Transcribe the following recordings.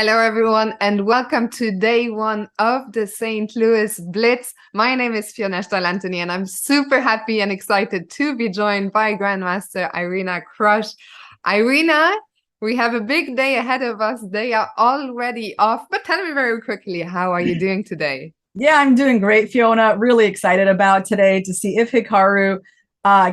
Hello, everyone, and welcome to day one of the St. Louis Blitz. My name is Fionchetta, and I'm super happy and excited to be joined by Grandmaster Irina Krush. Irina, we have a big day ahead of us. They are already off, but tell me very quickly, how are you doing today? Yeah, I'm doing great, Fiona. Really excited about today to see if Hikaru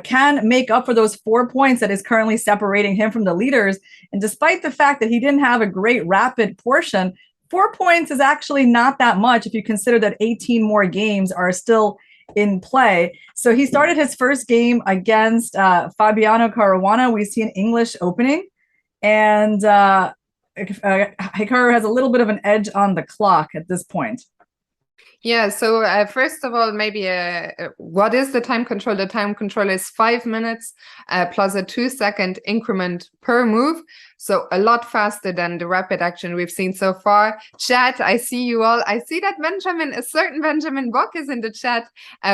can make up for those 4 points that is currently separating him from the leaders. And despite the fact that he didn't have a great rapid portion, 4 points is actually not that much if you consider that 18 more games are still in play. So he started his first game against Fabiano Caruana. We see an English opening, and Hikaru has a little bit of an edge on the clock at this point. Yeah, so first of all, maybe what is the time control? The time control is 5 minutes plus a 2-second increment per move. So a lot faster than the rapid action we've seen so far. Chat, I see you all. I see that a certain Benjamin Bock is in the chat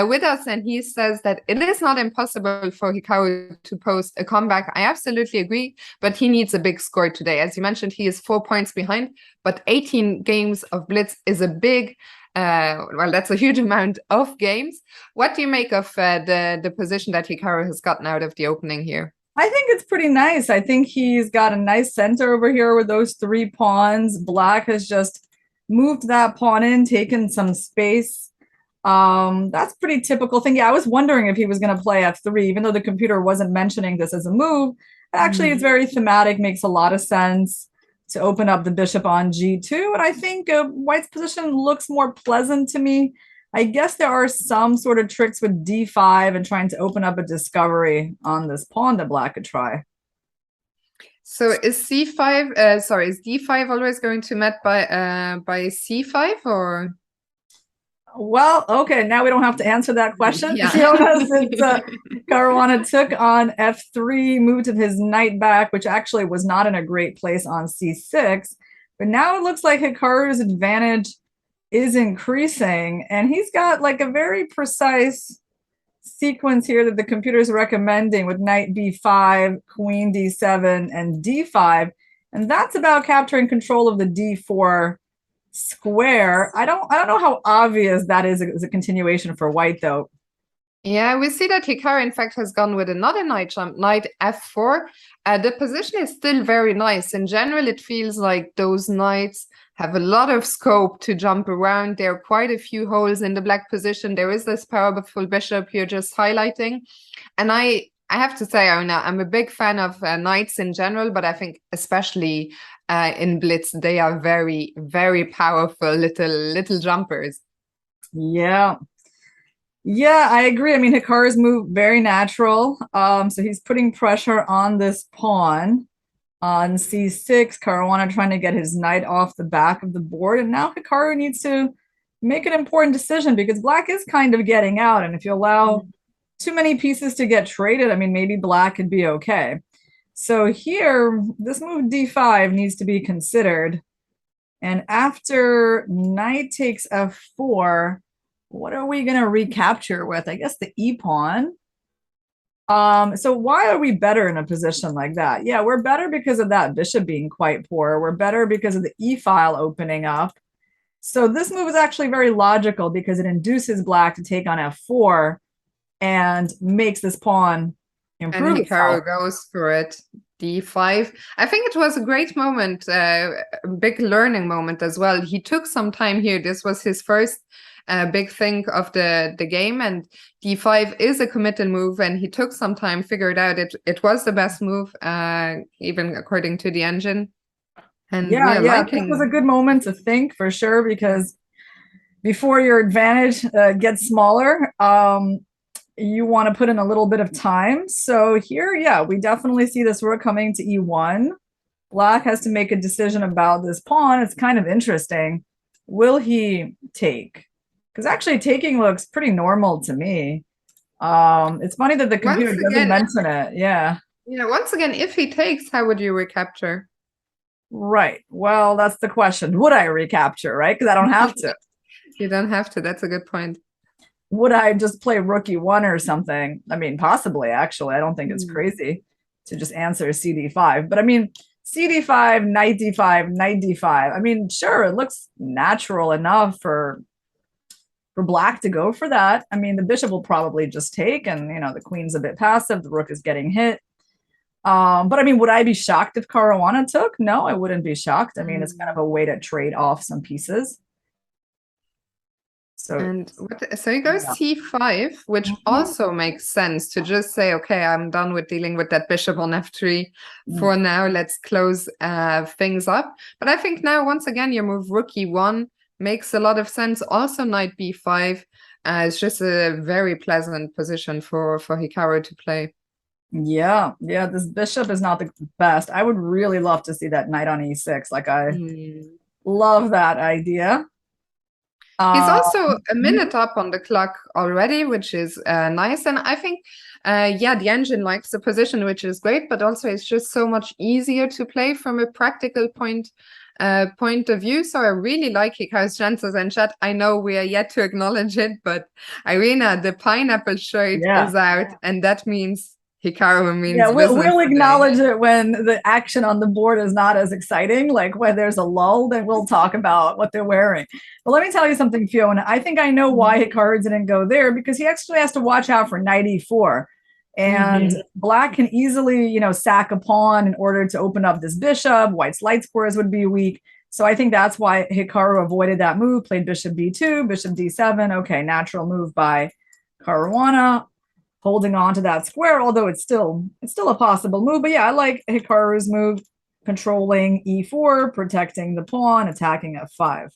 with us, and he says that it is not impossible for Hikaru to post a comeback. I absolutely agree, but he needs a big score today. As you mentioned, he is 4 points behind, but 18 games of Blitz is a big well, that's a huge amount of games. What do you make of the position that Hikaru has gotten out of the opening here? I think it's pretty nice. I think he's got a nice center over here with those 3 pawns. Black has just moved that pawn in, taken some space. That's pretty typical thing. Yeah, I was wondering if he was going to play f3, even though the computer wasn't mentioning this as a move. Actually, it's very thematic, makes a lot of sense to open up the bishop on g2. And I think White's position looks more pleasant to me. I guess there are some sort of tricks with d5 and trying to open up a discovery on this pawn that Black could try. So is c5, is d5 always going to met by c5 or? Well, okay, now we don't have to answer that question. Yeah. Fiona, since Caruana took on f3, moved his knight back, which actually was not in a great place on c6. But now it looks like Hikaru's advantage is increasing, and he's got like a very precise sequence here that the computer is recommending with knight b5, queen d7, and d5. And that's about capturing control of the d4 square. I don't know how obvious that is as a continuation for White, though. Yeah, we see that Hikaru, in fact, has gone with another knight jump, knight f4. The position is still very nice. In general, it feels like those knights have a lot of scope to jump around. There are quite a few holes in the black position. There is this powerful bishop you're just highlighting. And I have to say, Irina, I'm a big fan of knights in general, but I think especially in Blitz, they are very, very powerful little jumpers. Yeah. Yeah, I agree. I mean, Hikaru's move, very natural. So he's putting pressure on this pawn on c6. Caruana trying to get his knight off the back of the board. And now Hikaru needs to make an important decision because Black is kind of getting out. And if you allow too many pieces to get traded, I mean, maybe Black could be okay. So here, this move d5 needs to be considered. And after knight takes f4, what are we going to recapture with? I guess the e-pawn. So why are we better in a position like that? Yeah, we're better because of that bishop being quite poor. We're better because of the e-file opening up. So this move is actually very logical because it induces Black to take on f4 and makes this pawn improve. And Hikaru goes for it. d5. I think it was a great moment, a big learning moment as well. He took some time here. This was his first big thing of the game, and d5 is a committal move, and he took some time, figured out it was the best move, even according to the engine. And yeah, this was a good moment to think for sure, because before your advantage gets smaller, you want to put in a little bit of time. So here, yeah, we definitely see this rook coming to e1. Black has to make a decision about this pawn. It's kind of interesting. Will he take? Because actually taking looks pretty normal to me. It's funny that the computer doesn't mention it. Yeah. Yeah, once again, if he takes, how would you recapture? Right. Well, that's the question. Would I recapture, right? Because I don't have to. You don't have to. That's a good point. Would I just play rook e1 or something? I mean, possibly, actually. I don't think it's crazy to just answer cd5. But I mean, CD5, knight d5, knight d5. I mean, sure, it looks natural enough for black to go for that. I mean, the bishop will probably just take, and the queen's a bit passive, the rook is getting hit. But I mean, would I be shocked if Caruana took? No, I wouldn't be shocked. I mean, it's kind of a way to trade off some pieces. So he goes c5, which also makes sense to just say, okay, I'm done with dealing with that bishop on f3 for now. Let's close things up. But I think now, once again, your move rook e1 makes a lot of sense. Also, knight b5 is just a very pleasant position for Hikaru to play. Yeah, this bishop is not the best. I would really love to see that knight on e6. Like, I love that idea. He's also a minute up on the clock already, which is nice. And I think, yeah, the engine likes the position, which is great, but also it's just so much easier to play from a practical point of view. So I really like Hikaru's chances in chat. I know we are yet to acknowledge it, but Irina, the pineapple shirt is out, and that means Hikaru means we'll acknowledge it when the action on the board is not as exciting. Like when there's a lull, then we'll talk about what they're wearing. But let me tell you something, Fiona. I think I know why Hikaru didn't go there, because he actually has to watch out for knight e4. And black can easily, sack a pawn in order to open up this bishop. White's light squares would be weak. So I think that's why Hikaru avoided that move, played bishop b2, bishop d7. Okay, natural move by Caruana, holding on to that square, although it's still a possible move. But yeah, I like Hikaru's move, controlling e4, protecting the pawn, attacking f5.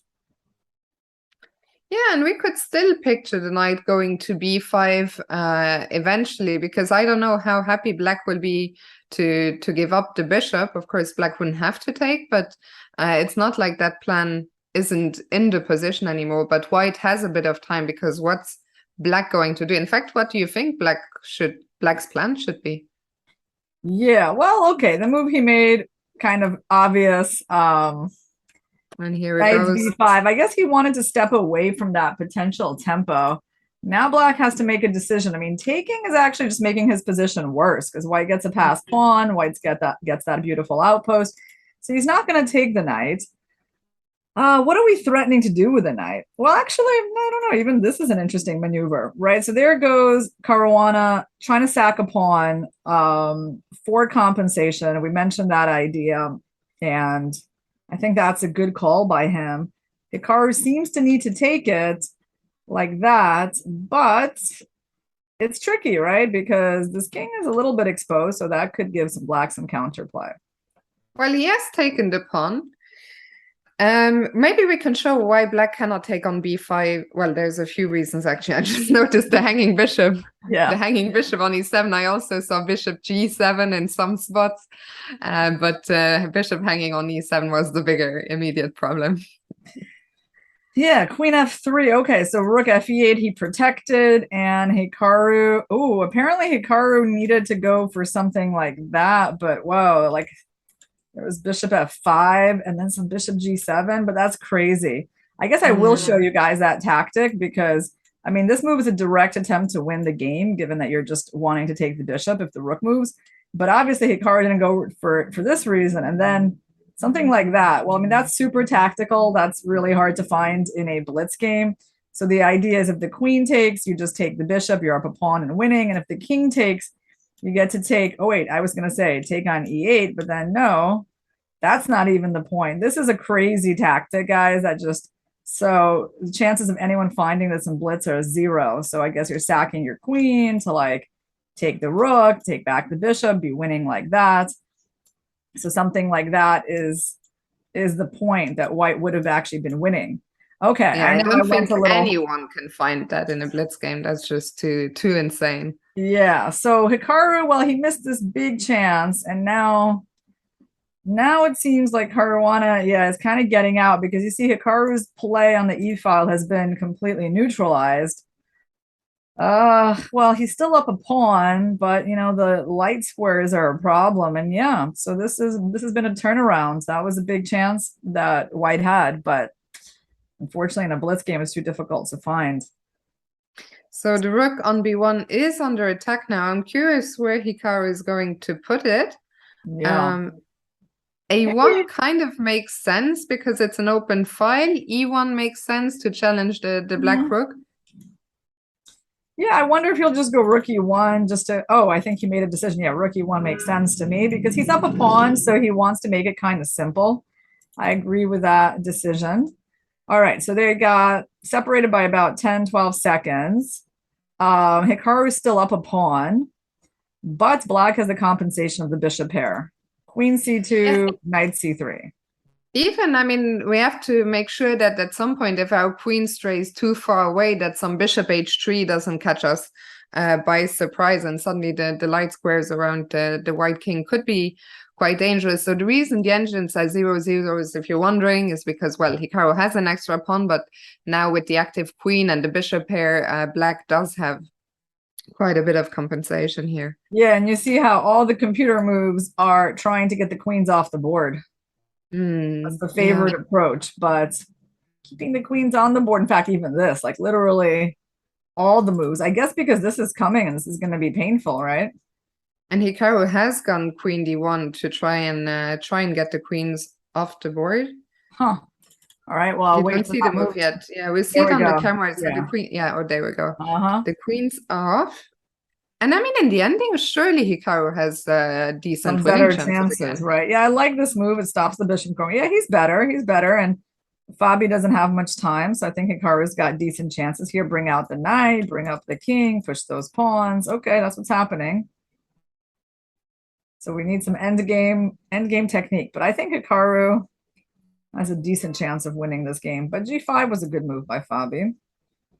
Yeah, and we could still picture the knight going to b5 eventually, because I don't know how happy black will be to give up the bishop. Of course, black wouldn't have to take, but it's not like that plan isn't in the position anymore. But white has a bit of time, because what's black going to do? In fact, what do you think black's plan should be? Yeah, well, okay, the move he made, kind of obvious. And here it goes. b5. I guess he wanted to step away from that potential tempo. Now black has to make a decision. I mean, taking is actually just making his position worse, because white gets a passed pawn, white's gets that beautiful outpost. So he's not going to take the knight. What are we threatening to do with the knight? Well, actually, I don't know. Even this is an interesting maneuver, right? So there goes Caruana trying to sack a pawn for compensation. We mentioned that idea, and I think that's a good call by him. Hikaru seems to need to take it like that, but it's tricky, right? Because this king is a little bit exposed, so that could give black some counterplay. Well, he has taken the pawn. Maybe we can show why black cannot take on b5. Well, there's a few reasons, actually. I just noticed the hanging bishop. Yeah. The hanging bishop on e7. I also saw bishop g7 in some spots. But bishop hanging on e7 was the bigger immediate problem. Yeah, queen f3. Okay, so rook f8 he protected, and Hikaru. Oh, apparently Hikaru needed to go for something like that, but whoa, like there was bishop f5 and then some bishop g7, but that's crazy. I guess I will show you guys that tactic, because I mean, this move is a direct attempt to win the game, given that you're just wanting to take the bishop if the rook moves. But obviously Hikaru didn't go for this reason. And then something like that. Well, I mean, that's super tactical. That's really hard to find in a blitz game. So the idea is if the queen takes, you just take the bishop, you're up a pawn and winning. And if the king takes, you get to take, oh wait, I was going to say take on e8, but then no, that's not even the point. This is a crazy tactic, guys, that just, so the chances of anyone finding this in blitz are 0. So I guess you're sacking your queen to like take the rook, take back the bishop, be winning like that. So something like that is the point that white would have actually been winning. Okay, yeah, I don't think anyone can find that in a blitz game. That's just too insane. Yeah, so Hikaru, well, he missed this big chance, and now it seems like Caruana, is kind of getting out, because you see Hikaru's play on the e-file has been completely neutralized. Well, he's still up a pawn, but the light squares are a problem, and yeah, so this has been a turnaround. That was a big chance that white had, but unfortunately in a blitz game it's too difficult to find. So the rook on b1 is under attack now. I'm curious where Hikaru is going to put it. Yeah. A1 kind of makes sense because it's an open file. E1 makes sense to challenge the black rook. Yeah, I wonder if he'll just go rook e1 just to, oh, I think he made a decision. Yeah, rook e1 makes sense to me because he's up a pawn, so he wants to make it kind of simple. I agree with that decision. All right, so they got separated by about 10, 12 seconds. Hikaru is still up a pawn, but black has the compensation of the bishop pair. Queen c2, knight c3. Even, I mean, we have to make sure that at some point, if our queen strays too far away, that some bishop h3 doesn't catch us by surprise, and suddenly the light squares around the white king could be quite dangerous. So the reason the engine says 0-0 is, if you're wondering, is because, well, Hikaru has an extra pawn, but now with the active queen and the bishop pair, black does have quite a bit of compensation here. Yeah, and you see how all the computer moves are trying to get the queens off the board. That's the favorite approach, but keeping the queens on the board, in fact, even this, like literally all the moves, I guess because this is coming and this is going to be painful, right? And Hikaru has gone queen d1 to try and get the queens off the board. Huh. All right, well, you don't see the move yet. Yeah, we see it on the camera. So the queen, oh, there we go. The queen's off. And I mean, in the ending, surely Hikaru has decent better chances, right? Yeah, I like this move. It stops the bishop going. Yeah, he's better. He's better. And Fabi doesn't have much time. So I think Hikaru's got decent chances here. Bring out the knight, bring up the king, push those pawns. Okay, that's what's happening. So we need some end game technique. But I think Hikaru has a decent chance of winning this game. But g5 was a good move by Fabi.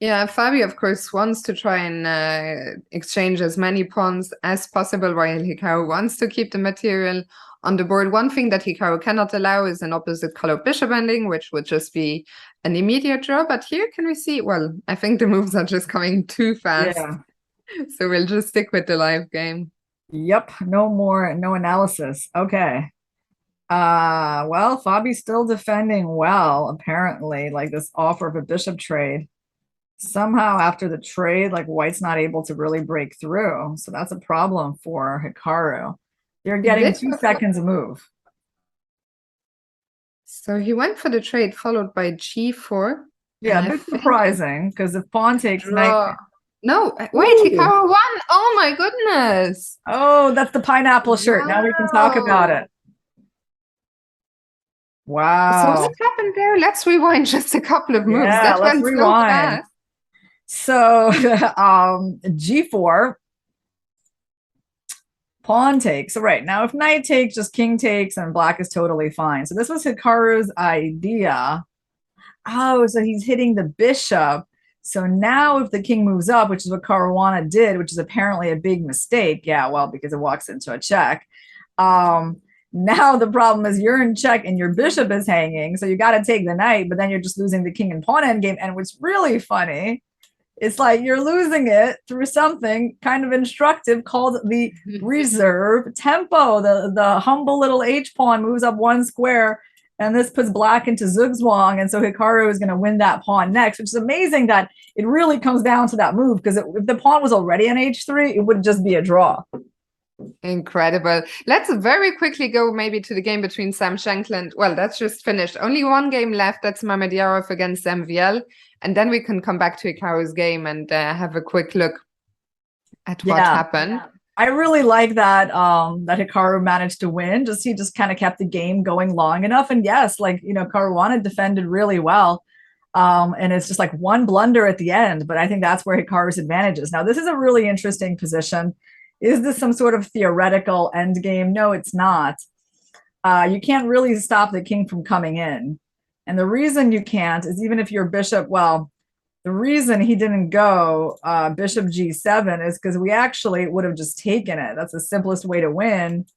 Yeah, Fabi, of course, wants to try and exchange as many pawns as possible, while Hikaru wants to keep the material on the board. One thing that Hikaru cannot allow is an opposite color bishop ending, which would just be an immediate draw. But here, can we see? Well, I think the moves are just coming too fast. Yeah. So we'll just stick with the live game. Yep, no analysis. Okay. Well, Fabi's still defending well, apparently, like this offer of a bishop trade. Somehow after the trade, like white's not able to really break through. So that's a problem for Hikaru. You're getting 2 seconds a move. So he went for the trade followed by g4. Yeah, a bit surprising because if pawn takes knight. No, wait, Hikaru won. Oh my goodness. Oh, that's the pineapple shirt. Now we can talk about it. Wow. So what happened there? Let's rewind just a couple of moves. Yeah, that let's rewind. So g4, pawn takes. So right now, if knight takes, just king takes, and black is totally fine. So this was Hikaru's idea. Oh, so he's hitting the bishop. So now if the king moves up, which is what Caruana did, which is apparently a big mistake. Yeah, well, because it walks into a check. Now the problem is you're in check and your bishop is hanging. So you got to take the knight, but then you're just losing the king and pawn endgame. And what's really funny, it's like you're losing it through something kind of instructive called the reserve tempo. The humble little H pawn moves up 1 square, and this puts black into zugzwang. And so Hikaru is going to win that pawn next, which is amazing that it really comes down to that move, because if the pawn was already on H3, it would just be a draw. Incredible. Let's very quickly go maybe to the game between Sam Shankland. Well, that's just finished. Only one game left. That's Mamedyarov against MVL. And then we can come back to Hikaru's game and have a quick look at what happened. Yeah. I really like that that Hikaru managed to win. He just kind of kept the game going long enough. And yes, like, you know, Caruana defended really well. And it's just like one blunder at the end. But I think that's where Hikaru's advantage is. Now, this is a really interesting position. Is this some sort of theoretical end game? No, it's not. You can't really stop the king from coming in. And the reason you can't is even if your bishop, well, the reason he didn't go bishop g7 is because we actually would have just taken it. That's the simplest way to win.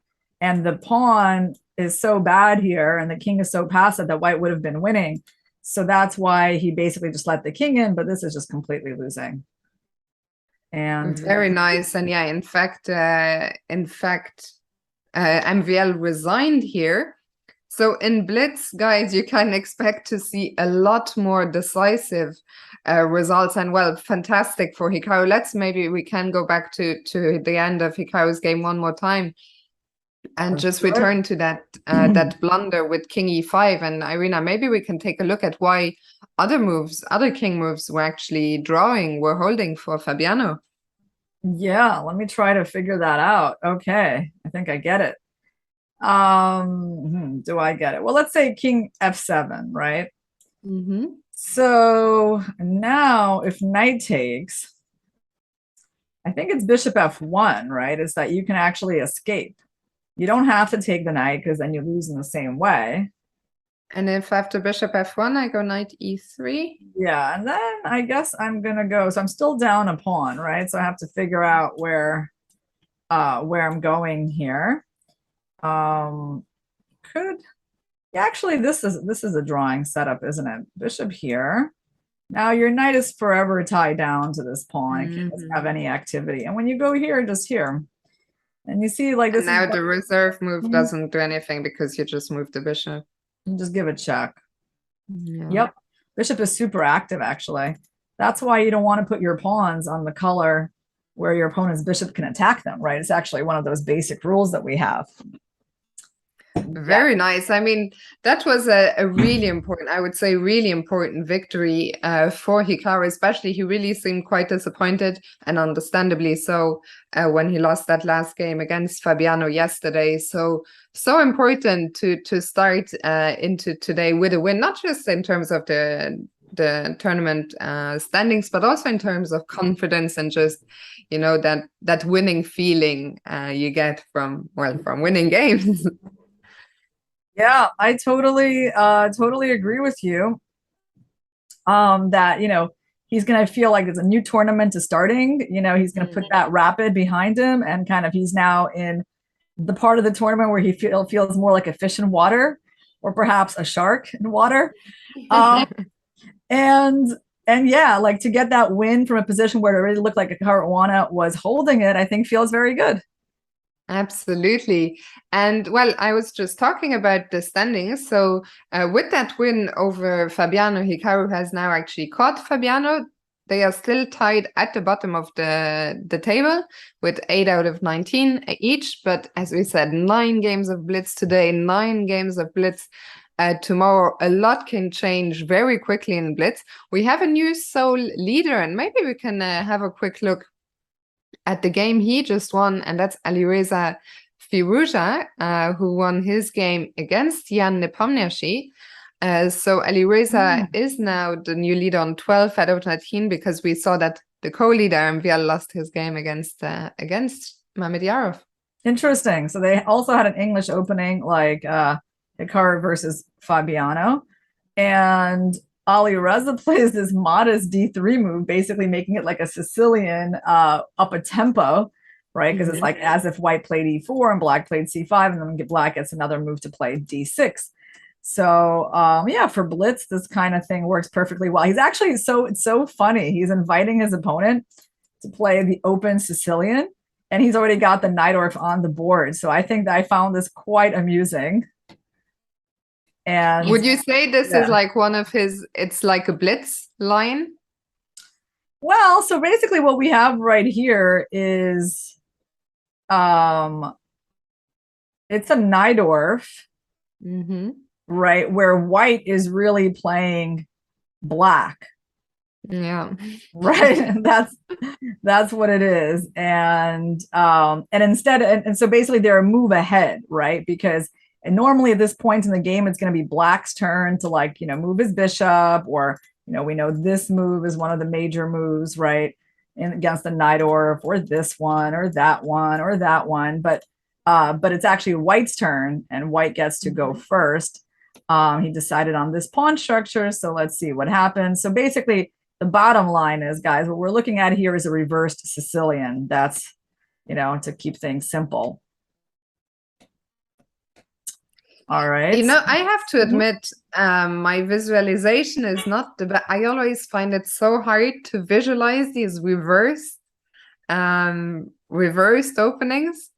And the pawn is so bad here and the king is so passive that white would have been winning. So that's why he basically just let the king in, but this is just completely losing. And very nice. And yeah, in fact, MVL resigned here. So in Blitz, guys, you can expect to see a lot more decisive results. And well, fantastic for Hikaru. Maybe we can go back to the end of Hikaru's game one more time. And That's just good. return to that that blunder with king e5. And Irina, maybe we can take a look at why other moves, other king moves were actually drawing, were holding for Fabiano. Yeah, let me try to figure that out. Okay, I think I get it. Do I get it? Well, let's say king f7, right? So now if knight takes, I think it's bishop f1, right? It's that you can actually escape. You don't have to take the knight because then you lose in the same way. And if after bishop f1, I go knight e3. Yeah, and then I guess I'm gonna go. So I'm still down a pawn, right? So I have to figure out where I'm going here. Could actually this is a drawing setup, isn't it? Bishop here. Now your knight is forever tied down to this pawn. It can't have any activity. And when you go here, just here, and you see like this. And now the reserve move doesn't do anything because you just moved the bishop. Just give a check. Yeah. Yep. Bishop is super active, actually. That's why you don't want to put your pawns on the color where your opponent's bishop can attack them, right? It's actually one of those basic rules that we have. Very nice. I mean, that was a really important, I would say, really important victory for Hikaru, especially. He really seemed quite disappointed, and understandably so, when he lost that last game against Fabiano yesterday. So important to start into today with a win, not just in terms of the tournament standings, but also in terms of confidence and just, you know, that winning feeling you get from winning games. Yeah, I totally agree with you. That, you know, he's going to feel like it's a new tournament is starting. You know, he's going to put that rapid behind him, and kind of he's now in the part of the tournament where he feels more like a fish in water, or perhaps a shark in water. And yeah, like to get that win from a position where it really looked like Hikaru was holding it, I think feels very good. Absolutely. And well, I was just talking about the standings. So with that win over Fabiano, Hikaru has now actually caught Fabiano. They are still tied at the bottom of the table with 8 out of 19 each. But as we said, 9 games of Blitz today, 9 games of Blitz tomorrow. A lot can change very quickly in Blitz. We have a new sole leader, and maybe we can have a quick look at the game he just won, and that's Alireza Firouzja, who won his game against Jan Nepomniachtchi. So Alireza is now the new leader on 12 out of 19, because we saw that the co-leader MVL lost his game against Mamedyarov. Interesting. So they also had an English opening, like Hikaru versus Fabiano, and Alireza plays this modest d3 move, basically making it like a Sicilian up a tempo, right? Because it's like as if white played e4 and black played c5, and then black gets another move to play d6. So yeah, for Blitz, this kind of thing works perfectly well. He's actually it's so funny. He's inviting his opponent to play the open Sicilian, and he's already got the Najdorf on the board. So I think that I found this quite amusing. And would you say this is like one of his, it's like a Blitz line? Well, so basically what we have right here is it's a Najdorf, right, where white is really playing black. Yeah. Right. That's what it is. And instead, and so basically they're a move ahead, right? Because and normally at this point in the game, it's going to be black's turn to, like, you know, move his bishop, or, you know, we know this move is one of the major moves, right? Against the Najdorf, or this one, or that one, or that one. But it's actually white's turn, and white gets to go first. He decided on this pawn structure. So let's see what happens. So basically the bottom line is, guys, what we're looking at here is a reversed Sicilian. That's, you know, to keep things simple. All right. You know, I have to admit, my visualization is not the best. I always find it so hard to visualize these reversed openings,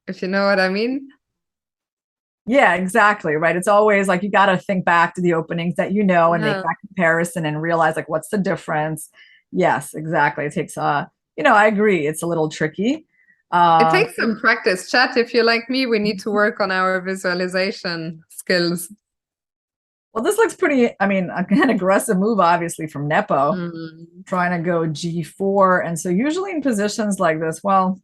if you know what I mean. Yeah, exactly. Right. It's always like you got to think back to the openings that you know, and make that comparison and realize, like, what's the difference. Yes, exactly. It takes you know, I agree. It's a little tricky. It takes some practice. Chat, if you're like me, we need to work on our visualization skills. Well, this looks pretty, I mean, an aggressive move, obviously, from Nepo, trying to go g4. And so usually in positions like this, well,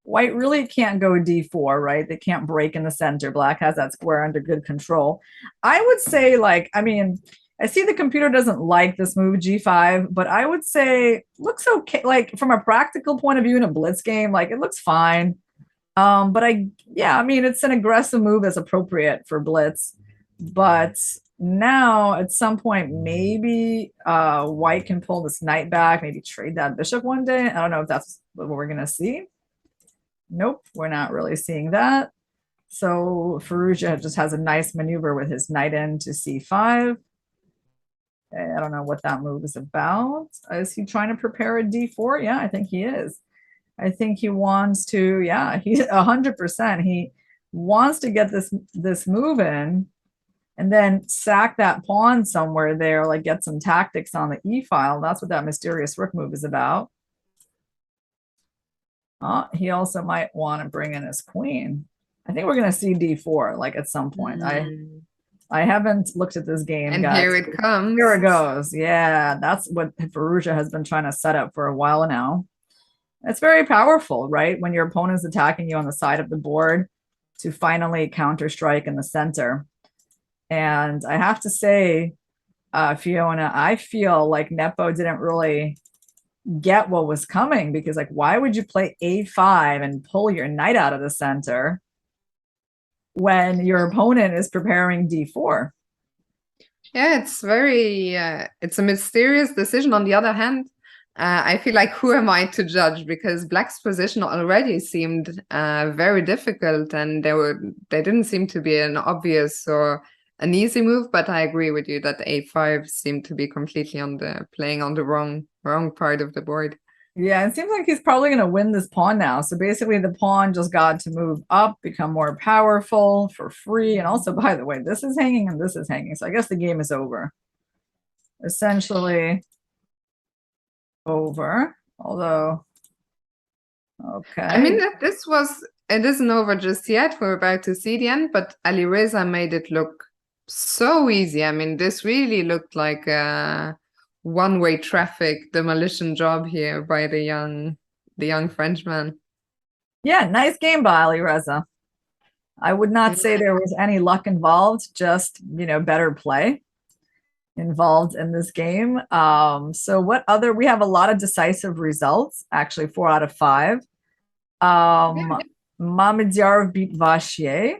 white really can't go d4, right? They can't break in the center. Black has that square under good control. I would say, like, I mean, I see the computer doesn't like this move, g5, but I would say looks okay. Like, from a practical point of view in a blitz game, like, it looks fine. But yeah, I mean, it's an aggressive move that's appropriate for blitz. But now at some point, maybe white can pull this knight back, maybe trade that bishop one day. I don't know if that's what we're going to see. Nope, we're not really seeing that. So Firouzja just has a nice maneuver with his knight in to c5. Okay, I don't know what that move is about. Is he trying to prepare a d4? Yeah, I think he is. I think he wants to, yeah, he's 100%. He wants to get this move in and then sack that pawn somewhere there, like get some tactics on the e file. That's what that mysterious rook move is about. He also might want to bring in his queen. I think we're going to see d4 like at some point. I haven't looked at this game, and guys. Here it comes. Here it goes. Yeah, that's what Firouzja has been trying to set up for a while now. It's very powerful, right? When your opponent's attacking you on the side of the board to finally counter strike in the center. And I have to say, Fiona, I feel like Nepo didn't really get what was coming, because, like, why would you play a5 and pull your knight out of the center when your opponent is preparing d4? Yeah, it's very, it's a mysterious decision. On the other hand, I feel like, who am I to judge? Because Black's position already seemed very difficult, and they didn't seem to be an obvious or an easy move. But I agree with you that a5 seemed to be completely playing on the wrong part of the board. Yeah, it seems like he's probably going to win this pawn now. So basically, the pawn just got to move up, become more powerful for free. And also, by the way, this is hanging and this is hanging. So I guess the game is over. Essentially over. Although, okay. I mean, it isn't over just yet. We're about to see the end, but Alireza made it look so easy. I mean, this really looked like a one-way traffic demolition job here by the young Frenchman. Yeah, nice game by Alireza. I would not say there was any luck involved, just, better play involved in this game. So what other, we have a lot of decisive results, actually 4 out of 5. Mamedyarov beat Vachier.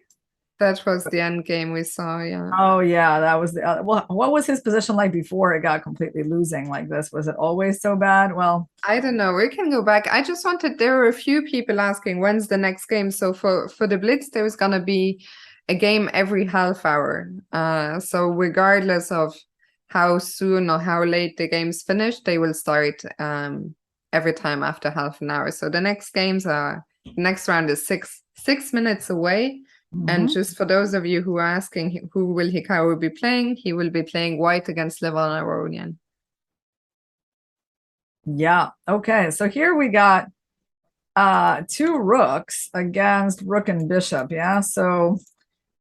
That was the end game we saw, yeah. Oh yeah, that was the well, what was his position like before it got completely losing like this? Was it always so bad? Well, I don't know. We can go back. I just wanted, there were a few people asking when's the next game. So for the Blitz, there was gonna be a game every half hour. So regardless of how soon or how late the game's finished, they will start every time after half an hour. So the next next round is six minutes away. And just for those of you who are asking, who will Hikaru be playing? He will be playing white against Levon Aronian. Yeah. Okay. So here we got 2 rooks against rook and bishop. Yeah. So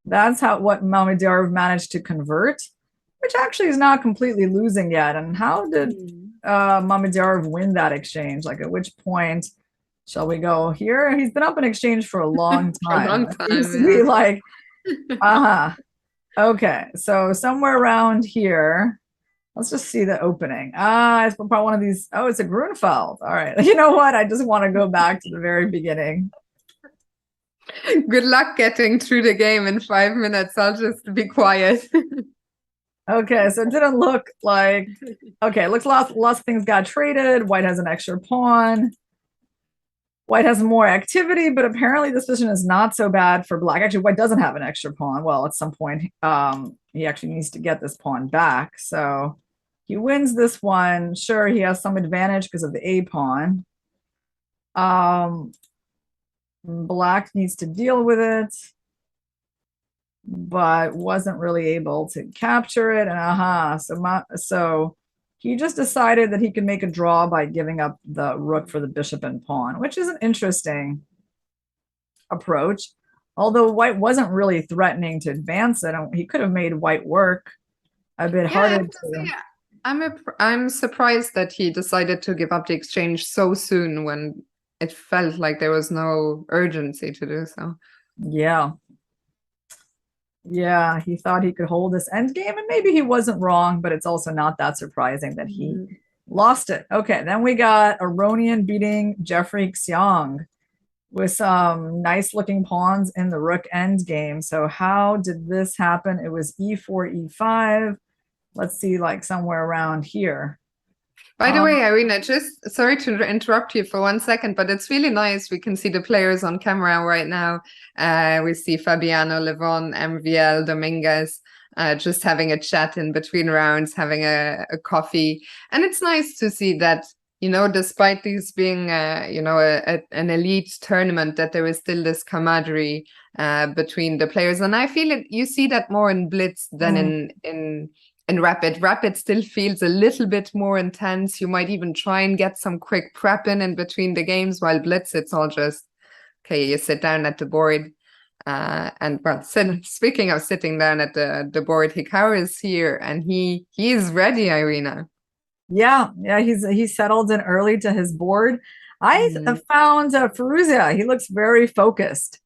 that's what Mamedyarov managed to convert, which actually is not completely losing yet. And how did Mamedyarov win that exchange? Like, at which point shall we go here? He's been up in exchange for a long time. A long time. It used to be like, okay. So somewhere around here, let's just see the opening. It's probably one of these. Oh, it's a Grunfeld. All right. You know what? I just want to go back to the very beginning. Good luck getting through the game in 5 minutes. I'll just be quiet. Okay, so it didn't look like, okay, it looks lots of things got traded. White has an extra pawn. White has more activity, but apparently this position is not so bad for Black. Actually, White doesn't have an extra pawn. Well, at some point, he actually needs to get this pawn back. So he wins this one. Sure, he has some advantage because of the A pawn. Black needs to deal with it, but wasn't really able to capture it. And so he just decided that he could make a draw by giving up the rook for the bishop and pawn, which is an interesting approach. Although white wasn't really threatening to advance it, he could have made white work a bit Yeah, I harder have to to. say, I'm surprised that he decided to give up the exchange so soon when it felt like there was no urgency to do so. Yeah. Yeah, he thought he could hold this end game, and maybe he wasn't wrong, but it's also not that surprising that he lost it. Okay, then we got Aronian beating Jeffrey Xiong with some nice looking pawns in the rook end game. So how did this happen? It was e4, e5. Let's see, like somewhere around here. By the way, Irina, just sorry to interrupt you for 1 second, but it's really nice. We can see the players on camera right now. We see Fabiano, Levon, MVL, Dominguez, just having a chat in between rounds, having a coffee. And it's nice to see that, you know, despite these being, you know, an elite tournament, that there is still this camaraderie between the players. And I feel it, you see that more in Blitz than in Rapid. Rapid still feels a little bit more intense. You might even try and get some quick prep in between the games, while Blitz, it's all just, okay, you sit down at the board. And well, speaking of sitting down at the board, Hikaru is here and he is ready, Irina. Yeah, he's settled in early to his board. I found Firouzja. He looks very focused.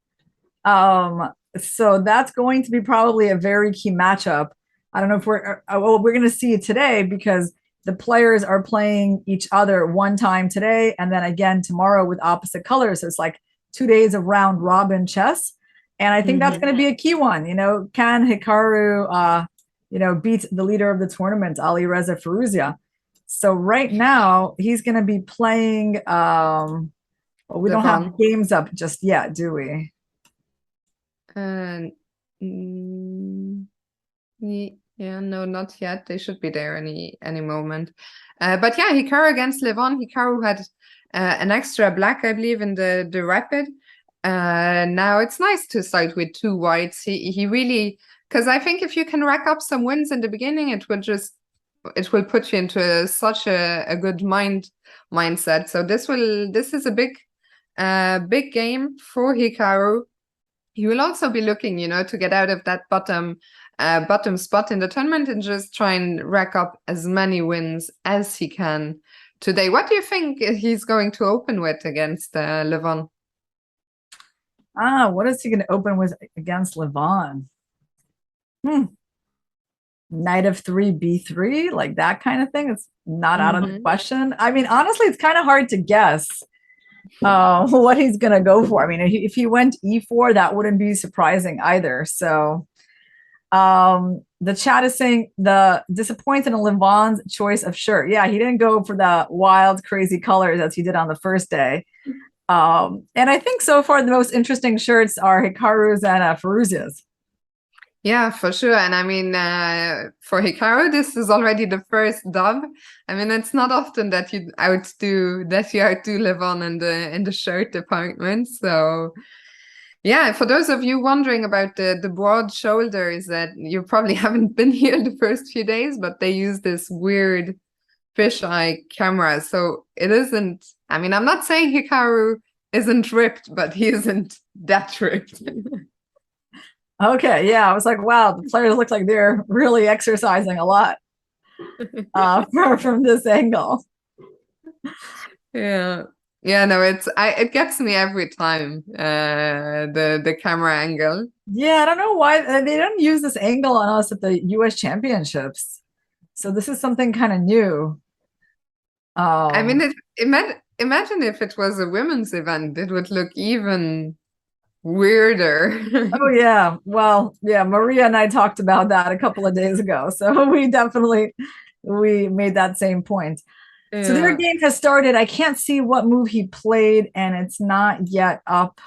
So that's going to be probably a very key matchup. I don't know if we're going to see it today because the players are playing each other one time today and then again tomorrow with opposite colors. So it's like 2 days of round robin chess. And I think that's going to be a key one. You know, can Hikaru, you know, beat the leader of the tournament, Ali Reza Firouzja? So right now he's going to be playing. Well, we don't have games up just yet, do we? Yeah, no, not yet. They should be there any moment. But yeah, Hikaru against Levon. Hikaru had an extra black, I believe, in the rapid. Now it's nice to start with 2 whites. He really, because I think if you can rack up some wins in the beginning, it will put you into such a good mindset. So this is a big game for Hikaru. He will also be looking, you know, to get out of that bottom spot in the tournament and just try and rack up as many wins as he can today. What do you think he's going to open with against Levon? What is he going to open with against Levon? Knight of 3, b3, like that kind of thing. It's not out of the question. I mean, honestly, it's kind of hard to guess what he's going to go for. I mean, if he went e4, that wouldn't be surprising either. So the chat is saying the disappointed in Levon's choice of shirt. Yeah, he didn't go for the wild, crazy colors as he did on the first day. And I think so far the most interesting shirts are Hikaru's and Firouzja's. Yeah, for sure. And I mean, for Hikaru, this is already the first dub. I mean, it's not often that you outdo Levon in the shirt department. So yeah, for those of you wondering about the broad shoulders, that you probably haven't been here the first few days, but they use this weird fisheye camera. So it isn't, I mean, I'm not saying Hikaru isn't ripped, but he isn't that ripped. Okay, yeah, I was like, wow, the players look like they're really exercising a lot from this angle. Yeah. Yeah, no, it gets me every time, the camera angle. Yeah, I don't know why they don't use this angle on us at the US Championships. So this is something kind of new. I mean, imagine if it was a women's event, it would look even weirder. Oh yeah. Well, yeah, Maria and I talked about that a couple of days ago. So we made that same point. Yeah. So their game has started. I can't see what move he played, and it's not yet up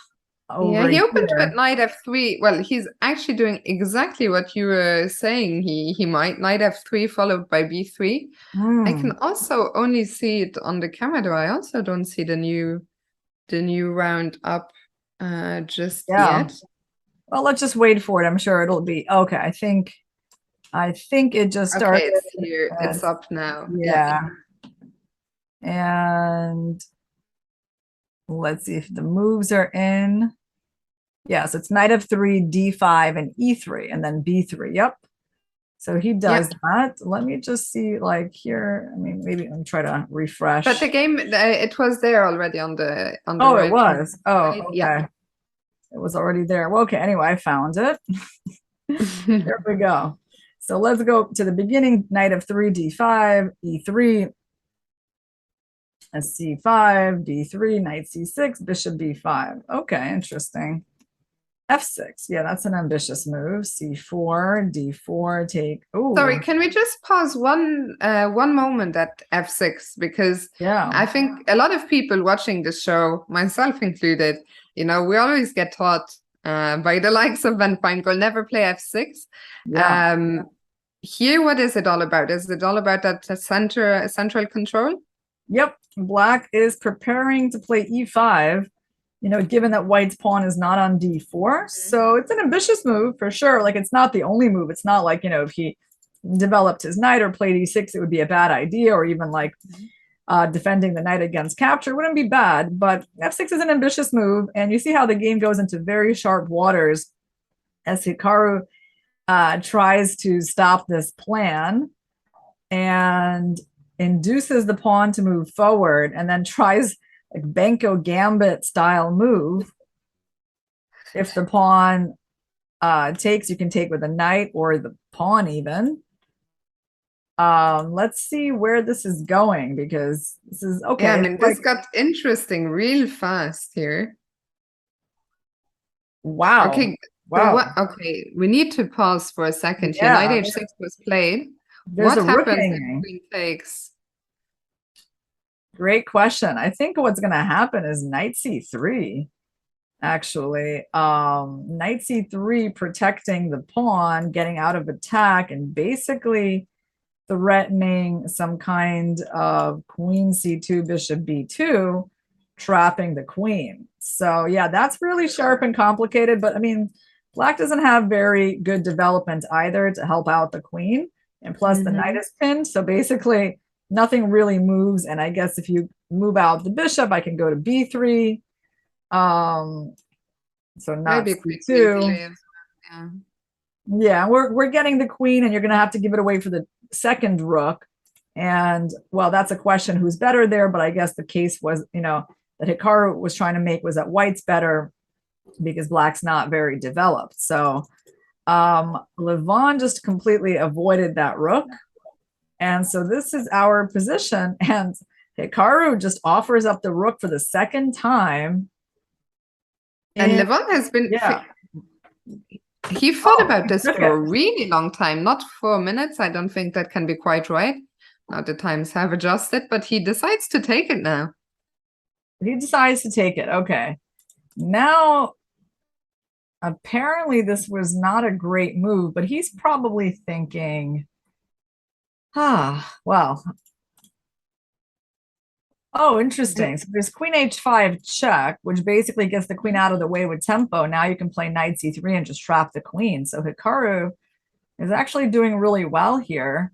over. Yeah, he opened with knight f3. Well, he's actually doing exactly what you were saying. He might knight f3 followed by b3. I can also only see it on the camera, though. I also don't see the new round up just yet. Well, let's just wait for it. I'm sure it'll be okay. I think it just started. Okay, it's here. It's up now. Yeah. And let's see if the moves are in. Yes, it's knight of 3, d5, and e3, and then b3. Yep. So he does that. Let me just see, like here. I mean, maybe I'm try to refresh. But the game, it was there already on the Oh, right. it was. Oh, right? okay. Yeah. It was already there. Well, okay. Anyway, I found it. There we go. So let's go to the beginning. Knight of 3, d5, e3, c5, d3, knight c6, bishop b5. Okay, interesting. f6. Yeah, that's an ambitious move. c4, d4, take. Oh, Sorry, can we just pause one moment at f6? Because yeah. I think a lot of people watching the show, myself included, we always get taught by the likes of Van Feingold, never play f6. Yeah. Here, what is it all about? Is it all about that central control? Yep. Black is preparing to play e5, given that white's pawn is not on d4. So it's an ambitious move for sure. Like, it's not the only move. It's not like, if he developed his knight or played e6, it would be a bad idea, or even like defending the knight against capture wouldn't be bad. But f6 is an ambitious move. And you see how the game goes into very sharp waters as Hikaru tries to stop this plan and induces the pawn to move forward, and then tries like Banco Gambit style move. If the pawn takes, you can take with a knight or the pawn even. Let's see where this is going, because this is okay. Yeah, I mean, this got interesting real fast here. Wow. Okay. Wow. Okay, we need to pause for a second here. Yeah. Knight h6 was played. There's What a rook happens hanging. if queen takes? Great question. I think what's going to happen is knight c3. Actually, knight c3 protecting the pawn, getting out of attack, and basically threatening some kind of queen c2, bishop b2, trapping the queen. So yeah, that's really sharp and complicated. But I mean, black doesn't have very good development either to help out the queen. And plus the knight is pinned. So basically nothing really moves. And I guess if you move out the bishop, I can go to b3. So not Maybe c2. Yeah, we're getting the queen, and you're going to have to give it away for the second rook. And well, that's a question who's better there, but I guess the case was, that Hikaru was trying to make was that white's better because black's not very developed. So Levon just completely avoided that rook. And so this is our position, and Hikaru just offers up the rook for the second time. And Levon has been, he thought about this for a really long time, not 4 minutes. I don't think that can be quite right. Now the times have adjusted, but he decides to take it now. He decides to take it. Okay. Now, apparently this was not a great move, but he's probably thinking, well. Oh, interesting. So there's queen h5 check, which basically gets the queen out of the way with tempo. Now you can play knight c3 and just trap the queen. So Hikaru is actually doing really well here.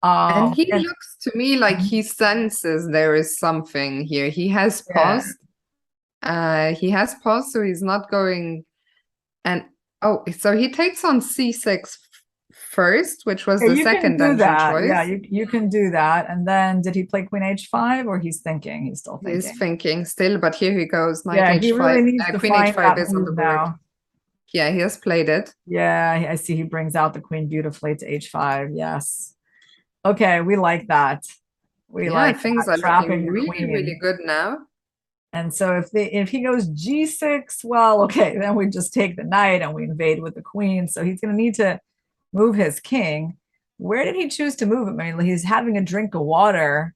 And he looks to me like he senses there is something here. He has paused. So he's not going. And so he takes on c6 first, which was the second engine choice. Yeah, you can do that. And then did he play queen h5, or he's thinking? He's still thinking. He's thinking still, but here he goes. Knight h5. He really needs to queen find h5 is on the board. Now. Yeah, he has played it. Yeah, I see he brings out the queen beautifully to h5. Yes. Okay, we like that. We like things are looking really good now. And so if he goes g6, well, okay, then we just take the knight and we invade with the queen. So he's going to need to move his king. Where did he choose to move him? I mean, he's having a drink of water.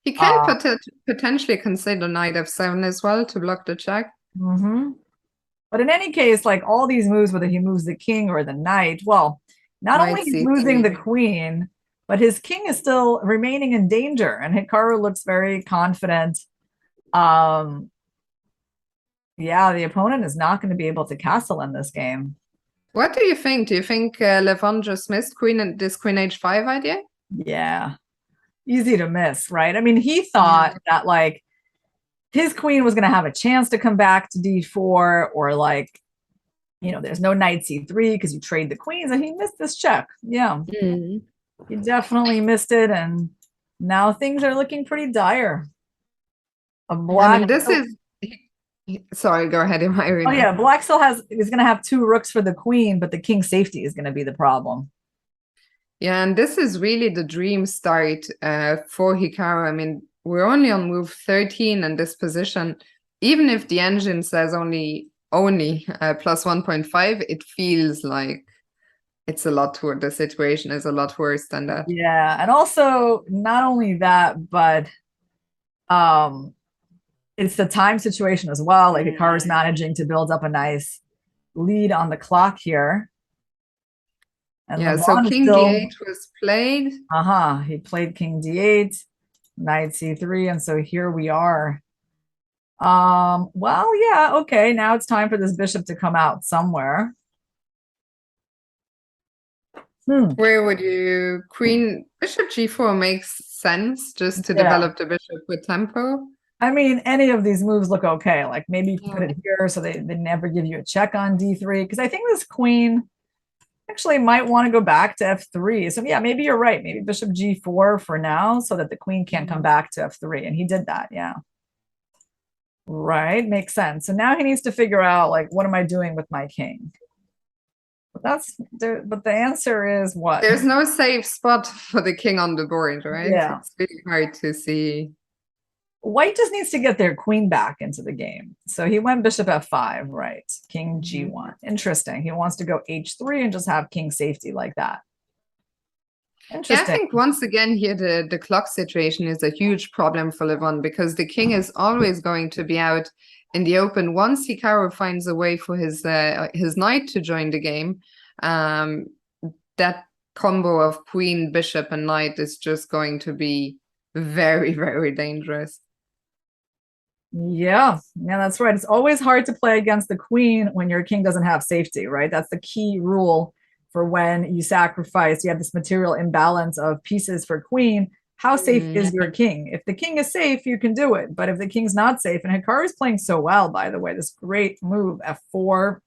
He can potentially consider knight f7 as well to block the check. But in any case, like all these moves, whether he moves the king or the knight, well, not only is he losing the queen, but his king is still remaining in danger. And Hikaru looks very confident. Yeah, the opponent is not going to be able to castle in this game. What do you think? Do you think Levon just missed this queen h5 idea? Yeah, easy to miss, right? I mean, he thought that like his queen was going to have a chance to come back to d4, or like, there's no knight c3 because you trade the queens, and he missed this check. Yeah, he definitely missed it, and now things are looking pretty dire. A black. I mean, this is. Sorry, go ahead, Irina. Oh yeah, black still is going to have 2 rooks for the queen, but the king's safety is going to be the problem. Yeah, and this is really the dream start for Hikaru. I mean, we're only on move 13 in this position. Even if the engine says only plus 1.5, it feels like it's a lot worse. The situation is a lot worse than that. Yeah, and also not only that, but it's the time situation as well. Like Hikaru's managing to build up a nice lead on the clock here. And yeah, so king d8 was played. He played king d8, knight c3, and so here we are. Well, yeah, okay, now it's time for this bishop to come out somewhere. Where would you bishop g4 makes sense just to develop the bishop with tempo? I mean, any of these moves look okay. Like maybe you put it here so they never give you a check on d3, because I think this queen actually might want to go back to f3. So yeah, maybe you're right. Maybe bishop g4 for now so that the queen can't come back to f3. And he did that, yeah. Right, makes sense. So now he needs to figure out, like, what am I doing with my king? But the answer is what? There's no safe spot for the king on the board, right? Yeah. It's really hard to see. White just needs to get their queen back into the game. So he went bishop f5, right? King g1. Interesting. He wants to go h3 and just have king safety like that. Interesting. Yeah, I think once again here the clock situation is a huge problem for Levon, because the king is always going to be out in the open. Once Hikaru finds a way for his knight to join the game, that combo of queen, bishop, and knight is just going to be very, very dangerous. Yeah, that's right. It's always hard to play against the queen when your king doesn't have safety, right? That's the key rule for when you sacrifice. You have this material imbalance of pieces for queen. How safe is your king? If the king is safe, you can do it. But if the king's not safe, and Hikaru is playing so well, by the way, this great move, f4,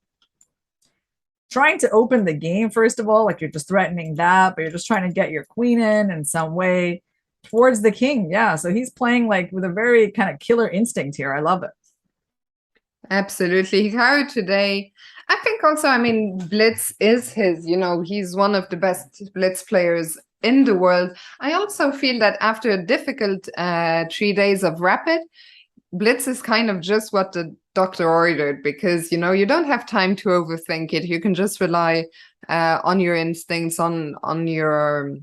trying to open the game, first of all, like you're just threatening that, but you're just trying to get your queen in some way towards the king. Yeah, so he's playing like with a very kind of killer instinct here. I love it. Absolutely. Hikaru today, I think also, I mean, Blitz is he's one of the best Blitz players in the world. I also feel that after a difficult 3 days of rapid, Blitz is kind of just what the doctor ordered, because, you don't have time to overthink it. You can just rely on your instincts, on your...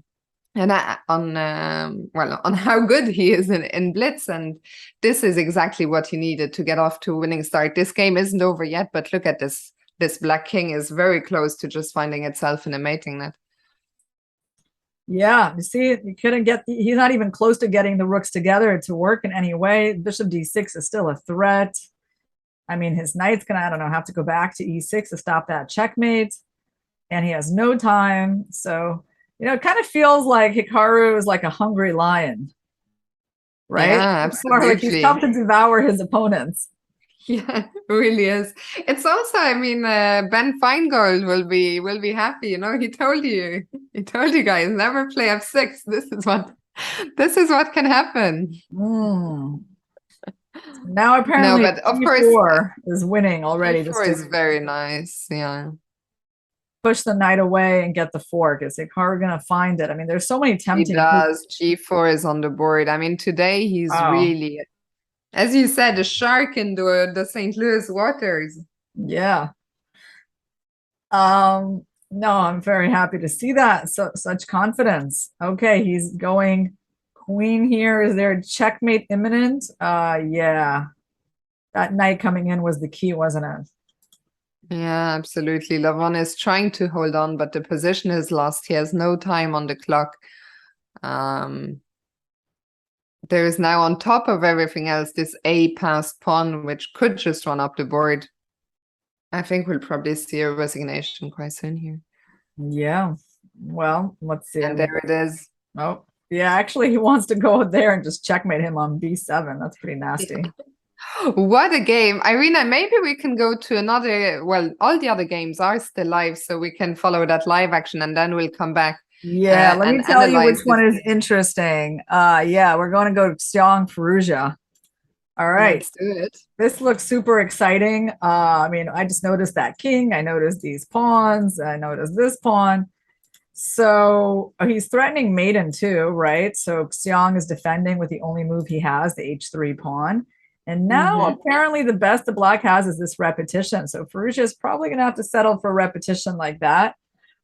and on how good he is in Blitz, and this is exactly what he needed to get off to a winning start. This game isn't over yet, but look at this. This black king is very close to just finding itself in a mating net. Yeah, you see, you couldn't get. He's not even close to getting the rooks together to work in any way. Bishop d6 is still a threat. I mean, his knight's gonna, I don't know, have to go back to e6 to stop that checkmate, and he has no time. So, it kind of feels like Hikaru is like a hungry lion, right? Yeah, absolutely. Like he's come to devour his opponents. Yeah, it really is. It's also, I mean, Ben Feingold will be happy. He told you guys, never play f6. This is what can happen. Now apparently, no, but of course, is winning already. G4 is very nice. Yeah. Push the knight away and get the fork. Is Hikaru gonna find it? I mean, there's so many tempting. He does. G4 is on the board. I mean, today he's really, as you said, a shark in the St. Louis waters. Yeah. No, I'm very happy to see that. Such confidence. Okay, he's going queen here. Is there a checkmate imminent? Yeah. That knight coming in was the key, wasn't it? Yeah, absolutely. Levon is trying to hold on, but the position is lost. He has no time on the clock. There is now, on top of everything else, this A passed pawn, which could just run up the board. I think we'll probably see a resignation quite soon here. Yeah. Well, let's see. And there it is. Oh, yeah. Actually, he wants to go there and just checkmate him on b7. That's pretty nasty. What a game. Irina, maybe we can go to another, well, all the other games are still live, so we can follow that live action and then we'll come back Yeah, let and me tell you which analyze this one is game. interesting. Yeah, we're going to go Xiong Perugia. All right. Let's do it. This looks super exciting. I mean, I just noticed that king. I noticed these pawns. I noticed this pawn. So he's threatening maiden too, right? So Xiong is defending with the only move he has, the h3 pawn. And now Mhm. apparently the best the black has is this repetition. So Faruja is probably going to have to settle for a repetition like that.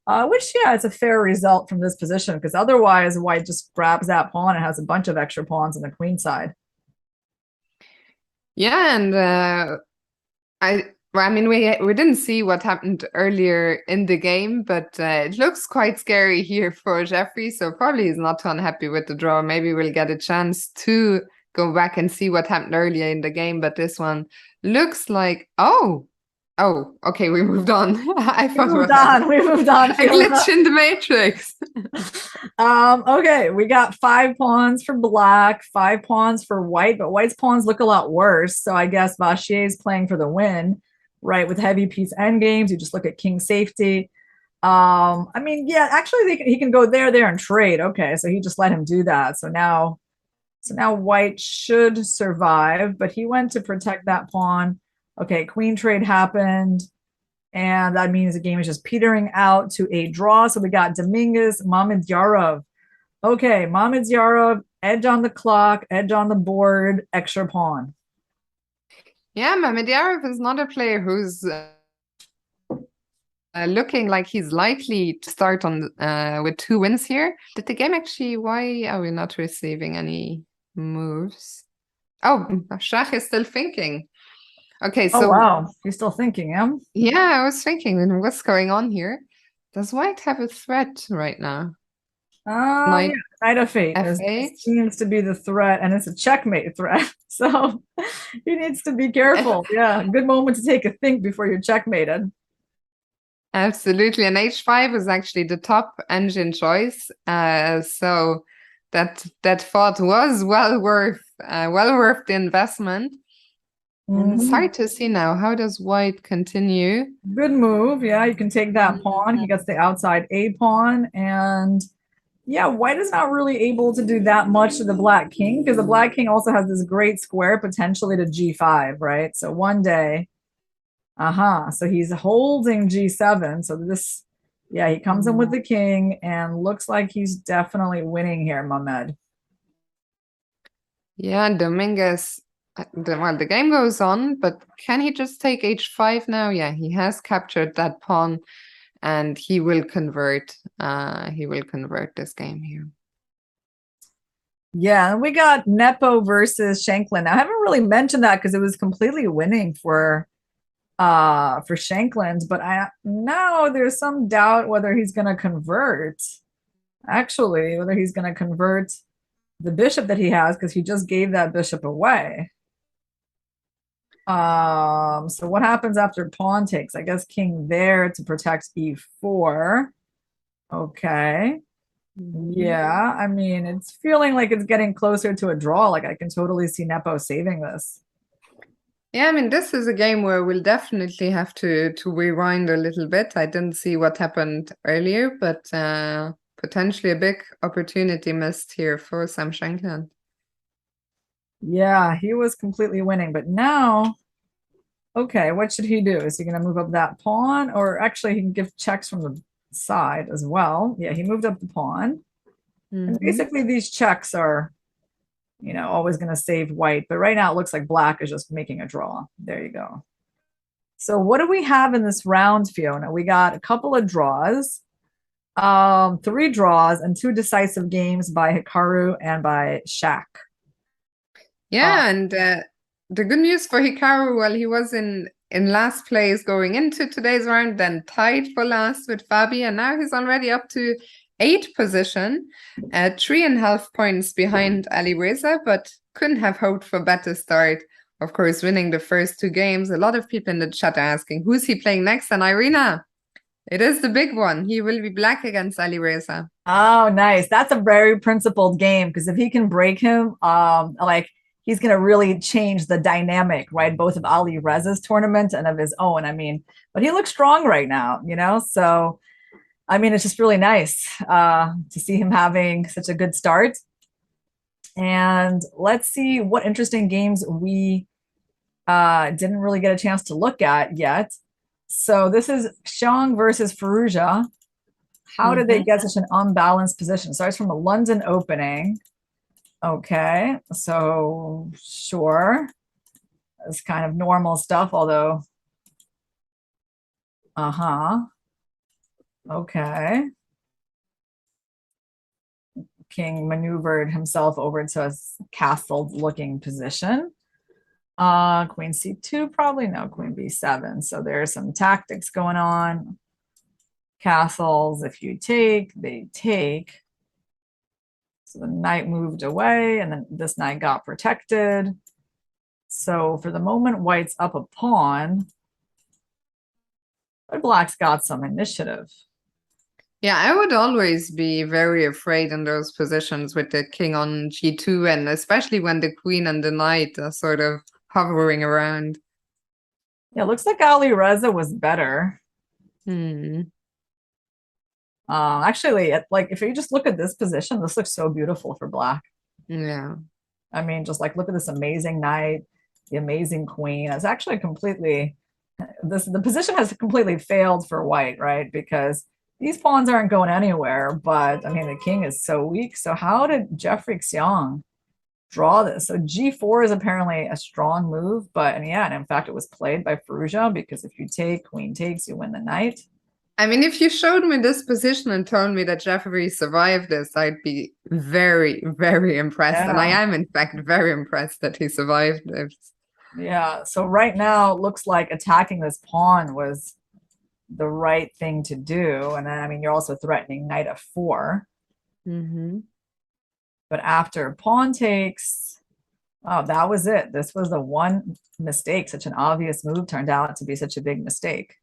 Which, yeah, it's a fair result from this position because otherwise white just grabs that pawn and has a bunch of extra pawns on the queen side. Yeah, and I mean, we didn't see what happened earlier in the game, but it looks quite scary here for Jeffrey. So probably he's not unhappy with the draw. Maybe we'll get a chance to go back and see what happened earlier in the game. But this one looks like, oh, okay, we moved on. I We thought moved on. We moved on. a glitch in the matrix. Okay, we got 5 pawns for black, 5 pawns for white, but white's pawns look a lot worse. So I guess Vachier is playing for the win, right? With heavy piece endgames, you just look at king safety. I mean, yeah, actually he can go there, and trade. Okay, so he just let him do that. So now white should survive, but he went to protect that pawn. Okay, queen trade happened. And that means the game is just petering out to a draw. So we got Dominguez, Mamedyarov. Okay, Mamedyarov, edge on the clock, edge on the board, extra pawn. Yeah, Mamedyarov is not a player who's looking like he's likely to start on with 2 wins here. Did the game actually? Why are we not receiving any moves? Oh, Shach is still thinking. Okay, Oh, so wow. You're still thinking, yeah? yeah, I was thinking, what's going on here? Does White have a threat right now? Yeah, Knight Knight of Fate F8? seems to be the threat, and it's a checkmate threat. So he needs to be careful. Yeah, good moment to take a think before you're checkmated. Absolutely, and H5 is actually the top engine choice. So that thought was well worth the investment. And it's hard to see now. How does White continue? Good move. Yeah, you can take that pawn. He gets the outside A pawn. And yeah, white is not really able to do that much to the black king because the black king also has this great square potentially to G5, right? So one day, so he's holding G7. So this, yeah, he comes in with the king and looks like he's definitely winning here, Mehmed. Yeah, Dominguez. Well, the game goes on, but can he just take H5 now? Yeah, he has captured that pawn, and he will convert. He will convert this game here. Yeah, and we got Nepo versus Shanklin. Now, I haven't really mentioned that because it was completely winning for Shanklin's, but now there's some doubt whether he's going to convert. Actually, whether he's going to convert the bishop that he has because he just gave that bishop away. So what happens after pawn takes? I guess king there to protect e4. Okay. Yeah, I mean, it's feeling like it's getting closer to a draw. Like I can totally see Nepo saving this. Yeah, I mean, this is a game where we'll definitely have to rewind a little bit. I didn't see what happened earlier, but potentially a big opportunity missed here for Sam Shankland. Yeah, he was completely winning, but now, okay, what should he do? Is he going to move up that pawn? Or actually, he can give checks from the side as well. Yeah, he moved up the pawn. And basically, these checks are, always going to save white. But right now, it looks like black is just making a draw. There you go. So what do we have in this round, Fiona? We got a couple of draws, 3 draws, and 2 decisive games by Hikaru and by Shaq. Yeah, and the good news for Hikaru, well, he was in last place going into today's round, then tied for last with Fabi, and now he's already up to 8th position, 3.5 points behind Ali Reza, but couldn't have hoped for better start. Of course, winning the first 2 games. A lot of people in the chat are asking, who's he playing next? And Irina, it is the big one. He will be black against Ali Reza. Oh, nice. That's a very principled game because if he can break him, like he's going to really change the dynamic, right? Both of Ali Reza's tournament and of his own. I mean, but he looks strong right now, you know? So, I mean, it's just really nice to see him having such a good start. And let's see what interesting games we didn't really get a chance to look at yet. So this is Xiong versus Fallujah. How did they get such an unbalanced position? Starts from a London opening. Okay, so sure. It's kind of normal stuff, although, okay. King maneuvered himself over to a castle-looking position. Queen C2, probably no, Queen B7. So there's some tactics going on. Castles, if you take, they take. So the knight moved away, and then this knight got protected. So for the moment, white's up a pawn, but black's got some initiative. Yeah, I would always be very afraid in those positions with the king on G2, and especially when the queen and the knight are sort of hovering around. Yeah, it looks like Ali Reza was better. Actually, like if you just look at this position, this looks so beautiful for black. Yeah. I mean, just like look at this amazing knight, the amazing queen. It's actually completely the position has completely failed for white, right? Because these pawns aren't going anywhere, but I mean the king is so weak. So how did Jeffrey Xiong draw this? So G4 is apparently a strong move, but and yeah, and in fact it was played by Fallujah because if you take, queen takes, you win the knight. I mean, if you showed me this position and told me that Jeffrey survived this, I'd be very, very impressed. Yeah. And I am, in fact, very impressed that he survived this. Yeah. So right now, it looks like attacking this pawn was the right thing to do. And then, I mean, you're also threatening knight f4. But after pawn takes, oh, that was it. This was the one mistake. Such an obvious move turned out to be such a big mistake.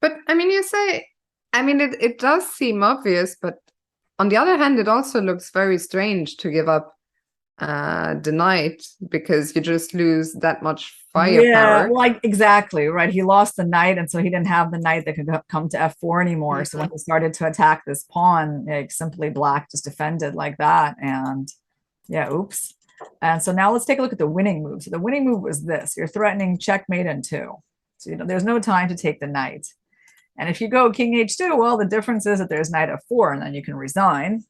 But I mean, you say, I mean, it does seem obvious, but on the other hand, it also looks very strange to give up the knight because you just lose that much firepower. Yeah, like exactly, right. He lost the knight, and so he didn't have the knight that could come to f4 anymore. So when he started to attack this pawn, like simply black just defended like that. And yeah, oops. And so now let's take a look at the winning move. So the winning move was this. You're threatening checkmate in 2. So you know there's no time to take the knight. And if you go king h2, well, the difference is that there's knight f4, and then you can resign.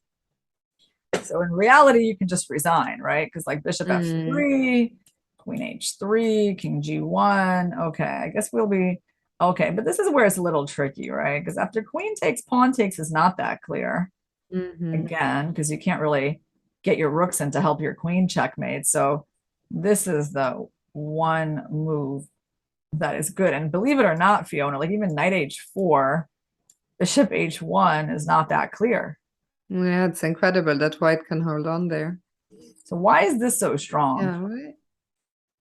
So in reality, you can just resign, right? Because like bishop f3, queen h3, king g1. Okay, I guess we'll be okay. But this is where it's a little tricky, right? Because after queen takes, pawn takes is not that clear. Again, because you can't really get your rooks in to help your queen checkmate. So this is the one move that is good. And believe it or not, Fiona, like even knight h4, bishop h1 is not that clear. Yeah, it's incredible that white can hold on there. So why is this so strong? Yeah, right.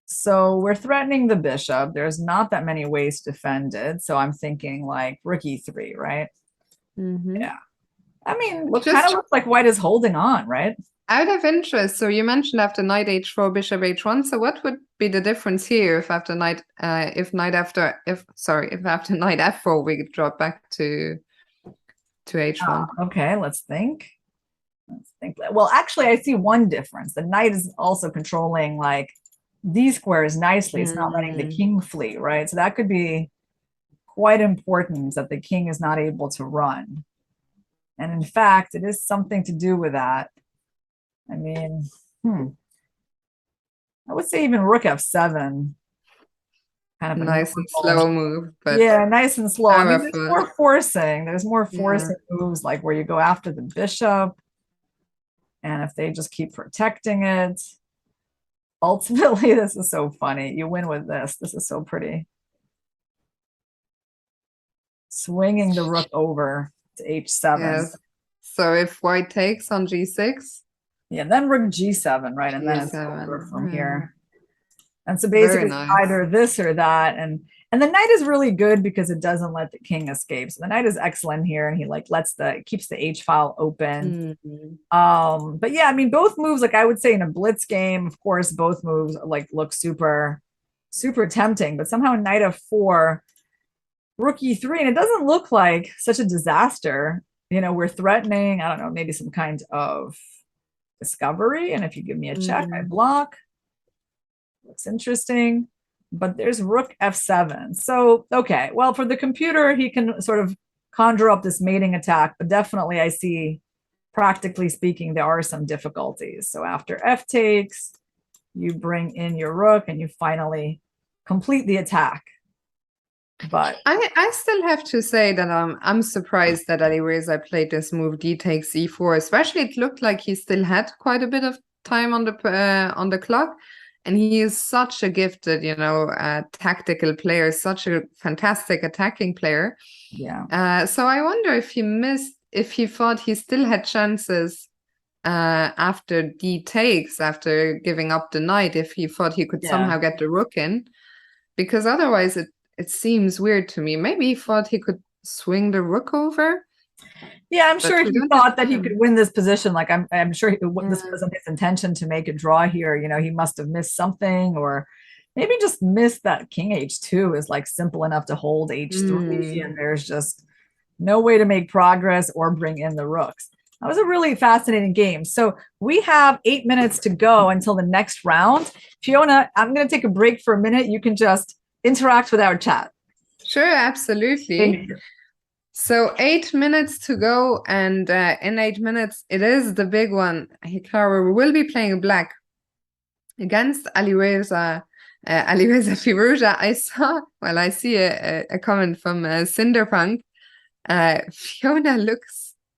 So we're threatening the bishop. There's not that many ways to defend it. So I'm thinking like rook e3, right? Yeah. I mean, it kind of looks like white is holding on, right? Out of interest, so you mentioned after knight h4, bishop h1. So what would be the difference here if after knight, if after knight f4 we drop back to h1? Okay, let's think. Well, actually, I see one difference. The knight is also controlling like these squares nicely. It's not letting the king flee, right? So that could be quite important that the king is not able to run. And in fact, it is something to do with that. I mean, I would say even rook f7. Kind of a nice and slow move, but yeah, nice and slow. I mean, there's powerful. more forcing. There's more forcing moves like where you go after the bishop. And if they just keep protecting it, ultimately, this is so funny. You win with this. This is so pretty. Swinging the rook over to h7. Yes. So if white takes on g6. Yeah, then rook g7, right? And then it's over from here. And so basically nice. either this or that. And And the knight is really good because it doesn't let the king escape. So the knight is excellent here, and he like keeps the H file open. But yeah, I mean, both moves, like I would say in a blitz game, of course, both moves like look super, super tempting. But somehow knight f4, rook e3, and it doesn't look like such a disaster. We're threatening, I don't know, maybe some kind of discovery. And if you give me a check, I block. Looks interesting. But there's rook f7. So, okay, well, for the computer, he can sort of conjure up this mating attack, but definitely I see, practically speaking, there are some difficulties. So after f takes, you bring in your rook and you finally complete the attack. But I still have to say that I'm surprised that Alireza played this move d takes e4. Especially, it looked like he still had quite a bit of time on the clock. And he is such a gifted, tactical player, such a fantastic attacking player. Yeah. So I wonder if he thought he still had chances after d takes, after giving up the knight, if he thought he could somehow get the rook in. Because otherwise it seems weird to me. Maybe he thought he could swing the rook over. Yeah, I'm sure he thought that he could win this position. Like I'm sure this wasn't his intention to make a draw here. He must have missed something, or maybe just missed that king h2 is like simple enough to hold h3, and there's just no way to make progress or bring in the rooks. That was a really fascinating game. So we have 8 minutes to go until the next round. Fiona, I'm going to take a break for a minute. You can just interact with our chat. Sure, absolutely. Thank you. So 8 minutes to go, and in 8 minutes, it is the big one. Hikaru will be playing black against Alireza Firuza. I see a comment from Cinderpunk. Fiona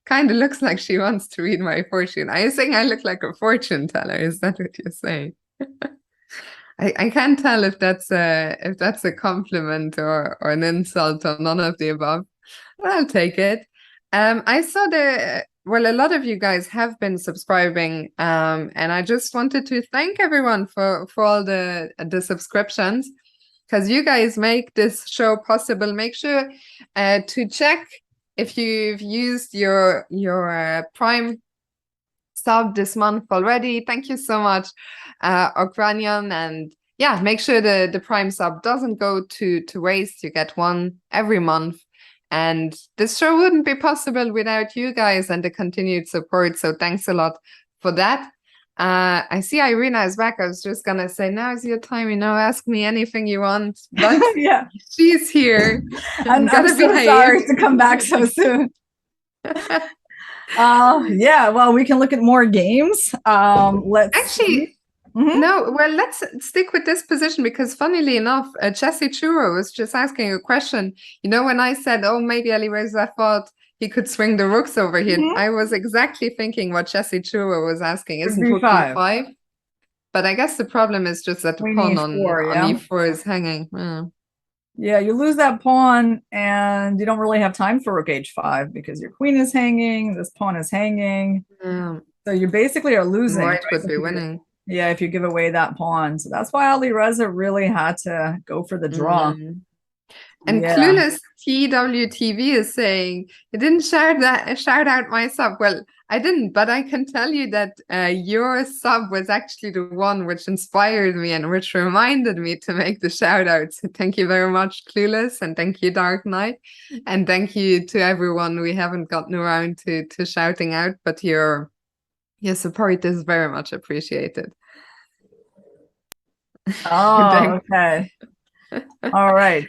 kind of looks like she wants to read my fortune. Are you saying I look like a fortune teller? Is that what you're saying? I can't tell if that's a compliment or an insult or none of the above. I'll take it. I saw a lot of you guys have been subscribing, and I just wanted to thank everyone for all the subscriptions, because you guys make this show possible. Make sure to check if you've used your Prime sub this month already. Thank you so much, Okranian, and yeah, make sure the Prime sub doesn't go to waste. You get one every month. And this show wouldn't be possible without you guys and the continued support. So thanks a lot for that. I see Irina is back. I was just going to say, now's your time, ask me anything you want. But yeah, she's here. I'm so sorry to come back so soon. Yeah, well, we can look at more games. Let's actually. No, well, let's stick with this position, because funnily enough, Chessy Churro was just asking a question. When I said, oh, maybe Alireza thought he could swing the rooks over here, I was exactly thinking what Chessy Churro was asking. Isn't rook e5? But I guess the problem is just that the pawn on e4 is hanging. Yeah, you lose that pawn, and you don't really have time for rook h5 because your queen is hanging, this pawn is hanging. So you basically are losing. White would be winning. Yeah, if you give away that pawn. So that's why Alireza really had to go for the draw. And Clueless TWTV is saying, you didn't shout out my sub. Well, I didn't, but I can tell you that your sub was actually the one which inspired me and which reminded me to make the shout out. So thank you very much, Clueless, and thank you, Dark Knight. And thank you to everyone we haven't gotten around to shouting out, but your support is very much appreciated. Oh, okay. All right.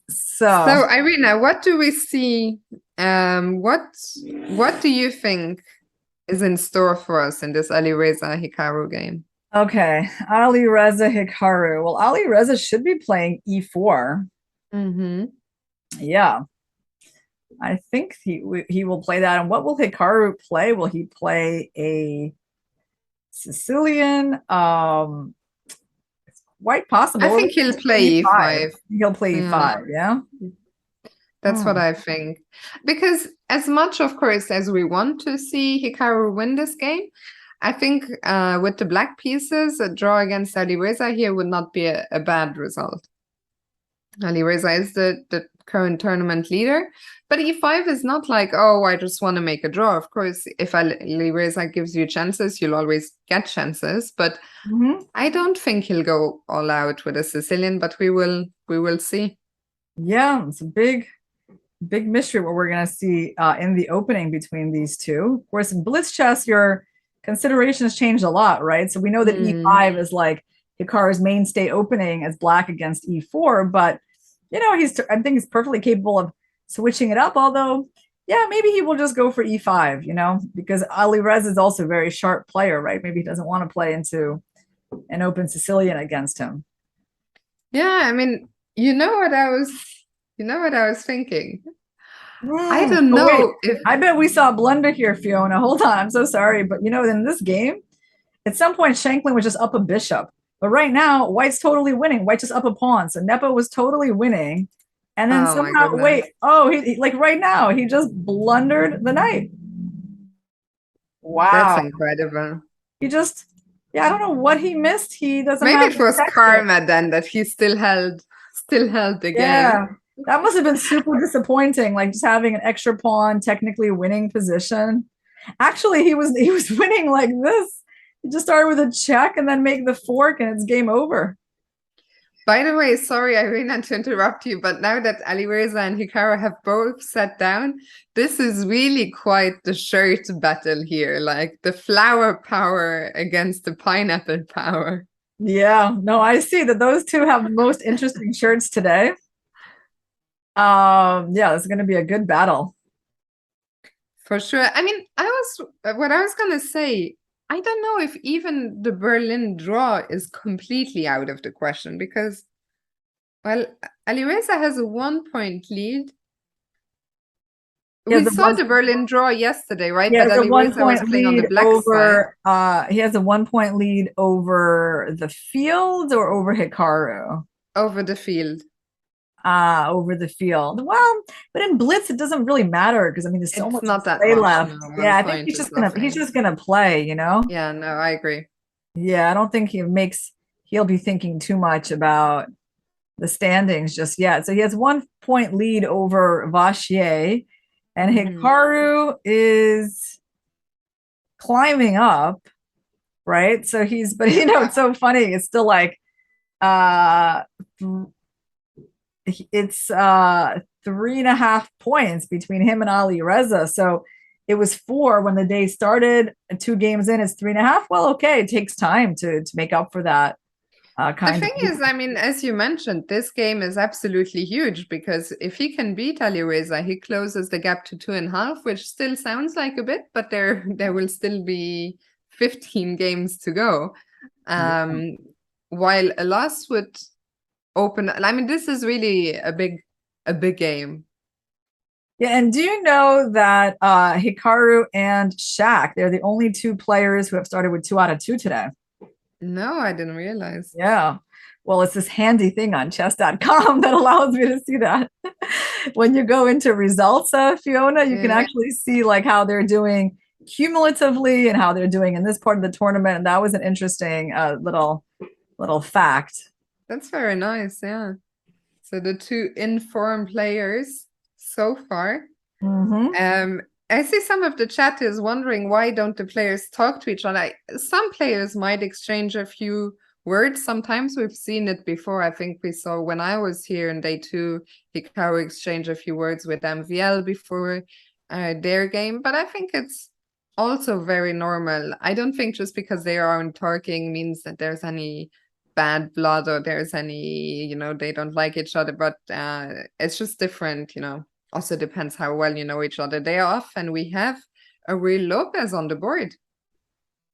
So Irina, what do we see? What do you think is in store for us in this Alireza Hikaru game? Okay, Alireza Hikaru. Well, Alireza should be playing e4. Yeah. I think he will play that. And what will Hikaru play? Will he play a Sicilian? It's quite possible. I think he'll play e5. He'll play e5, yeah? That's what I think. Because as much, of course, as we want to see Hikaru win this game, I think with the black pieces, a draw against Alireza here would not be a bad result. Alireza is the current tournament leader. But e5 is not like, oh, I just want to make a draw. Of course, if Alireza gives you chances, you'll always get chances. But I don't think he'll go all out with a Sicilian, but we will see. Yeah, it's a big mystery what we're gonna see in the opening between these two. Of course, in Blitz chess, your considerations changed a lot, right? So we know that e5 is like Hikaru's mainstay opening as black against e4, but you know, I think he's perfectly capable of switching it up, although yeah, maybe he will just go for e5, you know, because Alireza is also a very sharp player, right? Maybe he doesn't want to play into an open Sicilian against him. Yeah, I mean, you know what I was thinking. I don't know wait, I bet we saw a blunder here, Fiona. Hold on, I'm so sorry, but you know, in this game, at some point Shanklin was just up a bishop, but right now White's totally winning. White just up a pawn, so Nepo was totally winning, and then somehow wait, he like right now he just blundered the knight. Wow, that's incredible. He just, yeah, I don't know what he missed. He doesn't. Maybe it was karma then that he still held the game. That must have been super disappointing, like just having an extra pawn, technically winning position. Actually, he was winning like this. He just started with a check and then make the fork, and it's game over. By the way, sorry, Irina, to interrupt you, but now that Alireza and Hikaru have both sat down, this is really quite the shirt battle here, like the flower power against the pineapple power. Yeah, no, I see that those two have the most interesting shirts today. Yeah, it's going to be a good battle. For sure. I mean, what I was going to say, I don't know if even the Berlin draw is completely out of the question because, well, Alireza has a 1-point lead. We saw the Berlin draw yesterday, right? Yeah, that Alireza was playing on the black side. He has a 1-point lead over the field or over Hikaru? Over the field. Over the field. Well, but in Blitz it doesn't really matter because I mean there's so much play left. No, yeah, I think he's just gonna play, you know? Yeah, no, I agree. Yeah, I don't think he'll be thinking too much about the standings just yet. So he has 1-point lead over Vachier, and Hikaru is climbing up, right? So but you know, it's so funny. It's still like it's 3.5 points between him and Alireza. So it was 4 when the day started. 2 games in, it's 3.5. Well, okay, it takes time to make up for that. The thing is, I mean, as you mentioned, this game is absolutely huge because if he can beat Alireza, he closes the gap to 2.5, which still sounds like a bit, but there will still be 15 games to go. While a loss would open, I mean, this is really a big game. Yeah, and do you know that Hikaru and Shaq, they're the only 2 players who have started with 2 out of 2 today. No, I didn't realize. Yeah. Well, it's this handy thing on chess.com that allows me to see that. When you go into results, Fiona, you can actually see like how they're doing cumulatively and how they're doing in this part of the tournament. And that was an interesting little fact. That's very nice, yeah. So the 2 informed players so far. I see some of the chat is wondering why don't the players talk to each other. Some players might exchange a few words. Sometimes we've seen it before. I think we saw when I was here in day 2, Hikaru exchanged a few words with MVL before their game. But I think it's also very normal. I don't think just because they aren't talking means that there's any bad blood or there's any, you know, they don't like each other, but it's just different, you know. Also depends how well you know each other. They're off and we have a real Lopez on the board.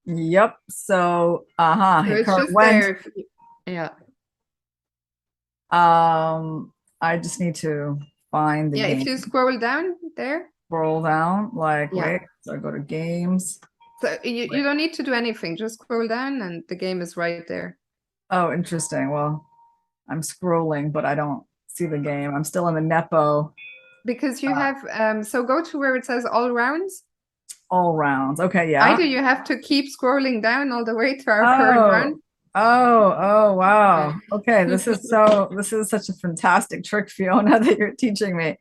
Yep. So so it's just there. Yeah. I just need to find the game. If you scroll down there. Scroll down, like wait, so I go to games. So you don't need to do anything, just scroll down and the game is right there. Oh, interesting. Well, I'm scrolling, but I don't see the game. I'm still in the Nepo. Because you have, so go to where it says all rounds. All rounds. Okay, yeah. Either you have to keep scrolling down all the way to our current round. Oh, wow. Okay, this is such a fantastic trick, Fiona, that you're teaching me.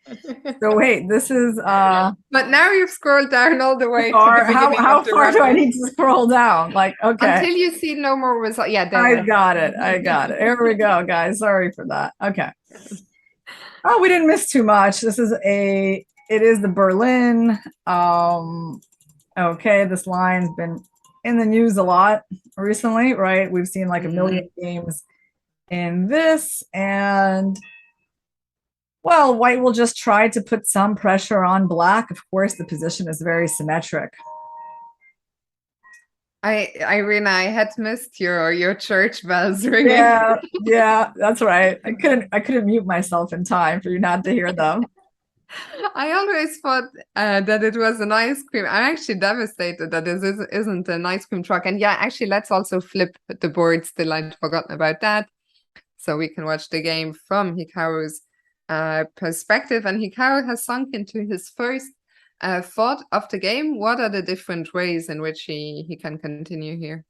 So wait, this is But now you've scrolled down all the way to the far. beginning How of the far do I rapid. need to scroll down? Like, okay, Until you see no more result. Yeah, I there. got it. I got it. Here we go, guys. Sorry for that. Okay. Oh, we didn't miss too much. It is the Berlin. Okay, this line's been in the news a lot recently, right? We've seen like a million games in this, and well, white will just try to put some pressure on black. Of course, the position is very symmetric. Irina, I had missed your church bells ringing. Yeah, that's right. I couldn't mute myself in time for you not to hear them. I always thought that it was an ice cream. I'm actually devastated that this isn't an ice cream truck. And yeah, actually, let's also flip the board. Still, I'd forgotten about that. So we can watch the game from Hikaru's perspective. And Hikaru has sunk into his first thought of the game. What are the different ways in which he can continue here?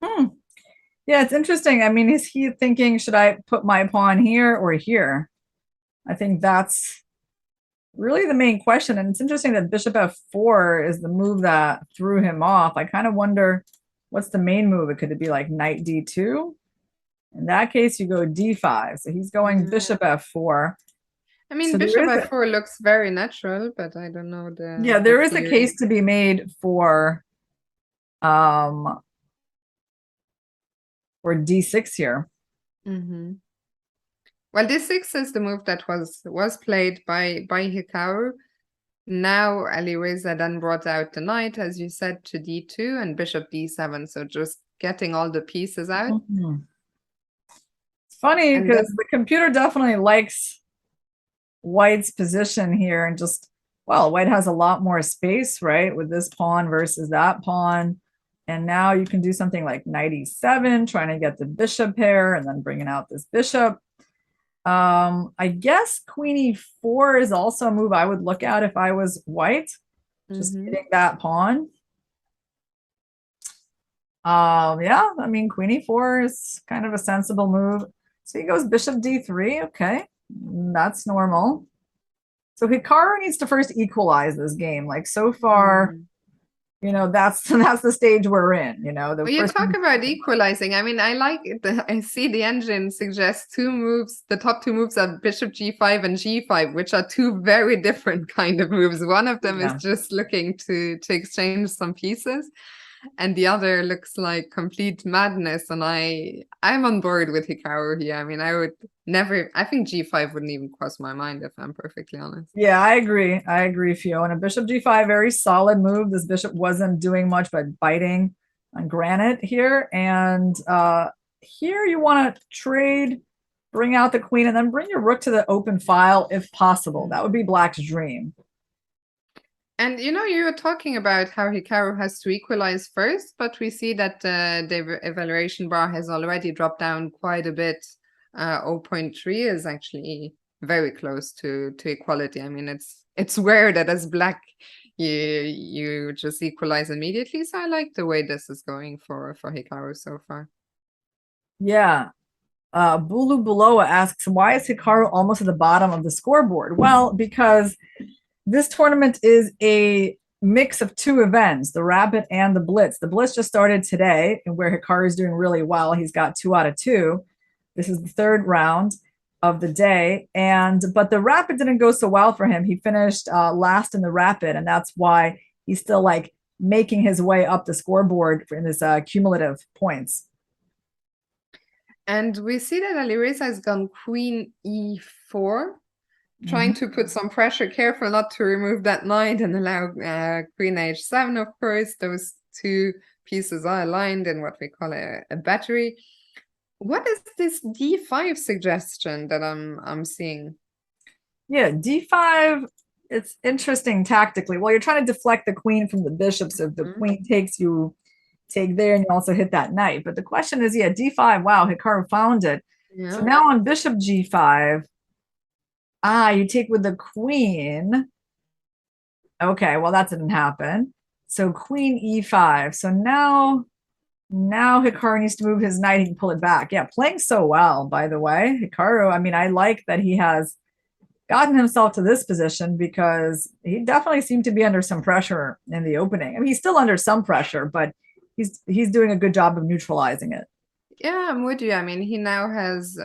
Yeah, it's interesting. I mean, is he thinking, should I put my pawn here or here? I think that's really the main question. And it's interesting that bishop f4 is the move that threw him off. I kind of wonder what's the main move? Could it be like knight d2? In that case, you go d5. So he's going bishop f4. I mean, So bishop f4 looks very natural, but I don't know yeah, there is a case to be made for d6 here. Well, d6 is the move that was played by Hikaru. Now Alireza then brought out the knight, as you said, to d2 and bishop d7. So just getting all the pieces out. It's funny because the computer definitely likes white's position here, and just, well, white has a lot more space, right, with this pawn versus that pawn. And now you can do something like knight e7, trying to get the bishop pair and then bringing out this bishop. I guess queen e4 is also a move I would look at if I was white, just hitting that pawn. Yeah, I mean, queen e4 is kind of a sensible move. So he goes bishop d3. Okay, that's normal. So Hikaru needs to first equalize this game. Like, so far, you know, that's the stage we're in. You know, well, you talk about equalizing. I mean, I see the engine suggests two moves. The top two moves are bishop g5 and g5, which are two very different kind of moves. One of them is just looking to exchange some pieces, and the other looks like complete madness. And I'm on board with Hikaru here. I mean, I think g5 wouldn't even cross my mind, if I'm perfectly honest. Yeah, I agree, Fiona. Bishop g5, very solid move. This bishop wasn't doing much but biting on granite here. And here you want to trade, bring out the queen, and then bring your rook to the open file if possible. That would be black's dream. And you know, you were talking about how Hikaru has to equalize first, but we see that the evaluation bar has already dropped down quite a bit. 0.3 is actually very close to equality. I mean, it's rare that as black you just equalize immediately. So I like the way this is going for Hikaru so far. Yeah. Bulu Buloa asks, why is Hikaru almost at the bottom of the scoreboard? Well, because this tournament is a mix of two events, the Rapid and the Blitz. The Blitz just started today, and where Hikaru is doing really well. He's got 2 out of 2. This is the third round of the day, but the Rapid didn't go so well for him. He finished last in the Rapid, and that's why he's still like making his way up the scoreboard in his cumulative points. And we see that Alireza has gone queen e4. Trying to put some pressure, careful not to remove that knight and allow queen h7, of course. Those two pieces are aligned in what we call a battery. What is this d5 suggestion that I'm seeing? Yeah, d5, it's interesting tactically. Well, you're trying to deflect the queen from the bishop, so if the queen takes, you take there, and you also hit that knight. But the question is, yeah, d5, wow, Hikaru found it. Yeah. So now on bishop g5, you take with the queen. Okay, well, that didn't happen. So queen e5. So now Now Hikaru needs to move his knight. He can pull it back. Yeah, playing so well, by the way. Hikaru, I mean, I like that he has gotten himself to this position because he definitely seemed to be under some pressure in the opening. I mean, he's still under some pressure, but he's doing a good job of neutralizing it. Yeah, I'm with you. I mean, he now has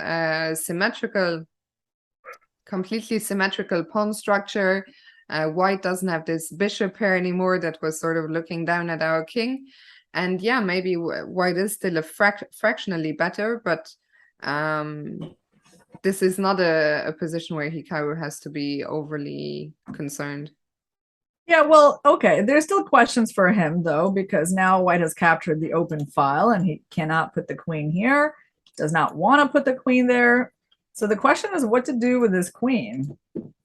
completely symmetrical pawn structure. White doesn't have this bishop pair anymore that was sort of looking down at our king. And yeah, maybe white is still a fractionally better, but this is not a position where Hikaru has to be overly concerned. Yeah, well, okay. There's still questions for him though, because now white has captured the open file and he cannot put the queen here, does not want to put the queen there. So the question is what to do with this queen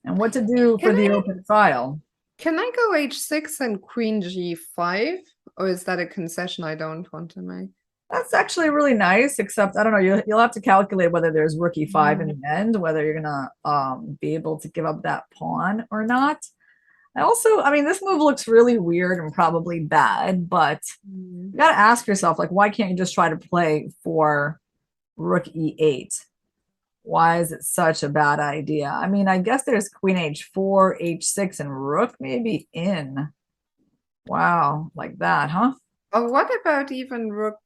and what to do for the open file. Can I go h6 and queen g5? Or is that a concession I don't want to make? That's actually really nice, except I don't know, you'll have to calculate whether there's rook e5 in the end, whether you're gonna be able to give up that pawn or not. I mean, this move looks really weird and probably bad, but you got to ask yourself, like, why can't you just try to play for rook e8? Why is it such a bad idea? I mean, I guess there's queen h4, h6, and rook maybe in. Wow, like that, huh? Oh, what about even rook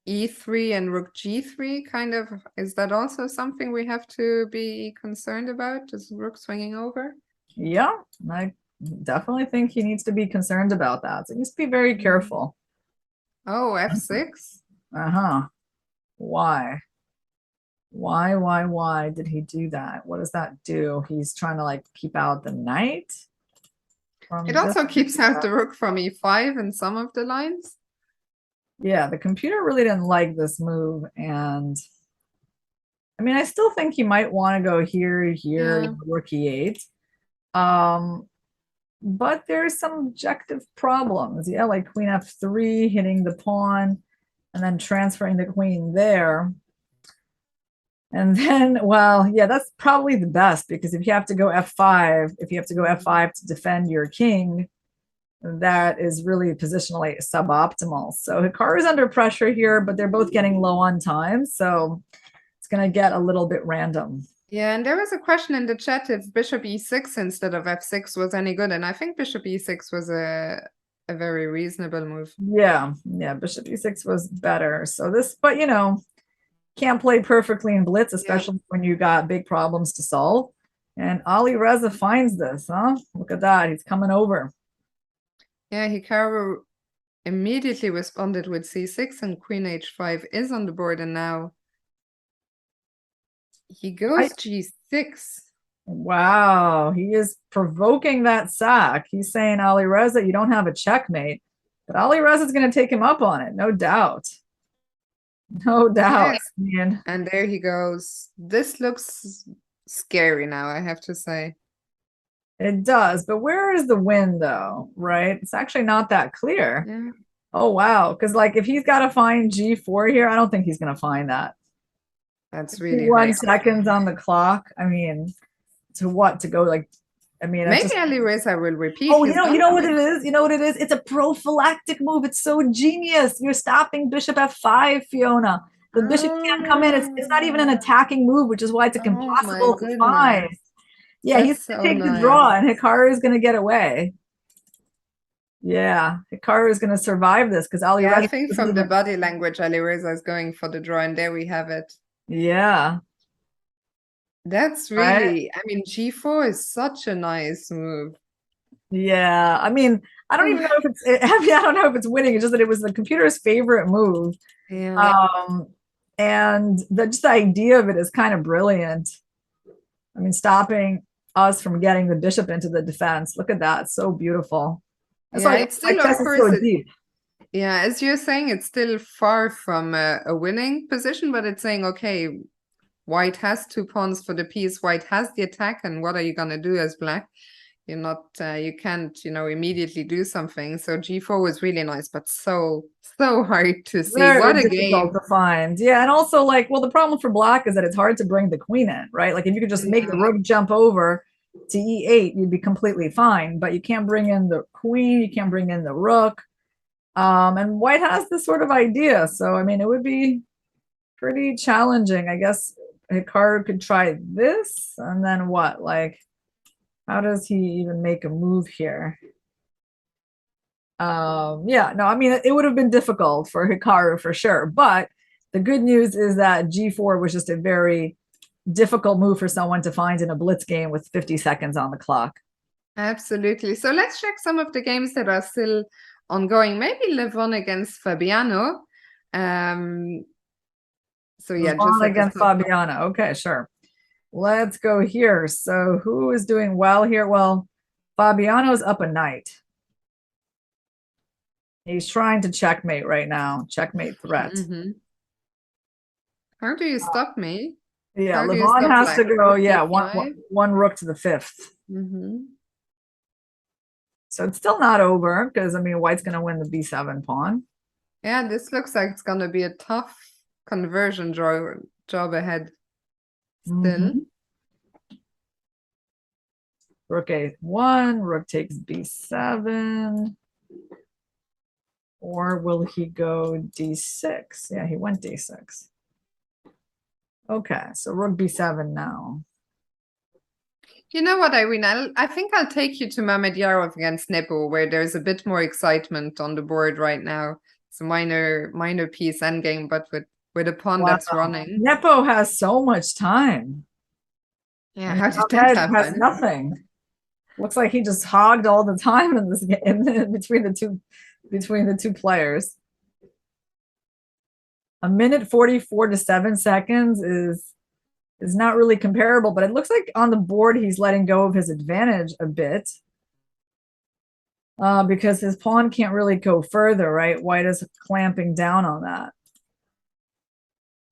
e3 and rook g3? Kind of, is that also something we have to be concerned about? Is rook swinging over? Yeah, I definitely think he needs to be concerned about that. So he needs to be very careful. Oh, f6? Uh-huh. Why? Why did he do that? What does that do? He's trying to like keep out the knight. It also keeps out the rook from e5 in some of the lines. Yeah, the computer really didn't like this move. And I mean, I still think he might want to go here, rook e8. But there's some objective problems. Yeah, like queen f3, hitting the pawn, and then transferring the queen there. And then, well, yeah, that's probably the best because if you have to go f5, to defend your king, that is really positionally suboptimal. So Hikaru is under pressure here, but they're both getting low on time. So it's going to get a little bit random. Yeah, and there was a question in the chat if bishop e6 instead of f6 was any good. And I think bishop e6 was a very reasonable move. Yeah, bishop e6 was better. So this, but you know, can't play perfectly in Blitz, especially when you got big problems to solve. And Ali Reza finds this, huh? Look at that. He's coming over. Yeah, Hikaru immediately responded with c6 and queen h5 is on the board, and now he goes g6. Wow, he is provoking that sack. He's saying, Ali Reza, you don't have a checkmate. But Ali Reza is going to take him up on it, no doubt. No doubt. Yes. And there he goes. This looks scary now, I have to say. It does, but where is the win though, right? It's actually not that clear. Yeah. Oh, wow. Because like if he's got to find G4 here, I don't think he's going to find that. That's really 1 seconds on the clock. I mean, to what? To go like, I mean, maybe Ali Reza will repeat. Oh, you know what it is? You know what it is? It's a prophylactic move. It's so genius. You're stopping bishop f5, Fiona. The bishop can't come in. It's not even an attacking move, which is why it's like impossible to find. Yeah, he's going to take the draw, and Hikaru is going to get away. Yeah, Hikaru is going to survive this because Ali Reza. I think from the body language, Ali Reza is going for the draw, and there we have it. Yeah. That's really, I mean, G4 is such a nice move. Yeah, I mean, I don't even know if it's, I don't know if it's winning. It's just that it was the computer's favorite move. Yeah. And just the idea of it is kind of brilliant. I mean, stopping us from getting the bishop into the defense. Look at that. It's so beautiful. It's like, it's still, of course, so deep. Yeah, as you're saying, it's still far from a winning position, but it's saying, okay, white has 2 pawns for the piece, white has the attack, and what are you going to do as black? You're not, you can't, immediately do something. So G4 was really nice, but so hard to see. What a game to find. Yeah, and also like, well, the problem for black is that it's hard to bring the queen in, right? Like if you could just make the rook jump over to e8, you'd be completely fine, but you can't bring in the queen, you can't bring in the rook. And white has this sort of idea. So, I mean, it would be pretty challenging. I guess Hikaru could try this, and then what? Like, how does he even make a move here? Yeah, no, I mean, it would have been difficult for Hikaru for sure. But the good news is that G4 was just a very difficult move for someone to find in a blitz game with 50 seconds on the clock. Absolutely. So let's check some of the games that are still ongoing. Maybe Levon against Fabiano. So yeah, just at the against top. Fabiana. Okay, sure. Let's go here. So who is doing well here? Well, Fabiano's up a knight. He's trying to checkmate right now. Checkmate threat. How do you stop me? Yeah, How do you Levon stop, has like, to go. rook Yeah, d5? one rook to the fifth. So it's still not over because I mean, white's going to win the b7 pawn. Yeah, this looks like it's gonna be a tough conversion job ahead still. Rook a1, rook takes b7. Or will he go d6? Yeah, he went d6. Okay, so rook b7 now. You know what, Irina? I think I'll take you to Mamedyarov against Nepo, where there's a bit more excitement on the board right now. It's a minor piece endgame, but with a pawn that's running. Nepo has so much time. Yeah, how did that happen? Has nothing. Looks like he just hogged all the time in this game between the two players. A minute 44 to 7 seconds is not really comparable, but it looks like on the board he's letting go of his advantage a bit. Because his pawn can't really go further, right? White is clamping down on that.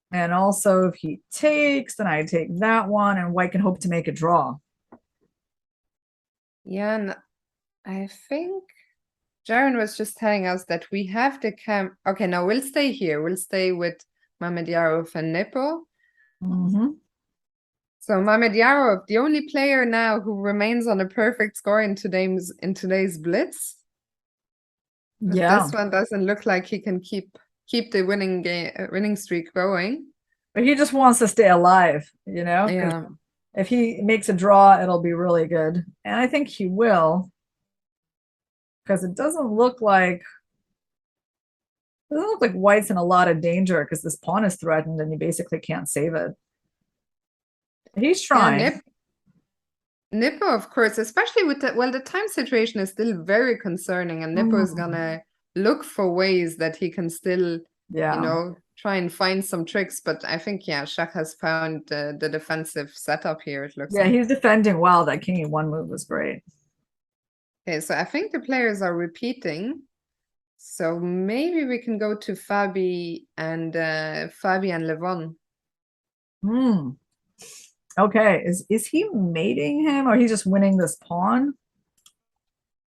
And also if he takes, then I take that one, and white can hope to make a draw. Yeah, and I think Jaron was just telling us that we have the Okay, no, we'll stay here. We'll stay with Mamedyarov and Nepo. So Mamedyarov, the only player now who remains on a perfect score in today's Blitz. But this one doesn't look like he can keep the winning streak going. But he just wants to stay alive, you know? Yeah. If he makes a draw, it'll be really good. And I think he will. Because it doesn't look like white's in a lot of danger because this pawn is threatened and you basically can't save it. He's trying. Yeah, Nippo, of course, especially with the time situation is still very concerning, and Nippo is gonna look for ways that he can still, you know, try and find some tricks. But I think, yeah, Shach has found the defensive setup here, it looks like. Yeah, he's defending well. That king e1 move was great. Okay, so I think the players are repeating. So maybe we can go to Fabi and Levon. Okay, is he mating him or he's just winning this pawn?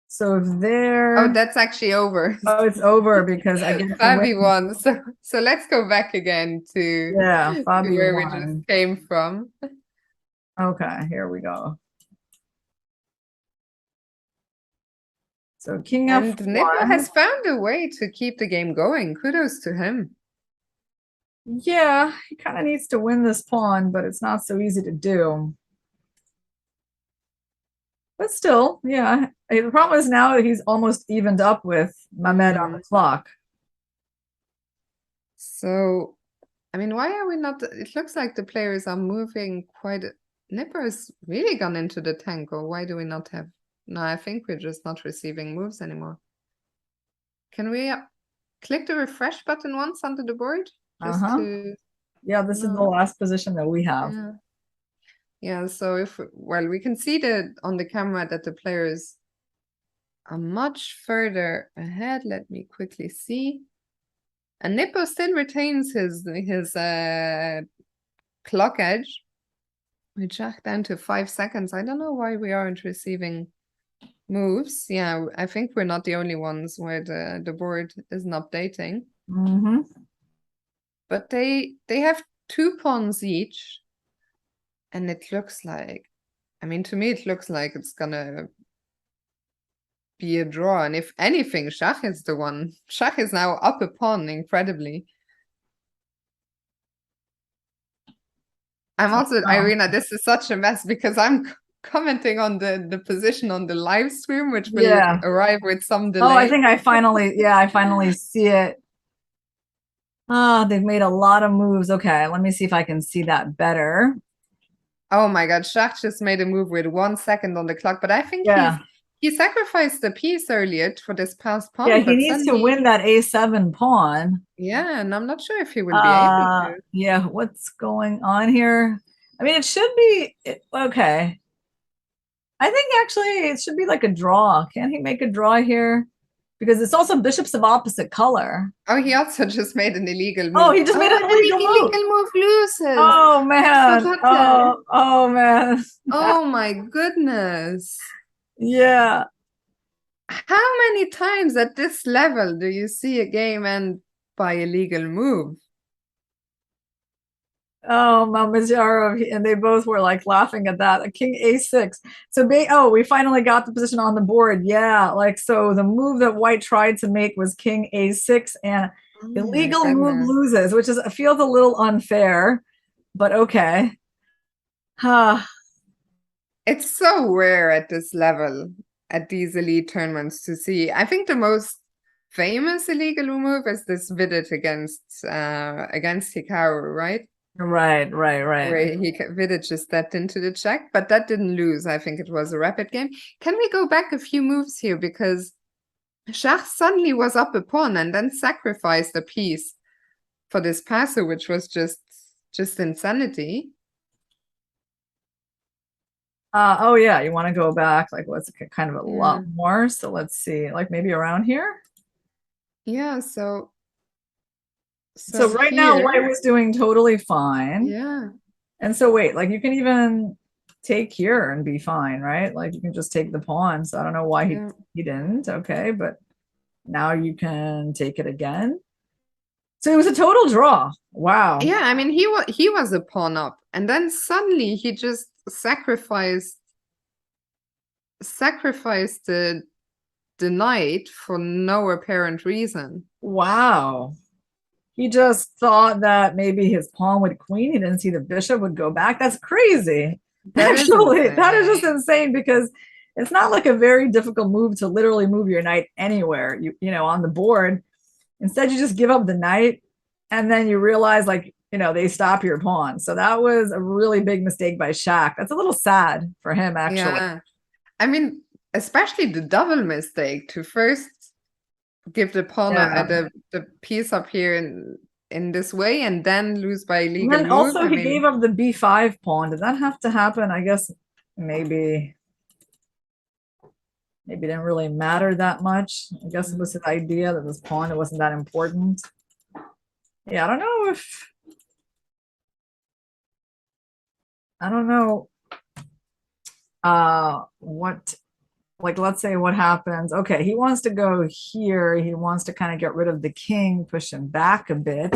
So if they're that's actually over. Oh, it's over because I get Fabi won. So let's go back again to Fabi where won. we just came from. Okay, here we go. So king and f1. Nippo has found a way to keep the game going. Kudos to him. Yeah, he kind of needs to win this pawn, but it's not so easy to do. But still, yeah. The problem is now that he's almost evened up with Mehmed on the clock. So, I mean, why are we not? It looks like the players are moving quite. Nippo's really gone into the tank, or why do we not have? No, I think we're just not receiving moves anymore. Can we click the refresh button once under the board? Just to. Yeah, this is the last position that we have. Yeah, so we can see that on the camera that the players are much further ahead. Let me quickly see. And Nippo still retains his clock edge. We jack down to 5 seconds. I don't know why we aren't receiving moves. Yeah, I think we're not the only ones where the board isn't updating. But they have 2 pawns each. And it looks like, I mean, to me, it looks like it's gonna be a draw. And if anything, Schach is the one. Schach is now up a pawn incredibly. I'm also, Irina, this is such a mess because I'm commenting on the position on the live stream, which will Yeah. arrive with some Oh, I delay. think I finally see it. Ah, they've made a lot of moves. Okay, let me see if I can see that better. Oh my God, Schach just made a move with 1 second on the clock, but I think Yeah. he sacrificed the piece earlier for this passed pawn, Yeah, he but needs to suddenly, win that A7 pawn. yeah, and I'm not sure if he will be able to. Yeah, what's going on here? I mean, it should be okay. I think actually it should be like a draw. Can't he make a draw here? Because it's also bishops of opposite color. Oh, he also just made an illegal Oh, move. he just made Oh, an and then the illegal move. illegal move loses. Oh man. Forgotten. Oh man. Oh my goodness. Yeah. How many times at this level do you see a game end by a legal move? Oh, Mamajaro, and they both were like laughing at that. A king A6. So, we finally got the position on the board. Yeah, like so the move that white tried to make was king A6, and Oh my illegal move goodness. loses, which feels a little unfair, but okay. It's so rare at this level, at these elite tournaments to see. I think the most famous illegal move is this Vidit against Hikaru, right? Right. Where Vidit just stepped into the check, but that didn't lose. I think it was a rapid game. Can we go back a few moves here? Because Schach suddenly was up a pawn and then sacrificed a piece for this passer, which was just insanity. Oh yeah, you want to go back like what's kind of a Yeah. lot more. So let's see, like maybe around here. Yeah, so Right now, here, white was doing totally fine. yeah. And so wait, like you can even take here and be fine, right? Like you can just take the pawn. So I don't know why Yeah. he didn't. Okay, but now you can take it again. So it was a total draw. Wow. Yeah, I mean he was a pawn up, and then suddenly he just sacrificed the knight for no apparent reason. Wow. He just thought that maybe his pawn would queen. He didn't see the bishop would go back. That's crazy. That is Actually, that is insane. just insane because it's not like a very difficult move to literally move your knight anywhere, on the board. Instead, you just give up the knight and then you realize like, they stop your pawn. So that was a really big mistake by Shaq. That's a little sad for him, actually. Yeah. I mean, especially the double mistake to first give the pawn the piece up here in this way and then lose by And illegal then move. also he gave up the b5 pawn. Did that have to happen? I guess maybe it didn't really matter that much. I guess it was his idea that this pawn, it wasn't that important. Yeah, I don't know what, like, let's say what happens. Okay, he wants to go here. He wants to kind of get rid of the king, push him back a bit.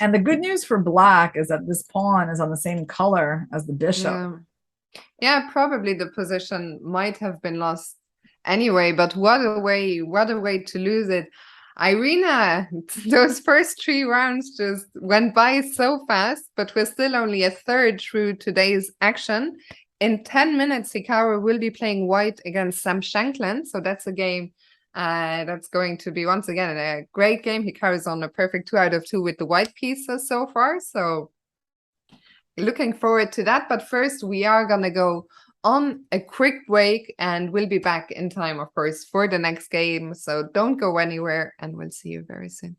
And the good news for black is that this pawn is on the same color as the bishop. Yeah, probably the position might have been lost anyway, but what a way to lose it. Irina, those first 3 rounds just went by so fast, but we're still only a third through today's action. In 10 minutes, Hikaru will be playing white against Sam Shankland, so that's a game that's going to be, once again, a great game. Hikaru's on a perfect 2 out of 2 with the white pieces so far, so looking forward to that. But first, we are going to go on a quick break and we'll be back in time, of course, for the next game. So don't go anywhere and we'll see you very soon.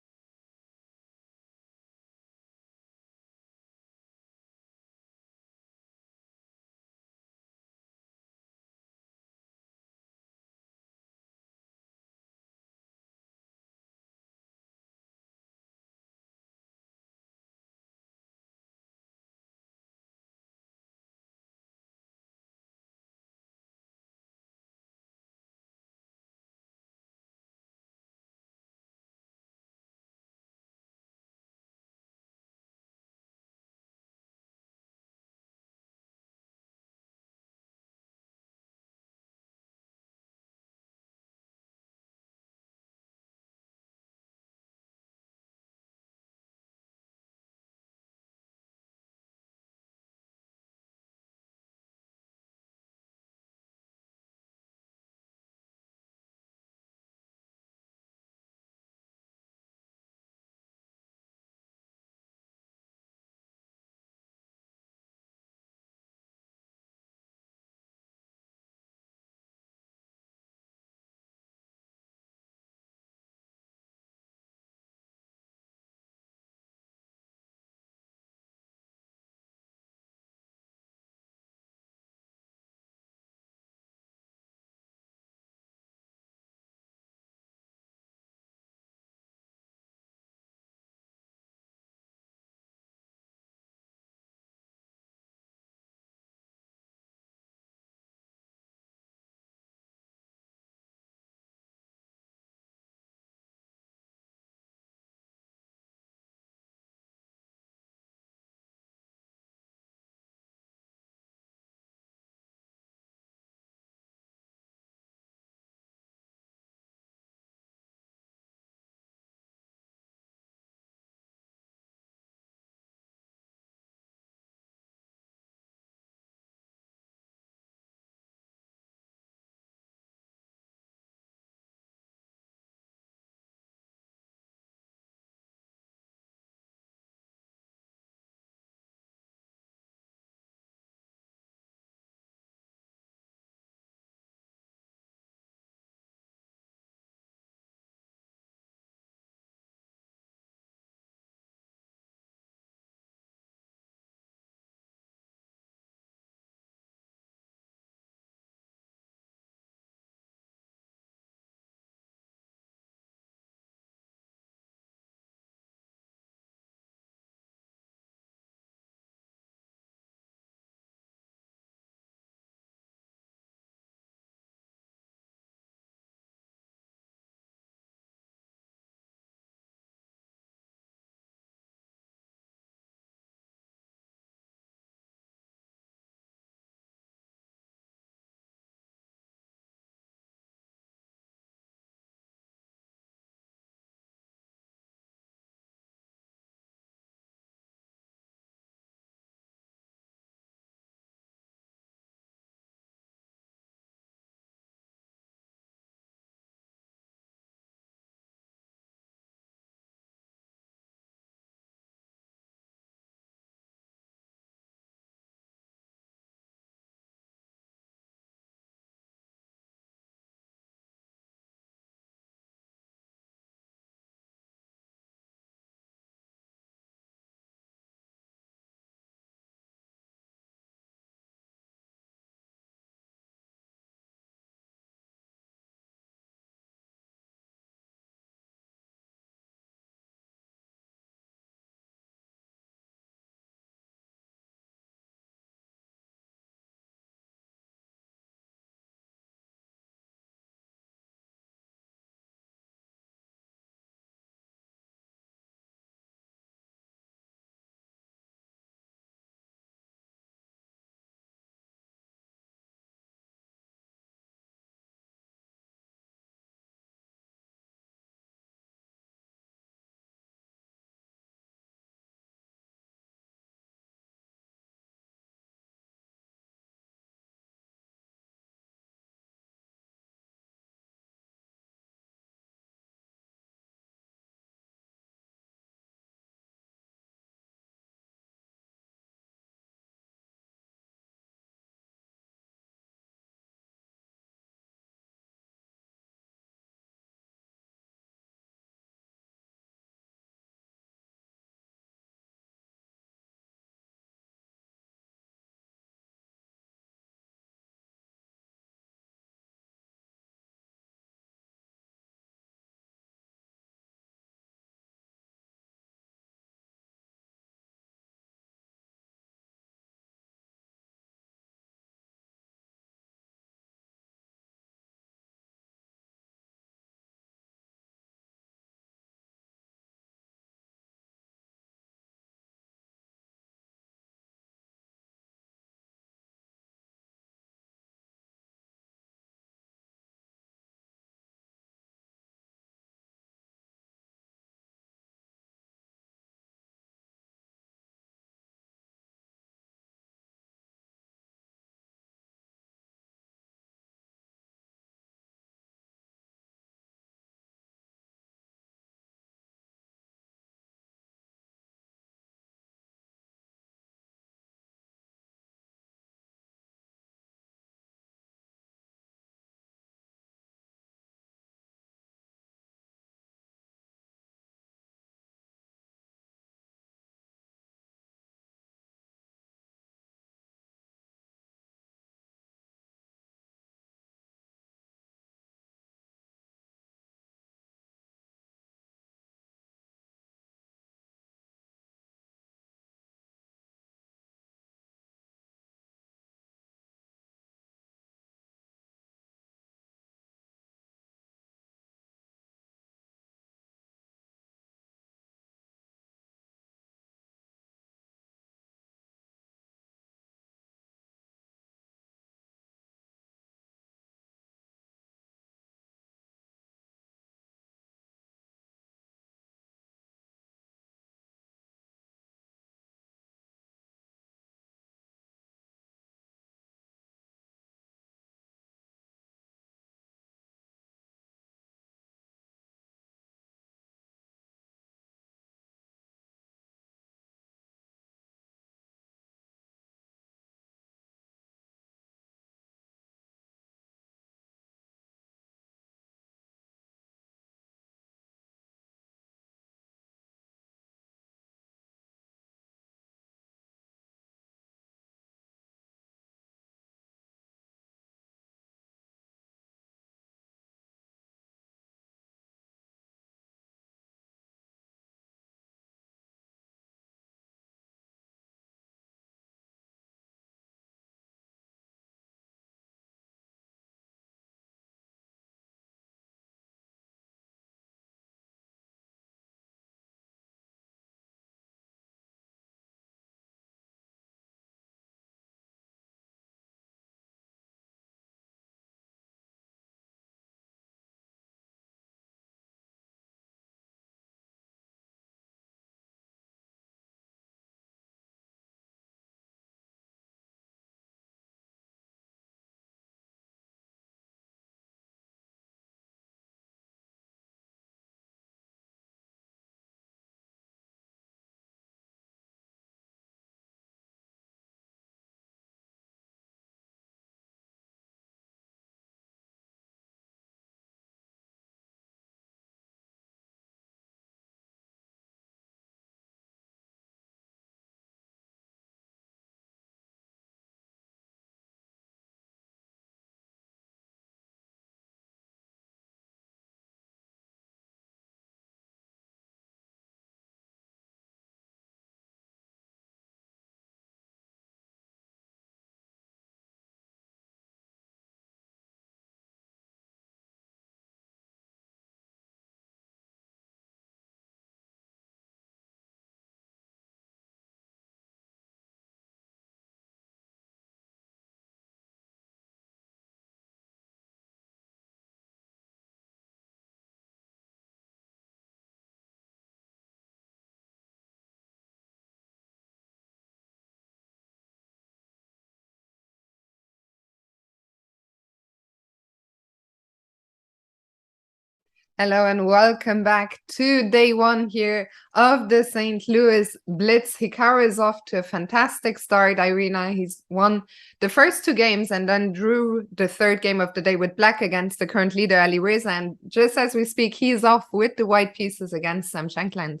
Hello and welcome back to day one here of the St. Louis Blitz. Hikaru is off to a fantastic start, Irina. He's won the first two games and then drew the third game of the day with black against the current leader, Ali Reza. And just as we speak, he's off with the white pieces against Sam Shankland.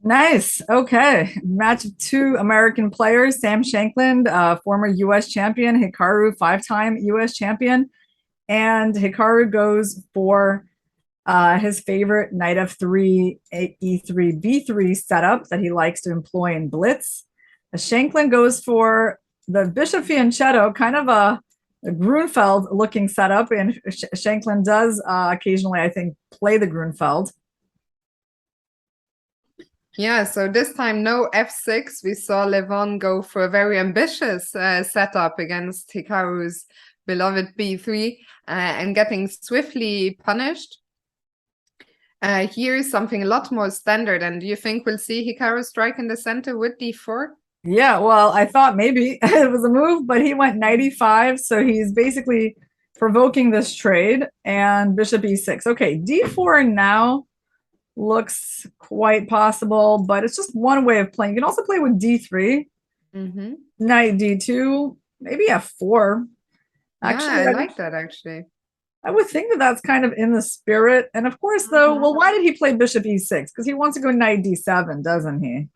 Nice. Okay. Match of two American players, Sam Shankland, former US champion, Hikaru, five-time US champion. And Hikaru goes for his favorite knight f3, e3, b3 setup that he likes to employ in Blitz. Shankland goes for the Bishop Fionchetta, kind of a Grunfeld looking setup. And Shankland does occasionally, I think, play the Grunfeld. Yeah, so this time no f6. We saw Levon go for a very ambitious setup against Hikaru's beloved b3 and getting swiftly punished. Here is something a lot more standard. And do you think we'll see Hikaru strike in the center with d4? Yeah, well, I thought maybe it was a move, but he went knight e5, so he's basically provoking this trade, and bishop e6. Okay, d4 now looks quite possible, but it's just one way of playing. You can also play with d3, knight d2, maybe f4. Actually, yeah, I like that, actually. I would think that that's kind of in the spirit. And of course, though, well, why did he play bishop e6? Because he wants to go knight d7, doesn't he?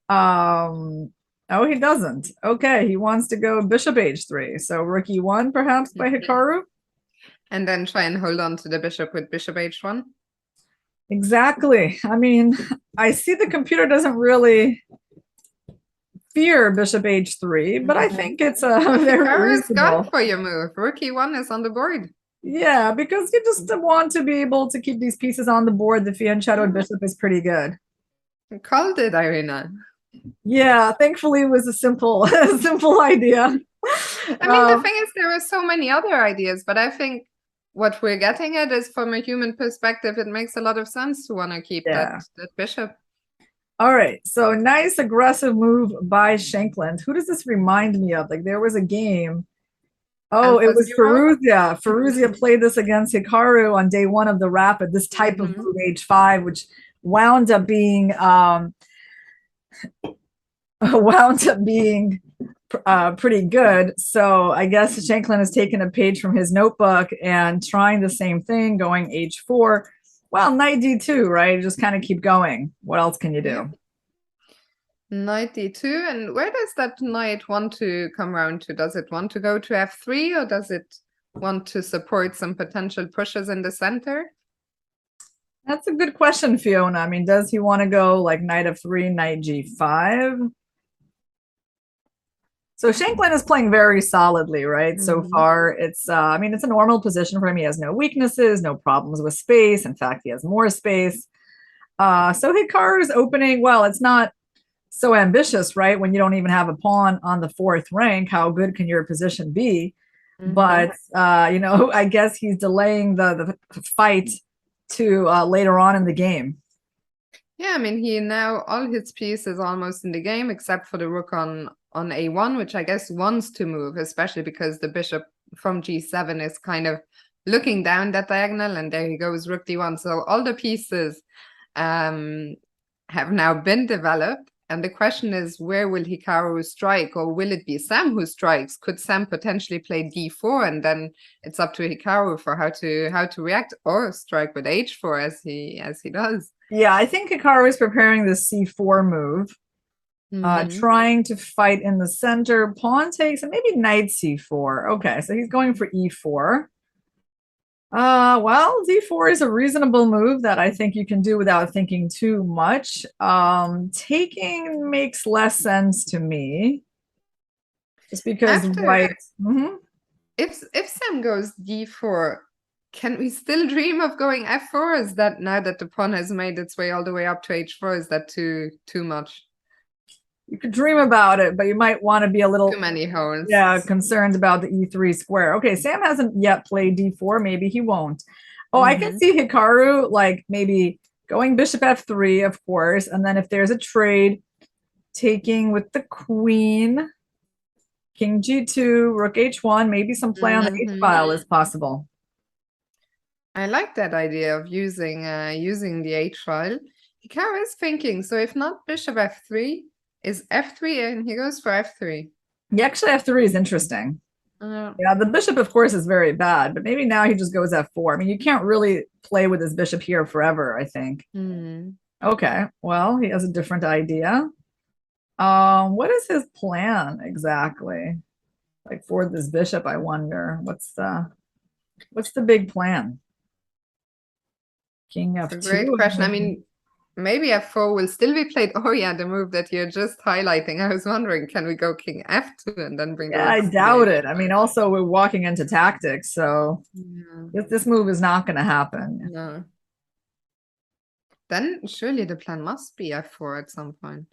Oh, he doesn't. Okay, he wants to go bishop h3. So rook e1, perhaps, by Hikaru. And then try and hold on to the bishop with bishop h1. Exactly. I mean, I see the computer doesn't really fear bishop h3, but I think it's a very Hikaru's gone for your move. Rook e1 is on the board. Yeah, because you just want to be able to keep these pieces on the board. The Fionchetta bishop is pretty good. You called it, Irina. Yeah, thankfully it was a simple idea. I mean, the thing is, there are so many other ideas, but I think what we're getting at is, from a human perspective, it makes a lot of sense to want to keep that bishop. All right, so nice aggressive move by Shankland. Who does this remind me of? Like, there was a game. Oh, it was Feruzia. Feruzia played this against Hikaru on day one of the Rapid, this type of move, h5, which wound up being pretty good. So I guess Shankland has taken a page from his notebook and trying the same thing, going h4. Well, knight d2, right? Just kind of keep going. What else can you do? Knight d2, and where does that knight want to come around to? Does it want to go to f3, or does it want to support some potential pushes in the center? That's a good question, Fiona. I mean, does he want to go like knight f3, knight g5? So Shankland is playing very solidly, right? So far, it's I mean, it's a normal position for him. He has no weaknesses, no problems with space. In fact, he has more space. So Hikaru is opening. Well, it's not so ambitious, right? When you don't even have a pawn on the fourth rank, how good can your position be? But you know, I guess he's delaying the fight to later on in the game. Yeah, I mean, he now, all his pieces almost in the game, except for the rook on a1, which I guess wants to move, especially because the bishop from g7 is kind of looking down that diagonal, and there he goes, rook d1. So all the pieces have now been developed. And the question is, where will Hikaru strike, or will it be Sam who strikes? Could Sam potentially play d4, and then it's up to Hikaru for how to react, or strike with h4 as he does? Yeah, I think Hikaru is preparing the c4 move, trying to fight in the center. Pawn takes, and maybe knight c4. Okay, so he's going for e4. Well, d4 is a reasonable move that I think you can do without thinking too much. Taking makes less sense to me, just because white. If Sam goes d4, can we still dream of going f4? Is that, now that the pawn has made its way all the way up to h4, is that too much? You could dream about it, but you might want to be a little too many holes. Yeah, concerned about the e3 square. Okay, Sam hasn't yet played d4. Maybe he won't. Oh, I can see Hikaru like maybe going bishop f3, of course, and then if there's a trade, taking with the queen, king g2, rook h1, maybe some play on the h file is possible. I like that idea of using the H file. Hikaru is thinking, so if not bishop f3, is f3 and he goes for f3. Yeah, actually f3 is interesting. Yeah, the bishop, of course, is very bad, but maybe now he just goes f4. I mean, you can't really play with his bishop here forever, I think. Okay, well, he has a different idea. What is his plan exactly? Like for this bishop, I wonder. What's the big plan? King It's a f2. great question. I mean, maybe f4 will still be played. Oh yeah, the move that you're just highlighting. I was wondering, can we go king f2 and then bring the Yeah, I rooks to the doubt H it. I mean, also we're walking into tactics, so Yeah. this move is not going to happen. No. Then surely the plan must be f4 at some point.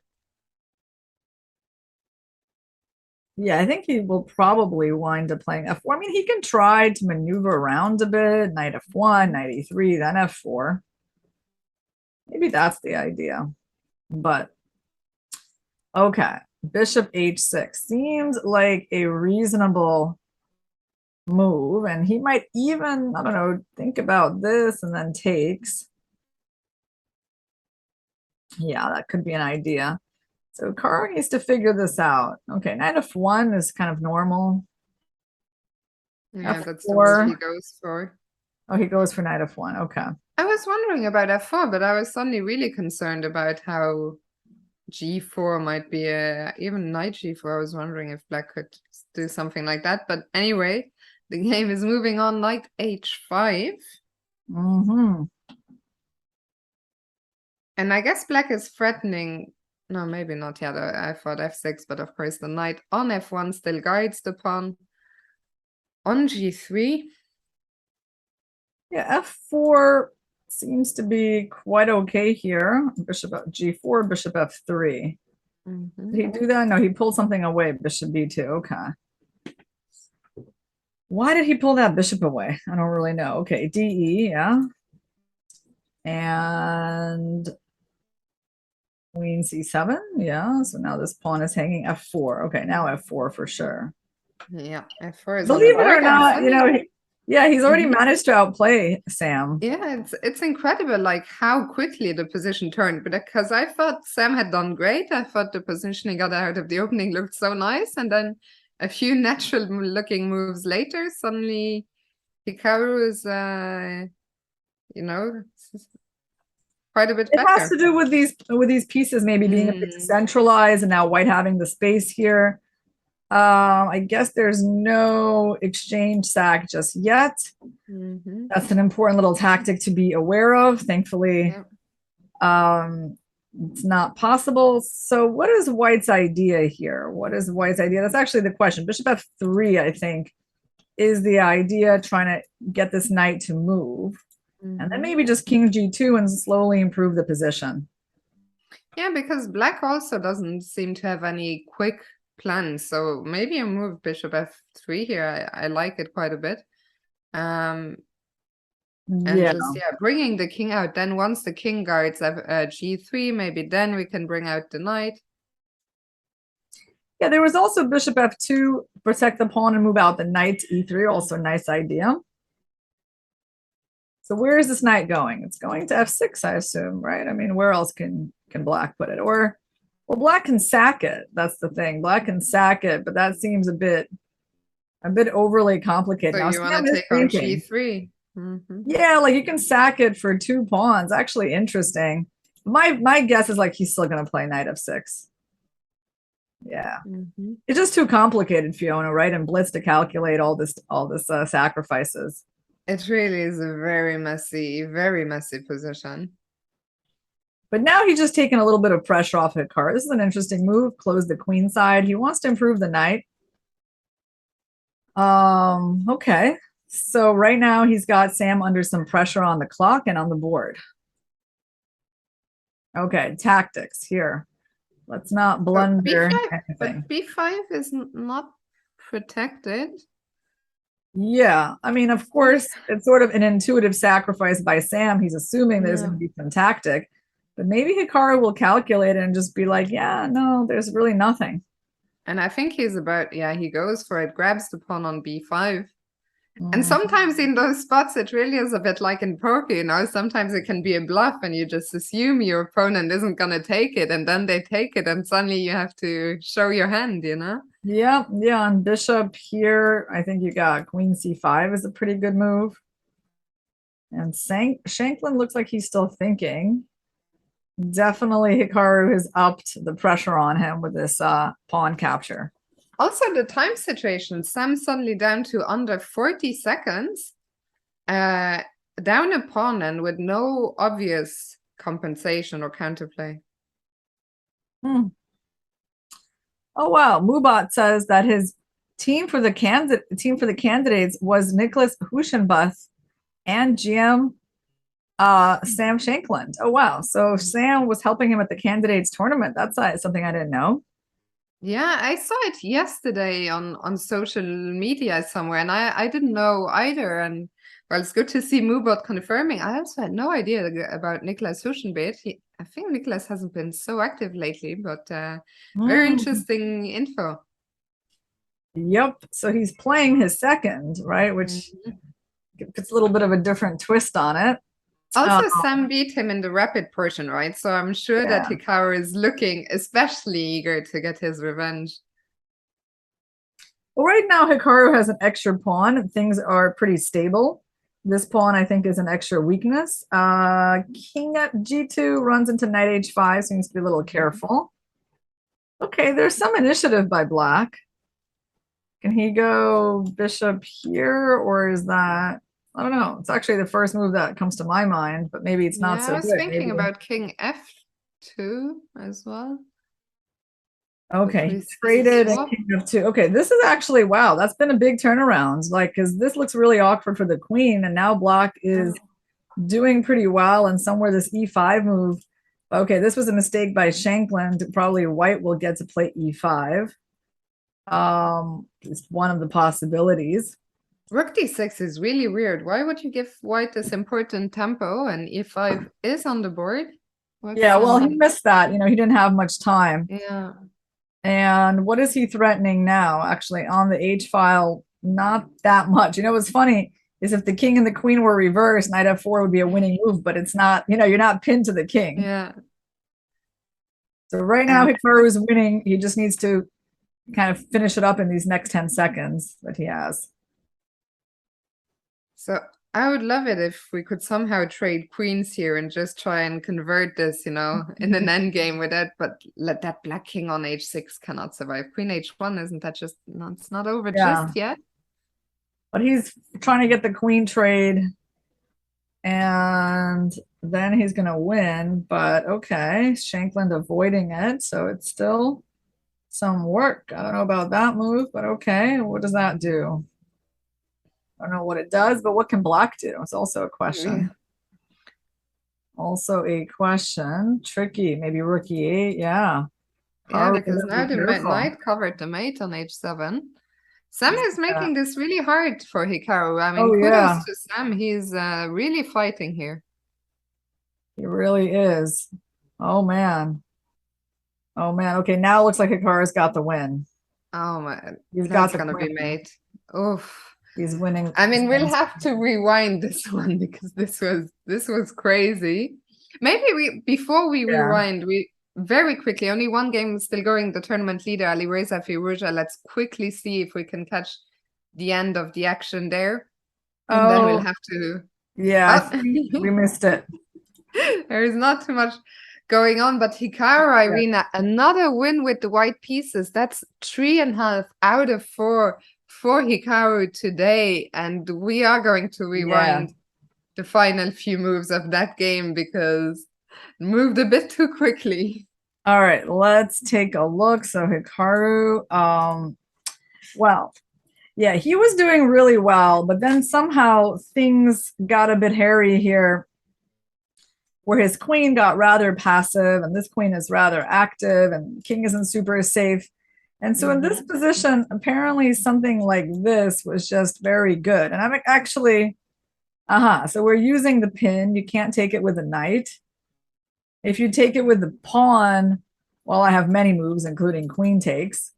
Yeah, I think he will probably wind up playing f4. I mean, he can try to maneuver around a bit, knight f1, knight e3, then f4. Maybe that's the idea. But okay, bishop h6 seems like a reasonable move, and he might even, I don't know, think about this and then takes. Yeah, that could be an idea. So Hikaru needs to figure this out. Okay, knight f1 is kind of normal. Yeah, f4. that's the move he goes for. Oh, he goes for knight f1. Okay. I was wondering about f4, but I was suddenly really concerned about how g4 might be even knight g4. I was wondering if black could do something like that. But anyway, the game is moving on. Knight h5. And I guess black is threatening. No, maybe not yet. I thought f6, but of course the knight on f1 still guides the pawn. On g3. Yeah, f4 seems to be quite okay here. Bishop g4, bishop f3. Did he do that? No, he pulled something away. Bishop b2. Okay. Why did he pull that bishop away? I don't really know. Okay, de, yeah. And queen c7, yeah. So now this pawn is hanging f4. Okay, now f4 for sure. Yeah, f4 is Believe on the it or board. not, you know, yeah, he's already managed to outplay Sam. Yeah, it's incredible like how quickly the position turned, because I thought Sam had done great. I thought the position he got out of the opening looked so nice, and then a few natural looking moves later, suddenly Hikaru is you know, quite a bit It better. has to do with these pieces maybe being a bit centralized, and now white having the space here. I guess there's no exchange sack just yet. That's an important little tactic to be aware of. Thankfully, it's not possible. So what is white's idea here? What is white's idea? That's actually the question. Bishop f3, I think, is the idea, trying to get this knight to move. And then maybe just king g2 and slowly improve the position. Yeah, because black also doesn't seem to have any quick plans. So maybe a move bishop f3 here. I like it quite a bit. And just bringing the king out. Then once the king guards g3, maybe then we can bring out the knight. Yeah, there was also bishop f2, protect the pawn and move out the knight e3. Also nice idea. So where is this knight going? It's going to f6, I assume, right? I mean, where else can black put it? Or, well, black can sack it. That's the thing. Black can sack it, but that seems a bit overly complicated. So now, you want to take on g3? Yeah, like you can sack it for 2 pawns. Actually, interesting. My guess is like he's still going to play knight f6. Yeah, it's just too complicated, Fiona, right? And Blitz to calculate all this sacrifices. It really is a very messy position. But now he's just taking a little bit of pressure off Hikaru. This is an interesting move. Close the queen side. He wants to improve the knight. Okay. So right now he's got Sam under some pressure on the clock and on the board. Okay, tactics here. Let's not blunder anything. But b5 is not protected. Yeah, I mean, of course, it's sort of an intuitive sacrifice by Sam. He's assuming there's going to be some tactic, but maybe Hikaru will calculate it and just be like, yeah, no, there's really nothing. And I think he's about, he goes for it, grabs the pawn on b5. And Mm. sometimes in those spots, it really is a bit like in poker, you know, sometimes it can be a bluff and you just assume your opponent isn't going to take it and then they take it and suddenly you have to show your hand, you know? Yeah, yeah, on bishop here, I think you got queen c5 is a pretty good move. And Shanklin looks like he's still thinking. Definitely Hikaru has upped the pressure on him with this pawn capture. Also, the time situation, Sam suddenly down to under 40 seconds, down a pawn and with no obvious compensation or counterplay. Hmm. Oh wow, Mubot says that his team for the candidates was Nicholas Huschenbuth and GM Sam Shankland. Oh wow, so Sam was helping him at the candidates tournament. That's something I didn't know. Yeah, I saw it yesterday on social media somewhere, and I didn't know either. And well, it's good to see Mubot confirming. I also had no idea about Nicholas Huschenbeet. I think Nicholas hasn't been so active lately, but very interesting info. Yep. So he's playing his second, right? Which puts a little bit of a different twist on it. Also, Sam beat him in the rapid portion, right? So I'm sure that Hikaru is looking especially eager to get his revenge. Well, right now, Hikaru has an extra pawn. Things are pretty stable. This pawn, I think, is an extra weakness. King at g2 runs into knight h5, so he needs to be a little careful. Okay, there's some initiative by black. Can he go bishop here, or is that... I don't know. It's actually the first move that comes to my mind, but maybe it's not so good. I was thinking about King f2 as well. Okay, he traded and king f2. Okay, this is actually, wow, that's been a big turnaround. Like, because this looks really awkward for the queen, and now black is doing pretty well, and somewhere this e5 move. Okay, this was a mistake by Shankland. Probably white will get to play e5. It's one of the possibilities. Rook d6 is really weird. Why would you give white this important tempo and e5 is on the board? Yeah, well, he missed that. You know, he didn't have much time. Yeah. And what is he threatening now? Actually, on the H file, not that much. You know, what's funny is if the king and the queen were reversed, knight f4 would be a winning move, but it's not, you know, you're not pinned to the king. Yeah. So right now, Hikaru is winning. He just needs to kind of finish it up in these next 10 seconds that he has. So I would love it if we could somehow trade queens here and just try and convert this, you know, in an endgame with that, but let that black king on h6 cannot survive. Queen h1, isn't that just, no, it's not over just yet? But he's trying to get the queen trade, and then he's going to win, but okay, Shankland avoiding it, so it's still some work. I don't know about that move, but okay, what does that do? I don't know what it does, but what can black do? It's also a question. Yeah. Also a question. Tricky. Maybe rook e8. Yeah. Yeah, because now the knight covered the mate on h7. Sam is making this really hard for Hikaru. I mean, kudos to Sam. He's really fighting here. He really is. Oh, man. Oh, man. Okay, now it looks like Hikaru's got the win. Oh, man. That's going to be mate. Oof. He's winning. I mean, we'll have to rewind this one because this was crazy. Maybe before we rewind, we very quickly, only one game is still going, the tournament leader, Alireza Firouzja. Let's quickly see if we can catch the end of the action there. And then we'll have to... Yeah, we missed it. There is not too much going on, but Hikaru, Irina, another win with the white pieces. That's 3.5 out of 4 for Hikaru today, and we are going to rewind the final few moves of that game because it moved a bit too quickly. All right, let's take a look. So Hikaru, well, yeah, he was doing really well, but then somehow things got a bit hairy here where his queen got rather passive and this queen is rather active and king isn't super safe. And so in this position, apparently something like this was just very good. And I'm actually, so we're using the pin. You can't take it with a knight. If you take it with the pawn, well, I have many moves, including queen takes.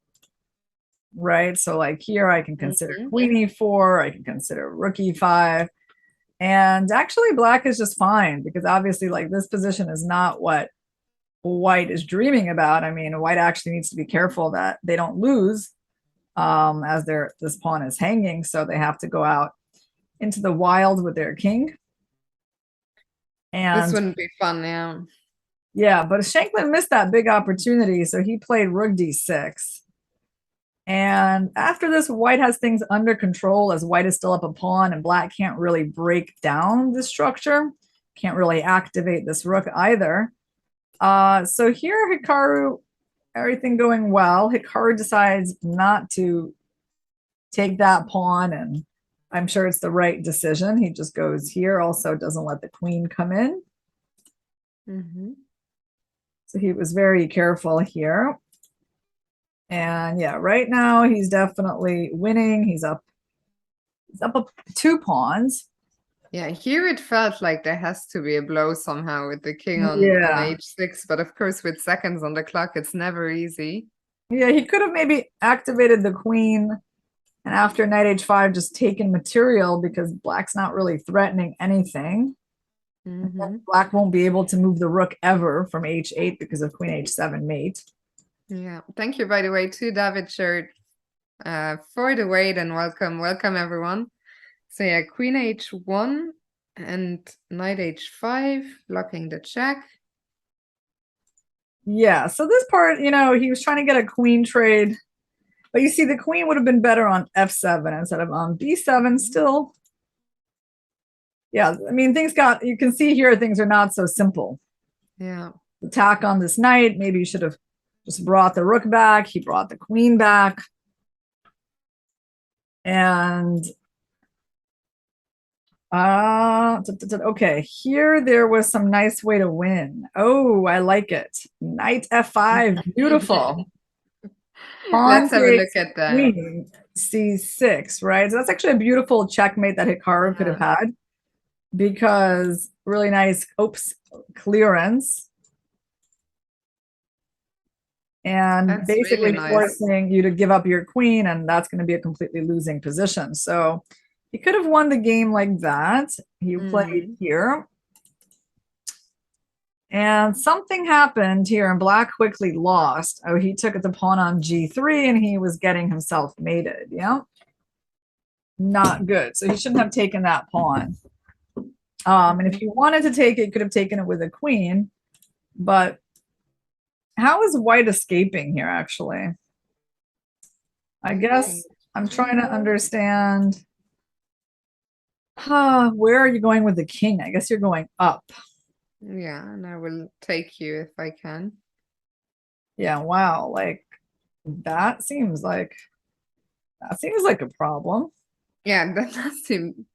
right? So like here I can consider Mhm. queen e4, I can consider rook e5. And actually black is just fine because obviously like this position is not what white is dreaming about. I mean, white actually needs to be careful that they don't lose as this pawn is hanging. So they have to go out into the wild with their king. This And wouldn't be fun, yeah. yeah, but Shanklin missed that big opportunity. So he played rook d6. And after this, white has things under control as white is still up a pawn and black can't really break down the structure. Can't really activate this rook either. So here, Hikaru, everything going well. Hikaru decides not to take that pawn, and I'm sure it's the right decision. He just goes here, also doesn't let the queen come in. Mm-hmm. So he was very careful here. And yeah, right now he's definitely winning. He's up 2 pawns. Yeah, here it felt like there has to be a blow somehow with the king on Yeah. h6, but of course with seconds on the clock, it's never easy. Yeah, he could have maybe activated the queen and after knight h5 just taken material because black's not really threatening anything. Mm-hmm. Black won't be able to move the rook ever from h8 because of queen h7 mate. Yeah, thank you, by the way, to David Shirt for the wait and welcome everyone. So yeah, queen h1 and knight h5, blocking the check. Yeah, so this part, you know, he was trying to get a queen trade, but you see the queen would have been better on f7 instead of on b7 still. Yeah, I mean, you can see here things are not so simple. Yeah. Attack on this knight, maybe you should have just brought the rook back. He brought the queen back. And okay, here there was some nice way to win. Oh, I like it. Knight f5, beautiful. Pawn Let's have a look takes at that. queen c6, right? So that's actually a beautiful checkmate that Hikaru could have had because really nice clearance. And That's basically really nice. forcing you to give up your queen, and that's going to be a completely losing position. So he could have won the game like that. He played here. And something happened here, and black quickly lost. Oh, he took the pawn on g3, and he was getting himself mated. Yeah, not good. So he shouldn't have taken that pawn. And if he wanted to take it, he could have taken it with a queen. But how is white escaping here, actually? I guess I'm trying to understand. Where are you going with the king? I guess you're going up. Yeah, and I will take you if I can. Yeah, wow. Like that seems like a problem. Yeah, that does seem.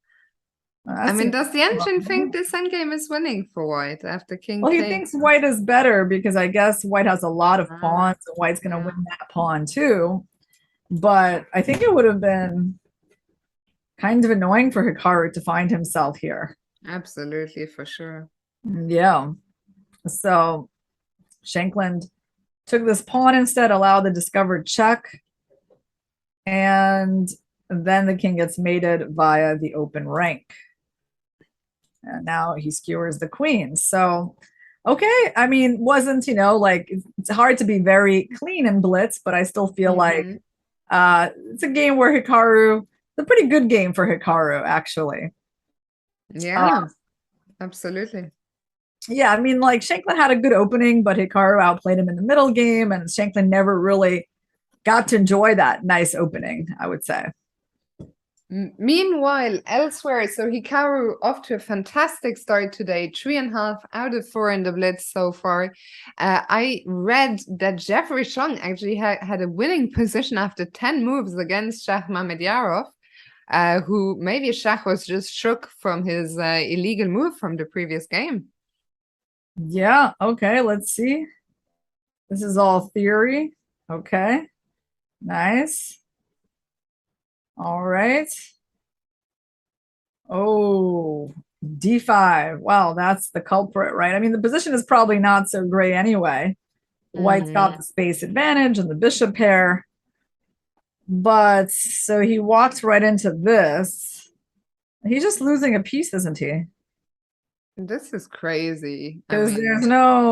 I mean, does the engine think this endgame is winning for white after king Well, he takes? thinks white is better because I guess white has a lot of pawns and white's going to win that pawn too. But I think it would have been kind of annoying for Hikaru to find himself here. Absolutely, for sure. Yeah. So Shankland took this pawn instead, allowed the discovered check, and then the king gets mated via the open rank. And now he skewers the queen. So, okay, I mean, wasn't, you know, like it's hard to be very clean in Blitz, but I still feel like it's a game where Hikaru, it's a pretty good game for Hikaru, actually. Yeah, absolutely. Yeah, I mean, like Shanklin had a good opening, but Hikaru outplayed him in the middle game, and Shanklin never really got to enjoy that nice opening, I would say. Meanwhile, elsewhere, so Hikaru off to a fantastic start today, 3.5 out of 4 in the Blitz so far. I read that Jeffrey Chung actually had a winning position after 10 moves against Shah Mamedyarov, who maybe Shah was just shook from his illegal move from the previous game. Yeah, okay, let's see. This is all theory. Okay, nice. All right. Oh, d5. Wow, that's the culprit, right? I mean, the position is probably not so great anyway. White's got the space advantage and the bishop pair. But so he walks right into this. He's just losing a piece, isn't he? This is crazy. I Because mean,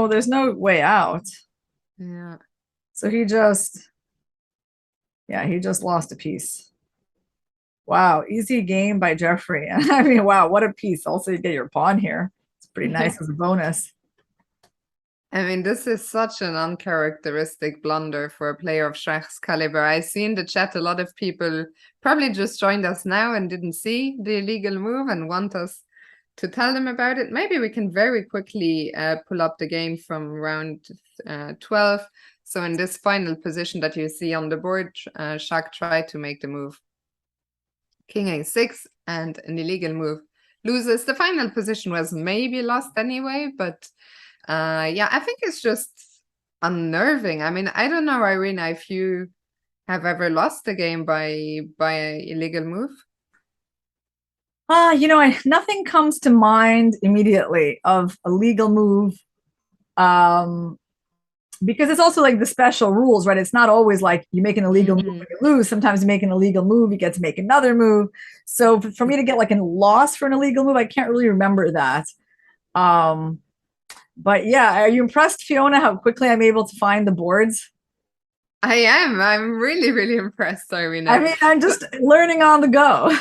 there's no way out. yeah. So he just lost a piece. Wow, easy game by Jeffrey. I mean, wow, what a piece. Also, you get your pawn here. It's pretty nice as a bonus. I mean, this is such an uncharacteristic blunder for a player of Schach's caliber. I see in the chat a lot of people probably just joined us now and didn't see the illegal move and want us to tell them about it. Maybe we can very quickly pull up the game from round 12. So in this final position that you see on the board, Schach tried to make the move King A6 and an illegal move loses. The final position was maybe lost anyway, but yeah, I think it's just unnerving. I mean, I don't know, Irina, if you have ever lost a game by an illegal move. Nothing comes to mind immediately of a legal move. Because it's also like the special rules, right? It's not always like you make an illegal move and you lose. Sometimes you make an illegal move, you get to make another move. So for me to get like a loss for an illegal move, I can't really remember that. But yeah, are you impressed, Fiona, how quickly I'm able to find the boards? I am. I'm really, really impressed, Irina. I mean, I'm just learning on the go.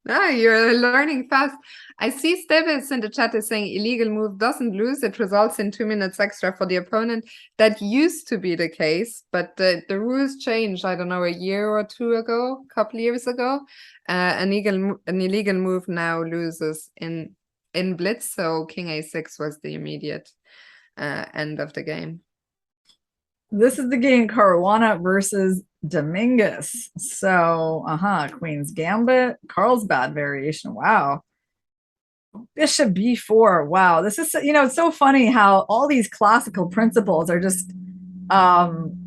No, you're learning fast. I see Stevis in the chat is saying illegal move doesn't lose. It results in 2 minutes extra for the opponent. That used to be the case, but the rules changed, I don't know, a year or two ago, a couple years ago. An illegal move now loses in Blitz, so King A6 was the immediate end of the game. This is the game Caruana versus Dominguez. So, Queen's Gambit, Carlsbad variation. Wow. Bishop b4. Wow. This is, it's so funny how all these classical principles are just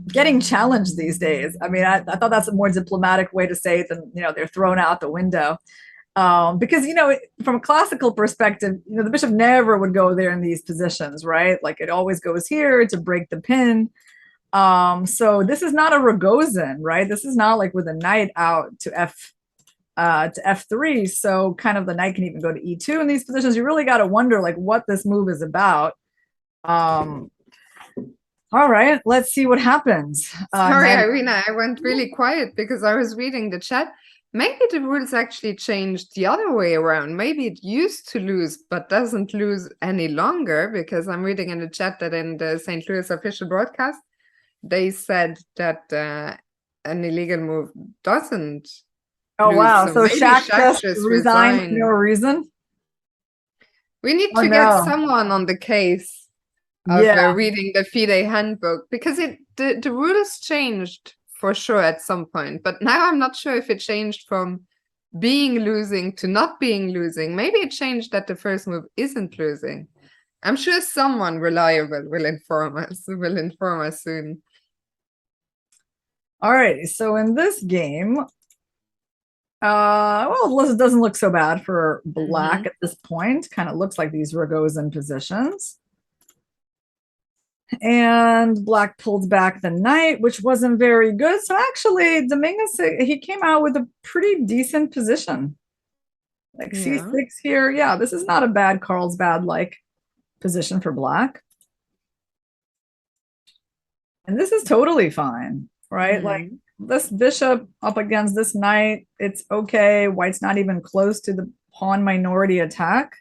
getting challenged these days. I mean, I thought that's a more diplomatic way to say it than, they're thrown out the window. Because, from a classical perspective, the bishop never would go there in these positions, right? Like it always goes here to break the pin. So this is not a Rogozin, right? This is not like with a knight out to f3. So kind of the knight can even go to e2 in these positions. You really got to wonder like what this move is about. All right, let's see what happens. Sorry, Irina, I went really quiet because I was reading the chat. Maybe the rules actually changed the other way around. Maybe it used to lose, but doesn't lose any longer, because I'm reading in the chat that in the St. Louis official broadcast, they said that an illegal move doesn't Oh, lose. wow. So Schach just resigned for no reason? We need to get someone on the case of reading the FIDE handbook, because the rules changed for sure at some point, but now I'm not sure if it changed from being losing to not being losing. Maybe it changed that the first move isn't losing. I'm sure someone reliable will inform us soon. All right, so in this game, well, it doesn't look so bad for black at this point. Kind of looks like these Rogozin positions. And black pulled back the knight, which wasn't very good. So actually, Dominguez, he came out with a pretty decent position. Like c6 here. Yeah, this is not a bad Carlsbad-like position for black. And this is totally fine, right? Like this bishop up against this knight, it's okay. White's not even close to the pawn minority attack.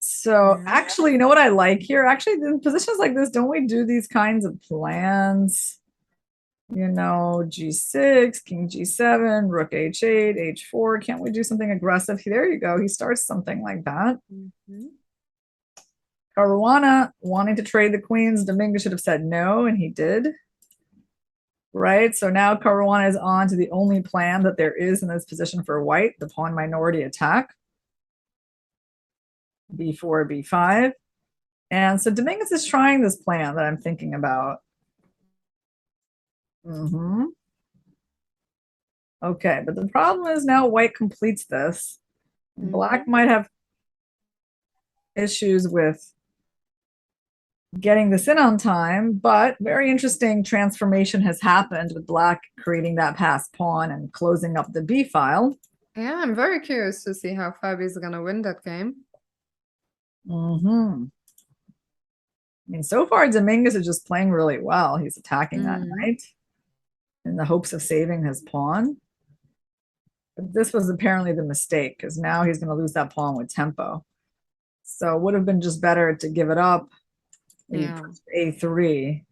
So actually, you know what I like here? Actually, in positions like this, don't we do these kinds of plans? G6, King G7, Rook H8, H4. Can't we do something aggressive? There you go. He starts something like that. Caruana wanting to trade the queens. Dominguez should have said no, and he did. Right? So now Caruana is on to the only plan that there is in this position for white, the pawn minority attack. B4, B5. And so Dominguez is trying this plan that I'm thinking about. Okay, but the problem is now white completes this. Black might have issues with getting this in on time, but very interesting transformation has happened with black creating that passed pawn and closing up the b file. Yeah, I'm very curious to see how Fabi's gonna win that game. I mean, so far Dominguez is just playing really well. He's attacking that knight in the hopes of saving his pawn. But this was apparently the mistake, because now he's going to lose that pawn with tempo. So it would have been just better to give it up. Yeah. A3.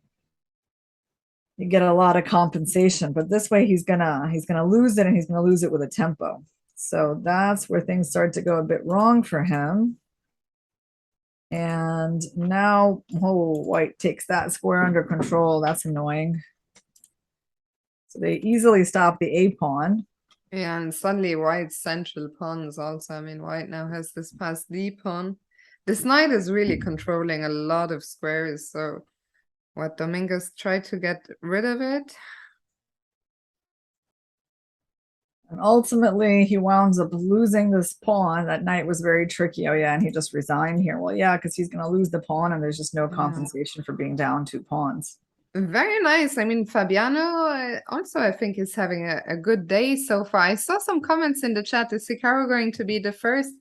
You get a lot of compensation, but this way he's gonna lose it, and he's gonna lose it with a tempo. So that's where things start to go a bit wrong for him. And now, oh, white takes that square under control. That's annoying. So they easily stop the a pawn. Yeah, and suddenly white's central pawns also. I mean, white now has this passed d pawn. This knight is really controlling a lot of squares, so what, Dominguez tried to get rid of it? And ultimately, he wound up losing this pawn. That knight was very tricky. Oh, yeah, and he just resigned here. Well, yeah, because he's going to lose the pawn, and there's just no compensation for being down 2 pawns. Very nice. I mean, Fabiano also, I think, is having a good day so far. I saw some comments in the chat. Is Hikaru going to be the first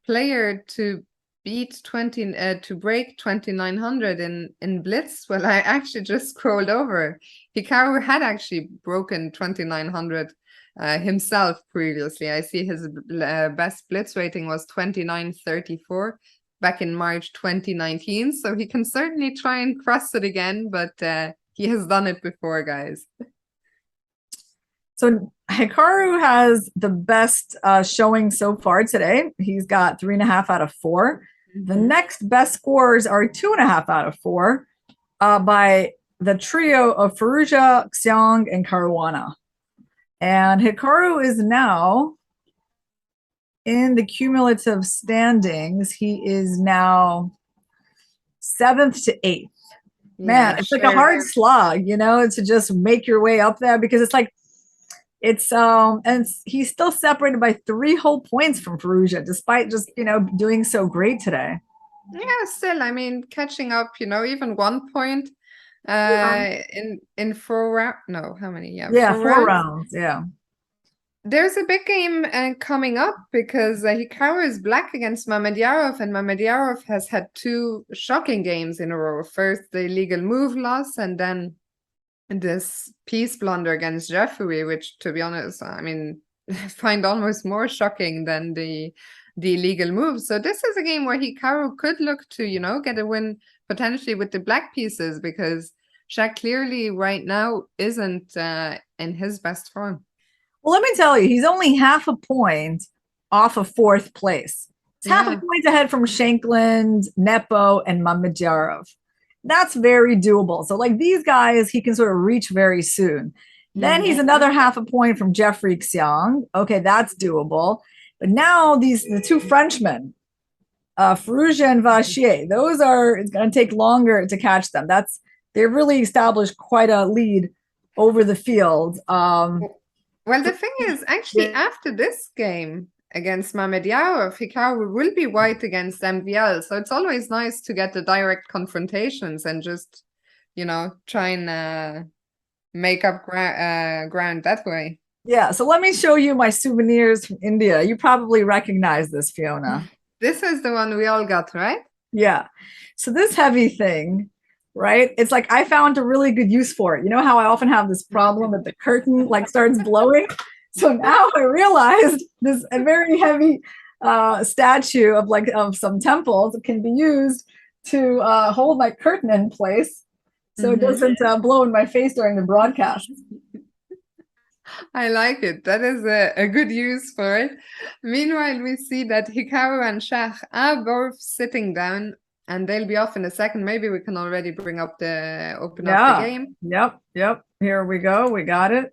player to beat to break 2900 in Blitz? Well, I actually just scrolled over. Hikaru had actually broken 2900 himself previously. I see his best Blitz rating was 2934 back in March 2019. So he can certainly try and cross it again, but he has done it before, guys. So Hikaru has the best showing so far today. He's got 3.5 out of 4. The next best scores are 2.5 out of 4 by the trio of Firouzja, Xiong, and Caruana. And Hikaru is now in the cumulative standings. He is now 7th to 8th. Man, it's like a hard slog, you know, to just make your way up there, because it's like, and he's still separated by 3 whole points from Firouzja, despite just, you know, doing so great today. Yeah, still, I mean, catching up, you know, even 1 point in 4 rounds. No, how many? Yeah, 4 rounds. Yeah. There's a big game coming up, because Hikaru is black against Mamedyarov, and Mamedyarov has had 2 shocking games in a row. First, the illegal move loss, and then this piece blunder against Jeffrey, which, to be honest, I mean, I find almost more shocking than the illegal move. So this is a game where Hikaru could look to, you know, get a win potentially with the black pieces, because Shaq clearly right now isn't in his best form. Well, let me tell you, he's only half a point off of 4th place. It's half a point ahead from Shankland, Nepo, and Mamedyarov. That's very doable. So like these guys, he can sort of reach very soon. Then he's another half a point from Jeffrey Xiong. Okay, that's doable. But now the 2 Frenchmen, Firouzja and Vachier, it's going to take longer to catch them. They've really established quite a lead over the field. Well, the thing is, actually, after this game against Mamedyarov, Hikaru will be white against MVL. So it's always nice to get the direct confrontations and just, you know, try and make up ground that way. Yeah, so let me show you my souvenirs from India. You probably recognize this, Fiona. This is the one we all got, right? Yeah. So this heavy thing, right? It's like I found a really good use for it. You know how I often have this problem that the curtain like starts blowing? So now I realized this a very heavy statue of some temples can be used to hold my curtain in place, so it doesn't blow in my face during the broadcast. I like it. That is a good use for it. Meanwhile, we see that Hikaru and Shach are both sitting down, and they'll be off in a second. Maybe we can already bring up open up the game. Yep. Here we go. We got it.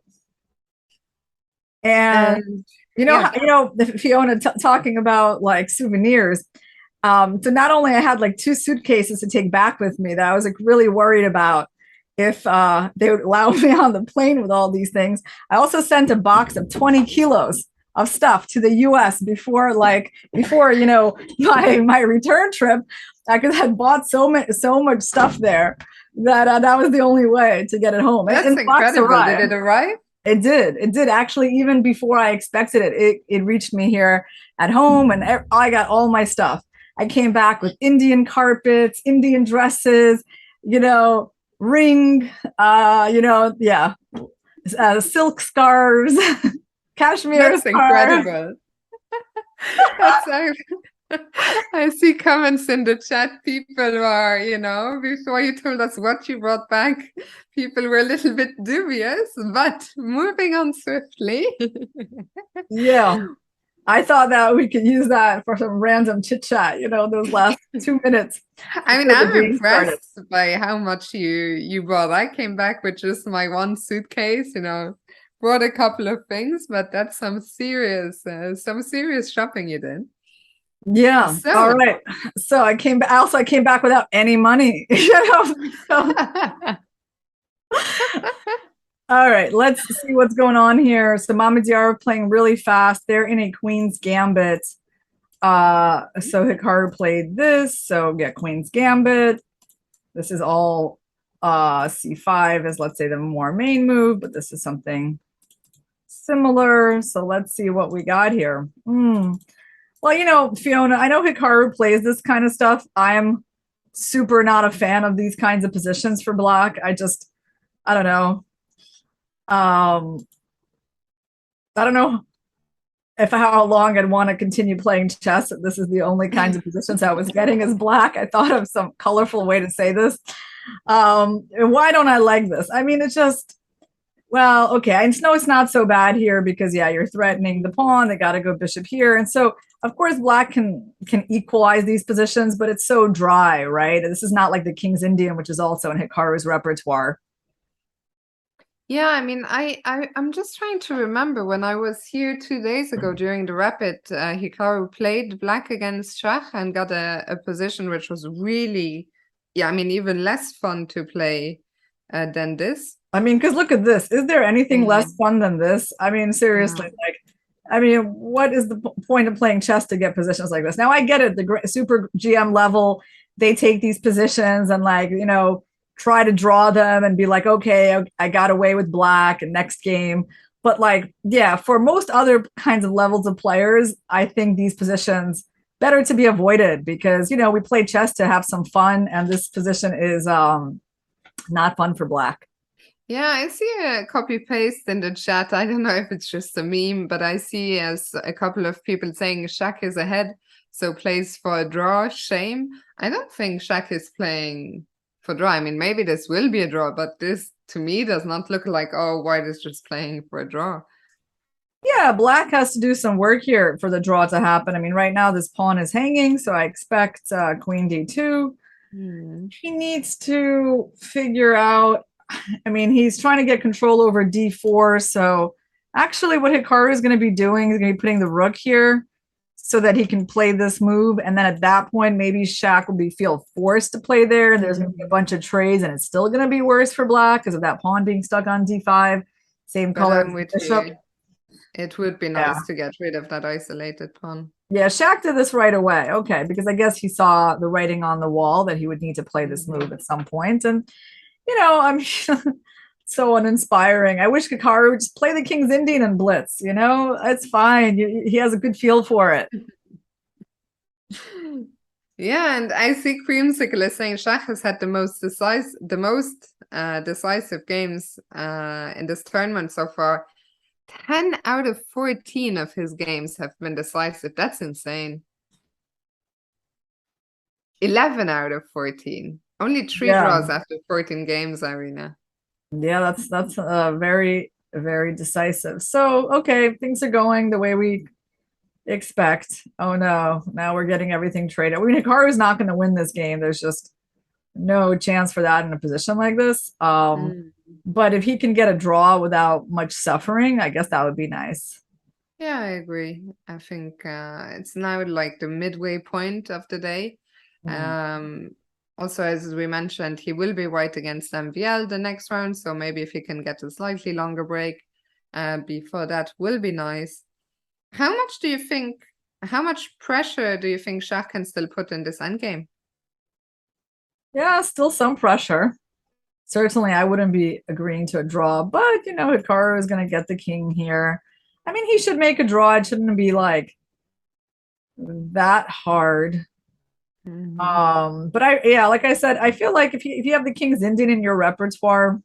And you know, Fiona talking about like souvenirs. So not only I had like 2 suitcases to take back with me that I was like really worried about if they would allow me on the plane with all these things. I also sent a box of 20 kilos of stuff to the US before you know, my return trip. I had bought so much stuff there that that was the only way to get it home. That's and incredible. Did it arrive? It did. It did actually, even before I expected it. It reached me here at home, and I got all my stuff. I came back with Indian carpets, Indian dresses, you know, ring, you know, yeah, silk scarves, cashmere That's scarves. incredible. That's I see comments in the chat. People are, you know, before you told us what you brought back, people were a little bit dubious, but moving on swiftly. Yeah. I thought that we could use that for some random chit chat, you know, those last 2 minutes. I mean, I'm impressed by how much you brought. I came back with just my one suitcase, you know, brought a couple of things, but that's some serious shopping you did. Yeah. So, all right. So I came back without any money. You know? So. All right, let's see what's going on here. So Mama Diarra playing really fast. They're in a Queen's Gambit. So Hikaru played this. So get Queen's Gambit. This is all C5 is, let's say, the more main move, but this is something similar. So let's see what we got here. Well, you know, Fiona, I know Hikaru plays this kind of stuff. I am super not a fan of these kinds of positions for black. I don't know. I don't know how long I'd want to continue playing chess. This is the only kinds of positions I was getting as black. I thought of some colorful way to say this. Why don't I like this? I mean, it's just, well, okay. I know it's not so bad here because, yeah, you're threatening the pawn. They got to go bishop here. And so, of course, black can equalize these positions, but it's so dry, right? This is not like the King's Indian, which is also in Hikaru's repertoire. Yeah, I mean, I'm just trying to remember when I was here 2 days ago during the Rapid, Hikaru played black against Schach and got a position which was really, yeah, I mean, even less fun to play than this. I mean, because look at this. Is there anything less fun than this? I mean, seriously, like, I mean, what is the point of playing chess to get positions like this? Now, I get it. The super GM level, they take these positions and, like, you know, try to draw them and be like, okay, I got away with black and next game. But, like, yeah, for most other kinds of levels of players, I think these positions better to be avoided because, you know, we play chess to have some fun, and this position is not fun for black. Yeah, I see a copy paste in the chat. I don't know if it's just a meme, but I see as a couple of people saying Schach is ahead, so plays for a draw. Shame. I don't think Schach is playing for draw. I mean, maybe this will be a draw, but this to me does not look like, oh, white is just playing for a draw. Yeah, black has to do some work here for the draw to happen. I mean, right now this pawn is hanging, so I expect queen d2. He needs to figure out, I mean, he's trying to get control over d4, so actually what Hikaru is going to be doing is going to be putting the rook here so that he can play this move, and then at that point maybe Schach will feel forced to play there, and there's going to be a bunch of trades, and it's still going to be worse for black because of that pawn being stuck on d5, same color as the bishop. It would be nice to get rid of that isolated pawn. Yeah, Schach did this right away. Okay, because I guess he saw the writing on the wall that he would need to play this move at some point. And, you know, I'm so uninspiring. I wish Hikaru would just play the King's Indian and Blitz, you know? It's fine. He has a good feel for it. Yeah, and I see Creamsicle is saying Schach has had the most decisive games in this tournament so far. 10 out of 14 of his games have been decisive. That's insane. 11 out of 14. Only 3 draws after 14 games, Irina. Yeah, that's very, very decisive. So, okay, things are going the way we expect. Oh no, now we're getting everything traded. I mean, Hikaru is not going to win this game. There's just no chance for that in a position like this. But if he can get a draw without much suffering, I guess that would be nice. Yeah, I agree. I think it's now like the midway point of the day. Also, as we mentioned, he will be white against MVL the next round, so maybe if he can get a slightly longer break before that will be nice. How much pressure do you think Shah can still put in this endgame? Yeah, still some pressure. Certainly, I wouldn't be agreeing to a draw, but you know, Hikaru is going to get the king here. I mean, he should make a draw. It shouldn't be like that hard. But yeah, like I said, I feel like if you have the King's Indian in your repertoire,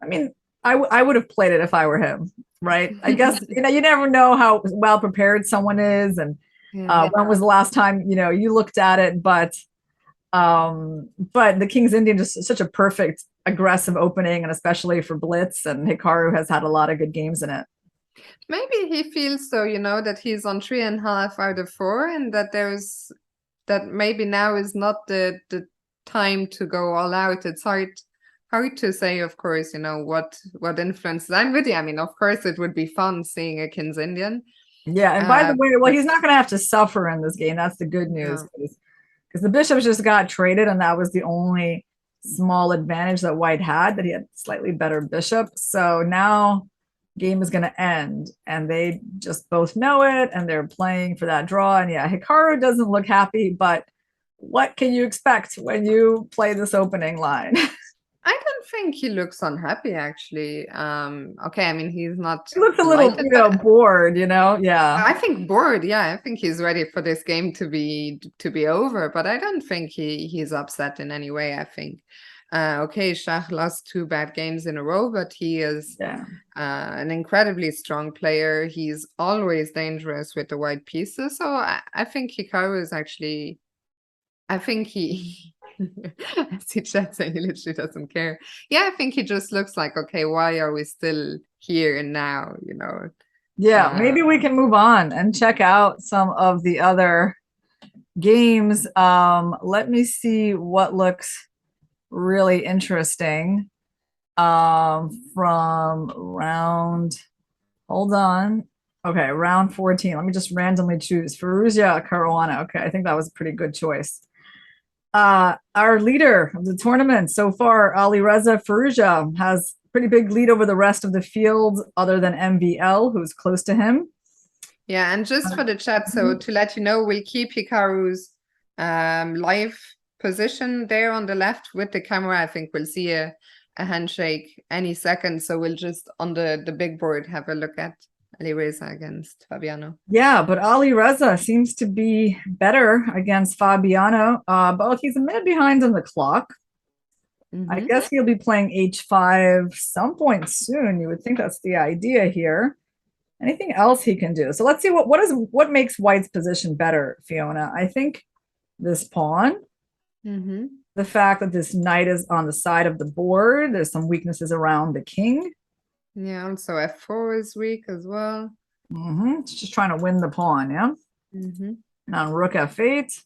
I mean, I would have played it if I were him, right? I guess you know you never know how well prepared someone is, and Yeah. when was the last time you know you looked at it, but the King's Indian just such a perfect aggressive opening, and especially for Blitz, and Hikaru has had a lot of good games in it. Maybe he feels so, that he's on 3.5 out of 4, and that maybe now is not the time to go all out. It's hard to say, of course, what influences. I'm with you. I mean, of course, it would be fun seeing a King's Indian. Yeah, and by the way, well, he's not going to have to suffer in this game. That's the good news, because the bishops just got traded, and that was the only small advantage that White had, that he had slightly better bishop. So now game is going to end, and they just both know it, and they're playing for that draw. And yeah, Hikaru doesn't look happy, but what can you expect when you play this opening line? I don't think he looks unhappy, actually. Okay, I mean, he's not He looks a little, delighted, bored, Yeah. I think bored. Yeah, I think he's ready for this game to be over, but I don't think he's upset in any way. I think, okay, Shah lost 2 bad games in a row, but he is an incredibly strong player. He's always dangerous with the white pieces. So I think Hikaru is actually, I think he, I see chat saying he literally doesn't care. Yeah, I think he just looks like, okay, why are we still here now? Yeah, maybe we can move on and check out some of the other games. Let me see what looks really interesting from round. Hold on. Okay, round 14. Let me just randomly choose Firouzja Caruana. Okay, I think that was a pretty good choice. Our leader of the tournament so far, Alireza Firouzja, has pretty big lead over the rest of the field, other than MVL, who's close to him. Yeah, and just for the chat, so to let you know, we'll keep Hikaru's live position there on the left with the camera. I think we'll see a handshake any second. So we'll just on the big board have a look at Alireza against Fabiano. Yeah, but Alireza seems to be better against Fabiano. But he's a minute behind on the clock. I guess he'll be playing h5 some point soon. You would think that's the idea here. Anything else he can do? So let's see what makes White's position better, Fiona. I think this pawn. The fact that this knight is on the side of the board. There's some weaknesses around the king. Yeah, also f4 is weak as well. It's just trying to win the pawn, yeah? And on rook f8.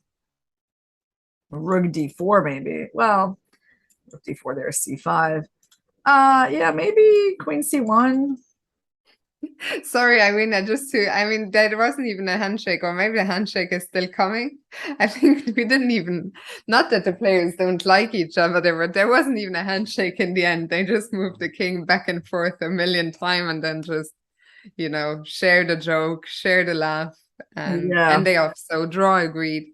Rook d4, maybe. Well, rook d4, there's c5. Yeah, maybe queen c1. Sorry, Irina, there wasn't even a handshake, or maybe the handshake is still coming. I think we didn't even, not that the players don't like each other, there wasn't even a handshake in the end. They just moved the king back and forth a million times and then just, share the joke, share the laugh, and end they off. So draw agreed.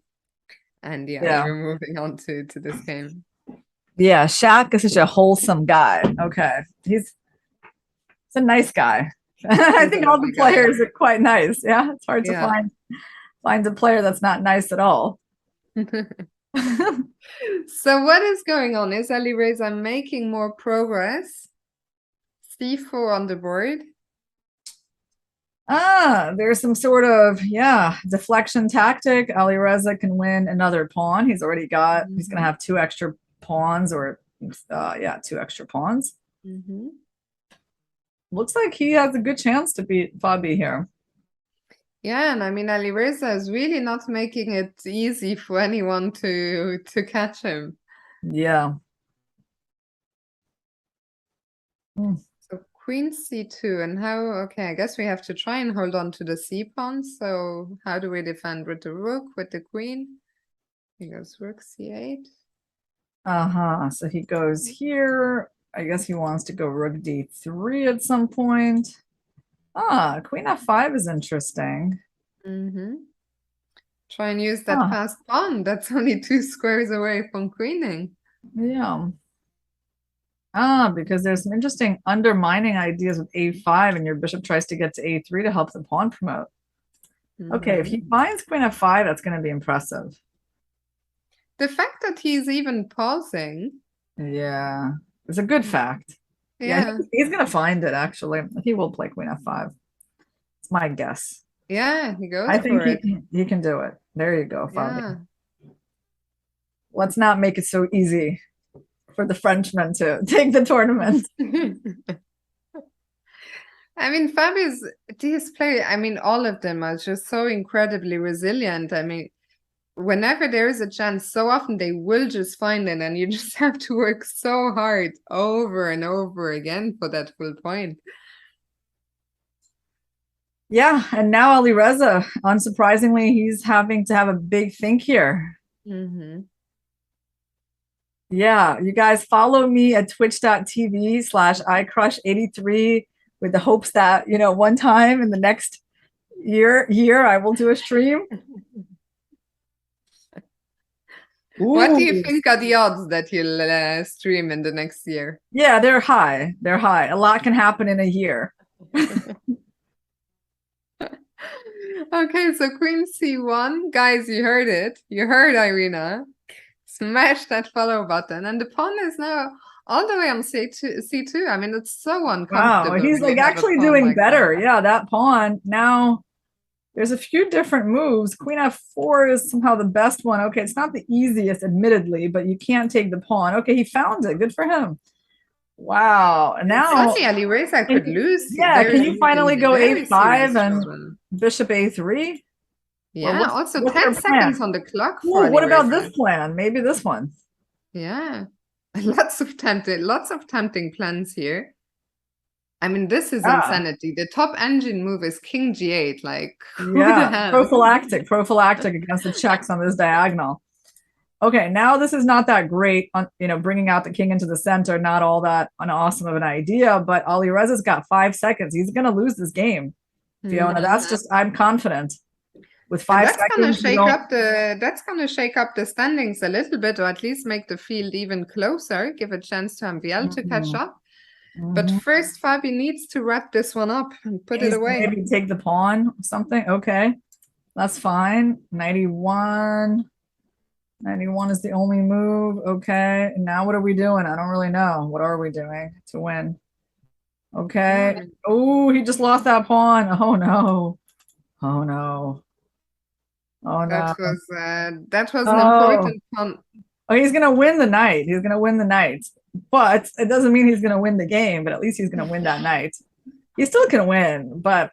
And we're moving on to this game. Yeah, Shaq is such a wholesome guy. Okay. He's a nice guy. I think all the players are quite nice. Yeah, it's hard to find a player that's not nice at all. So what is going on? Is Alireza making more progress? C4 on the board. There's some sort of deflection tactic. Alireza can win another pawn. He's already got. He's gonna have 2 extra pawns, or 2 extra pawns. Looks like he has a good chance to beat Fabi here. Yeah, and I mean, Alireza is really not making it easy for anyone to catch him. Yeah. So queen c2, and okay, I guess we have to try and hold on to the c pawn. So how do we defend with the rook, with the queen? He goes rook c8. So he goes here. I guess he wants to go rook d3 at some point. Ah, queen f5 is interesting. Mm-hmm. Try and use that Huh. fast pawn. That's only 2 squares away from queening. Yeah. Ah, because there's some interesting undermining ideas with a5, and your bishop tries to get to a3 to help the pawn promote. Okay, if he finds queen f5, that's going to be impressive. The fact that he's even pausing. Yeah, it's a good fact. Yeah, Yeah. he's going to find it, actually. He will play queen f5. It's my guess. Yeah, he goes I think for it. he can do it. There you go, Fabi. Yeah. Let's not make it so easy for the Frenchman to take the tournament. I mean, Fabi's these players, I mean, all of them are just so incredibly resilient. I mean, whenever there is a chance, so often they will just find it, and you just have to work so hard over and over again for that full point. Yeah, and now Alireza, unsurprisingly, he's having to have a big think here. Mm-hmm. Yeah, you guys follow me at twitch.tv/iCrush83 with the hopes that, one time in the next year I will do a stream. What do you Ooh. think are the odds that you'll stream in the next year? Yeah, they're high. They're high. A lot can happen in a year. Okay, so queen c1. Guys, you heard it. You heard Irina. Smash that follow button. And the pawn is now all the way on c2. I mean, it's so uncomfortable. Wow, he's when you like have a actually pawn doing like better. that. Yeah, that pawn. Now there's a few different moves. Queen f4 is somehow the best one. Okay, it's not the easiest, admittedly, but you can't take the pawn. Okay, he found it. Good for him. Wow. And now, Suddenly, Alireza could lose. yeah, There can is you finally go very serious a5 and trouble. bishop a3? Yeah, also what's 10 their plan? seconds on the clock Ooh, for what about Alireza. this plan? Maybe this one. Yeah. Lots of tempting plans here. I mean, this is insanity. The top engine move is king g8. Like, who the Yeah, hell? prophylactic against the checks on this diagonal. Okay, now this is not that great on, bringing out the king into the center, not all that awesome of an idea, but Alireza's got 5 seconds. He's going to lose this game, Fiona. That's just, I'm confident. With 5 that's seconds, gonna shake up the standings a little bit, or at least make the field even closer, give a chance to MVL to catch up. But first, Fabi needs to wrap this one up and put it away. Maybe take the pawn or something. Okay, that's fine. 91. 91 is the only move. Okay, and now what are we doing? I don't really know. What are we doing to win? Okay. Oh, he just lost that pawn. Oh no. Oh no. Oh no. That was an important pawn. Oh, he's gonna win the knight. He's gonna win the knight. But it doesn't mean he's gonna win the game, but at least he's gonna win that knight. He still can win, but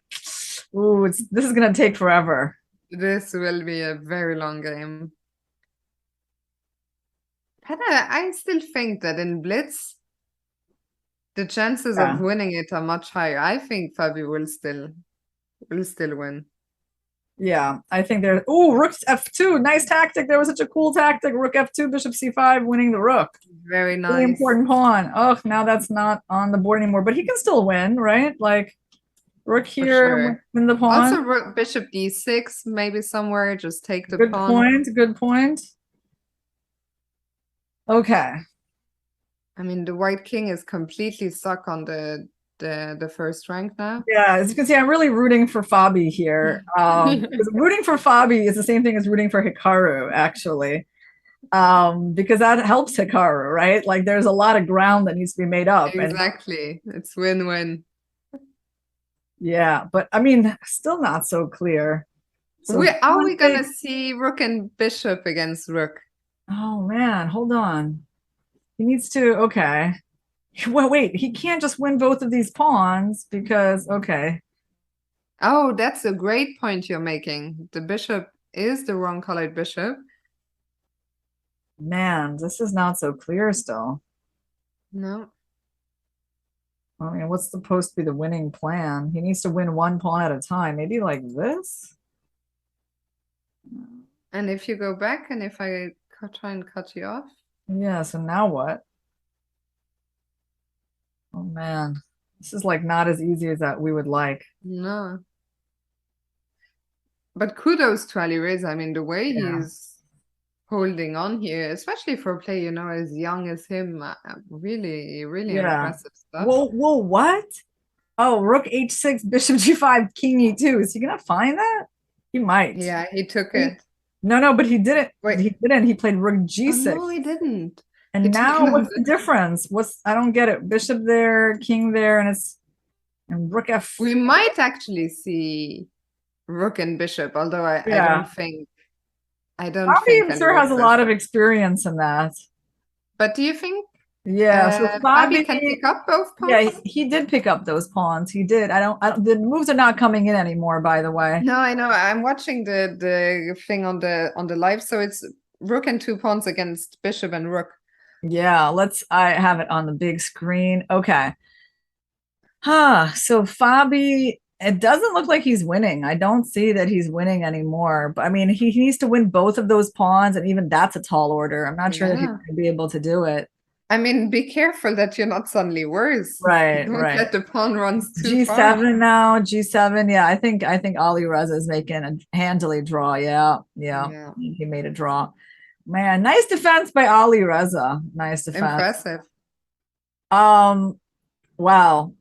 ooh, this is gonna take forever. This will be a very long game. But I still think that in Blitz, the chances of winning it are much higher. I think Fabi will still win. Yeah, I think there's rook f2. Nice tactic. There was such a cool tactic. Rook f2, bishop c5, winning the rook. Very nice. Really important pawn. Oh, now that's not on the board anymore, but he can still win, right? Like rook here, win the pawn. Also, rook, bishop d6, maybe somewhere, just take the pawn. Good point. Okay. I mean, the white king is completely stuck on the first rank now. Yeah, as you can see, I'm really rooting for Fabi here. Rooting for Fabi is the same thing as rooting for Hikaru, actually. Because that helps Hikaru, right? Like there's a lot of ground that needs to be made up. Exactly. It's win-win. Yeah, but I mean, still not so clear. So are we gonna see rook and bishop against rook? Oh man, hold on. He needs to, okay. Well, wait, he can't just win both of these pawns because, okay. Oh, that's a great point you're making. The bishop is the wrong colored bishop. Man, this is not so clear still. No. I mean, what's supposed to be the winning plan? He needs to win one pawn at a time. Maybe like this? And if you go back and if I try and cut you off? Yeah, so now what? Oh man, This is like not as easy as that we would like. No. But kudos to Alireza. I mean, the way Yeah. he's holding on here, especially for a player, as young as him, really, really Yeah. impressive stuff. Whoa, what? Oh, rook h6, bishop g5, king e2. Is he gonna find that? He might. Yeah, he took it. No, but he didn't. Wait. He didn't. He played rook Oh, g6. no, he didn't. And He took now what's another. the difference? I don't get it. Bishop there, king there, and rook f. We might actually see rook and bishop, although I Yeah. don't think Probably sir has a lot of experience in that. But do you think Yeah, so Fabi can pick up both pawns? Yeah, he did pick up those pawns. He did. I don't the moves are not coming in anymore, by the way. No, I know. I'm watching the thing on the live, so it's rook and 2 pawns against bishop and rook. Yeah, I have it on the big screen. Okay. So Fabi, it doesn't look like he's winning. I don't see that he's winning anymore. But I mean, he needs to win both of those pawns, and even that's a tall order. I'm not sure that he's going to be able to do it. I mean, be careful that you're not suddenly worse. Right, Don't right. let the pawn runs too far. G7 now, G7. Yeah, I think Alireza is making a handily draw. Yeah. He made a draw. Man, nice defense by Alireza. Nice defense. Impressive. Wow.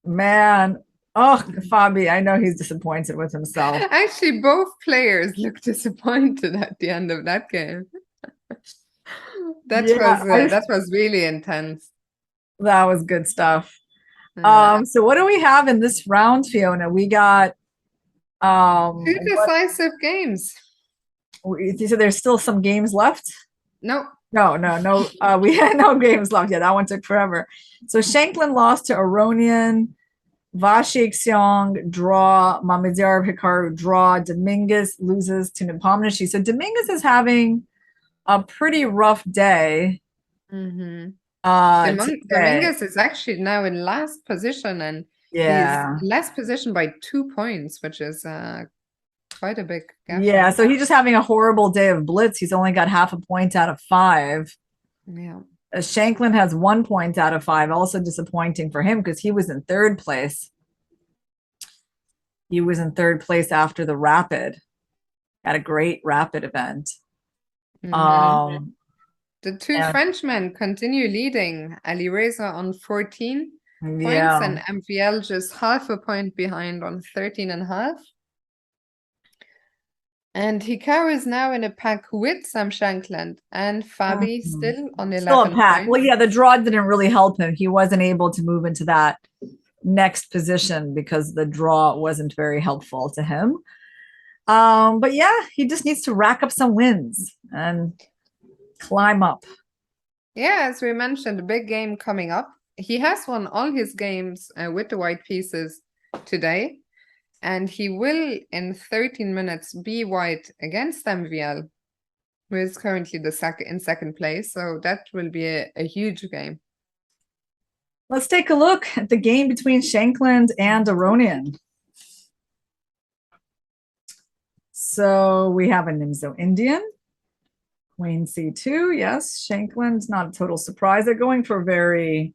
Man. Oh, Fabi, I know he's disappointed with himself. Actually, both players look disappointed at the end of that game. That was really intense. That was good stuff. So what do we have in this round, Fiona? We got 2 decisive games. So there's still some games left? No. We had no games left yet. That one took forever. So Shanklin lost to Aronian, Vashi Xiong, draw, Mamadyarov Hikaru, draw, Dominguez loses to Nepomniachtchi. So Dominguez is having a pretty rough day. Dominguez is actually now in last position, and he's last position by 2 points, which is quite a big gap. Yeah, so he's just having a horrible day of Blitz. He's only got half a point out of 5. Yeah. Shanklin has 1 point out of 5. Also disappointing for him because he was in 3rd place. He was in 3rd place after the Rapid. Had a great Rapid event. The 2 Frenchmen continue leading. Alireza on 14 points and MVL just half a point behind on 13.5. And Hikaru is now in a pack with Sam Shankland and Fabi still on 11 still a pack. points. Well, yeah, the draw didn't really help him. He wasn't able to move into that next position because the draw wasn't very helpful to him. But yeah, he just needs to rack up some wins and climb up. Yeah, as we mentioned, a big game coming up. He has won all his games with the white pieces today. And he will, in 13 minutes, be white against MVL, who is currently in second place. So that will be a huge game. Let's take a look at the game between Shankland and Aronian. So we have a Nimzo Indian. Queen c2, yes. Shankland's not a total surprise. They're going for very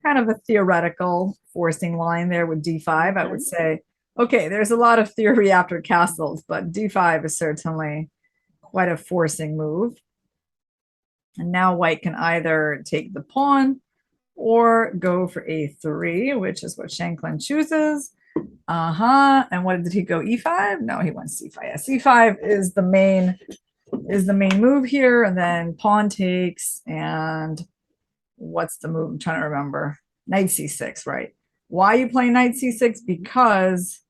kind of a theoretical forcing line there with d5, I would say. Okay, there's a lot of theory after castles, but d5 is certainly quite a forcing move. And now white can either take the pawn or go for a3, which is what Shanklin chooses. And what did he go? e5? No, he went c5. Yeah, c5 is the main move here, and then pawn takes, and what's the move? I'm trying to remember. Knight c6, right? Why are you playing knight c6? Because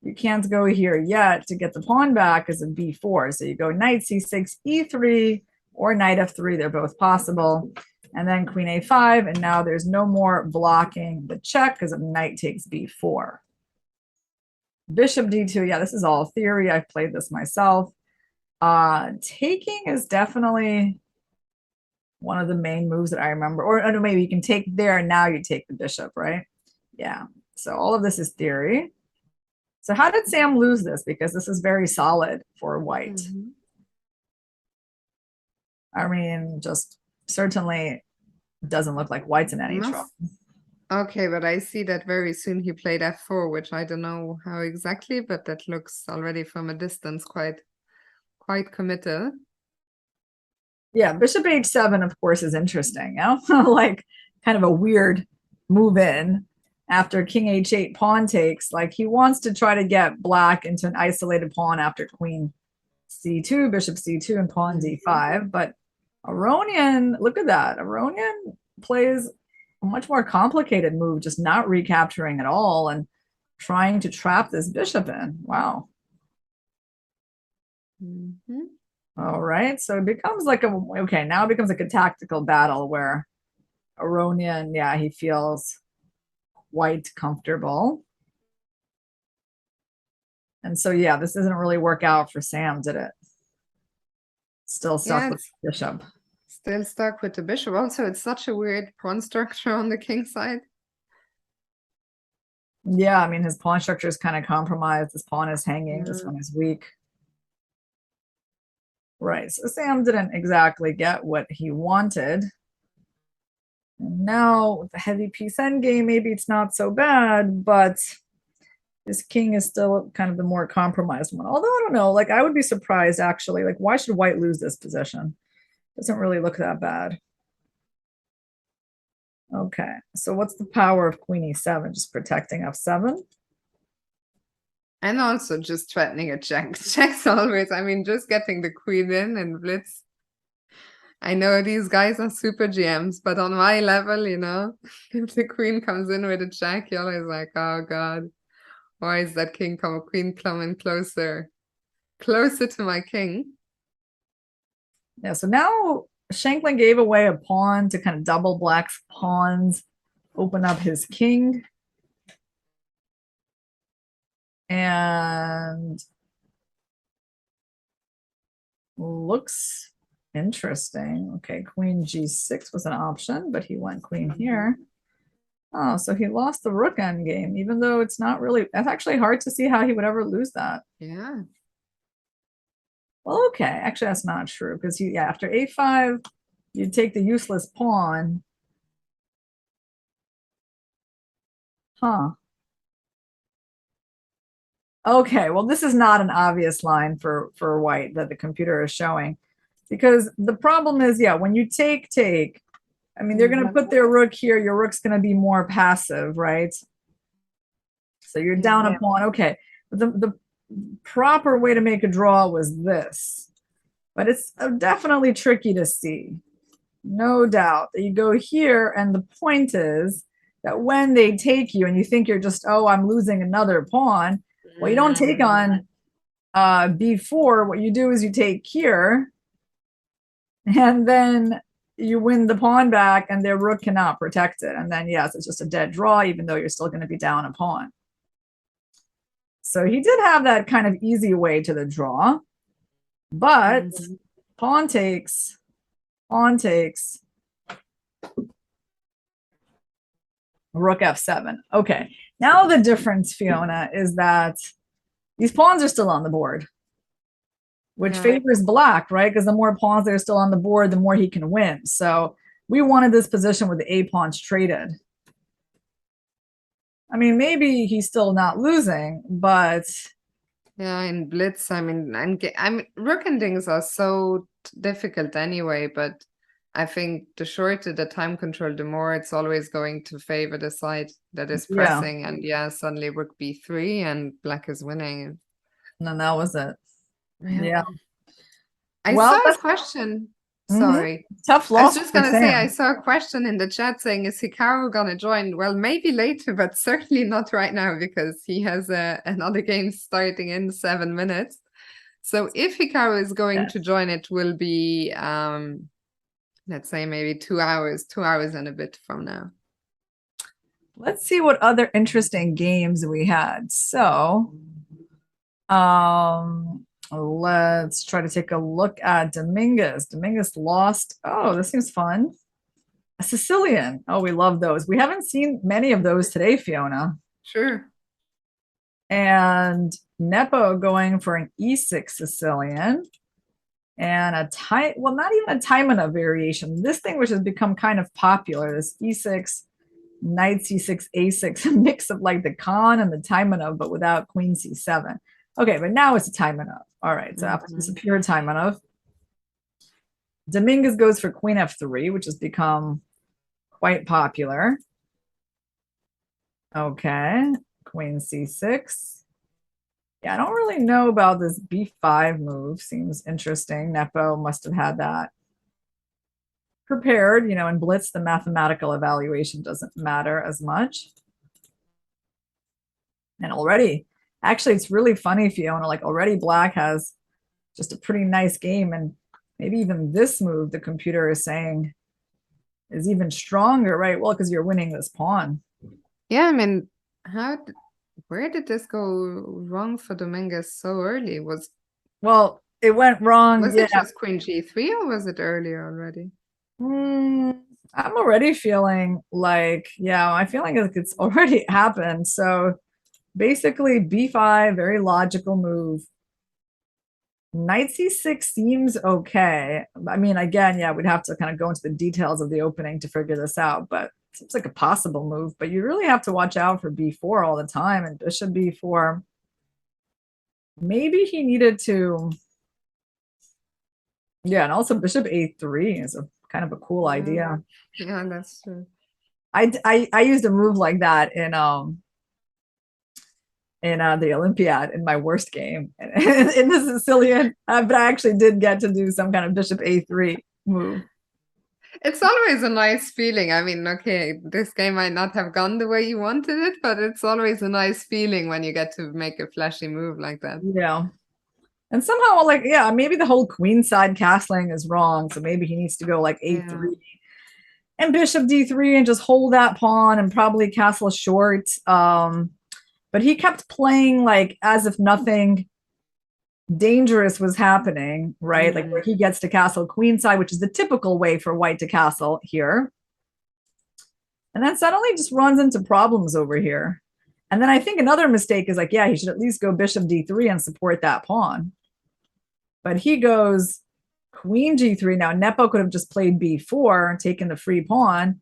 you can't go here yet to get the pawn back as a b4. So you go knight c6, e3, or knight f3. They're both possible. And then queen a5, and now there's no more blocking the check because of knight takes b4. Bishop d2, yeah, this is all theory. I've played this myself. Taking is definitely one of the main moves that I remember. Or maybe you can take there and now you take the bishop, right? Yeah, so all of this is theory. So how did Sam lose this? Because this is very solid for white. I mean, just certainly doesn't look like white's in any trouble. Okay, but I see that very soon he played f4, which I don't know how exactly, but that looks already from a distance quite committal. Yeah, bishop h7, of course, is interesting. You know? Like kind of a weird move in after king h8 pawn takes. Like he wants to try to get black into an isolated pawn after queen c2, bishop c2, and pawn d5. But Aronian, look at that. Aronian plays a much more complicated move, just not recapturing at all and trying to trap this bishop in. Wow. All right, so it becomes like now it becomes like a tactical battle where Aronian, yeah, he feels quite comfortable. And so, yeah, this doesn't really work out for Sam, did it? Still stuck with the bishop. Still stuck with the bishop. Also, it's such a weird pawn structure on the king side. Yeah, I mean, his pawn structure is kind of compromised. This pawn is hanging. This one is weak. Right, so Sam didn't exactly get what he wanted. And now with the heavy piece endgame, maybe it's not so bad, but this king is still kind of the more compromised one. Although I don't know, like I would be surprised actually. Like, why should white lose this position? Doesn't really look that bad. Okay, so what's the power of queen e7? Just protecting f7? And also just threatening a check. Checks always. I mean, just getting the queen in and blitz. I know these guys are super GMs, but on my level, you know, if the queen comes in with a check, you're always like, oh God, why is that queen coming closer to my king? Yeah, so now Shanklin gave away a pawn to kind of double black's pawns, open up his king. And looks interesting. Okay, queen g6 was an option, but he went queen here. Oh, so he lost the rook endgame, even though it's not really, that's actually hard to see how he would ever lose that. Yeah. Well, okay, actually that's not true, because after a5, you take the useless pawn. Huh. Okay, well, this is not an obvious line for white that the computer is showing, because the problem is, when you take, I mean, they're going to put their rook here. Your rook's going to be more passive, right? So you're down a pawn. Okay, but the proper way to make a draw was this, but it's definitely tricky to see. No doubt that you go here, and the point is that when they take you and you think you're just, oh, I'm losing another pawn, well, you don't take on b4. What you do is you take here, and then you win the pawn back, and their rook cannot protect it. And then, yes, it's just a dead draw, even though you're still going to be down a pawn. So he did have that kind of easy way to the draw, but pawn takes, rook f7. Okay, now the difference, Fiona, is that these pawns are still on the board, which favors black, right? Because the more pawns that are still on the board, the more he can win. So we wanted this position with the a pawns traded. I mean, maybe he's still not losing, but yeah, in blitz, I mean, rook endings are so difficult anyway, but I think the shorter the time control, the more it's always going to favor the side that is pressing. And suddenly rook b3 and black is winning. And then that was it. Yeah. I saw a question. Sorry. Tough loss. I was just going to say, I saw a question in the chat saying, is Hikaru going to join? Well, maybe later, but certainly not right now, because he has another game starting in 7 minutes. So if Hikaru is going to join, it will be, let's say maybe 2 hours and a bit from now. Let's see what other interesting games we had. So, let's try to take a look at Dominguez. Dominguez lost. Oh, this seems fun. A Sicilian. Oh, we love those. We haven't seen many of those today, Fiona. Sure. And Nepo going for an e6 Sicilian. And not even a Taimana variation. This thing, which has become kind of popular, this e6 knight c6, a6, a mix of like the Khan and the Taimanov, but without queen c7. Okay, but now it's a Taimanov. All right, so after it's a pure Taimanov. Dominguez goes for queen f3, which has become quite popular. Okay, queen c6. Yeah, I don't really know about this b5 move. Seems interesting. Nepo must have had that prepared. You know, in Blitz, the mathematical evaluation doesn't matter as much. And already, actually, it's really funny, Fiona, like already Black has just a pretty nice game. And maybe even this move, the computer is saying is even stronger, right? Well, because you're winning this pawn. Yeah, I mean, where did this go wrong for Dominguez so early? Well, it went wrong. Was Yeah. it just queen g3 or was it earlier already? I'm already feeling like, yeah, I feel like it's already happened. So basically b5, very logical move. Knight c6 seems okay. I mean, again, yeah, we'd have to kind of go into the details of the opening to figure this out, but it seems like a possible move. But you really have to watch out for b4 all the time, and bishop b4. Maybe he needed to, yeah, and also bishop a3 is a kind of a cool idea. Yeah, that's true. I used a move like that in the Olympiad in my worst game in the Sicilian, but I actually did get to do some kind of bishop a3 move. It's always a nice feeling. I mean, okay, this game might not have gone the way you wanted it, but it's always a nice feeling when you get to make a flashy move like that. Yeah. And somehow, like, yeah, maybe the whole queenside castling is wrong. So maybe he needs to go like a3 and bishop d3 and just hold that pawn and probably castle short. But he kept playing like as if nothing dangerous was happening, right? Like where he gets to castle queenside, which is the typical way for white to castle here. And then suddenly just runs into problems over here. And then I think another mistake is like, yeah, he should at least go bishop d3 and support that pawn. But he goes queen g3. Now, Nepo could have just played b4 and taken the free pawn.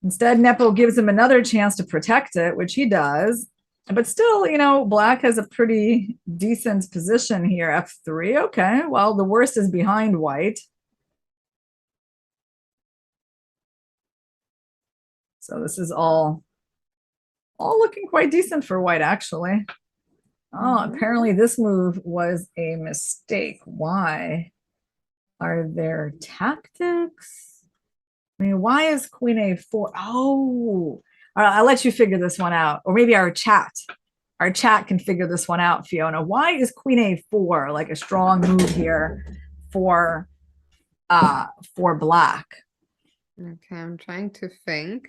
Instead, Nepo gives him another chance to protect it, which he does. But still, you know, Black has a pretty decent position here. f3. Okay, well, the worst is behind white. So this is all looking quite decent for white, actually. Oh, apparently this move was a mistake. Why? Are there tactics? I mean, why is queen a4? Oh, all right, I'll let you figure this one out. Or maybe our chat can figure this one out, Fiona. Why is queen a4 like a strong move here for Black? Okay, I'm trying to think.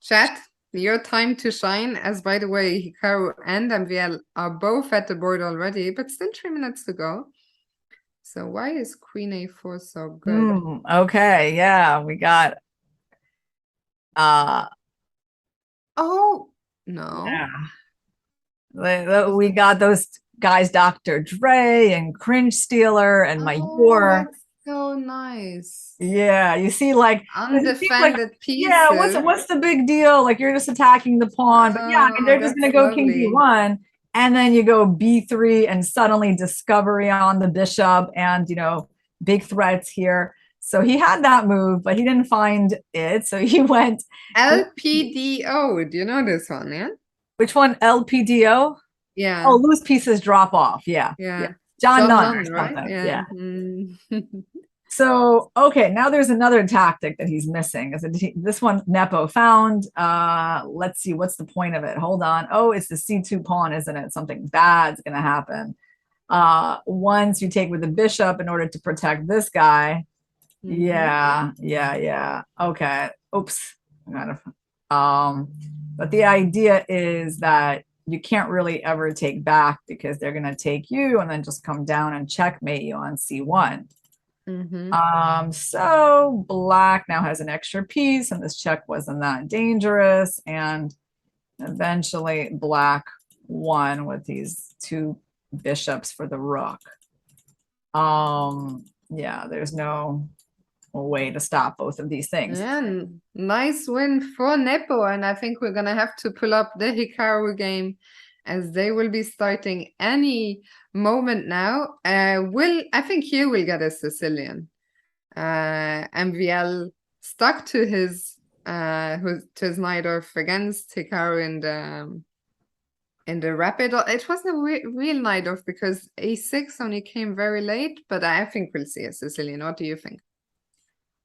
Chat, your time to shine, as by the way, Hikaru and MVL are both at the board already, but still 3 minutes to go. So why is queen a4 so good? Okay, yeah, we got oh no. Yeah. We got those guys, Dr. Dre and Cringe Stealer and Mayur. That's so nice. Yeah, you see, like undefended pieces. Yeah, what's the big deal? Like you're just attacking the pawn, but yeah, I mean, they're just gonna go king d1, and then you go b3, and suddenly discovery on the bishop, and you know, big threats here. So he had that move, but he didn't find it, so he went LPDO. Do you know this one? Yeah. Which one? LPDO? Yeah. Oh, loose pieces drop off. Yeah. John Nunn, right? Yeah. So, okay, now there's another tactic that he's missing. This one Nepo found. Let's see, what's the point of it? Hold on. Oh, it's the c2 pawn, isn't it? Something bad's going to happen. Once you take with the bishop in order to protect this guy. Yeah. Okay. Oops. But the idea is that you can't really ever take back because they're going to take you and then just come down and checkmate you on c1. So Black now has an extra piece, and this check wasn't that dangerous, and eventually Black won with these two bishops for the rook. Yeah, there's no way to stop both of these things. Yeah, nice win for Nepo, and I think we're gonna have to pull up the Hikaru game as they will be starting any moment now. I think Hugh will get a Sicilian. MVL stuck to his Najdorf against Hikaru in the rapid. It wasn't a real Najdorf because A6 only came very late, but I think we'll see a Sicilian. What do you think?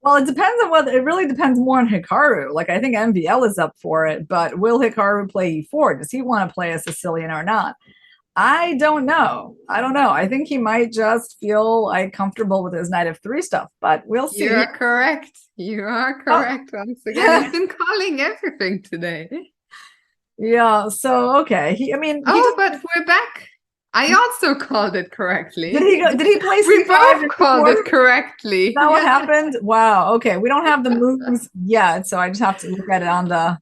Well, it depends on whether it really depends more on Hikaru. Like I think MVL is up for it, but will Hikaru play E4? Does he want to play a Sicilian or not? I don't know. I don't know. I think he might just feel like comfortable with his knight of 3 stuff, but we'll see. You are correct. You are correct. Once again, he's been calling everything today. Yeah. So okay. But we're back. I also called it correctly. Did he play C5? We both called it correctly. Is that what happened? Wow. Okay. We don't have the moves yet, so I just have to look at it on the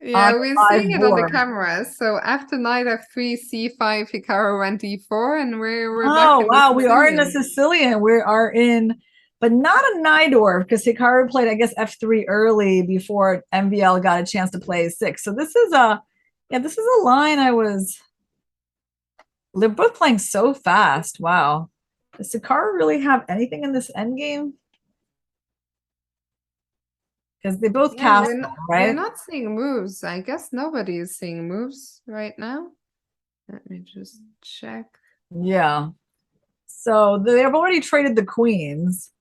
we're seeing it on the camera. So after knight f3, c5, Hikaru went d4, and we're back in wow. We are in the Sicilian. We are in, but not a Najdorf, because Hikaru played, I guess, f3 early before MVL got a chance to play 6. So this is a line they're both playing so fast. Wow. Does Hikaru really have anything in this endgame? Because they both cast, right? We're not seeing moves. I guess nobody is seeing moves right now. Let me just check. Yeah. So they've already traded the queens.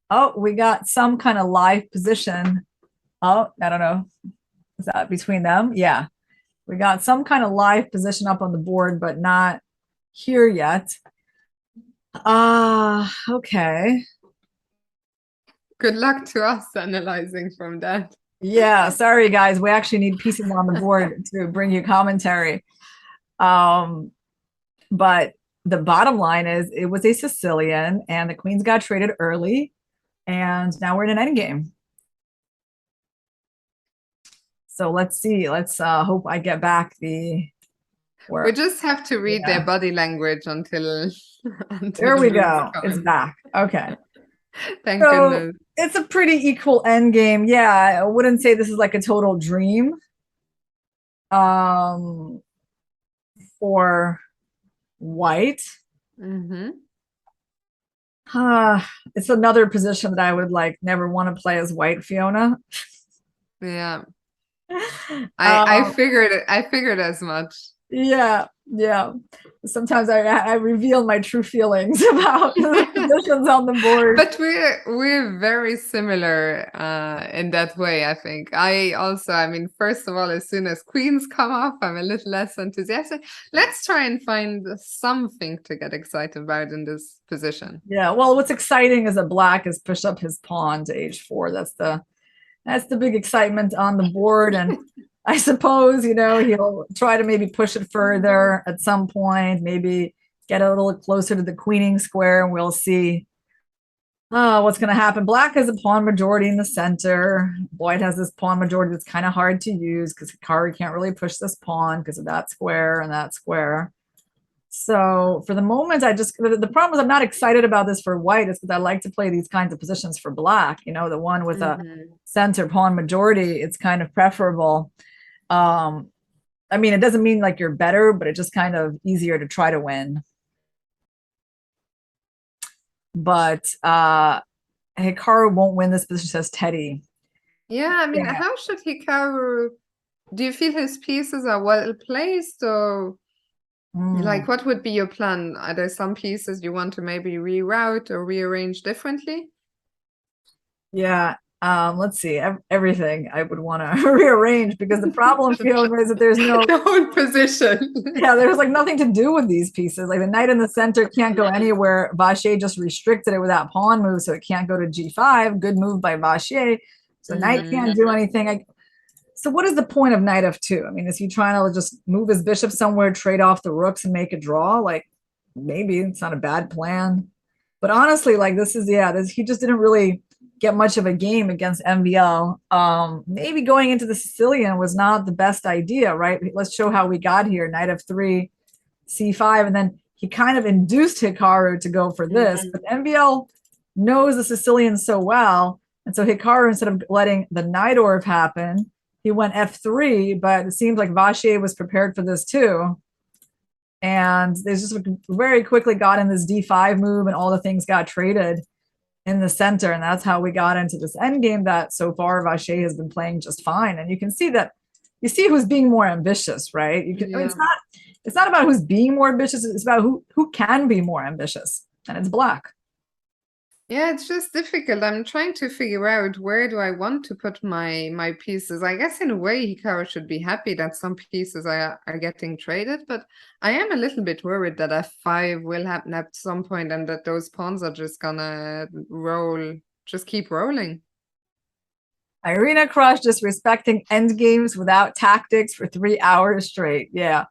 Oh, we got some kind of live position. Oh, I don't know. Is that between them? Yeah. We got some kind of live position up on the board, but not here yet. Okay. Good luck to us analyzing from that. Yeah, sorry guys. We actually need pieces on the board to bring you commentary. But the bottom line is it was a Sicilian and the queens got traded early, and now we're in an endgame. So let's see. Let's hope I get back the we just have to read their body language until there we go. It's back. Okay. Thank goodness. It's a pretty equal end game. Yeah, I wouldn't say this is like a total dream. For white. It's another position that I would like never want to play as white, Fiona. Yeah. I figured as much. Yeah. Sometimes I reveal my true feelings about the positions on the board. But we're very similar in that way, I think. I mean, first of all, as soon as queens come off, I'm a little less enthusiastic. Let's try and find something to get excited about in this position. Yeah, well, what's exciting is that black has pushed up his pawn to h4. That's the big excitement on the board, and I suppose, he'll try to maybe push it further at some point, maybe get a little closer to the queening square, and we'll see what's going to happen. Black has a pawn majority in the center. White has this pawn majority that's kind of hard to use because Hikaru can't really push this pawn because of that square and that square. So for the moment, the problem is I'm not excited about this for white. Is because I like to play these kinds of positions for black. The one with a center pawn majority, it's kind of preferable. I mean, it doesn't mean like you're better, but it's just kind of easier to try to win. But Hikaru won't win this position, says Teddy. Yeah, I mean, how should Hikaru? Do you feel his pieces are well placed, or like what would be your plan? Are there some pieces you want to maybe reroute or rearrange differently? Yeah. Let's see, everything I would want to rearrange, because the problem, Fiona, is that there's no position. Yeah, there's like nothing to do with these pieces. Like the knight in the center can't go anywhere. Vachier just restricted it with that pawn move, so it can't go to g5. Good move by Vachier. So knight can't do anything. So what is the point of knight f2? I mean, is he trying to just move his bishop somewhere, trade off the rooks, and make a draw? Like, maybe it's not a bad plan. But honestly, like he just didn't really get much of a game against MVL. Maybe going into the Sicilian was not the best idea, right? Let's show how we got here. Knight f3, c5, and then he kind of induced Hikaru to go for this. But MVL knows the Sicilians so well. And so Hikaru, instead of letting the knight orb happen, he went f3, but it seems like Vachier was prepared for this too. And they just very quickly got in this d5 move, and all the things got traded in the center. And that's how we got into this endgame that so far Vachier has been playing just fine. And you can see that, you see who's being more ambitious, right? You can, I mean, it's not about who's being more ambitious, it's about who can be more ambitious. And it's black. Yeah, it's just difficult. I'm trying to figure out where do I want to put my pieces. I guess in a way Hikaru should be happy that some pieces are getting traded, but I am a little bit worried that f5 will happen at some point and that those pawns are just gonna roll, just keep rolling. Irina Krush disrespecting endgames without tactics for 3 hours straight. Yeah.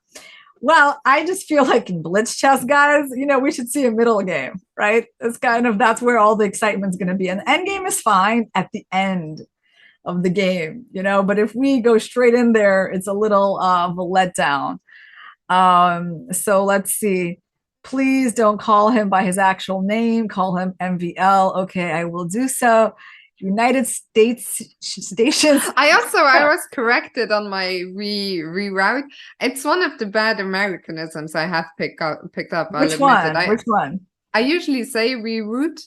Well, I just feel like in Blitz chess, guys, you know, we should see a middle game, right? It's kind of, that's where all the excitement's going to be. And the end game is fine at the end of the game, you know, but if we go straight in there, it's a little of a letdown. So let's see. Please don't call him by his actual name. Call him MVL. Okay, I will do so. United States stations. I was corrected on my reroute. It's one of the bad Americanisms I have picked up. Which one? Which one? I usually say reroute,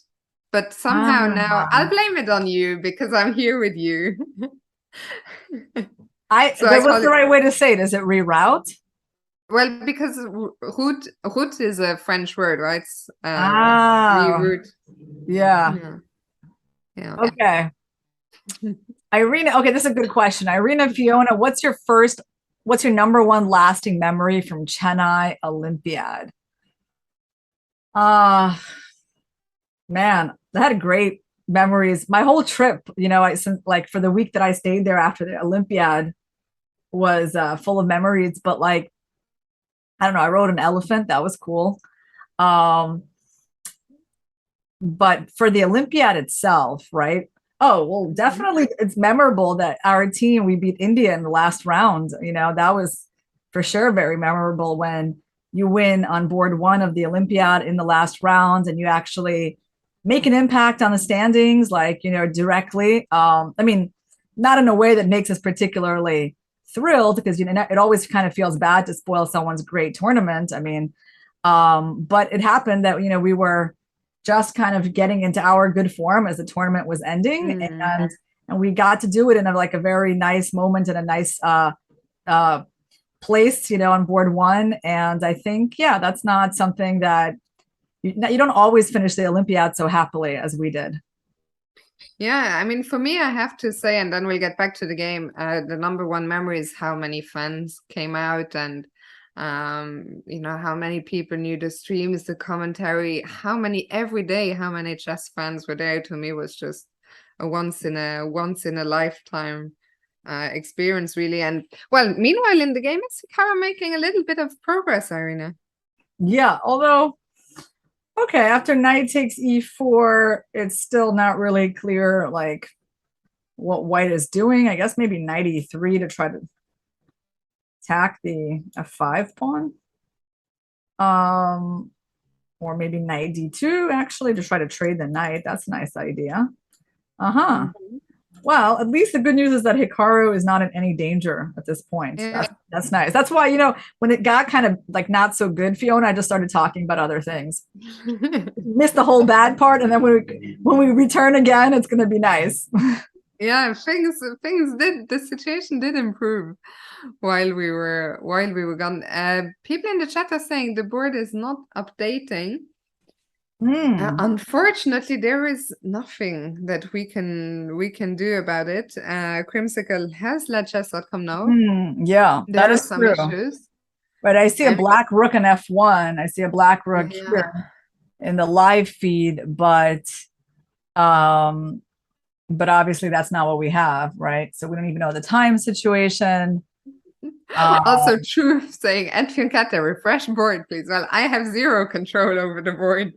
but somehow now I'll blame it on you because I'm here with you. What's the right way to say it? Is it reroute? Well, because route is a French word, right? Reroute. Yeah. Yeah. Okay. Irina, okay, this is a good question. Irina, Fiona, what's your number one lasting memory from Chennai Olympiad? Man, I had great memories. My whole trip, you know, like for the week that I stayed there after the Olympiad was full of memories, but like, I don't know, I rode an elephant. That was cool. But for the Olympiad itself, right? Oh, well, definitely it's memorable that our team, we beat India in the last round. You know, that was for sure very memorable when you win on board one of the Olympiad in the last round and you actually make an impact on the standings, like, you know, directly. I mean, not in a way that makes us particularly thrilled because, you know, it always kind of feels bad to spoil someone's great tournament. I mean, but it happened that, you know, we were just kind of getting into our good form as the tournament was ending, and we got to do it in a very nice moment and a nice place, you know, on board one. And I think, yeah, that's not something that you don't always finish the Olympiad so happily as we did. Yeah, I mean, for me, I have to say, and then we'll get back to the game, the number one memory is how many fans came out and you know, how many people knew the streams, the commentary, how many chess fans were there. To me was just a once in a lifetime experience, really. And well, meanwhile in the game, it's Hikaru making a little bit of progress, Irina. Yeah, although okay, after knight takes e4, it's still not really clear like what white is doing. I guess maybe knight e3 to try to attack the f5 pawn, or maybe knight d2 actually to try to trade the knight. That's a nice idea. Well, at least the good news is that Hikaru is not in any danger at this point. Yeah. That's nice. That's why, you know, when it got kind of like not so good, Fiona, I just started talking about other things. Missed the whole bad part, and then when we return again, it's going to be nice. Yeah, the situation did improve while we were gone. People in the chat are saying the board is not updating. Unfortunately, there is nothing that we can do about it. Crimsicle has let chess.com know. Yeah, there are some issues. But I see a black rook in f1. I see a black rook here in the live feed, but obviously that's not what we have, right? So we don't even know the time situation. Also, Truth saying, and Fionchetta, refresh board, please. Well, I have zero control over the board.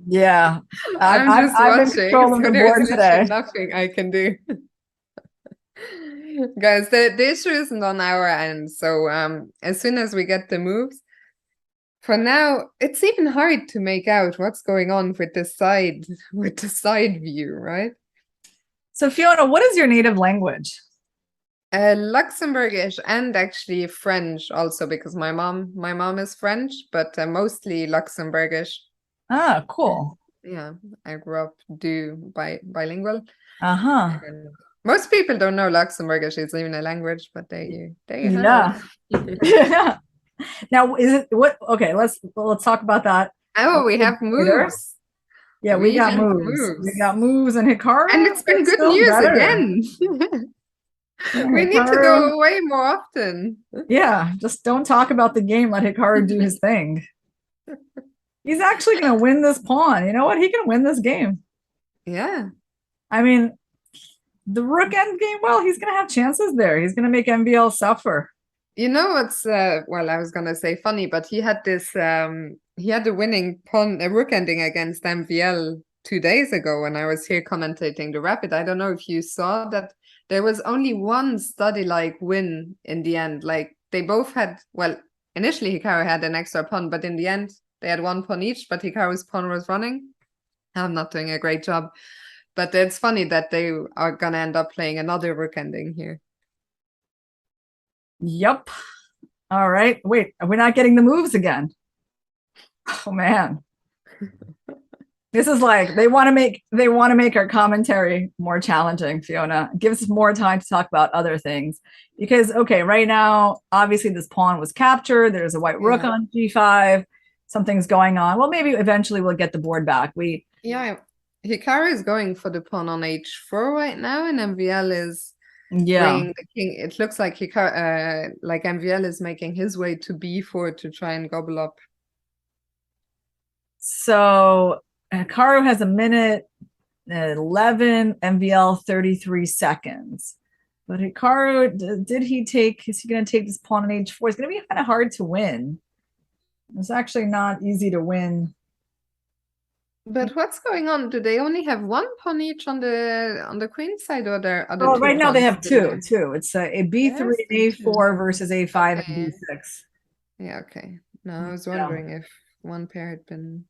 Yeah, I'm just watching. So there's literally nothing I can do. Guys, the issue isn't on our end. So as soon as we get the moves, For now, it's even hard to make out what's going on with the side view, right? So Fiona, what is your native language? Luxembourgish and actually French also because my mom is French, but mostly Luxembourgish. Ah, cool. Yeah, I grew up bilingual. Uh-huh. And most people don't know Luxembourgish is even a language, but there you Yeah. have it. Yeah. Now, is it what? Okay, let's talk about that Oh, we have later. moves. Yeah, we We got have moves. We moves. got moves, and Hikaru And it's been is good still news better. again. Yeah, We need to Hikaru. go away more often. Yeah, just don't talk about the game. Let Hikaru do his thing. He's actually going to win this pawn. You know what? He can win this game. Yeah. I mean, the rook end game, well, he's going to have chances there. He's going to make MVL suffer. You know what's well, I was gonna say funny, but he had this he had a winning pawn, a rook ending against MVL 2 days ago when I was here commentating the Rapid. I don't know if you saw that there was only one study like win in the end. Like they both had, well, initially Hikaru had an extra pawn, but in the end they had one pawn each, but Hikaru's pawn was running. I'm not doing a great job. But it's funny that they are gonna end up playing another rook ending here. Yep. All right. Wait, we're not getting the moves again. Oh man. This is like they want to make our commentary more challenging, Fiona. Give us more time to talk about other things. Because okay, right now, obviously this pawn was captured. There's a white rook on g5. Something's going on. Well, maybe eventually we'll get the board back. Hikaru is going for the pawn on h4 right now, and MVL is bringing the king. It looks like like MVL is making his way to b4 to try and gobble up. So Hikaru has a minute 11, MVL 33 seconds. But Hikaru, is he going to take this pawn on h4? It's going to be kind of hard to win. It's actually not easy to win. But what's going on? Do they only have one pawn each on the queen side, or there are Oh, right now they have two. It's a b3 and a4 versus a5 and b6. Yeah, okay. No, I was wondering if one pair had been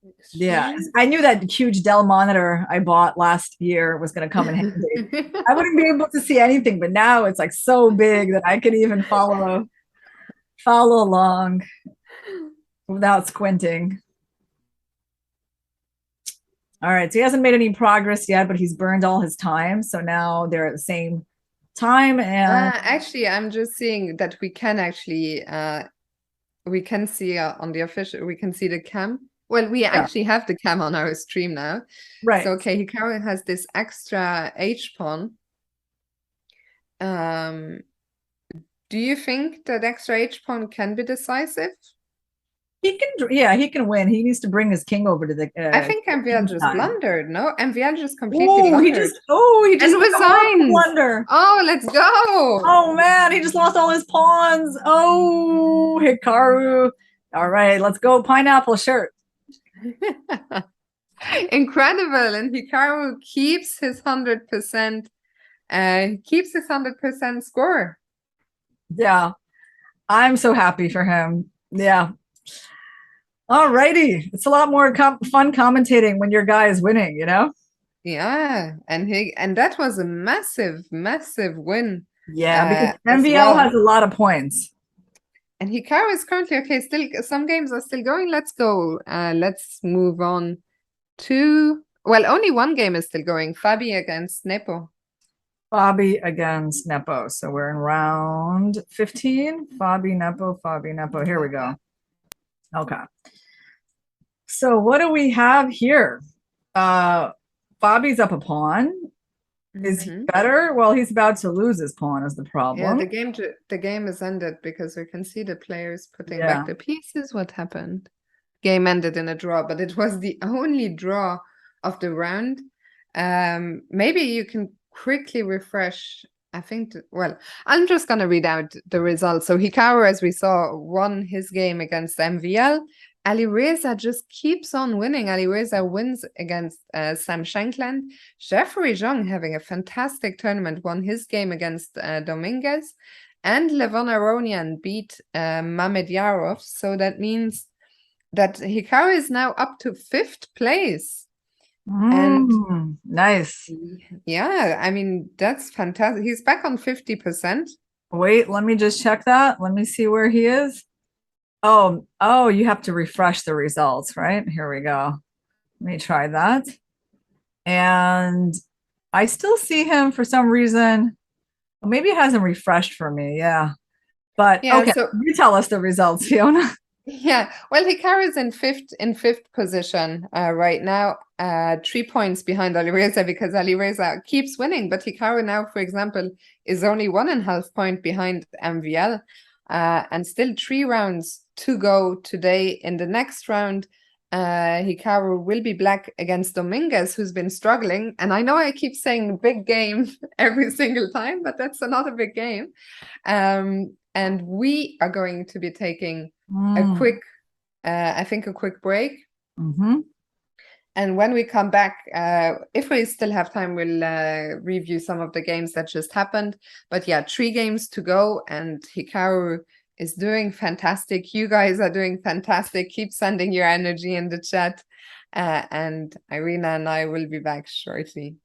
exchanged. Yeah, I knew that huge Dell monitor I bought last year was going to come in handy. I wouldn't be able to see anything, but now it's like so big that I could even follow along without squinting. All right, so he hasn't made any progress yet, but he's burned all his time. So now they're at the same time. And actually, I'm just seeing that we can actually we can see on the official, we can see the cam. Well, we actually have the cam on our stream now. Right. So okay, Hikaru has this extra H pawn. Do you think that extra H pawn can be decisive? He can win. He needs to bring his king over to the. I think MVL just blundered. No, MVL just completely blundered. He just resigned. Blunder. Oh, let's go. Oh man, he just lost all his pawns. Oh, Hikaru. All right, let's go. Pineapple shirt. Incredible, and Hikaru keeps his 100%. Keeps his 100% score. Yeah, I'm so happy for him. Yeah. All righty. It's a lot more fun commentating when your guy is winning, you know? Yeah, and that was a massive win. Yeah, because MVL has a lot of points. And Hikaru is currently okay. Still, some games are still going. Let's go. Let's move on to, well, only one game is still going. Fabi against Nepo. Fabi against Nepo. So we're in round 15. Fabi, Nepo. Here we go. Okay. So what do we have here? Fabi's up a pawn. Is he better? Well, he's about to lose his pawn is the problem. Yeah, the game is ended because we can see the players putting back the pieces. What happened? Game ended in a draw, but it was the only draw of the round. Maybe you can quickly refresh. I think, well, I'm just going to read out the results. So Hikaru, as we saw, won his game against MVL. Alireza just keeps on winning. Alireza wins against Sam Shankland. Jeffrey Zhang having a fantastic tournament, won his game against Dominguez. and Levon Aronian beat Mamedyarov. So that means that Hikaru is now up to 5th place. And Nice. yeah, I mean, that's fantastic. He's back on 50%. Wait, let me just check that. Let me see where he is. Oh, you have to refresh the results, right? Here we go. Let me try that. And I still see him for some reason. Maybe it hasn't refreshed for me. Yeah. But Yeah, okay, so you tell us the results, Fiona. yeah, well, Hikaru is in fifth position right now, 3 points behind Alireza because Alireza keeps winning, but Hikaru now, for example, is only 1.5 point behind MVL, and still 3 rounds to go today. In the next round, Hikaru will be black against Dominguez, who's been struggling. And I know I keep saying big game every single time, but that's not a big game. And we are going to be taking a quick, I think a quick break. And when we come back, if we still have time, we'll review some of the games that just happened. But yeah, 3 games to go, and Hikaru is doing fantastic. You guys are doing fantastic. Keep sending your energy in the chat. And Irina and I will be back shortly.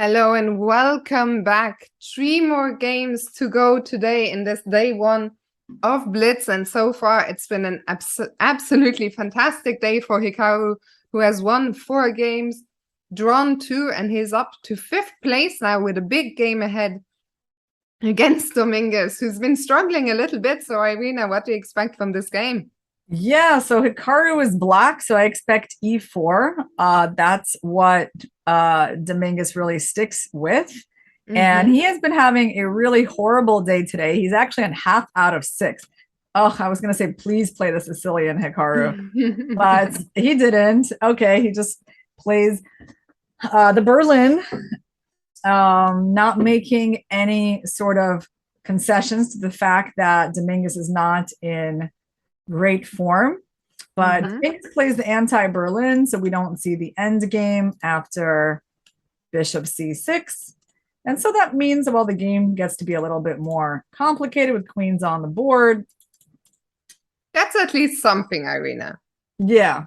Hello and welcome back. 3 more games to go today in this day 1 of Blitz. And so far, it's been an absolutely fantastic day for Hikaru, who has won 4 games, drawn 2, and he's up to 5th place now with a big game ahead against Dominguez, who's been struggling a little bit. So, Irina, what do you expect from this game? Yeah, so Hikaru is black, so I expect e4. That's what Dominguez really sticks with. And he has been having a really horrible day today. He's actually on half out of 6. Oh, I was going to say, please play the Sicilian Hikaru, but he didn't. Okay, he just plays the Berlin, not making any sort of concessions to the fact that Dominguez is not in great form. But Dominguez plays the anti-Berlin, so we don't see the end game after bishop c6. And so that means, well, the game gets to be a little bit more complicated with queens on the board. That's at least something, Irina. Yeah.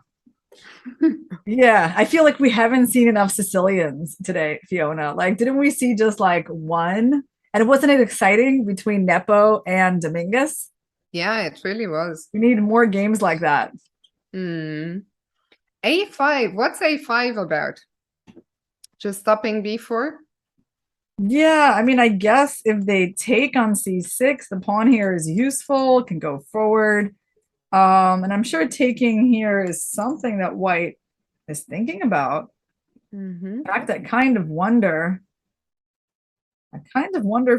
Yeah, I feel like we haven't seen enough Sicilians today, Fiona. Like, didn't we see just like one? And wasn't it exciting between Nepo and Dominguez? Yeah, it really was. We need more games like that. A5. What's A5 about? Just stopping b4? Yeah, I mean, I guess if they take on c6, the pawn here is useful, can go forward. And I'm sure taking here is something that white is thinking about. In fact, I kind of wonder,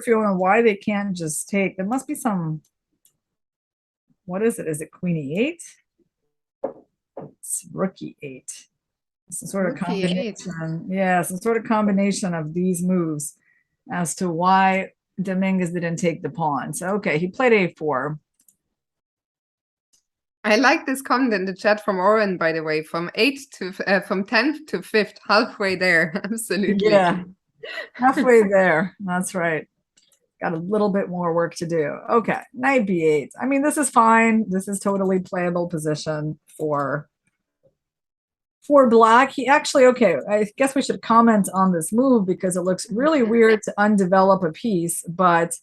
Fiona, why they can't just take. There must be some, what is it? Is it queen e8? It's rook e8. Some sort of combination. Yeah, some sort of combination of these moves as to why Dominguez didn't take the pawn. So, okay, he played a4. I like this comment in the chat from Oren, by the way, from 10th to 5th, halfway there. Absolutely. Yeah, halfway there. That's right. Got a little bit more work to do. Okay, knight b8. I mean, this is fine. This is totally playable position for black. He actually, okay, I guess we should comment on this move because it looks really weird to undevelop a piece, but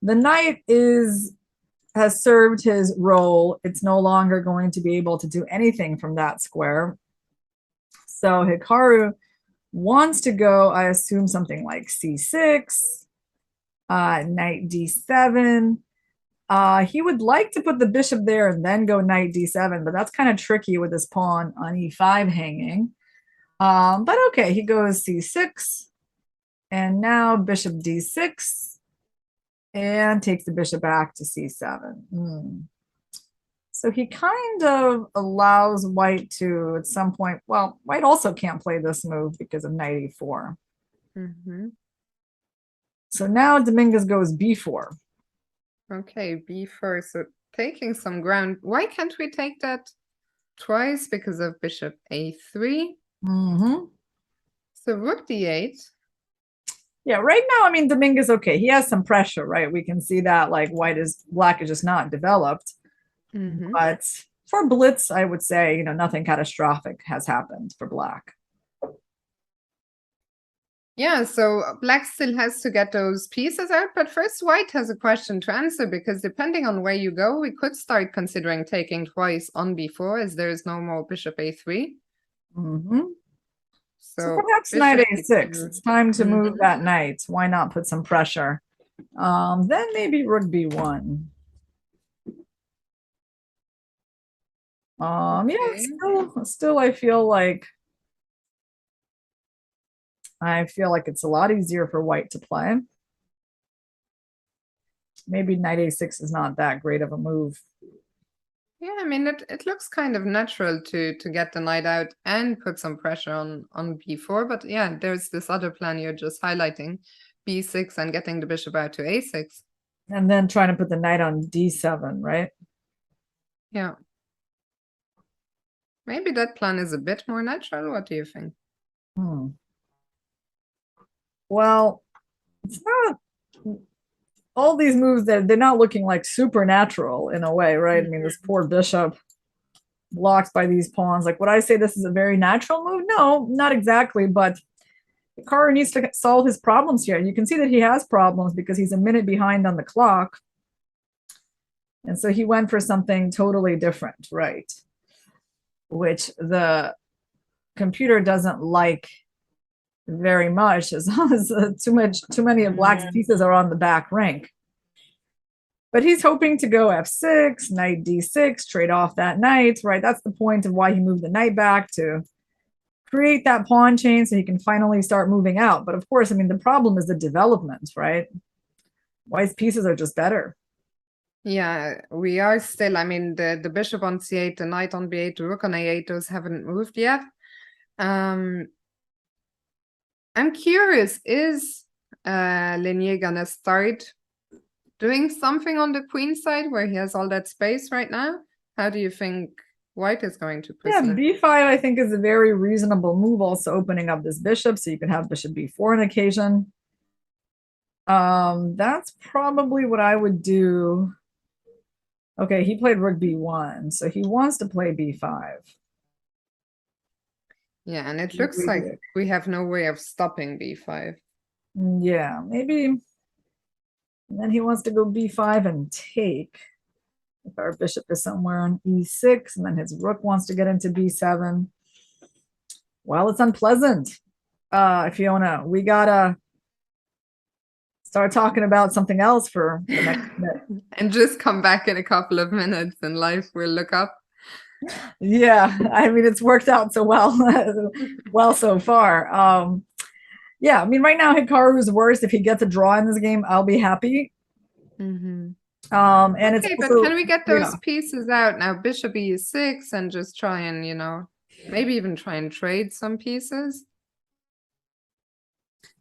the knight has served his role. It's no longer going to be able to do anything from that square. So Hikaru wants to go, I assume, something like c6, knight d7. He would like to put the bishop there and then go knight d7, but that's kind of tricky with his pawn on e5 hanging. But okay, he goes c6, and now bishop d6, and takes the bishop back to c7. So he kind of allows white to, at some point, well, white also can't play this move because of knight e4. So now Dominguez goes b4. Okay, b4, so taking some ground. Why can't we take that twice? Because of bishop a3. So rook d8. Yeah, right now, I mean, Dominguez, okay, he has some pressure, right? We can see that, like, black is just not developed. But for Blitz, I would say, nothing catastrophic has happened for black. Yeah, so black still has to get those pieces out, but first white has a question to answer, because depending on where you go, we could start considering taking twice on b4 as there is no more bishop a3. So perhaps knight a6. It's time to move that knight. Why not put some pressure? Then maybe rook b1. Yeah, still I feel like it's a lot easier for white to play. Maybe knight a6 is not that great of a move. Yeah, I mean, it looks kind of natural to get the knight out and put some pressure on b4. But yeah, there's this other plan you're just highlighting, b6 and getting the bishop out to a6. And then trying to put the knight on d7, right? Yeah. Maybe that plan is a bit more natural. What do you think? Well, it's not all these moves that they're not looking like supernatural in a way, right? I mean, this poor bishop blocked by these pawns. Like, would I say this is a very natural move? No, not exactly. But Hikaru needs to solve his problems here. You can see that he has problems because he's a minute behind on the clock. And so he went for something totally different, right? Which the computer doesn't like very much, as long as too many of black's pieces are on the back rank. But he's hoping to go f6, knight d6, trade off that knight, right? That's the point of why he moved the knight back, to create that pawn chain so he can finally start moving out. But of course, I mean, the problem is the development, right? White's pieces are just better. Yeah, we are still, I mean, the bishop on c8, the knight on b8, the rook on a8, those haven't moved yet. I'm curious, is Lenier gonna start doing something on the queen side where he has all that space right now? How do you think white is going to proceed? Yeah, b5 I think is a very reasonable move, also opening up this bishop so you can have bishop b4 on occasion. That's probably what I would do. Okay, he played rook b1, so he wants to play b5. Yeah, and it looks like we have no way of stopping b5. Yeah, maybe. And then he wants to go b5 and take. If our bishop is somewhere on e6, and then his rook wants to get into b7. Well, it's unpleasant. Fiona, we gotta start talking about something else for the next minute. And just come back in a couple of minutes and life will look up. Yeah, I mean, it's worked out so well so far. Yeah, I mean, right now Hikaru's worse. If he gets a draw in this game, I'll be happy. Mm-hmm. And okay, it's but can we get those pieces out now? Bishop e6 and just try and, you know, maybe even try and trade some pieces.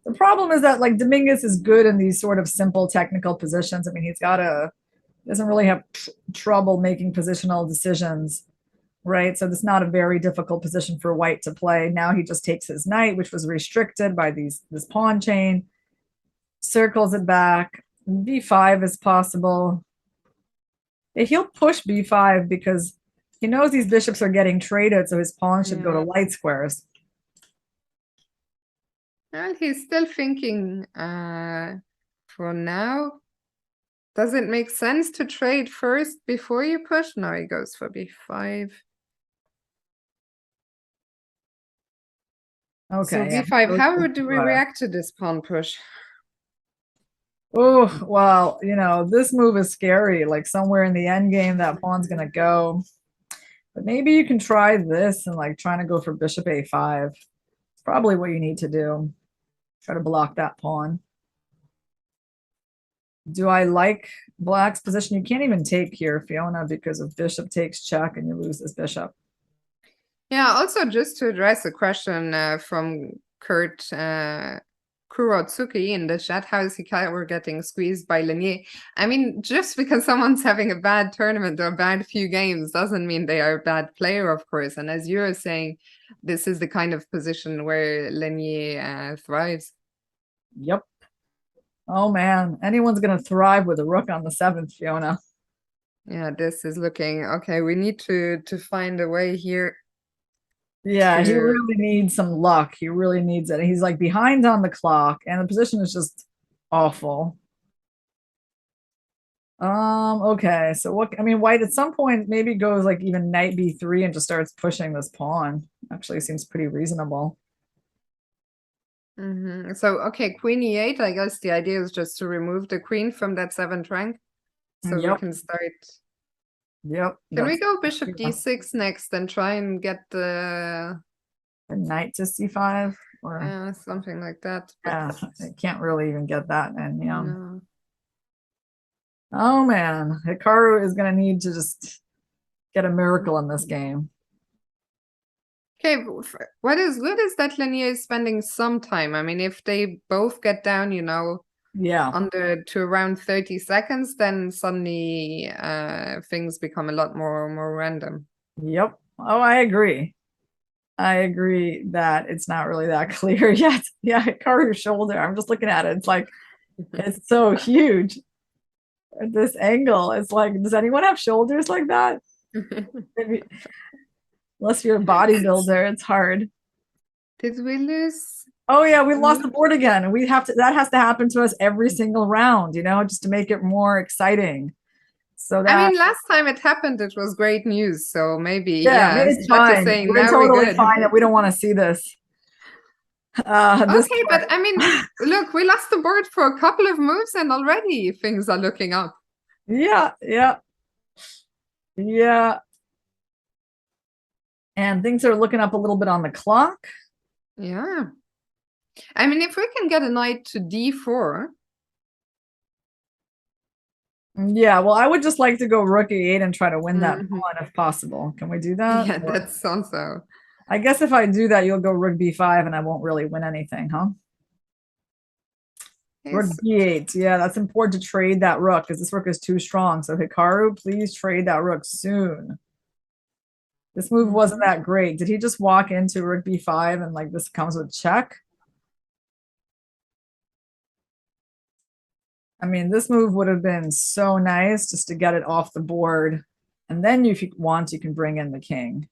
The problem is that, like, Dominguez is good in these sort of simple technical positions. I mean, doesn't really have trouble making positional decisions, right? So this is not a very difficult position for white to play. Now he just takes his knight, which was restricted by this pawn chain, circles it back. b5 is possible. He'll push b5 because he knows these bishops are getting traded, so his pawn should go to light squares. He's still thinking for now. Does it make sense to trade first before you push? No, he goes for b5. Okay. So b5, how would we react to this pawn push? Oh, well, you know, this move is scary. Like, somewhere in the end game, that pawn's gonna go. But maybe you can try this and, like, trying to go for bishop a5. It's probably what you need to do. Try to block that pawn. Do I like black's position? You can't even take here, Fiona, because if bishop takes check and you lose this bishop. Yeah, also just to address a question from Kurt Kurotsuki in the chat, how is Hikaru getting squeezed by Lenier? I mean, just because someone's having a bad tournament or a bad few games doesn't mean they are a bad player, of course. And as you're saying, this is the kind of position where Lenier thrives. Yep. Oh man, anyone's gonna thrive with a rook on the 7th, Fiona. Yeah, this is looking okay. We need to find a way here. Yeah, he really needs some luck. He really needs it. He's like behind on the clock, and the position is just awful. Okay, so what, I mean, white at some point maybe goes like even knight b3 and just starts pushing this pawn. Actually seems pretty reasonable. So, okay, queen e8, I guess the idea is just to remove the queen from that 7th rank. So we can start. Yep. Can we go bishop d6 next and try and get the knight to c5? Or something like that. Yeah, I can't really even get that in, yeah. No. Oh man, Hikaru is gonna need to just get a miracle in this game. Okay, what is good is that Lenier is spending some time. I mean, if they both get down, you know, under to around 30 seconds, then suddenly things become a lot more random. Yep. Oh, I agree. I agree that it's not really that clear yet. Yeah, Hikaru's shoulder, I'm just looking at it. It's like, it's so huge. At this angle, it's like, does anyone have shoulders like that? Maybe. Unless you're a bodybuilder, it's hard. Did we lose? Oh yeah, we lost the board again. And we have to, that has to happen to us every single round, you know, just to make it more exciting. So I that, mean, last time it happened, it was great news. So maybe, yeah, yeah, it's Scott is fine. saying We're now we're totally good. fine that we don't want to see this. This Okay, but I mean, look, we lost the board for a couple of moves and already things are looking up. yeah, yeah, yeah. And things are looking up a little bit on the clock. Yeah. I mean, if we can get a knight to d4. Yeah, well, I would just like to go rook e8 and try to win that Mhm. pawn if possible. Can we do that? Yeah, Or- that's also. I guess if I do that, you'll go rook b5 and I won't really win anything, huh? Rook Yes. b8. Yeah, that's important to trade that rook because this rook is too strong. So Hikaru, please trade that rook soon. This move wasn't that great. Did he just walk into rook b5 and like this comes with check? I mean, this move would have been so nice just to get it off the board. And then if you want, you can bring in the king.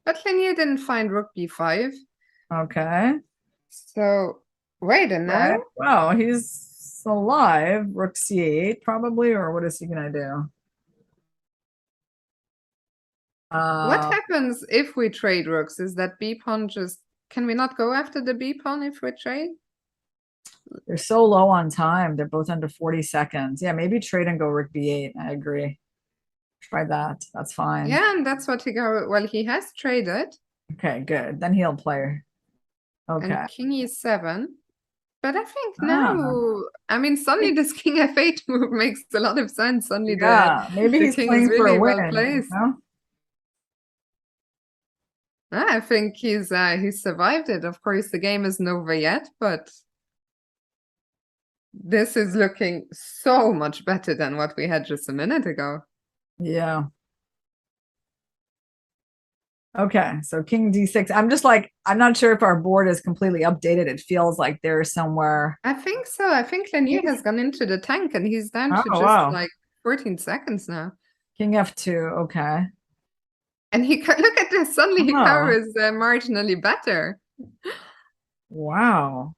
But Linear didn't find rook b5. Okay. So, wait, and now? Right. Wow, he's alive. Rook c8 probably, or what is he gonna do? What happens if we trade rooks? Is that b pawn just... Can we not go after the b pawn if we trade? They're so low on time. They're both under 40 seconds. Yeah, maybe trade and go rook b8. I agree. Try that. That's fine. Yeah, and that's what he got. Well, he has traded. Okay, good. Then he'll play. Okay. And king e7. But I think Ah. now, I mean, suddenly this king f8 move makes a lot of sense. Suddenly Yeah, maybe the he's king playing is for really a well win. placed. You know? I think he's survived it. Of course, the game isn't over yet, but this is looking so much better than what we had just a minute ago. Yeah. Okay, so king d6. I'm just like, I'm not sure if our board is completely updated. It feels like there's somewhere. I think so. I think Lanier has gone into the tank and he's down to just wow. like 14 seconds now. King f2. Okay. And he look at this. Suddenly Hikaru Oh. is marginally better. Wow.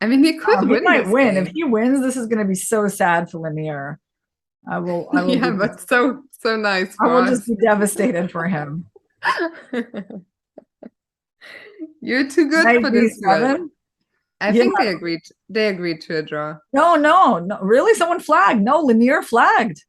I mean, he could He win might this win. game. If he wins, this is going to be so sad for Lanier. I will Yeah, but so nice I for will us. just be devastated for him. You're too good Knight for this b7. duel. I think they agreed. They agreed to a draw. No. Really? Someone flagged. No, Lanier flagged.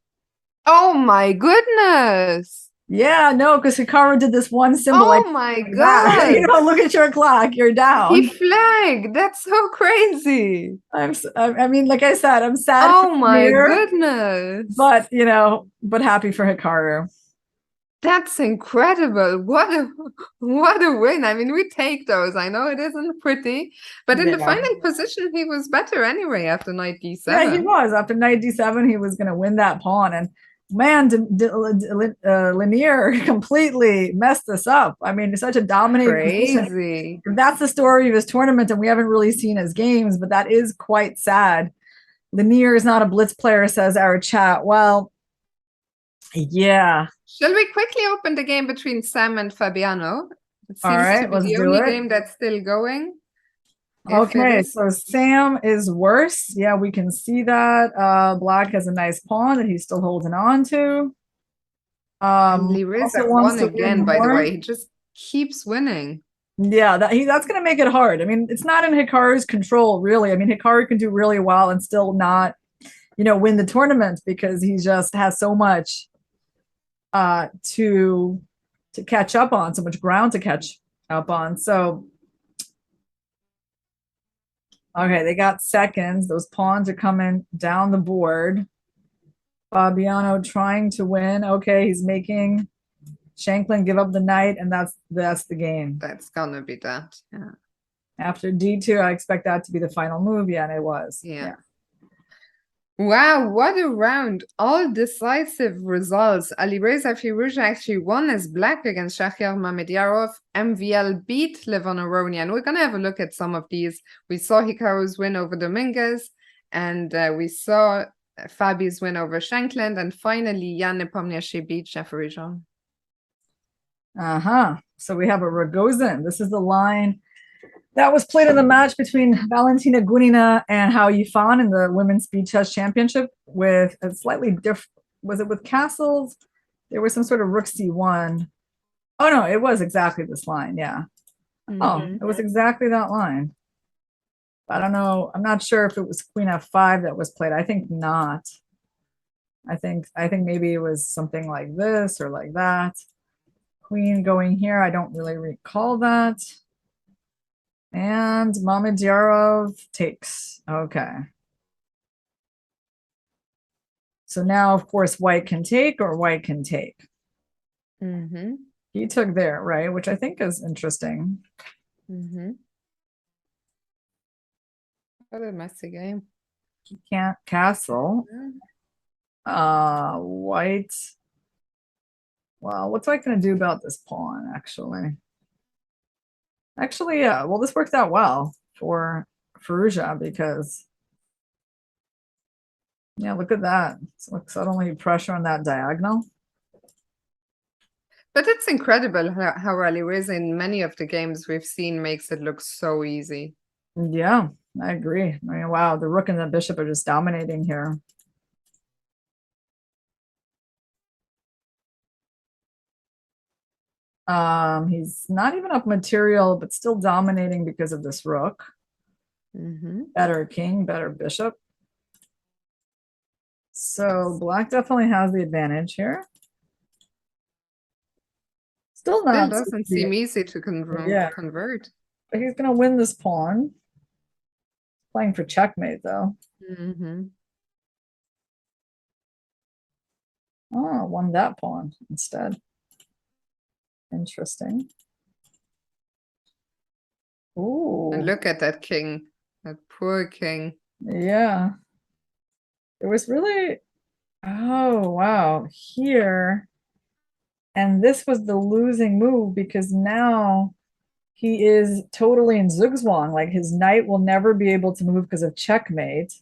Oh my goodness. Yeah, no, because Hikaru did this one symbol. Oh my god. You know, look at your clock. You're down. He flagged. That's so crazy. I mean, like I said, I'm sad. Oh my Lanier, goodness. but you know, but happy for Hikaru. That's incredible. What a win. I mean, we take those. I know it isn't pretty, but in the final position, he was better anyway after knight d7. Yeah, he was. After knight d7, he was going to win that pawn. And man, Lanier completely messed this up. I mean, it's such a dominating position. That's the story of his tournament, and we haven't really seen his games, but that is quite sad. Lanier is not a Blitz player, says our chat. Well, yeah. Shall we quickly open the game between Sam and Fabiano? It seems to be the only game that's still going. Okay, so Sam is worse. Yeah, we can see that. Black has a nice pawn that he's still holding on to. Lireza won again, by the way. He just keeps winning. Yeah, that's going to make it hard. I mean, it's not in Hikaru's control, really. I mean, Hikaru can do really well and still not, you know, win the tournament because he just has so much to catch up on, so much ground to catch up on. So okay, they got seconds. Those pawns are coming down the board. Fabiano trying to win. Okay, he's making Shanklin give up the knight, and that's the game. That's gonna be that. Yeah. After d2, I expect that to be the final move. Yeah, and it was. Yeah. Wow, what a round. All decisive results. Alireza Firouzja actually won as black against Shahryar Mamediyarov. MVL beat Levon Aronian. And we're going to have a look at some of these. We saw Hikaru's win over Dominguez, and we saw Fabi's win over Shankland, and finally Jan Nepomniachtchi beat Shafarijan. So we have a Rogozin. This is the line That was played in the match between Valentina Gunina and Hao Yifan in the Women's Speed Chess Championship with a slightly different, was it with castles? There was some sort of rook c1. Oh no, it was exactly this line, yeah. Oh, it was exactly that line. I don't know. I'm not sure if it was queen f5 that was played. I think not. I think maybe it was something like this or like that. Queen going here. I don't really recall that. And Mamedyarov takes. Okay. So now, of course, white can take or white can take. He took there, right? Which I think is interesting. What a messy game. He can't castle. White. Well, what's white going to do about this pawn, actually? Actually, yeah. Well, this worked out well for Firouzja because, yeah, look at that. Look, suddenly pressure on that diagonal. But it's incredible how Alireza in many of the games we've seen makes it look so easy. Yeah, I agree. I mean, wow, the rook and the bishop are just dominating here. He's not even up material, but still dominating because of this rook. Better king, better bishop. So black definitely has the advantage here. Still not. Still doesn't seem easy to convert. But he's gonna win this pawn. Playing for checkmate though. Oh, won that pawn instead. Interesting. Ooh. And look at that king. That poor king. Yeah. It was really, oh wow, here. And this was the losing move because now he is totally in zugzwang. Like his knight will never be able to move because of checkmate.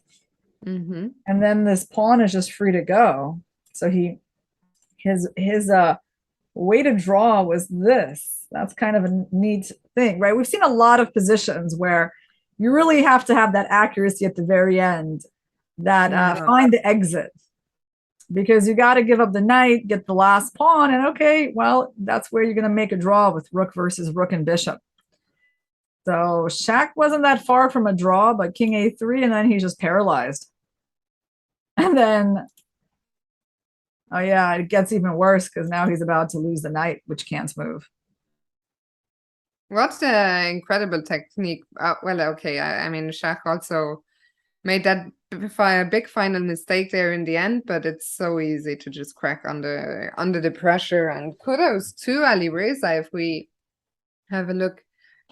And then this pawn is just free to go. So his way to draw was this. That's kind of a neat thing, right? We've seen a lot of positions where you really have to have that accuracy at the very end, that find the exit, because you got to give up the knight, get the last pawn, and okay, well, that's where you're going to make a draw with rook versus rook and bishop. So Shaq wasn't that far from a draw, but king a3, and then he's just paralyzed. And then, oh yeah, it gets even worse because now he's about to lose the knight, which can't move. What's the incredible technique? Well, okay, I mean, Shaq also made that big final mistake there in the end, but it's so easy to just crack under the pressure. And kudos to Alireza. If we have a look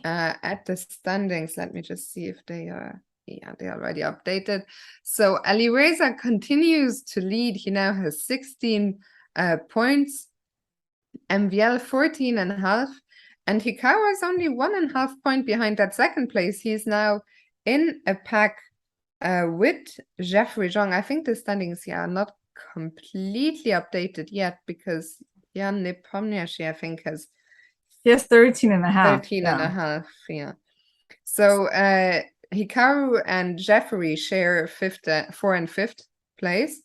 at the standings, let me just see if they are. Yeah, they already updated. So Alireza continues to lead. He now has 16 points. MVL 14.5. And Hikaru is only 1.5 point behind that second place. He's now in a pack with Jeffrey Zhang. I think the standings here are not completely updated yet because Jan Nepomniachtchi, I think, has 13.5. 13.5, yeah. So Hikaru and Jeffrey share 4th and 5th place.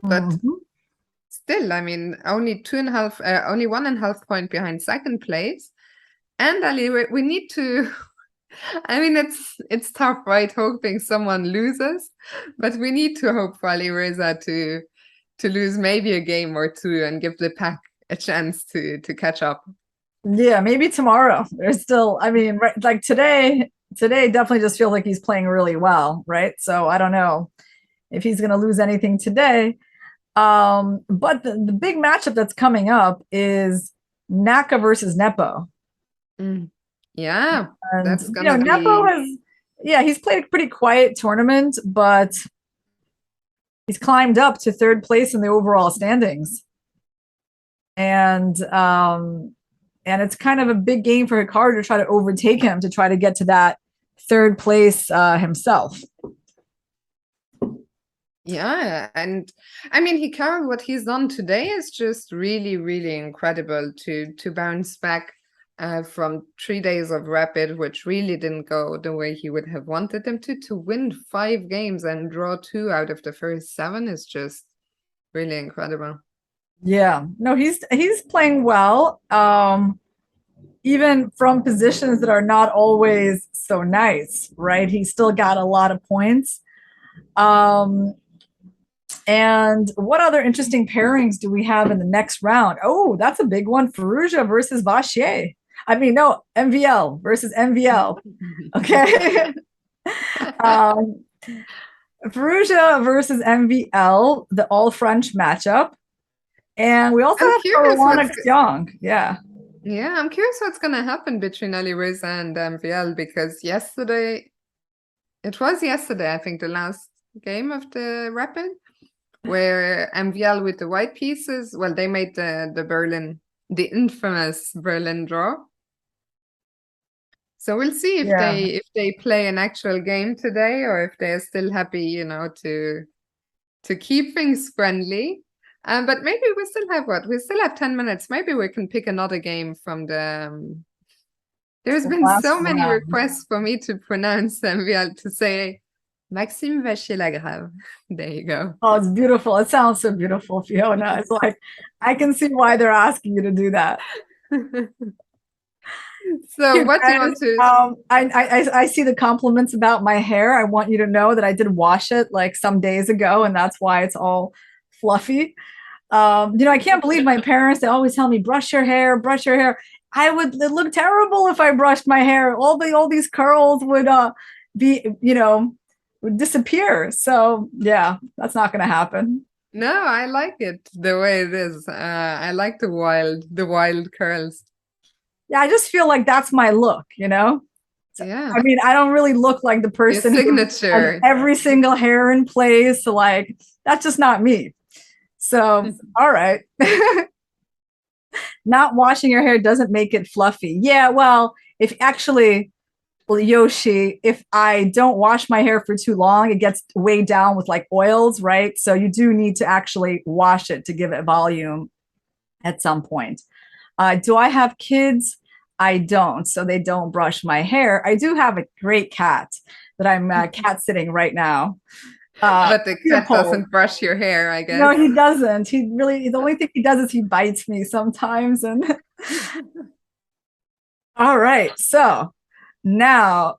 But still, I mean, only 1.5 point behind second place. And Ali, we need to. I mean, it's tough, right? Hoping someone loses, but we need to hope for Alireza to lose maybe a game or two and give the pack a chance to catch up. Yeah, maybe tomorrow. There's still, I mean, right, like today definitely just feels like he's playing really well, right? So I don't know if he's going to lose anything today. But the big matchup that's coming up is Naka versus Nepo. Yeah, and that's gonna be... Nepo has, yeah, he's played a pretty quiet tournament, but he's climbed up to 3rd place in the overall standings. And it's kind of a big game for Hikaru to try to overtake him, to try to get to that 3rd place himself. Yeah, and I mean, Hikaru, what he's done today is just really, really incredible to bounce back from 3 days of rapid, which really didn't go the way he would have wanted them to win 5 games and draw 2 out of the first 7 is just really incredible. Yeah, no, he's playing well. Even from positions that are not always so nice, right? He still got a lot of points. And what other interesting pairings do we have in the next round? Oh, that's a big one. Firouzja versus Vachier. I mean, no, MVL versus MVL. Okay. Firouzja versus MVL, the all French matchup. And we also have Caruana Xiong. Yeah. Yeah, I'm curious what's going to happen between Alireza and MVL because it was yesterday, I think, the last game of the Rapid, where MVL with the white pieces, well, they made the infamous Berlin draw. So we'll see if they play an actual game today or if they're still happy, you know, to keep things friendly. But maybe we still have we still have 10 minutes. Maybe we can pick another game from the. There's been so many requests for me to pronounce MVL to say Maxime Vachier-Lagrave. There you go. Oh, it's beautiful. It sounds so beautiful, Fiona. It's like I can see why they're asking you to do that. So what do you want to? I see the compliments about my hair. I want you to know that I did wash it like some days ago, and that's why it's all fluffy. I can't believe my parents, they always tell me, brush your hair, brush your hair. It look terrible if I brushed my hair. All these curls would would disappear. So yeah, that's not gonna happen. No, I like it the way it is. I like the wild curls. Yeah, I just feel like that's my look, Yeah. I mean, I don't really look like the person Your signature. Who has every single hair in place. So like, that's just not me. So, all right. Not washing your hair doesn't make it fluffy. Yeah, well, Yoshi, if I don't wash my hair for too long, it gets weighed down with like oils, right? So you do need to actually wash it to give it volume at some point. Do I have kids? I don't, so they don't brush my hair. I do have a great cat that I'm cat sitting right now. But the cat doesn't brush your hair, I guess. No, he doesn't. The only thing he does is he bites me sometimes. And all right, so now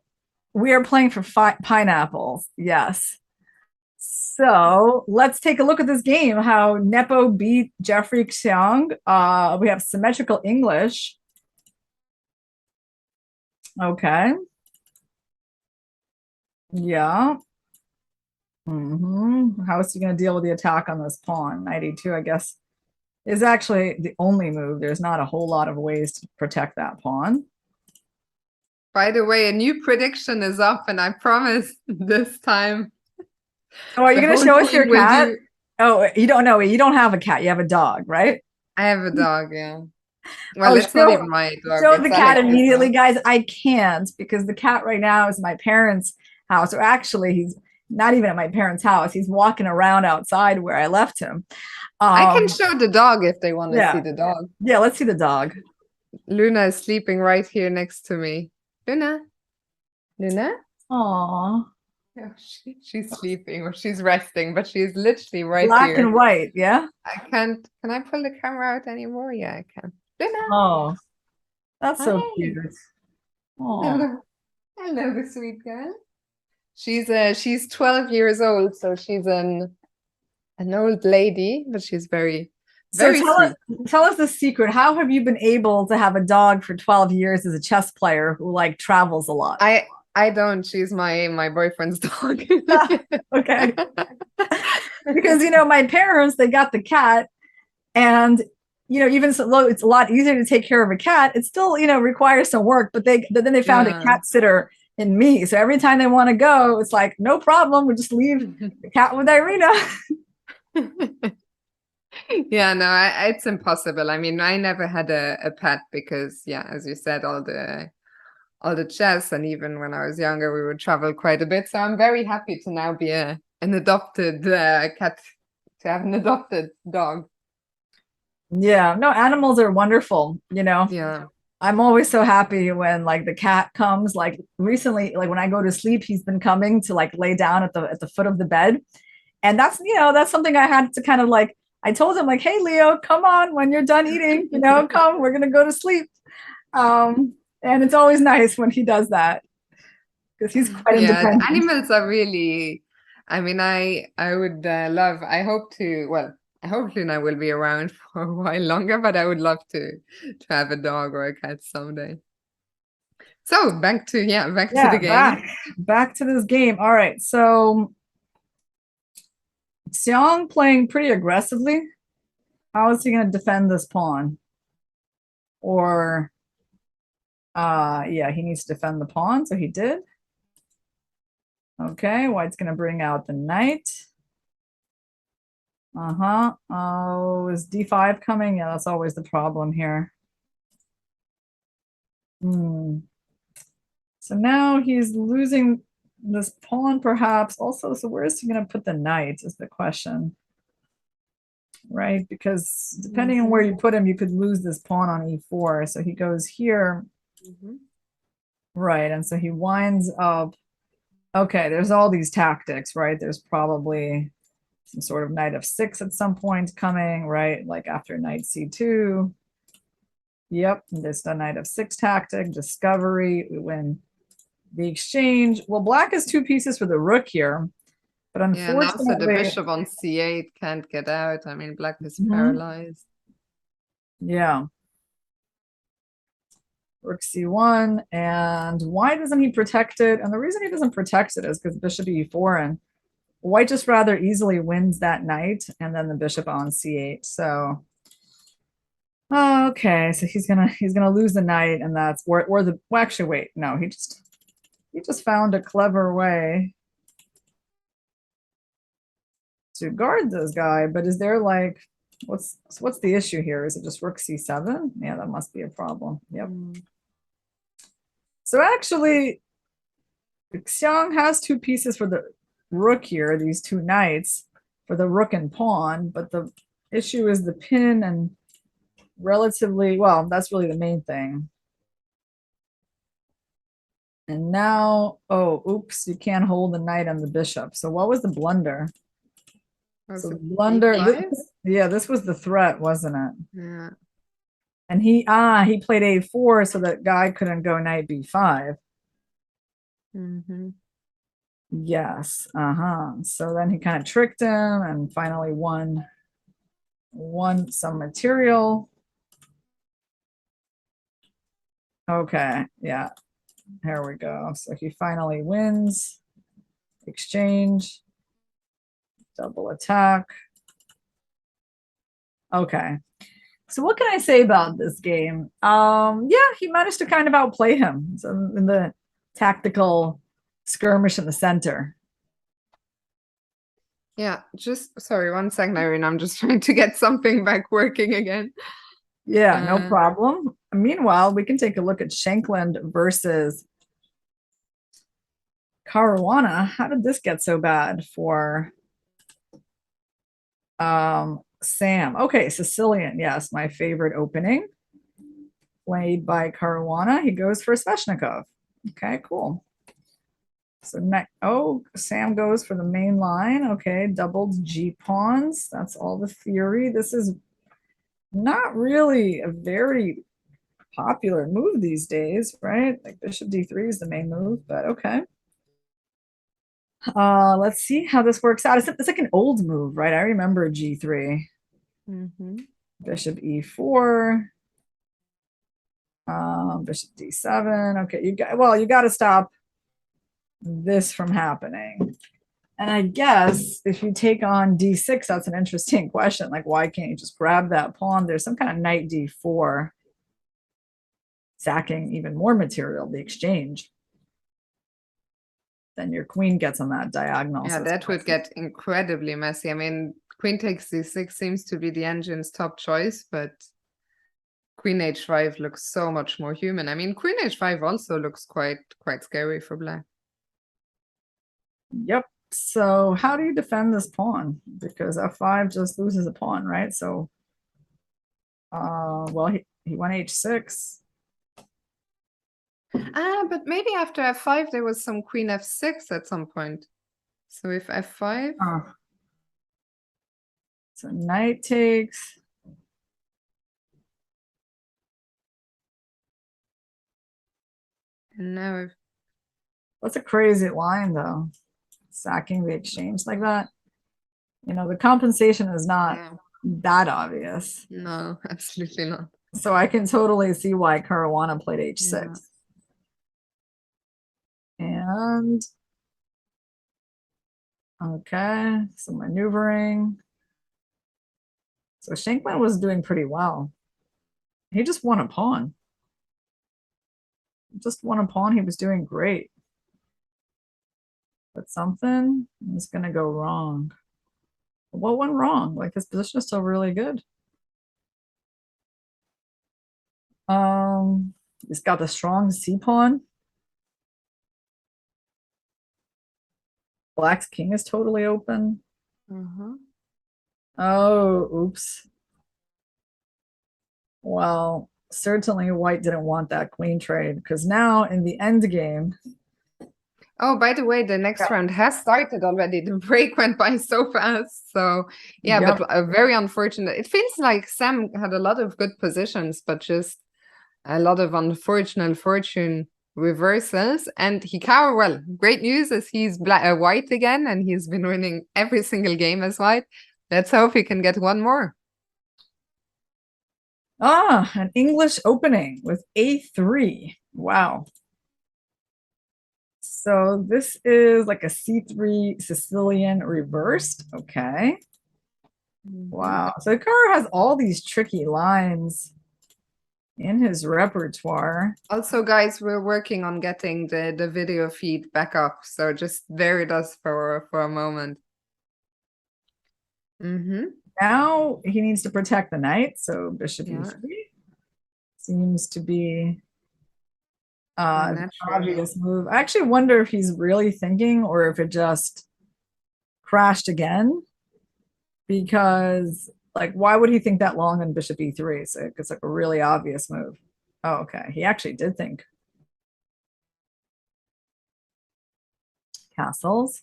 we are playing for pineapples. Yes. So let's take a look at this game, how Nepo beat Jeffrey Xiong. We have symmetrical English. Okay. Yeah. How is he going to deal with the attack on this pawn? Knight e2, I guess, is actually the only move. There's not a whole lot of ways to protect that pawn. By the way, a new prediction is up, and I promise this time. Oh, are you going to show us your cat? Oh, you don't know. You don't have a cat. You have a dog, right? I have a dog, yeah. Well, it's not even my dog. Show the cat immediately, guys. I can't because the cat right now is my parents' house. Or actually, he's not even at my parents' house. He's walking around outside where I left him. I can show the dog if they want to see the dog. Yeah, let's see the dog. Luna is sleeping right here next to me. Luna? Luna? Aww. Oh, she's sleeping or she's resting, but she's literally right Black here. Black and white, yeah? I can't. Can I pull the camera out anymore? Yeah, I can. Luna. Oh, that's so cute. Oh. Hello, the sweet girl. She's 12 years old, so she's an old lady, but she's very sweet. Tell us the secret. How have you been able to have a dog for 12 years as a chess player who like travels a lot? I don't. She's my boyfriend's dog. Okay. Because my parents, they got the cat, and even though it's a lot easier to take care of a cat, it still requires some work. But then they found a cat sitter in me. So every time they want to go, it's like no problem. We just leave the cat with Irina. Yeah, no, it's impossible. I mean, I never had a pet because, yeah, as you said, all the chess, and even when I was younger, we would travel quite a bit. So I'm very happy to now be an adopted cat, to have an adopted dog. Yeah, no, animals are wonderful, Yeah. I'm always so happy when like the cat comes. Like recently, like when I go to sleep, he's been coming to like lay down at the foot of the bed. And that's, that's something I had to kind of like, I told him like, hey Leo, come on when you're done eating, come, we're gonna go to sleep. And it's always nice when he does that because he's quite Yeah, the independent. animals are really, I mean, I would love, I hope to, well, I hope Luna will be around for a while longer, but I would love to have a dog or a cat someday. So back to the game. Back to this game. All right, so Xiong playing pretty aggressively. How is he going to defend this pawn? Or, yeah, he needs to defend the pawn, so he did. Okay, White's going to bring out the knight. Oh, is d5 coming? Yeah, that's always the problem here. So now he's losing this pawn, perhaps. Also, so where is he going to put the knight is the question. Right, because depending on where you put him, you could lose this pawn on e4. So he goes here. Right, and so he winds up. Okay, there's all these tactics, right? There's probably some sort of knight f6 at some point coming, right? Like after knight c2. Yep, there's the knight f6 tactic, discovery. We win the exchange. Well, black has two pieces for the rook here, but unfortunately, yeah, and also the bishop on c8 can't get out. I mean, black is paralyzed. Yeah. Rook c1, and why doesn't he protect it? And the reason he doesn't protect it is because bishop e4, and white just rather easily wins that knight and then the bishop on c8. So okay, so he's gonna lose the knight, and that's where the well, actually wait, no, he just found a clever way to guard this guy. But is there like what's the issue here? Is it just rook c7? Yeah, that must be a problem. Yep. So actually, Xiong has two pieces for the rook here, these two knights for the rook and pawn, but the issue is the pin, and relatively, well, that's really the main thing. And now, oh, oops, you can't hold the knight and the bishop. So what was the blunder? So the blunder, yeah, this was the threat, wasn't it? Yeah. And he played a4 so that guy couldn't go knight b5. Yes. So then he kind of tricked him and finally won some material. Okay. Yeah. Here we go. So he finally wins. Exchange. Double attack. Okay. So what can I say about this game? Yeah, he managed to kind of outplay him in the tactical skirmish in the center. Yeah, just sorry, 1 second, Irina. I'm just trying to get something back working again. Yeah, no problem. Meanwhile, we can take a look at Shankland versus Caruana. How did this get so bad for Sam? Okay, Sicilian. Yes, my favorite opening. Played by Caruana. He goes for Sveshnikov. Okay, cool. So Sam goes for the main line. Okay, doubled G pawns. That's all the theory. This is not really a very popular move these days, right? Like bishop d3 is the main move, but okay. Let's see how this works out. It's like an old move, right? I remember g3. Bishop e4. Bishop d7. Okay, you got to stop this from happening. And I guess if you take on d6, that's an interesting question. Like, why can't you just grab that pawn? There's some kind of knight d4 sacking even more material, the exchange. Then your queen gets on that diagonal. Yeah, so that would get incredibly messy. I mean, queen takes d6 seems to be the engine's top choice, but queen h5 looks so much more human. I mean, queen h5 also looks quite scary for black. Yep. So how do you defend this pawn? Because f5 just loses a pawn, right? So, well, he went h6. But maybe after f5 there was some queen f6 at some point. So if f5. So knight takes. And now That's a crazy line, though. Sacking the exchange like that. You know, the compensation is not that obvious. No, absolutely not. So I can totally see why Caruana played h6. And okay, so maneuvering. So Shankman was doing pretty well. He just won a pawn. Just won a pawn. He was doing great. But something is going to go wrong. What went wrong? Like, his position is still really good. He's got the strong c pawn. Black's king is totally open. Oh, oops. Well, certainly white didn't want that queen trade, because now in the end game. Oh, by the way, the next round has started already. The break went by so fast. So yeah, but very unfortunate. It feels like Sam had a lot of good positions, but just a lot of unfortunate fortune reversals. And Hikaru, well, great news is he's white again, and he's been winning every single game as white. Let's hope he can get one more. An English opening with a3. Wow. So this is like a c3 Sicilian reversed. Okay. Wow. So Hikaru has all these tricky lines in his repertoire. Also, guys, we're working on getting the video feed back up. So just bear with us for a moment. Now he needs to protect the knight. So bishop e3 seems to be an obvious move. I actually wonder if he's really thinking or if it just crashed again, because like, why would he think that long on bishop e3? So it's like a really obvious move. Oh, okay. He actually did think. Castles.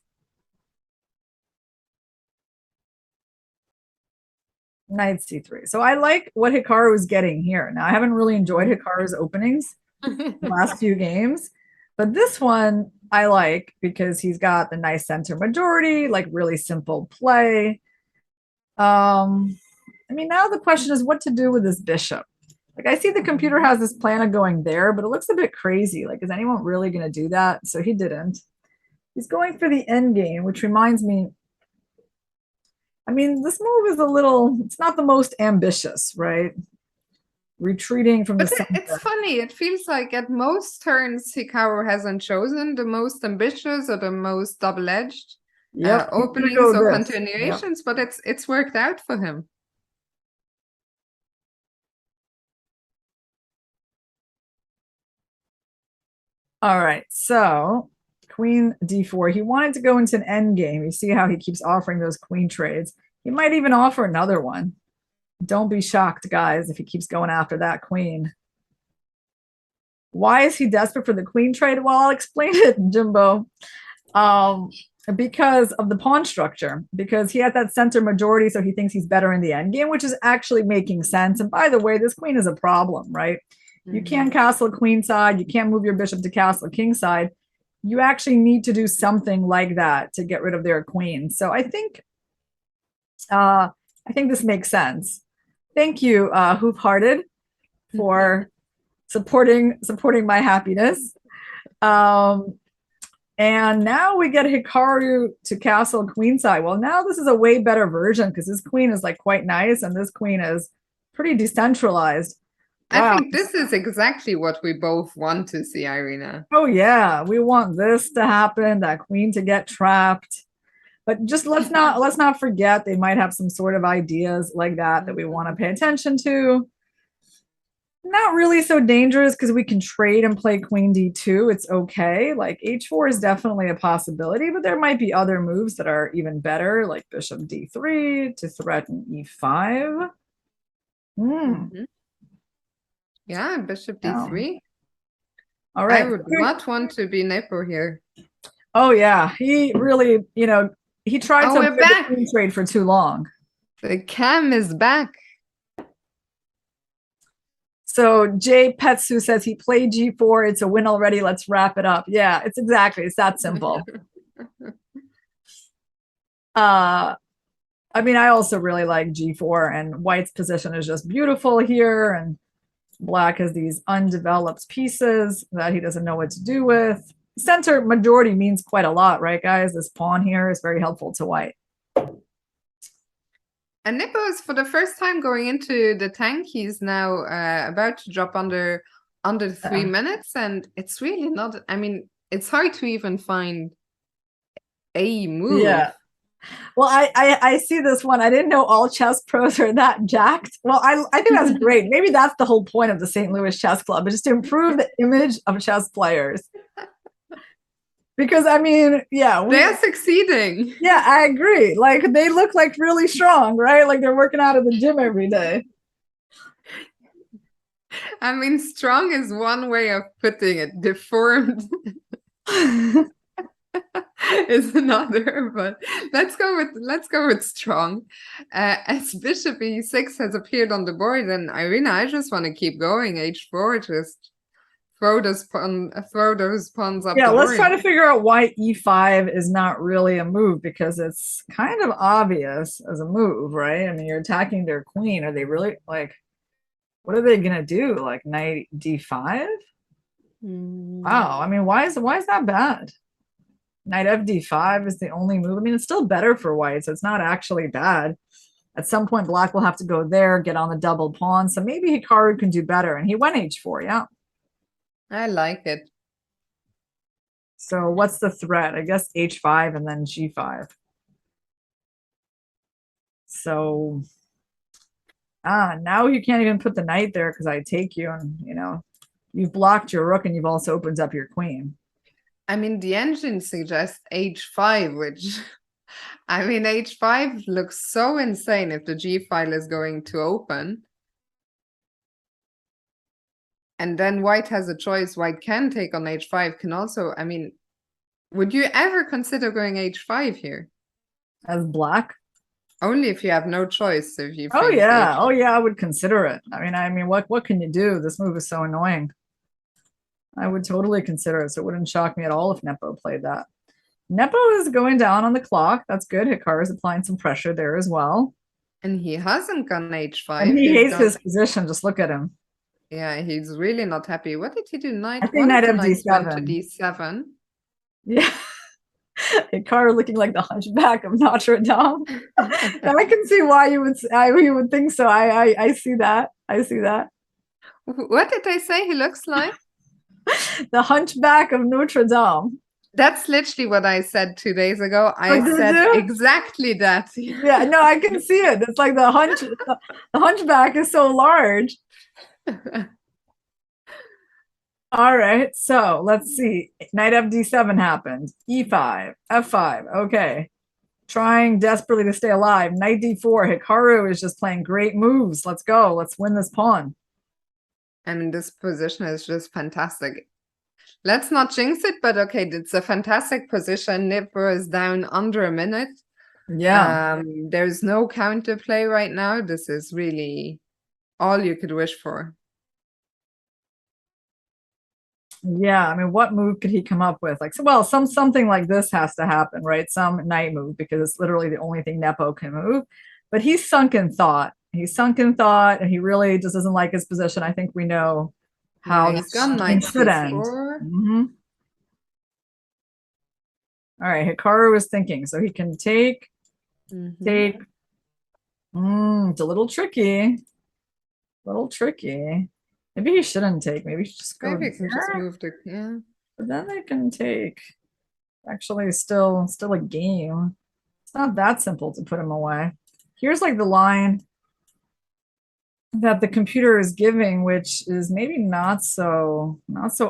Knight c3. So I like what Hikaru is getting here. Now, I haven't really enjoyed Hikaru's openings the last few games, but this one I like because he's got the nice center majority, like really simple play. I mean, now the question is what to do with this bishop. Like, I see the computer has this plan of going there, but it looks a bit crazy. Like, is anyone really going to do that? So he didn't. He's going for the end game, which reminds me, I mean, this move is a little, it's not the most ambitious, right? Retreating from the center. It's funny. It feels like at most turns, Hikaru hasn't chosen the most ambitious or the most double-edged openings or continuations, but it's worked out for him. All right, so queen d4. He wanted to go into an end game. You see how he keeps offering those queen trades. He might even offer another one. Don't be shocked, guys, if he keeps going after that queen. Why is he desperate for the queen trade? Well, I'll explain it, Jimbo. Because of the pawn structure, because he had that center majority, so he thinks he's better in the end game, which is actually making sense. And by the way, this queen is a problem, right? You can't castle queen side. You can't move your bishop to castle king side. You actually need to do something like that to get rid of their queen. So I think this makes sense. Thank you, Hoop-Hearted, for supporting my happiness. And now we get Hikaru to castle queenside. Well, now this is a way better version because this queen is like quite nice and this queen is pretty decentralized. Wow. I think this is exactly what we both want to see, Irina. Oh yeah, we want this to happen, that queen to get trapped. But just let's not forget they might have some sort of ideas like that we want to pay attention to. Not really so dangerous because we can trade and play queen d2. It's okay. Like h4 is definitely a possibility, but there might be other moves that are even better, like bishop d3 to threaten e5. Yeah, bishop d3. All I right. would not want to be Nepo here. Oh yeah, he really, he tried Oh, to we're avoid the back. queen trade for too long. The cam is back. So Jay Petsu says he played G4. It's a win already. Let's wrap it up. Yeah, it's that simple. I mean, I also really like G4, and White's position is just beautiful here, and Black has these undeveloped pieces that he doesn't know what to do with. Center majority means quite a lot, right, guys? This pawn here is very helpful to White. And Nepo is for the first time going into the tank. He's now about to drop under 3 minutes, and it's really not. I mean, it's hard to even find a move. Yeah. Well, I see this one. I didn't know all chess pros are that jacked. Well, I think that's great. Maybe that's the whole point of the St. Louis Chess Club, is just to improve the image of chess players. Because I mean, yeah, they're succeeding. Yeah, I agree. Like they look like really strong, right? Like they're working out at the gym every day. I mean, strong is one way of putting it. Deformed is another, but let's go with strong. As bishop e6 has appeared on the board, and Irina, I just want to keep going. H4, just throw those pawns up. Yeah, the let's board. try to figure out why e5 is not really a move, because it's kind of obvious as a move, right? I mean, you're attacking their queen. Are they really like? What are they gonna do? Like knight d5? Wow. I mean, why is that bad? Knight fd5 is the only move. I mean, it's still better for white, so it's not actually bad. At some point, black will have to go there, get on the double pawn. So maybe Hikaru can do better. And he went h4, yeah. I like it. So what's the threat? I guess h5 and then g5. So now you can't even put the knight there because I take you, and you've blocked your rook, and you've also opened up your queen. I mean, the engine suggests h5, which I mean, h5 looks so insane if the g file is going to open. And then white has a choice. White can take on h5, can also, I mean, would you ever consider going h5 here? As black? Only if you have no choice. If you Oh think yeah, oh yeah, I would consider it. I mean, what can you do? This move is so annoying. I would totally consider it. So it wouldn't shock me at all if Nepo played that. Nepo is going down on the clock. That's good. Hikaru is applying some pressure there as well. And he hasn't gone h5. And he hates his position. Just look at him. Yeah, he's really not happy. What did he do? I think knight f7. To d7. Yeah. Hikaru looking like the hunchback of Notre Dame. I can see why you would think so. I see that. I see that. What did I say he looks like? The hunchback of Notre Dame. That's literally what I said 2 days ago. I said exactly that. Yeah, no, I can see it. It's like the hunchback is so large. All right, so let's see. Knight fd7 happened. e5, f5. Okay. Trying desperately to stay alive. Knight d4. Hikaru is just playing great moves. Let's go. Let's win this pawn. I mean, this position is just fantastic. Let's not jinx it, but okay, it's a fantastic position. Nepo is down under a minute. Yeah. There's no counterplay right now. This is really all you could wish for. Yeah, I mean, what move could he come up with? Like, well, something like this has to happen, right? Some knight move, because it's literally the only thing Nepo can move. But he's sunk in thought. He's sunk in thought, and he really just doesn't like his position. I think we know how he's gone knight should end. All right, Hikaru is thinking, so he can take. Take. It's a little tricky. Maybe he shouldn't take. Maybe he should just go. Maybe he can just move to, yeah. But then they can take. Actually, still a game. It's not that simple to put him away. Here's like the line that the computer is giving, which is maybe not so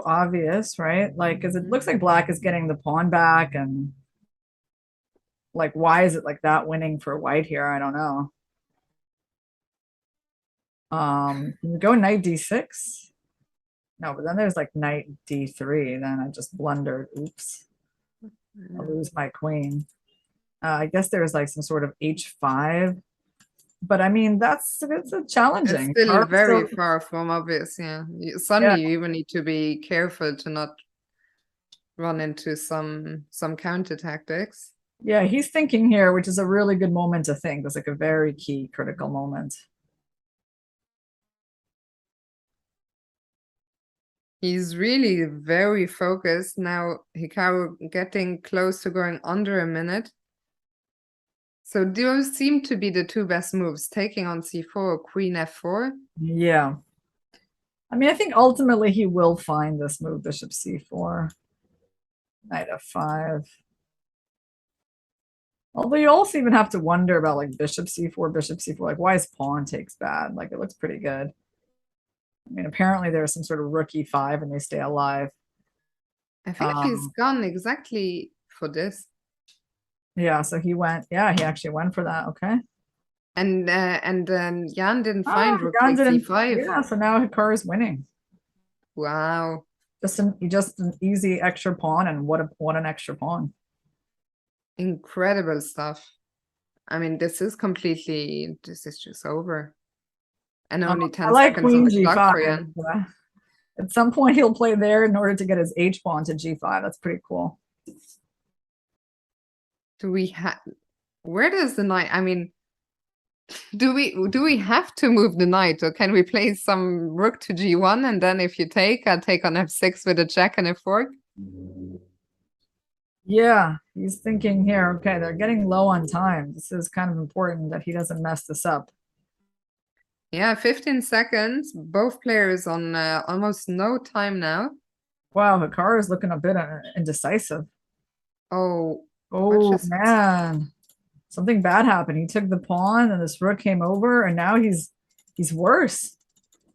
obvious, right? Like, because it looks like black is getting the pawn back, and like, why is it like that winning for white here? I don't know. Can we go knight d6? No, but then there's like knight d3. Then I just blundered. Oops. I'll lose my queen. I guess there's like some sort of h5. But I mean, it's a It's challenging. still Hikaru's very still- far from obvious, yeah. yeah, Suddenly you even need to be careful to not run into some counter tactics. yeah, he's thinking here, which is a really good moment to think. It's like a very key critical moment. He's really very focused. Now Hikaru getting close to going under a minute. So those seem to be the two best moves, taking on c4 or queen f4. Yeah. I mean, I think ultimately he will find this move, bishop c4, knight f5. Although you also even have to wonder about like bishop c4, like why is pawn takes bad? Like it looks pretty good. I mean, apparently there's some sort of rook e5 and they stay alive. I think he's gone exactly for this. Yeah, so he went, yeah, he actually went for that, okay. And then Jan didn't find rook Jan takes didn't, c5. yeah, so now Hikaru is winning. Wow. Just an easy extra pawn, and what an extra pawn. Incredible stuff. I mean, this is just over. And only 10 I like seconds on queen the clock for g5. Jan. At some point he'll play there in order to get his h pawn to g5. That's pretty cool. Do we have, where does the knight, I mean, do we have to move the knight, or can we play some rook to g1 and then if you take, I'll take on f6 with a check and a fork? Yeah, he's thinking here, okay, they're getting low on time. This is kind of important that he doesn't mess this up. Yeah, 15 seconds. Both players on almost no time now. Wow, Hikaru is looking a bit indecisive. Oh, Oh man, something bad happened. He took the pawn and this rook came over and now he's worse.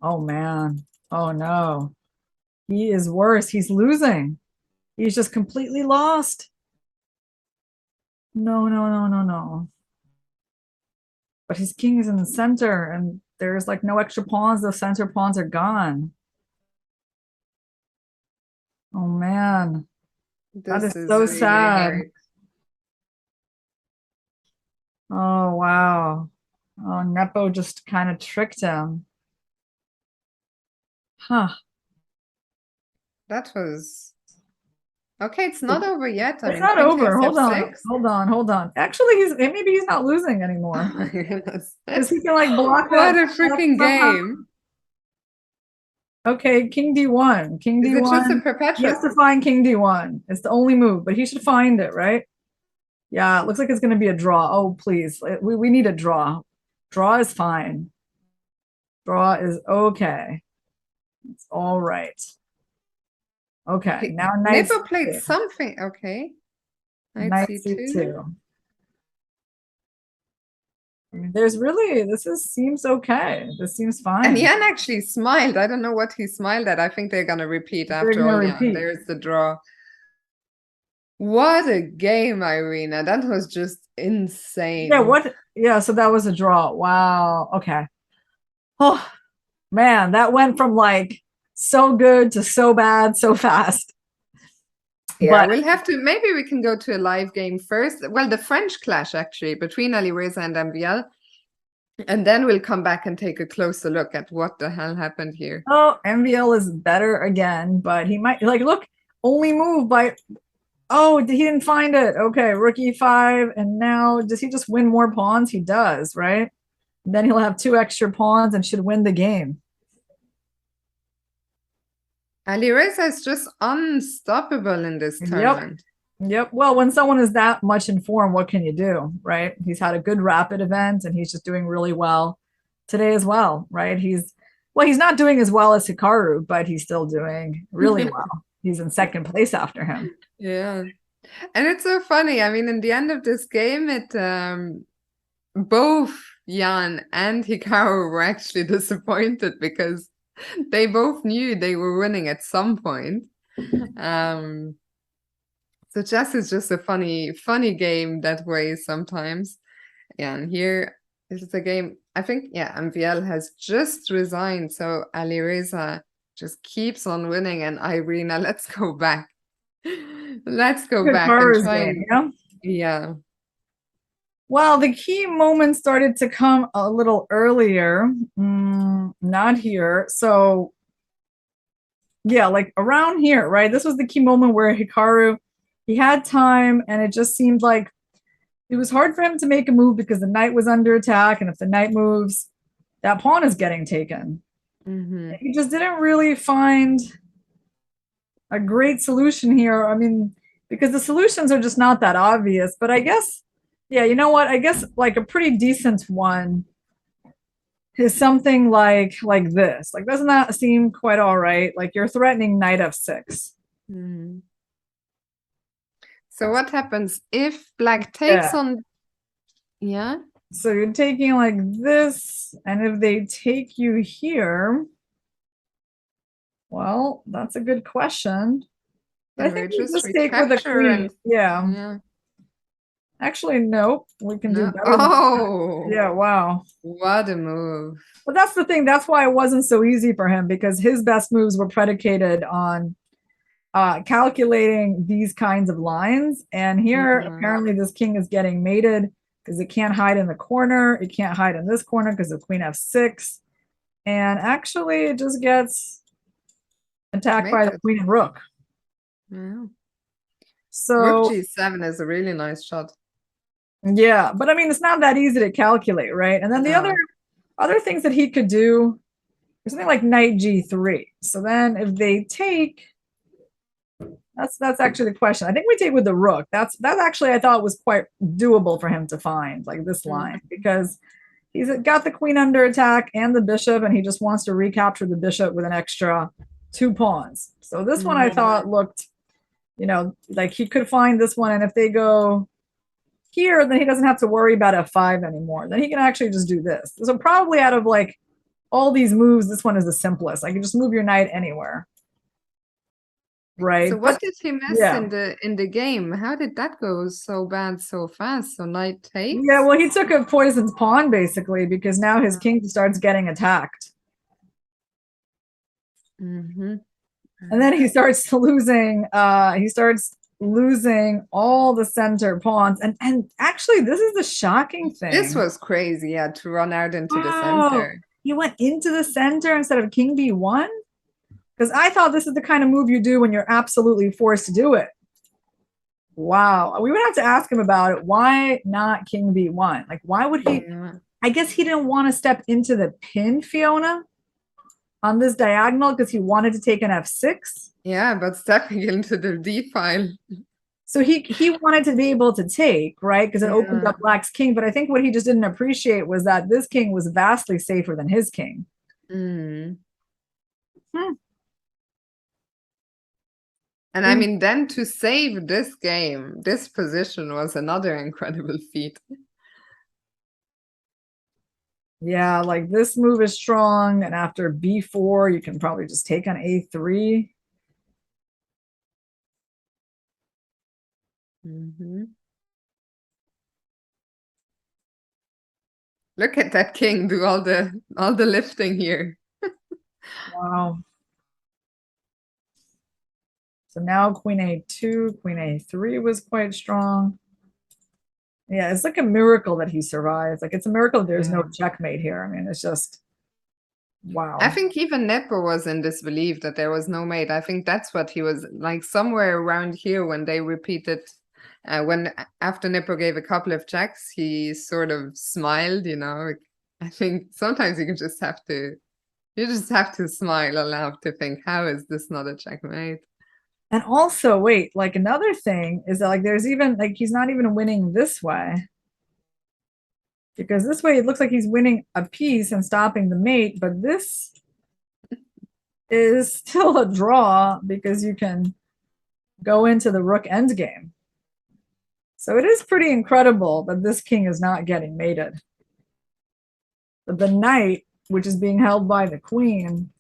Oh man. Oh no. He is worse. He's losing. He's just completely lost. No, no, no, no, no. But his king is in the center and there's like no extra pawns. The center pawns are gone. Oh man. That is so really sad. hard. Oh wow. Oh, Nepo just kind of tricked him. Huh. That was okay. It's not over yet. I It's mean, not queen over. takes Hold on. f6. Hold on. Hold on. Actually, maybe he's not losing anymore. Because he can like block What that a freaking game. Okay, king d1. King Is it just a d1. He perpetual? has to find king d1. It's the only move, but he should find it, right? Yeah, it looks like it's going to be a draw. Oh, please. We need a draw. Draw is fine. Draw is okay. It's all right. Okay, now knight Nepo played c2. something. Okay. Knight c2. I mean, there's really, seems okay. This seems fine. And Jan actually smiled. I don't know what he smiled at. I think they're gonna repeat after all. Yeah, there's the draw. What a game, Irina. That was just insane. Yeah, what? Yeah, so that was a draw. Wow. Okay. Oh, man, that went from like so good to so bad so fast. Yeah, we'll have to, maybe we can go to a live game first. Well, the French clash actually between Alireza and MVL. And then we'll come back and take a closer look at what the hell happened here. Oh, MVL is better again, but he might, like, look, only move by, oh, he didn't find it. Okay, rook e5, and now, does he just win more pawns? He does, right? And then he'll have 2 extra pawns and should win the game. Alireza is just unstoppable in this tournament. Yep. Well, when someone is that much in form, what can you do, right? He's had a good rapid event and he's just doing really well today as well, right? He's not doing as well as Hikaru, but he's still doing really well. He's in second place after him. Yeah. And it's so funny. I mean, in the end of this game, both Jan and Hikaru were actually disappointed because they both knew they were winning at some point. So chess is just a funny game that way sometimes. Yeah, and here this is a game. I think, yeah, MVL has just resigned, so Alireza just keeps on winning. And Irina, let's go back. Let's go back and Hikaru's try game, and yeah. yeah. Well, the key moment started to come a little earlier. Not here. So yeah, like around here, right? This was the key moment where Hikaru, he had time, and it just seemed like it was hard for him to make a move because the knight was under attack, and if the knight moves, that pawn is getting taken. He just didn't really find a great solution here. I mean, because the solutions are just not that obvious, but I guess, yeah, you know what? I guess like a pretty decent one is something like this. Like, doesn't that seem quite all right? Like you're threatening knight f6. So what happens if black takes Yeah. on? Yeah. So you're taking like this, and if they take you here, well, that's a good question. But I Can think we we just just take with a recapture queen. and Yeah. Actually, nope. We can do no? better than that. Oh, Yeah, wow. what a move. But that's the thing. That's why it wasn't so easy for him, because his best moves were predicated on calculating these kinds of lines. And here, apparently, this king is getting mated because it can't hide in the corner. It can't hide in this corner because of queen f6. And actually, it just gets attacked by the queen and rook. Yeah. So rook g7 is a really nice shot. Yeah, but I mean, it's not that easy to calculate, right? And then the other things that he could do, something like knight g3. So then if they take, that's actually the question. I think we take with the rook. That's actually, I thought, was quite doable for him to find, like this line, because he's got the queen under attack and the bishop, and he just wants to recapture the bishop with an extra 2 pawns. So this one I thought looked, like he could find this one, and if they go here, then he doesn't have to worry about f5 anymore. Then he can actually just do this. So probably out of like all these moves, this one is the simplest. I can just move your knight anywhere. Right. So what did he miss in the game? How did that go so bad so fast? So knight takes? Yeah, well, he took a poisoned pawn basically, because now his king starts getting attacked. And then he starts losing all the center pawns. And actually, this is the shocking thing. This was crazy, yeah, to run out into the center. He went into the center instead of king b1? Because I thought this is the kind of move you do when you're absolutely forced to do it. Wow. We would have to ask him about it. Why not king b1? Like, why would he? I guess he didn't want to step into the pin, Fiona, on this diagonal because he wanted to take an f6. Yeah, but stepping into the d file. So he wanted to be able to take, right? Because it opened up black's king. But I think what he just didn't appreciate was that this king was vastly safer than his king. And I mean, then to save this game, this position was another incredible feat. Yeah, like this move is strong. And after b4, you can probably just take on a3. Look at that king do all the lifting here. Wow. So now queen a2, queen a3 was quite strong. Yeah, it's like a miracle that he survives. Like, it's a miracle there's no checkmate here. I mean, it's just, wow. I think even Nepo was in disbelief that there was no mate. I think that's what he was like, somewhere around here when they repeated, after Nepo gave a couple of checks, he sort of smiled, I think sometimes you just have to smile aloud to think, how is this not a checkmate? And also, wait, like another thing is that like there's even like he's not even winning this way. Because this way it looks like he's winning a piece and stopping the mate, but this is still a draw because you can go into the rook endgame. So it is pretty incredible that this king is not getting mated. But the knight, which is being held by the queen,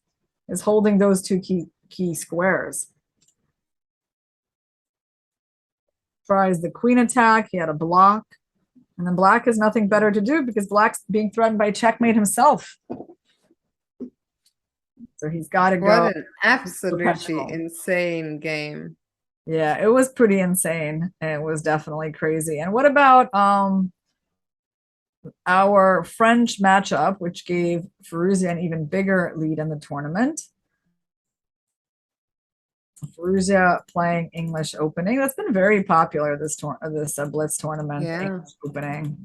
is holding those two key squares. Tries the queen attack, he had a block, and then black has nothing better to do because black's being threatened by checkmate himself. So So he's got to What go an absolutely professional. insane game. Yeah, it was pretty insane. It was definitely crazy. And what about our French matchup, which gave Firouzja an even bigger lead in the tournament? Firouzja playing English opening. That's been very popular, this Blitz tournament, Yeah. English opening.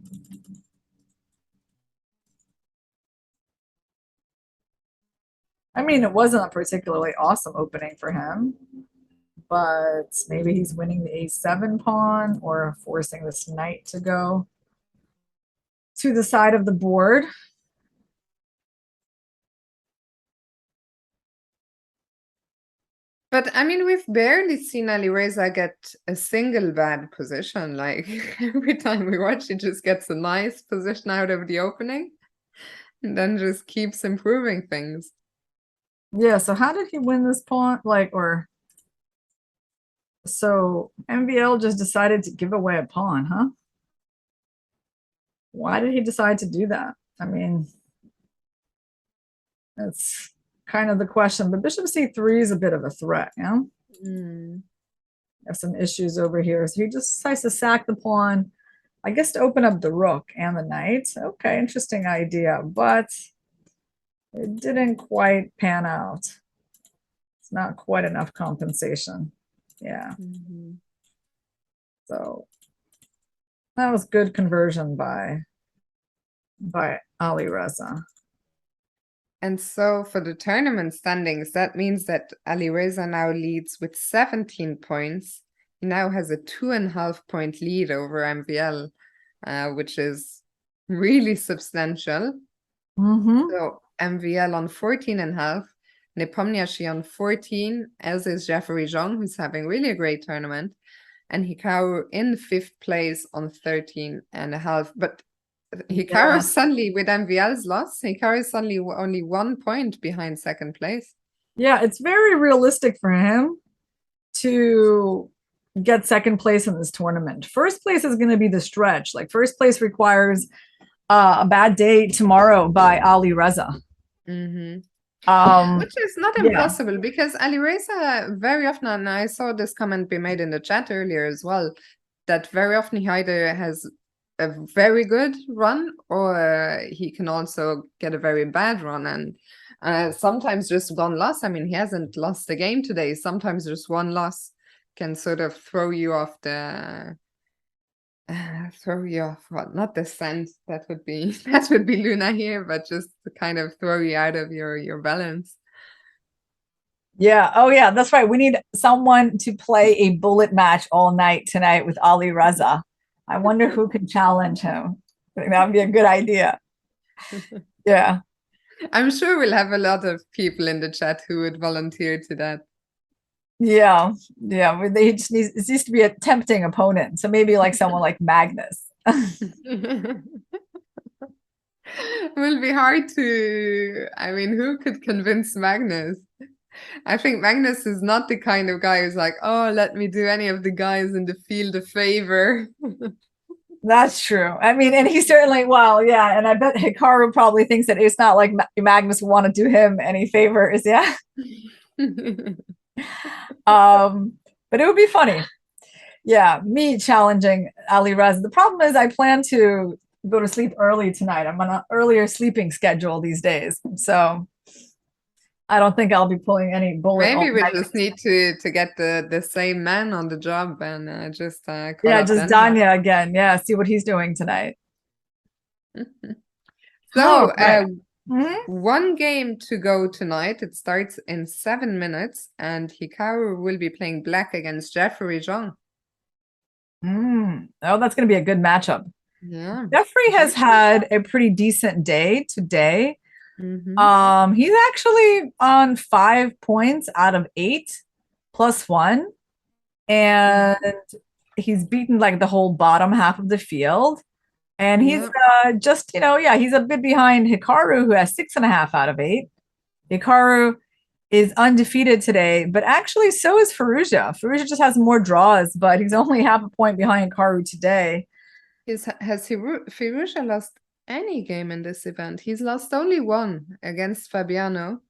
I mean, it wasn't a particularly awesome opening for him, but maybe he's winning the A7 pawn or forcing this knight to go to the side of the board. But I mean, we've barely seen Alireza get a single bad position. Like every time we watch, he just gets a nice position out of the opening and then just keeps improving things. Yeah, so how did he win this pawn? So MVL just decided to give away a pawn, huh? Why did he decide to do that? I mean, that's kind of the question. But bishop c3 is a bit of a threat, yeah? Have some issues over here. So he just decides to sack the pawn, I guess, to open up the rook and the knight. Okay, interesting idea, but it didn't quite pan out. It's not quite enough compensation. Yeah. So that was good conversion by Alireza. And so for the tournament standings, that means that Alireza now leads with 17 points. He now has a 2.5 point lead over MVL, which is really substantial. So MVL on 14.5, Nepomniachtchi on 14, as is Jeffrey Zhang, who's having really a great tournament, and Hikaru in 5th place on 13.5. But Hikaru suddenly, with MVL's loss, Hikaru is suddenly only 1 point behind 2nd place. Yeah, it's very realistic for him to get 2nd place in this tournament. 1st place is going to be the stretch. Like 1st place requires a bad day tomorrow by Alireza. Which is not impossible, because Alireza very often, and I saw this comment be made in the chat earlier as well, that very often he either has a very good run or he can also get a very bad run, and sometimes just one loss. I mean, he hasn't lost a game today. Sometimes just one loss can sort of throw you off well, not the scent, that would be Luna here, but just to kind of throw you out of your balance. Yeah. Oh, yeah. That's right. We need someone to play a bullet match all night tonight with Alireza. I wonder who can challenge him. I think that would be a good idea. Yeah. I'm sure we'll have a lot of people in the chat who would volunteer to that. Yeah. Yeah. They just it needs to be a tempting opponent. So maybe like someone like Magnus. It will be hard to, I mean, who could convince Magnus? I think Magnus is not the kind of guy who's like, oh, let me do any of the guys in the field a favor. That's true. I mean, and he certainly, well, yeah. And I bet Hikaru probably thinks that it's not like Magnus will want to do him any favors. Yeah. But it would be funny. Yeah. Me challenging Alireza. The problem is I plan to go to sleep early tonight. I'm on an earlier sleeping schedule these days. So I don't think I'll be pulling any bullet. Maybe we just need to get the same man on the job and just call just Danya again. Yeah, see what he's doing tonight. So one game to go tonight. It starts in 7 minutes, and Hikaru will be playing black against Jeffrey Zhang. Oh, that's going to be a good matchup. Yeah, Jeffrey has had a pretty decent day today. He's actually on 5 points out of 8 +1, and he's beaten like the whole bottom half of the field, and he's just he's a bit behind Hikaru, who has 6.5 out of 8. Hikaru is undefeated today, but actually so is Firouzja. Firouzja just has more draws, but he's only half a point behind Hikaru today. Has Firouzja lost any game in this event? He's lost only one against Fabiano.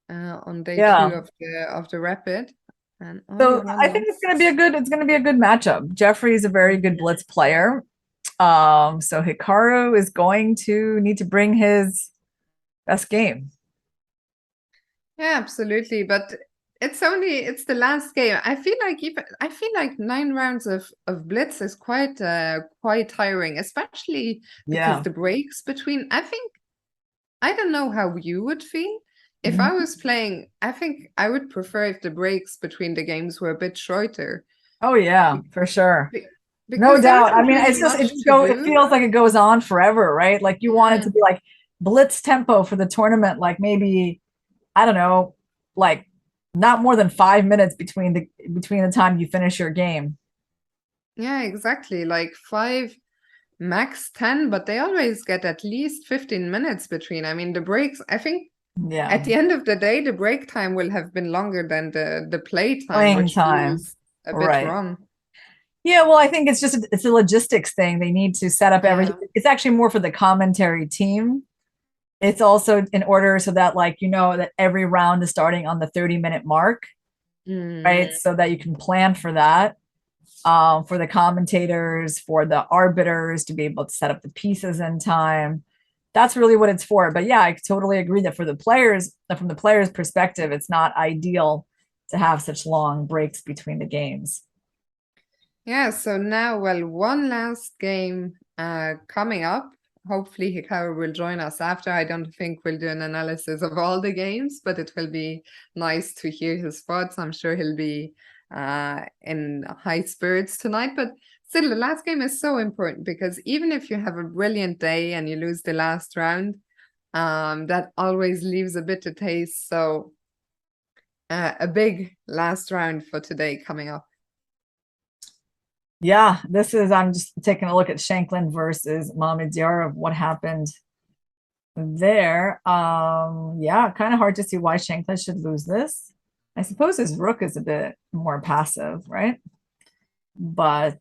on day two Yeah. of the rapid, and only So one I think loss. it's gonna be a good matchup. Jeffrey's a very good blitz player. So Hikaru is going to need to bring his best game. Yeah, absolutely. But it's the last game. I feel like 9 rounds of Blitz is quite tiring, especially because Yeah. the breaks between. I don't know how you would feel. If I Mhm. was playing, I think I would prefer if the breaks between the games were a bit shorter. Oh yeah, Be- for sure. No Because there doubt. I isn't mean, really it's just much to it do. feels like it goes on forever, right? Like you want it Yeah. to be like blitz tempo for the tournament, like maybe, I don't know, like not more than 5 minutes between the time you finish your game. Yeah, exactly. Like 5, max 10, but they always get at least 15 minutes between. I mean, the breaks, I think Yeah. at the end of the day, the break time will have been longer than the play time, Playing which time. feels a bit Right. wrong. Yeah, well, I think it's a logistics thing. They need to set up everything. Yeah. It's actually more for the commentary team. It's also in order so that like you know that every round is starting on the 30-minute mark, Mm. right? So that you can plan for that. For the commentators, for the arbiters to be able to set up the pieces in time. That's really what it's for. But yeah, I totally agree that for the players, from the players' perspective, it's not ideal to have such long breaks between the games. Yeah, so now, well, one last game coming up. Hopefully, Hikaru will join us after. I don't think we'll do an analysis of all the games, but it will be nice to hear his thoughts. I'm sure he'll be in high spirits tonight. But still, the last game is so important because even if you have a brilliant day and you lose the last round, that always leaves a bitter taste. So, a big last round for today coming up. Yeah, I'm just taking a look at Shanklin versus Mohamed Diarra of what happened there. Yeah, kind of hard to see why Shanklin should lose this. I suppose his rook is a bit more passive, right? But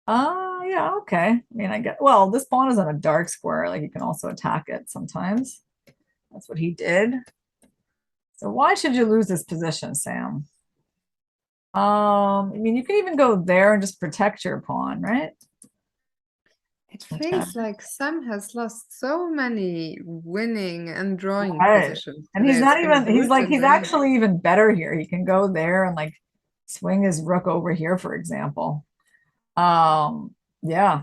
yeah, okay. I mean, I get, well, this pawn is on a dark square, like you can also attack it sometimes. That's what he did. So why should you lose this position, Sam? I mean, you can even go there and just protect your pawn, right? It Okay. feels like Sam has lost so many winning and drawing Right. positions And today. he's It's not been even, he's brutally. actually even better here. He can go there and like swing his rook over here, for example. Yeah.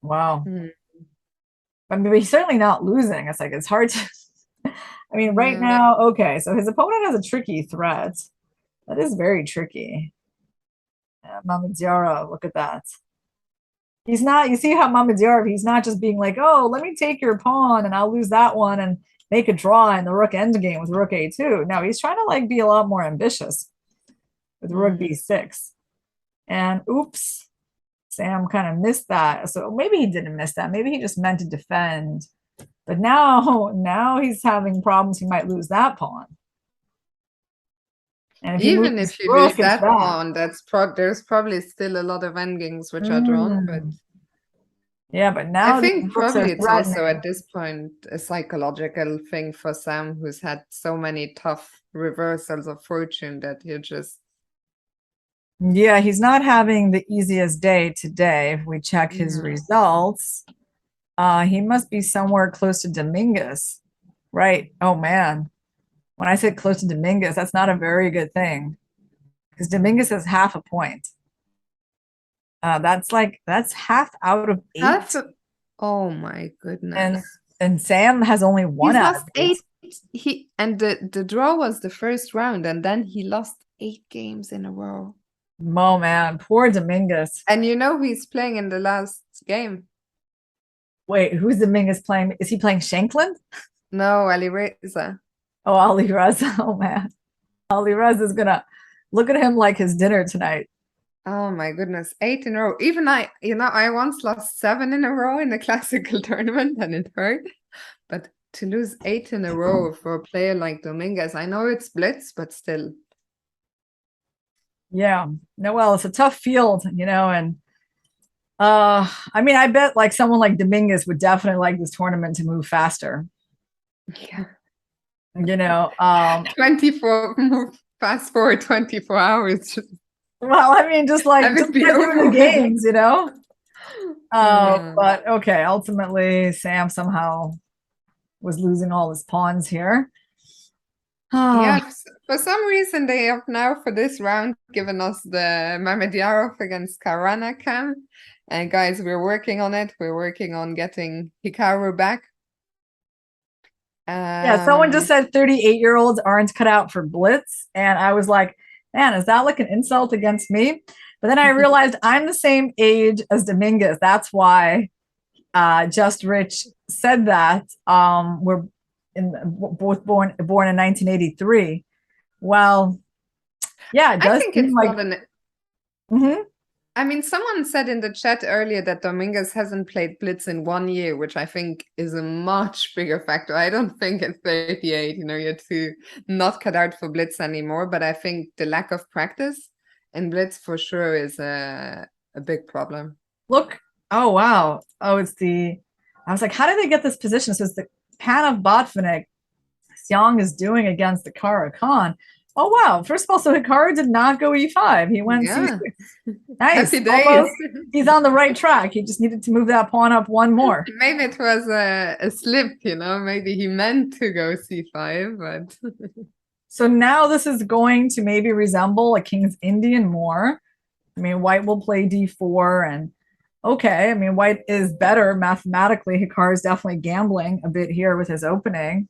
Wow. Hmm. I mean, he's certainly not losing. It's like it's hard to I mean, right Yeah. now, okay, so his opponent has a tricky threat. That is very tricky. Mamadjara, look at that. He's not, you see how Mamadjara, he's not just being like, oh, let me take your pawn and I'll lose that one and make a draw in the rook endgame with rook a2. No, he's trying to like be a lot more ambitious with rook Hmm. b6. And oops, Sam kind of missed that. So maybe he didn't miss that. Maybe he just meant to defend. But now he's having problems. He might lose that pawn. And if he moves Even his if you lose rook, it's that back. pawn, there's probably still a lot of endgames which are drawn. But Mm. Yeah, but I now these think rooks are probably it's also threatening. at this point a psychological thing for Sam, who's had so many tough reversals of fortune that he just. Yeah, he's not having the easiest day today. If we check his Yeah. results, he must be somewhere close to Dominguez. Right. Oh man. When I said close to Dominguez, that's not a very good thing because Dominguez has half a point. That's half out of Half. eight, Oh my and goodness. Sam has only one He's out of lost eight. 8. The draw was the first round, and then he lost 8 games in a row. Oh man, poor Dominguez. And you know who he's playing in the last game? Wait, who's Dominguez playing? Is he playing Shanklin? No, Ali Reza. Oh, Ali Reza. Oh man, Ali Reza is gonna look at him like his dinner tonight. Oh my goodness, 8 in a row. Even I once lost 7 in a row in a classical tournament, and it hurt. But to lose 8 in a row for a player like Dominguez, I know it's Blitz, but still. Yeah, no, well, it's a tough field, and I mean, I bet like someone like Dominguez would definitely like this tournament to move faster. Yeah. You know, 24, fast forward 24 hours. well, I mean, just like Have just it be get through the over with. games, you know. Yeah. But okay, ultimately, Sam somehow was losing all his pawns here. Yeah, Oh, for some reason they have now for this round given us the Mamedyarov against Karanakam. And guys, we're working on it. We're working on getting Hikaru back. yeah, someone just said 38-year-olds aren't cut out for Blitz. And I was like, man, is that like an insult against me? But then I realized I'm the same age as Dominguez. That's why Just Rich said that. We're both born in 1983. Well, yeah, it I does think seem it's like. not an. Mhm. I mean, someone said in the chat earlier that Dominguez hasn't played Blitz in 1 year, which I think is a much bigger factor. I don't think at 38, you're too not cut out for Blitz anymore. But I think the lack of practice in Blitz for sure is a big problem. Look. Oh, wow. Oh, it's the. I was like, how did they get this position? So it's the pan of Botvinnik Xiong is doing against the Kara Khan. Oh, wow. First of all, so Hikaru did not go e5. He went Yeah. c6. Nice. Happy days. Almost. He's on the right track. He just needed to move that pawn up one more. Maybe it was a slip, maybe he meant to go c5, but So now this is going to maybe resemble a King's Indian more. I mean, white will play d4 and okay. I mean, white is better mathematically. Hikaru is definitely gambling a bit here with his opening.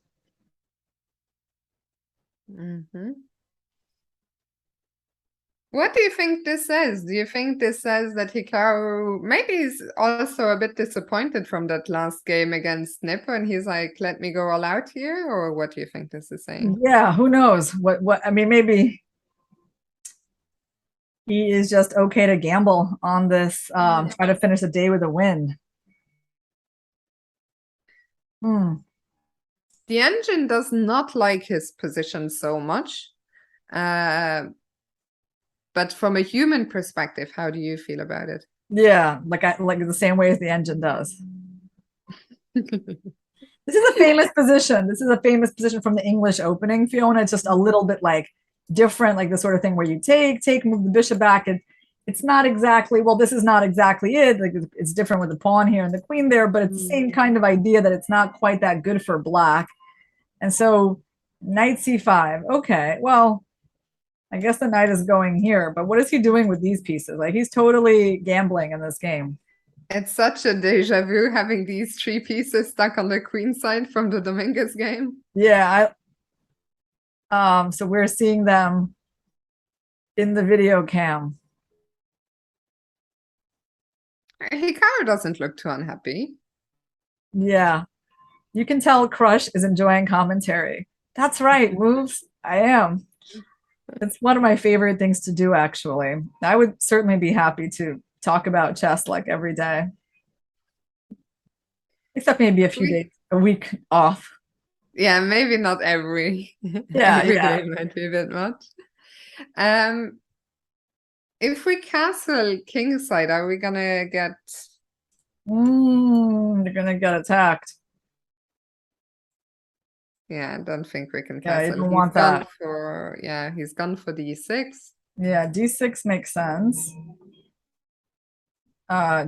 What do you think this says? Do you think this says that Hikaru maybe is also a bit disappointed from that last game against Nippo and he's like, let me go all out here? Or what do you think this is saying? Yeah, who knows? What I mean, maybe he is just okay to gamble on this, try to finish the day with a win. The engine does not like his position so much. But from a human perspective, how do you feel about it? Yeah, like the same way as the engine does. This is a famous position. This is a famous position from the English opening, Fiona. It's just a little bit like different, like the sort of thing where you take, move the bishop back. It's not exactly, well, this is not exactly it. Like it's different with the pawn here and the queen there, but it's the same kind of idea that it's not quite that good for black. And so knight c5. Okay, well, I guess the knight is going here, but what is he doing with these pieces? Like he's totally gambling in this game. It's such a deja vu having these three pieces stuck on the queen side from the Dominguez game. Yeah, so we're seeing them in the video cam. Hikaru doesn't look too unhappy. Yeah, you can tell Krush is enjoying commentary. That's right, moves. I am. It's one of my favorite things to do, actually. I would certainly be happy to talk about chess like every day. Except maybe a few days, a week off. Yeah, maybe not every every day might be a bit much. If we castle kingside, are we gonna get you're gonna get attacked. Yeah, I don't think we can Yeah, you castle. don't want that. He's gone for d6. Yeah, d6 makes sense.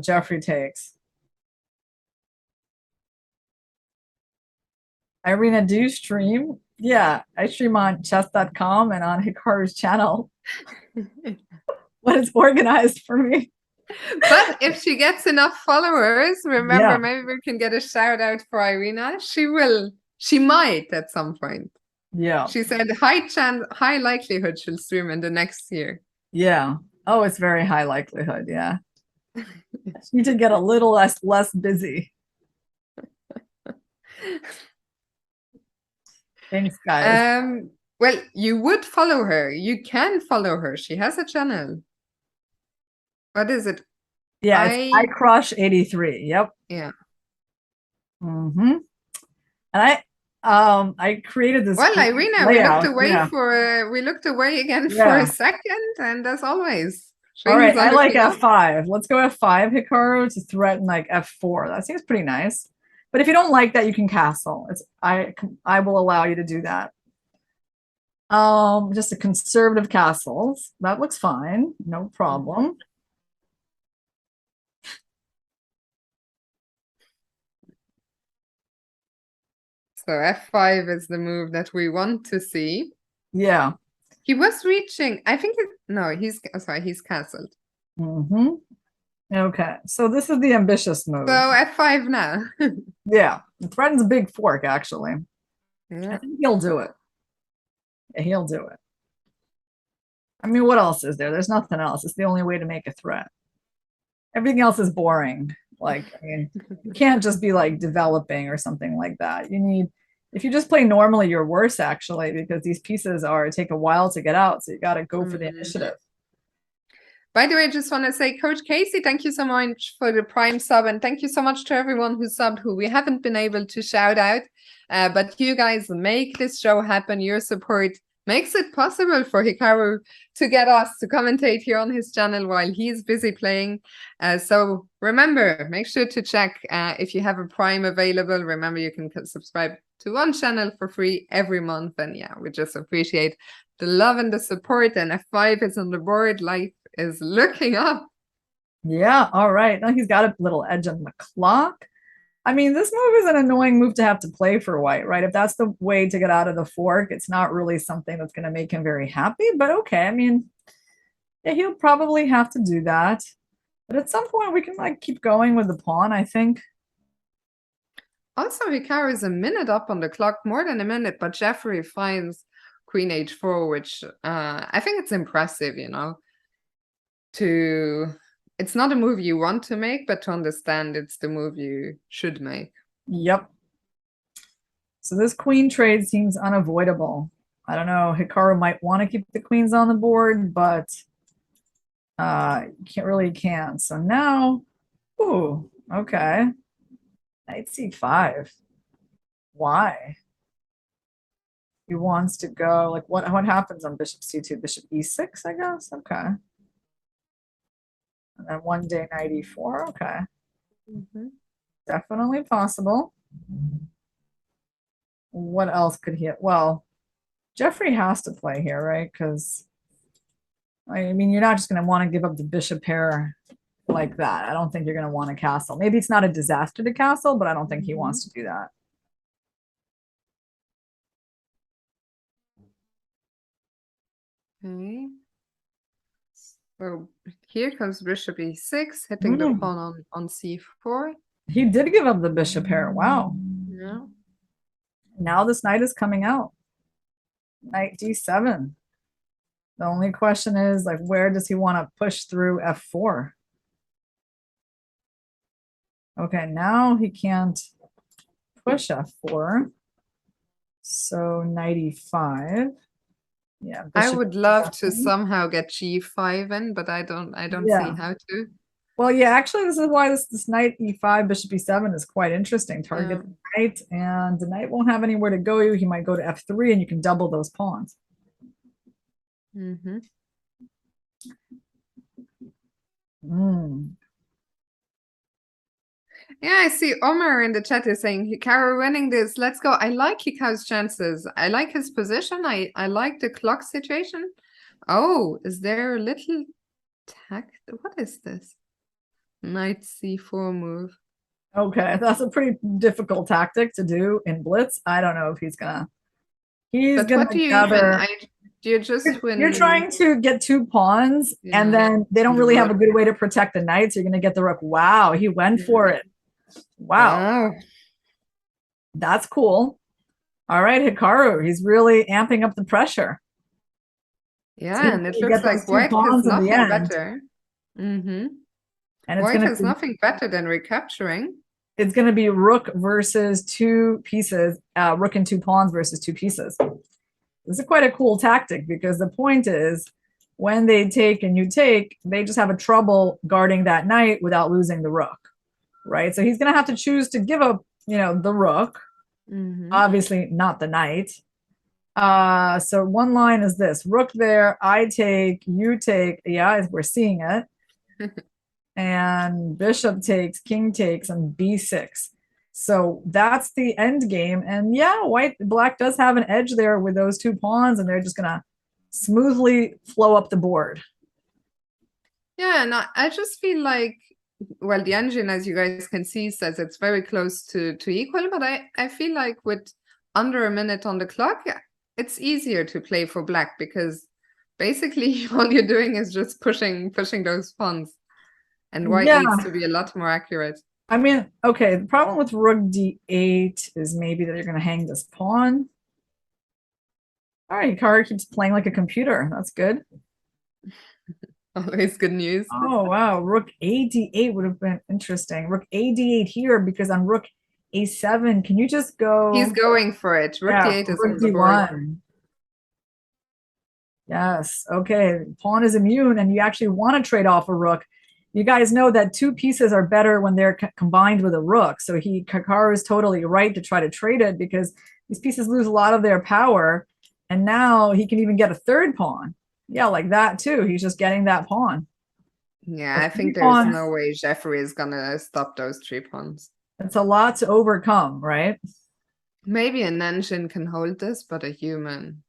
Jeffrey takes. Irina, do you stream? Yeah, I stream on chess.com and on Hikaru's channel. When it's organized for me. But if she gets enough followers, remember, maybe we can get a shout out for Irina. She might at some point. Yeah. She said high likelihood she'll stream in the next year. Yeah. Oh, it's very high likelihood, yeah. She need to get a little less busy. Thanks, guys. Well, you would follow her. You can follow her. She has a channel. What is it? Yeah, it's Krush 83. Yep. Yeah. And I created this. Well, Irina, we looked away again for a second, and as always. All right, I like f5. Let's go f5, Hikaru, to threaten like f4. That seems pretty nice. But if you don't like that, you can castle. I will allow you to do that. Just a conservative castles. That looks fine. No problem. So f5 is the move that we want to see. Yeah. He was reaching, I think, no, he's castled. Okay, so this is the ambitious move. So f5 now. Yeah, it threatens a big fork, actually. Yeah. I think he'll do it. Yeah, he'll do it. I mean, what else is there? There's nothing else. It's the only way to make a threat. Everything else is boring. Like, I mean, you can't just be like developing or something like that. You need, if you just play normally, you're worse actually, because these pieces take a while to get out. So you got to go for the initiative. By the way, I just want to say, Coach Casey, thank you so much for the Prime sub. And thank you so much to everyone who subbed, who we haven't been able to shout out. But you guys make this show happen. Your support makes it possible for Hikaru to get us to commentate here on his channel while he's busy playing. So remember, make sure to check if you have a Prime available. Remember, you can subscribe to one channel for free every month. And yeah, we just appreciate the love and the support. And f5 is on the board. Life is looking up. Yeah, all right. Now he's got a little edge on the clock. I mean, this move is an annoying move to have to play for white, right? If that's the way to get out of the fork, it's not really something that's going to make him very happy, but okay. I mean, yeah, he'll probably have to do that. But at some point we can like keep going with the pawn, I think. Also, Hikaru is a minute up on the clock, more than a minute, but Jeffrey finds Queen H4, which I think it's impressive, you know, it's not a move you want to make, but to understand it's the move you should make. Yep. So this queen trade seems unavoidable. I don't know, Hikaru might want to keep the queens on the board, but can't. So now, ooh, okay. Knight c5. Why? He wants to go, like, what happens on bishop c2? Bishop e6, I guess? Okay. And then one day knight e4, okay. Definitely possible. What else could he, well, Jeffrey has to play here, right? Because, I mean, you're not just going to want to give up the bishop pair like that. I don't think you're going to want to castle. Maybe it's not a disaster to castle, but I don't think he wants to do that. Okay. So here comes bishop e6, hitting the pawn on c4. He did give up the bishop pair. Wow. Yeah. Now this knight is coming out. Knight d7. The only question is, like, where does he want to push through f4? Okay, now he can't push f4. So knight e5. Yeah, I would love to somehow get g5 in, but I don't see how to. Well, yeah, actually, this is why this knight e5, bishop e7 is quite interesting. Target the knight, and the knight won't have anywhere to go. He might go to f3, and you can double those pawns. Yeah, I see Omar in the chat is saying, Hikaru winning this. Let's go. I like Hikaru's chances. I like his position. I like the clock situation. Oh, is there a little tact? What is this? Knight c4 move. Okay, that's a pretty difficult tactic to do in Blitz. I don't know if he's gonna. He's gonna what do you gather. You just win. You're trying to get 2 pawns, and then they don't really have a good way to protect the knight, so you're gonna get the rook. Wow, he went for it. Wow. That's cool. All right, Hikaru, he's really amping up the pressure. Yeah, and it looks like white has nothing better. And white has nothing better than recapturing. It's going to be rook versus 2 pieces, rook and 2 pawns versus 2 pieces. This is quite a cool tactic, because the point is, when they take and you take, they just have a trouble guarding that knight without losing the rook, right? So he's going to have to choose to give up, you know, the rook, obviously not the knight. So one line is this: rook there, I take, you take. Yeah, we're seeing it. And bishop takes, king takes, and b6. So that's the end game. And yeah, black does have an edge there with those two pawns, and they're just gonna smoothly flow up the board. Yeah, and I just feel like, well, the engine, as you guys can see, says it's very close to equal, but I feel like with under a minute on the clock, it's easier to play for black because basically all you're doing is just pushing those pawns, and white needs to be a lot more accurate. I mean, okay, the problem with rook d8 is maybe that you're going to hang this pawn. All right, Hikaru keeps playing like a computer. That's good. Always good news. Oh, wow. Rook a d8 would have been interesting. Rook a d8 here, because on rook a7, can you just go? He's going for it. Rook d8 is on the board. Yes. Okay. Pawn is immune, and you actually want to trade off a rook. You guys know that two pieces are better when they're combined with a rook. So Hikaru is totally right to try to trade it because these pieces lose a lot of their power. And now he can even get a third pawn. Yeah, like that too. He's just getting that pawn. Yeah, I think there's no way Jeffrey is gonna stop those 3 pawns. It's a lot to overcome, right? Maybe an engine can hold this, but a human.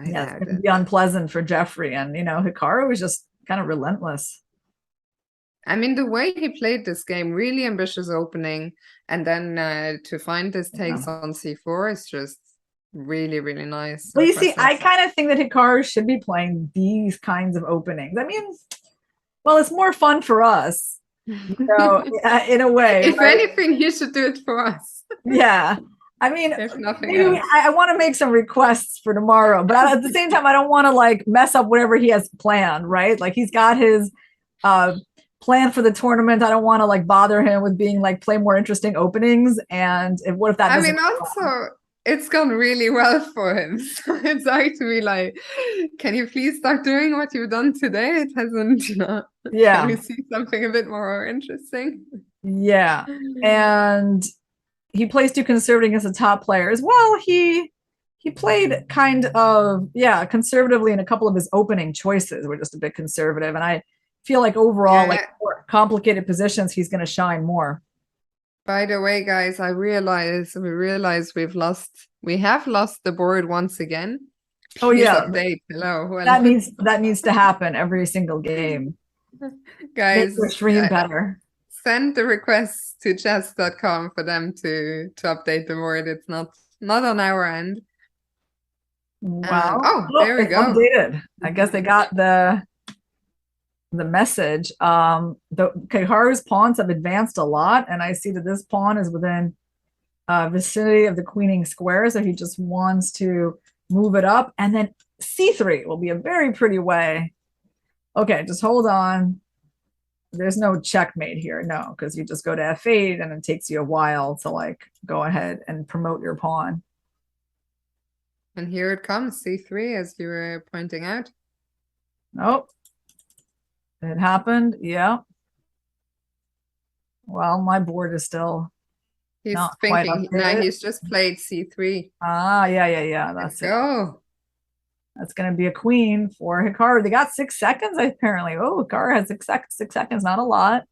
Yeah, it's gonna be unpleasant for Jeffrey. And Hikaru is just kind of relentless. I mean, the way he played this game, really ambitious opening, and then to find this takes on c4 is just really, really nice. Well, you see, I kind of think that Hikaru should be playing these kinds of openings. I mean, well, it's more fun for us, in a way. If anything, you should do it for us. Yeah. I mean, if nothing else. I want to make some requests for tomorrow, but at the same time, I don't want to like mess up whatever he has planned, right? Like he's got his plan for the tournament. I don't want to like bother him with being like play more interesting openings. And what if that? I mean, also it's gone really well for him. So it's actually like, can you please start doing what you've done today? It hasn't, Yeah. Can we see something a bit more interesting? Yeah. And he plays too conservative against the top players. Well, he played kind of, conservatively in a couple of his opening choices were just a bit conservative. And I feel like overall, like more complicated positions, he's going to shine more. By the way, guys, we realize we have lost the board once again. Oh yeah. Update. Hello. That needs to happen every single game. Guys, make the stream better. Send the requests to chess.com for them to update the board. It's not on our end. Wow. There we go. Updated. I guess they got the message. The Hikaru's pawns have advanced a lot, and I see that this pawn is within vicinity of the queening square, so he just wants to move it up, and then c3 will be a very pretty way. Okay, just hold on. There's no checkmate here, no, because you just go to f8 and it takes you a while to like go ahead and promote your pawn. And here it comes, c3, as you were pointing out. Nope. It happened, yeah. Well, my board is still He's thinking, no, he's just played c3. Ah, yeah. That's it. Go. That's going to be a queen for Hikaru. They got 6 seconds, apparently. Oh, Hikaru has 6 seconds. 6 seconds, not a lot.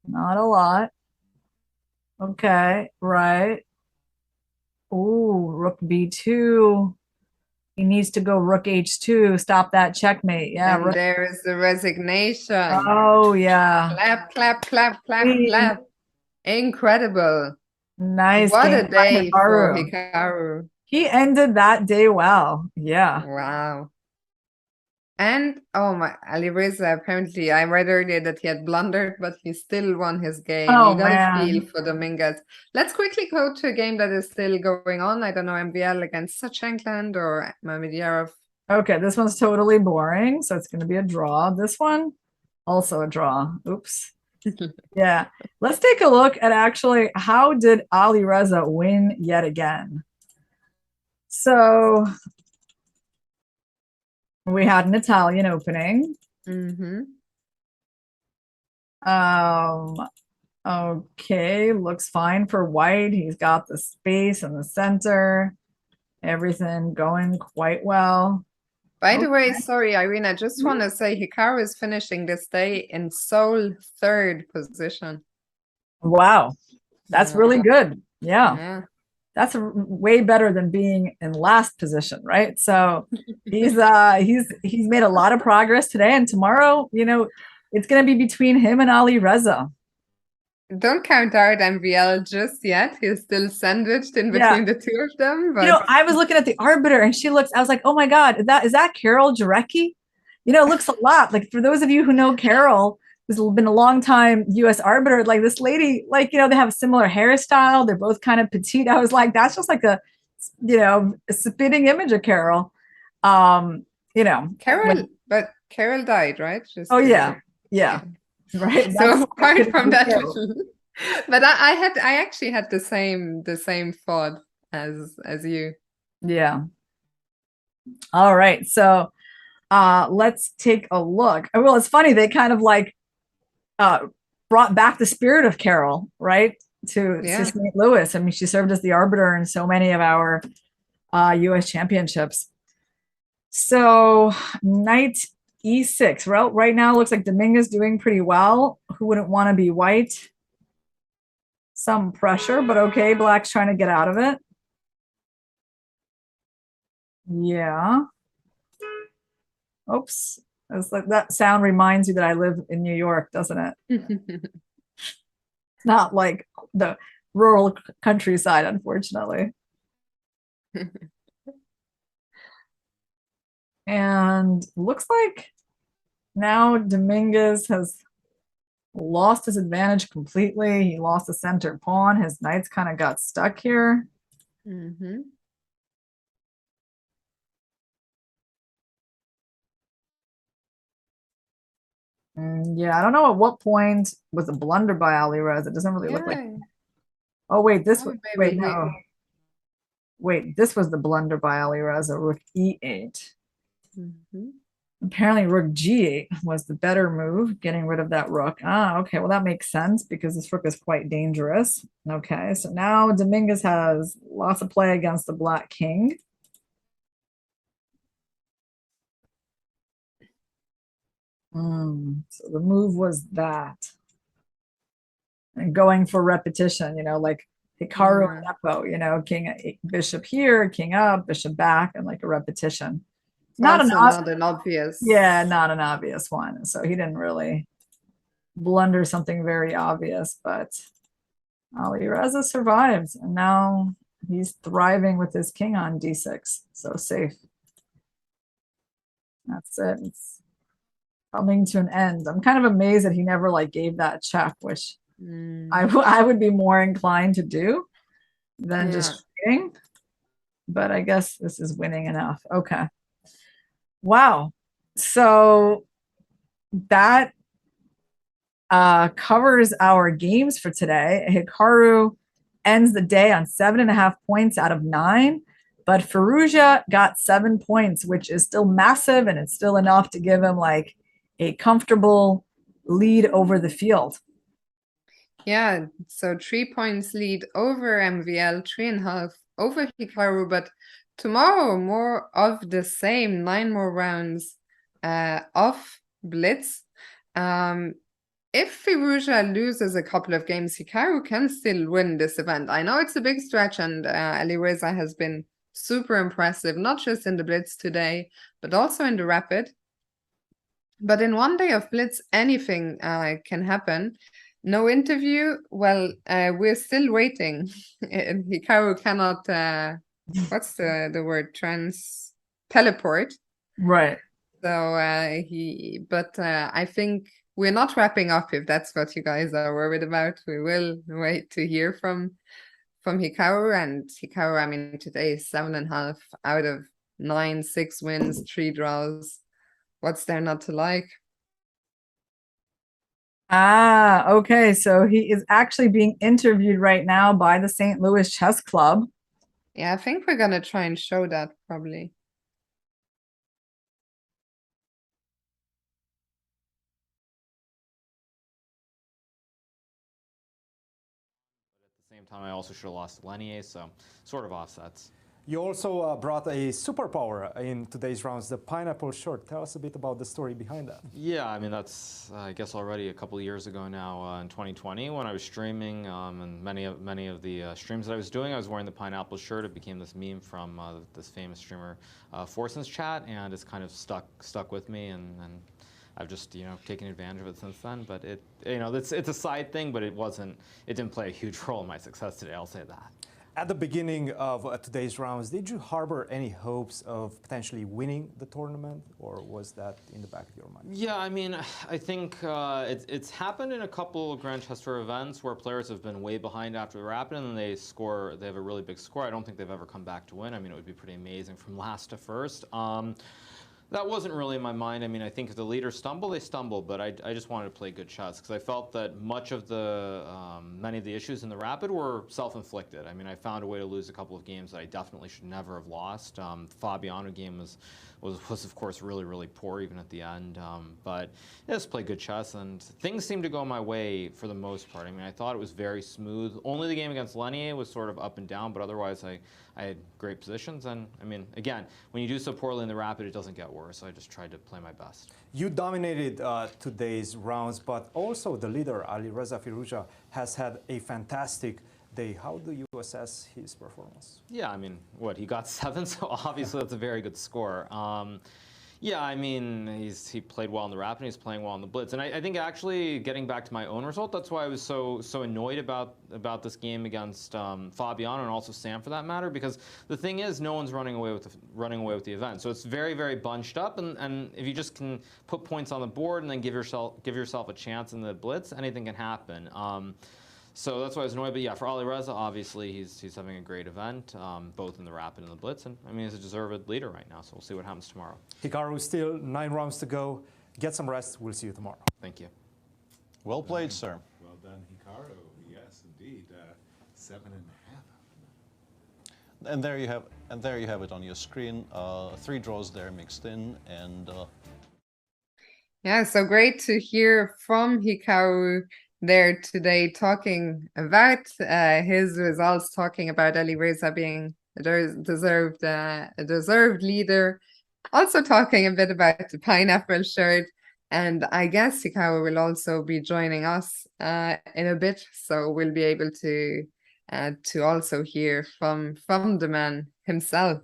Not a lot. Okay, right. Oh, rook b2. He needs to go rook h2. Stop that checkmate. Yeah. And there is the resignation. Oh, yeah. Clap, clap, clap, clap, clap. Incredible. Nice. What a day for Hikaru. He ended that day well. Yeah. Wow. And oh my, Alireza, apparently I read earlier that he had blundered, but he still won his game. Oh, you got a feel for Dominguez. Let's quickly go to a game that is still going on. I don't know, MVL against Sachenland or Mamediyarov. Okay, this one's totally boring, so it's going to be a draw. This one, also a draw. Oops. Yeah. Let's take a look at actually how did Alireza win yet again. So we had an Italian opening. Okay, looks fine for white. He's got the space in the center. Everything going quite well. By the way, sorry, Irina, just want to say Hikaru is finishing this day in sole 3rd position. Wow. That's really good. Yeah. Yeah. That's way better than being in last position, right? So he's made a lot of progress today, and tomorrow, it's going to be between him and Ali Reza. Don't count out MVL just yet. He's still sandwiched in Yeah. between the two of them. But I was looking at the arbiter, and I was like, oh my God, is that Carol Jarecki? It looks a lot like, for those of you who know Carol, who's been a long time US arbiter, like this lady, like, they have a similar hairstyle. They're both kind of petite. I was like, that's just like a spitting image of Carol. Carol, but Carol died, right? Just Oh yeah. Yeah. Right. So apart from that, Carol. but I actually had the same thought as you. Yeah. All right. So let's take a look. Well, it's funny, they kind of like brought back the spirit of Carol, right? To St. Louis. I mean, she served as the arbiter in so many of our US championships. So knight e6. Well, right now looks like Dominguez doing pretty well. Who wouldn't want to be white? Some pressure, but okay, black's trying to get out of it. Yeah. Oops. It's like that sound reminds you that I live in New York, doesn't it? Not like the rural countryside, unfortunately. And looks like now Dominguez has lost his advantage completely. He lost the center pawn. His knights kind of got stuck here. Mm-hmm. Yeah, I don't know at what point was a blunder by Ali Rez. It doesn't really look like. Oh wait, wait, this was the blunder by Ali Reza. Rook e8. Mm-hmm. Apparently rook g8 was the better move, getting rid of that rook. Okay, well that makes sense because this rook is quite dangerous. Okay, so now Dominguez has lots of play against the black king. So the move was that. And going for repetition, like Hikaru and Eppo, king, bishop here, king up, bishop back, and like a repetition. Not an obvious. Yeah, not an obvious one. So he didn't really blunder something very obvious, but Ali Reza survives, and now he's thriving with his king on d6. So safe. That's it. It's coming to an end. I'm kind of amazed that he never like gave that check, which I would be more inclined to do than just cheating. But I guess this is winning enough. Okay. Wow. So that covers our games for today. Hikaru ends the day on 7.5 points out of 9, but Firouzja got 7 points, which is still massive, and it's still enough to give him like a comfortable lead over the field. Yeah, so 3 points lead over MVL, 3.5 over Hikaru, but tomorrow more of the same, 9 more rounds of Blitz. If Firouzja loses a couple of games, Hikaru can still win this event. I know it's a big stretch, and Ali Reza has been super impressive, not just in the Blitz today, but also in the Rapid. But in one day of Blitz, anything can happen. No interview. Well, we're still waiting. Hikaru cannot. What's the word? Teleport. Right. So But I think we're not wrapping up. If that's what you guys are worried about, we will wait to hear from Hikaru. And Hikaru, I mean, today is 7.5 out of 9, 6 wins, 3 draws. What's there not to like? Okay. So he is actually being interviewed right now by the St. Louis Chess Club. Yeah, I think we're gonna try and show that probably. But at the same time, I also should have lost Lenier, so sort of offsets. You also brought a superpower in today's rounds, the pineapple shirt. Tell us a bit about the story behind that. Yeah, I mean, that's, I guess, already a couple of years ago now in 2020 when I was streaming, and many of the streams that I was doing, I was wearing the pineapple shirt. It became this meme from this famous streamer, Forson's chat, and it's kind of stuck with me, and I've just, taken advantage of it since then. But it's a side thing, but it didn't play a huge role in my success today, I'll say that. At the beginning of today's rounds, did you harbor any hopes of potentially winning the tournament, or was that in the back of your mind? Yeah, I mean, I think it's happened in a couple of Grand Chess Tour events where players have been way behind after the rapid and then they have a really big score. I don't think they've ever come back to win. I mean, it would be pretty amazing from last to first. That wasn't really in my mind. I mean, I think if the leaders stumble, they stumble, but I just wanted to play good chess because I felt that many of the issues in the rapid were self-inflicted. I mean, I found a way to lose a couple of games that I definitely should never have lost. The Fabiano game was of course really poor even at the end, but yeah, just play good chess and things seemed to go my way for the most part. I mean, I thought it was very smooth. Only the game against Lenier was sort of up and down, but otherwise I had great positions. And I mean, again, when you do so poorly in the rapid, it doesn't get worse. So I just tried to play my best. You dominated today's rounds, but also the leader, Alireza Firouzja, has had a fantastic day. How do you assess his performance? Yeah, I mean, he got 7, so obviously that's a very good score. Yeah, I mean, he played well in the rapid, and he's playing well in the blitz. And I think actually, getting back to my own result, that's why I was so annoyed about this game against Fabiano and also Sam for that matter, because the thing is, no one's running away with the event. So it's very bunched up, and if you just can put points on the board and then give yourself a chance in the blitz, anything can happen. So that's why I was annoyed. But yeah, for Alireza, obviously he's having a great event, both in the rapid and the blitz, and I mean he's a deserved leader right now. So we'll see what happens tomorrow. Hikaru, still 9 rounds to go. Get some rest. We'll see you tomorrow. Thank you. Well played, sir. Well done, Hikaru. Yes, indeed. 7.5. And there you have it on your screen. 3 draws there mixed in, and Yeah, so great to hear from Hikaru there today, talking about his results, talking about Alireza being a deserved leader, also talking a bit about the pineapple shirt, and I guess Hikaru will also be joining us in a bit, so we'll be able to also hear from the man himself.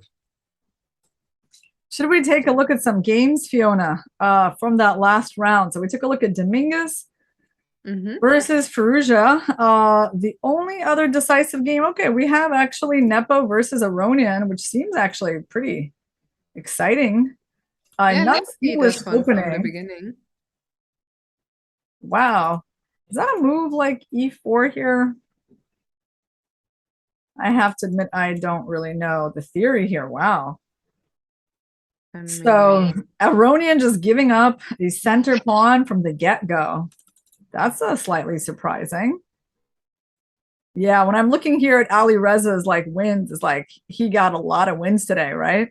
Should we take a look at some games, Fiona, from that last round? So we took a look at Dominguez versus Firouzja. The only other decisive game, okay, we have actually Nepo versus Aronian, which seems actually pretty exciting. Yeah, not let's see this one opening. from the beginning. Wow. Is that a move like E4 here? I have to admit, I don't really know the theory here. Wow. So Aronian just giving up the center pawn from the get-go. That's slightly surprising. Yeah, when I'm looking here at Alireza's wins, it's like he got a lot of wins today, right?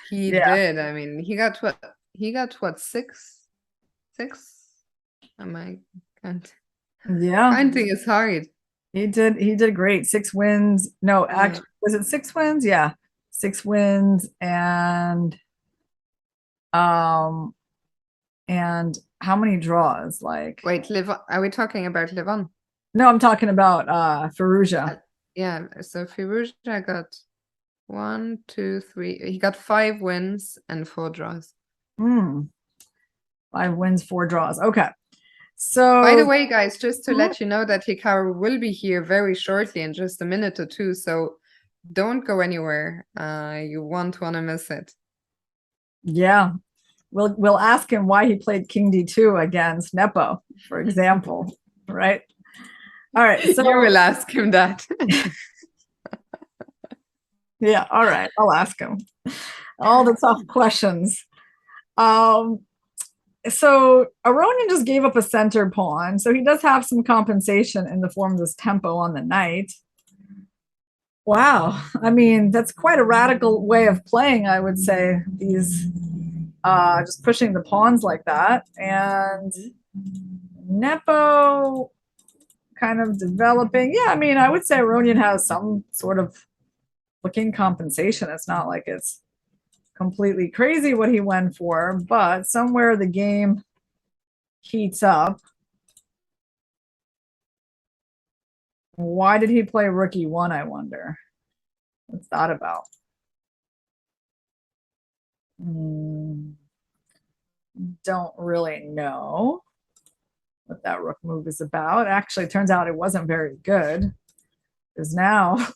He did. I mean, he got what, 6? Am I counting? Yeah. Counting is hard. He did great. 6 wins. No, actually, was it 6 wins? Yeah. 6 wins and how many draws? Wait, are we talking about Levon? No, I'm talking about Firouzja. Yeah, so Firouzja got 1, 2, 3. He got 5 wins and 4 draws. 5 wins, 4 draws. Okay. So by the way, guys, just to let you know that Hikaru will be here very shortly in just a minute or two, so don't go anywhere. You won't want to miss it. Yeah. We'll ask him why he played King D2 against Nepo, for example, right? All right. So you will ask him that. Yeah, all right. I'll ask him all the tough questions. So Aronian just gave up a center pawn, so he does have some compensation in the form of this tempo on the knight. Wow, I mean, that's quite a radical way of playing, I would say, these just pushing the pawns like that. And Nepo kind of developing. Yeah, I mean, I would say Aronian has some sort of looking compensation. It's not like it's completely crazy what he went for, but somewhere the game heats up. Why did he play rook e1, I wonder? What's that about? Don't really know what that rook move is about. Actually, it turns out it wasn't very good, because now,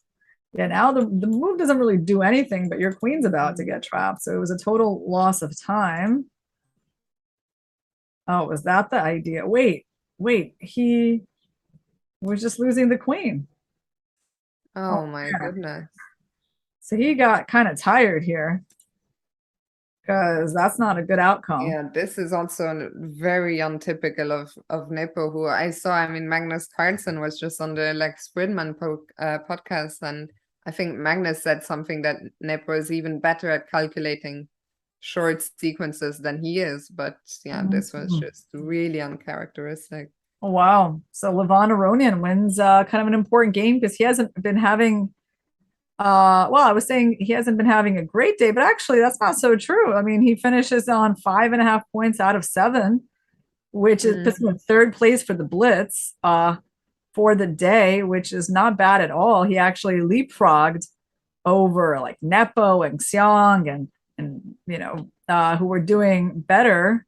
yeah, now the move doesn't really do anything, but your queen's about to get trapped. So it was a total loss of time. Oh, was that the idea? Wait, he was just losing the queen. Oh my yeah. goodness. So he got kind of tired here, because that's not a good outcome. Yeah, this is also very untypical of Nepo, who I saw. I mean, Magnus Carlsen was just on the Lex Fridman podcast, and I think Magnus said something that Nepo is even better at calculating short sequences than he is. But yeah, this was just really uncharacteristic. Oh, wow. So Levon Aronian wins kind of an important game, because he hasn't been having well, I was saying he hasn't been having a great day, but actually that's not so true. I mean, he finishes on 5.5 points out of 7, which is puts him in 3rd place for the Blitz for the day, which is not bad at all. He actually leapfrogged over like Nepo and Xiong and you know who were doing better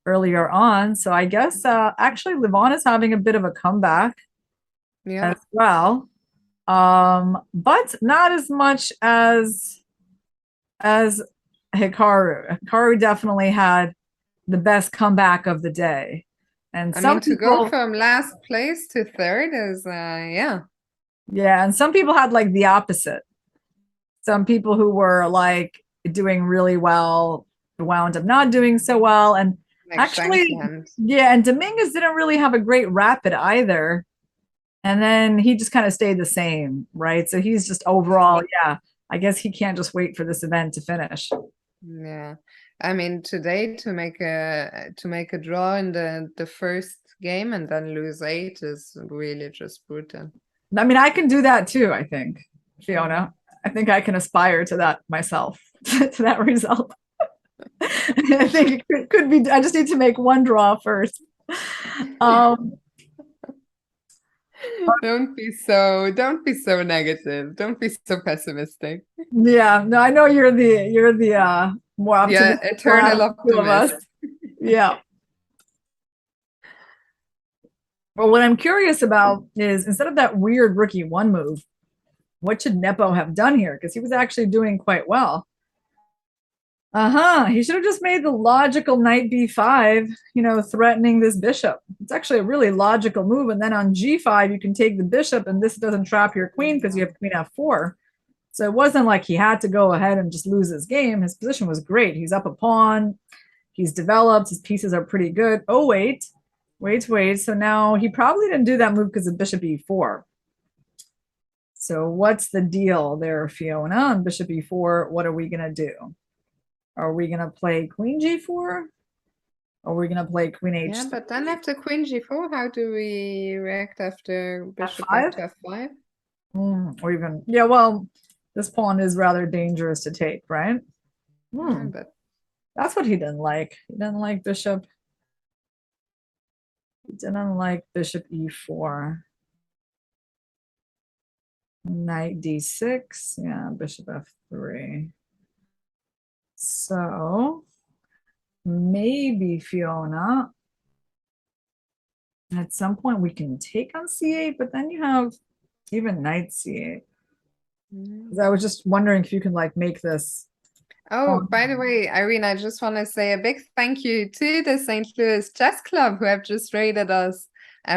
earlier on. So I guess actually Levon is having a bit of a comeback as well. But not as much as Hikaru. Hikaru definitely had the best comeback of the day. And I some mean, to people, go from last place to 3rd is yeah. Yeah, and some people had like the opposite. Some people who were like doing really well wound up not doing so well. And Like actually, Shankland. yeah, and Dominguez didn't really have a great rapid either. And then he just kind of stayed the same, right? So he's just overall, yeah, I guess he can't just wait for this event to finish. Yeah. I mean, today to make a draw in the first game and then lose 8 is really just brutal. I mean, I can do that too, I think, Fiona. I think I can aspire to that myself, to that result. I think it could be, I just need to make one draw first. Don't be so negative. Don't be so pessimistic. Yeah, no, I know you're the more optimistic eternal of us. optimist. Yeah. Well, what I'm curious about is, instead of that weird rook e1 move, what should Nepo have done here? Because he was actually doing quite well. He should have just made the logical knight b5, threatening this bishop. It's actually a really logical move. And then on g5, you can take the bishop, and this doesn't trap your queen because you have queen f4. So it wasn't like he had to go ahead and just lose his game. His position was great. He's up a pawn. He's developed. His pieces are pretty good. Oh, wait. So now he probably didn't do that move because of bishop e4. So what's the deal there, Fiona? On bishop e4, what are we going to do? Are we going to play queen g4? Or are we going to play queen h3? Yeah, but then after queen g4, how do we react after bishop F5? back to f5? Or even, yeah, well, this pawn is rather dangerous to take, right? Yeah, but that's what he didn't like. He didn't like bishop. He didn't like bishop e4. Knight d6. Yeah, bishop f3. So maybe, Fiona, at some point we can take on c8, but then you have even knight c8. I was just wondering if you can like make this. Oh, by the way, Irina, I just want to say a big thank you to the St. Louis Chess Club, who have just rated us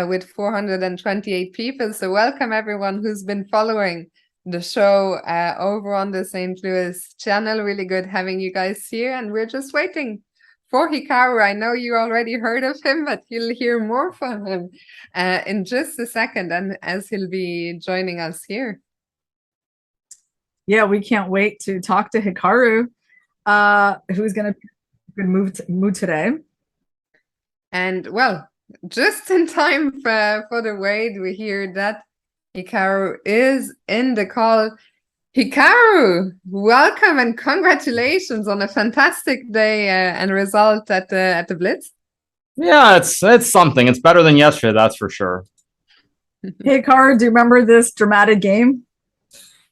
with 428 people. So welcome everyone who's been following the show over on the St. Louis channel. Really good having you guys here. And we're just waiting for Hikaru. I know you already heard of him, but you'll hear more from him in just a second, and as he'll be joining us here. Yeah, we can't wait to talk to Hikaru, who's going to be in a good mood today. And well, just in time for the wait, we hear that Hikaru is in the call. Hikaru, welcome and congratulations on a fantastic day and result at the Blitz. Yeah, it's something. It's better than yesterday, that's for sure. Hikaru, do you remember this dramatic game?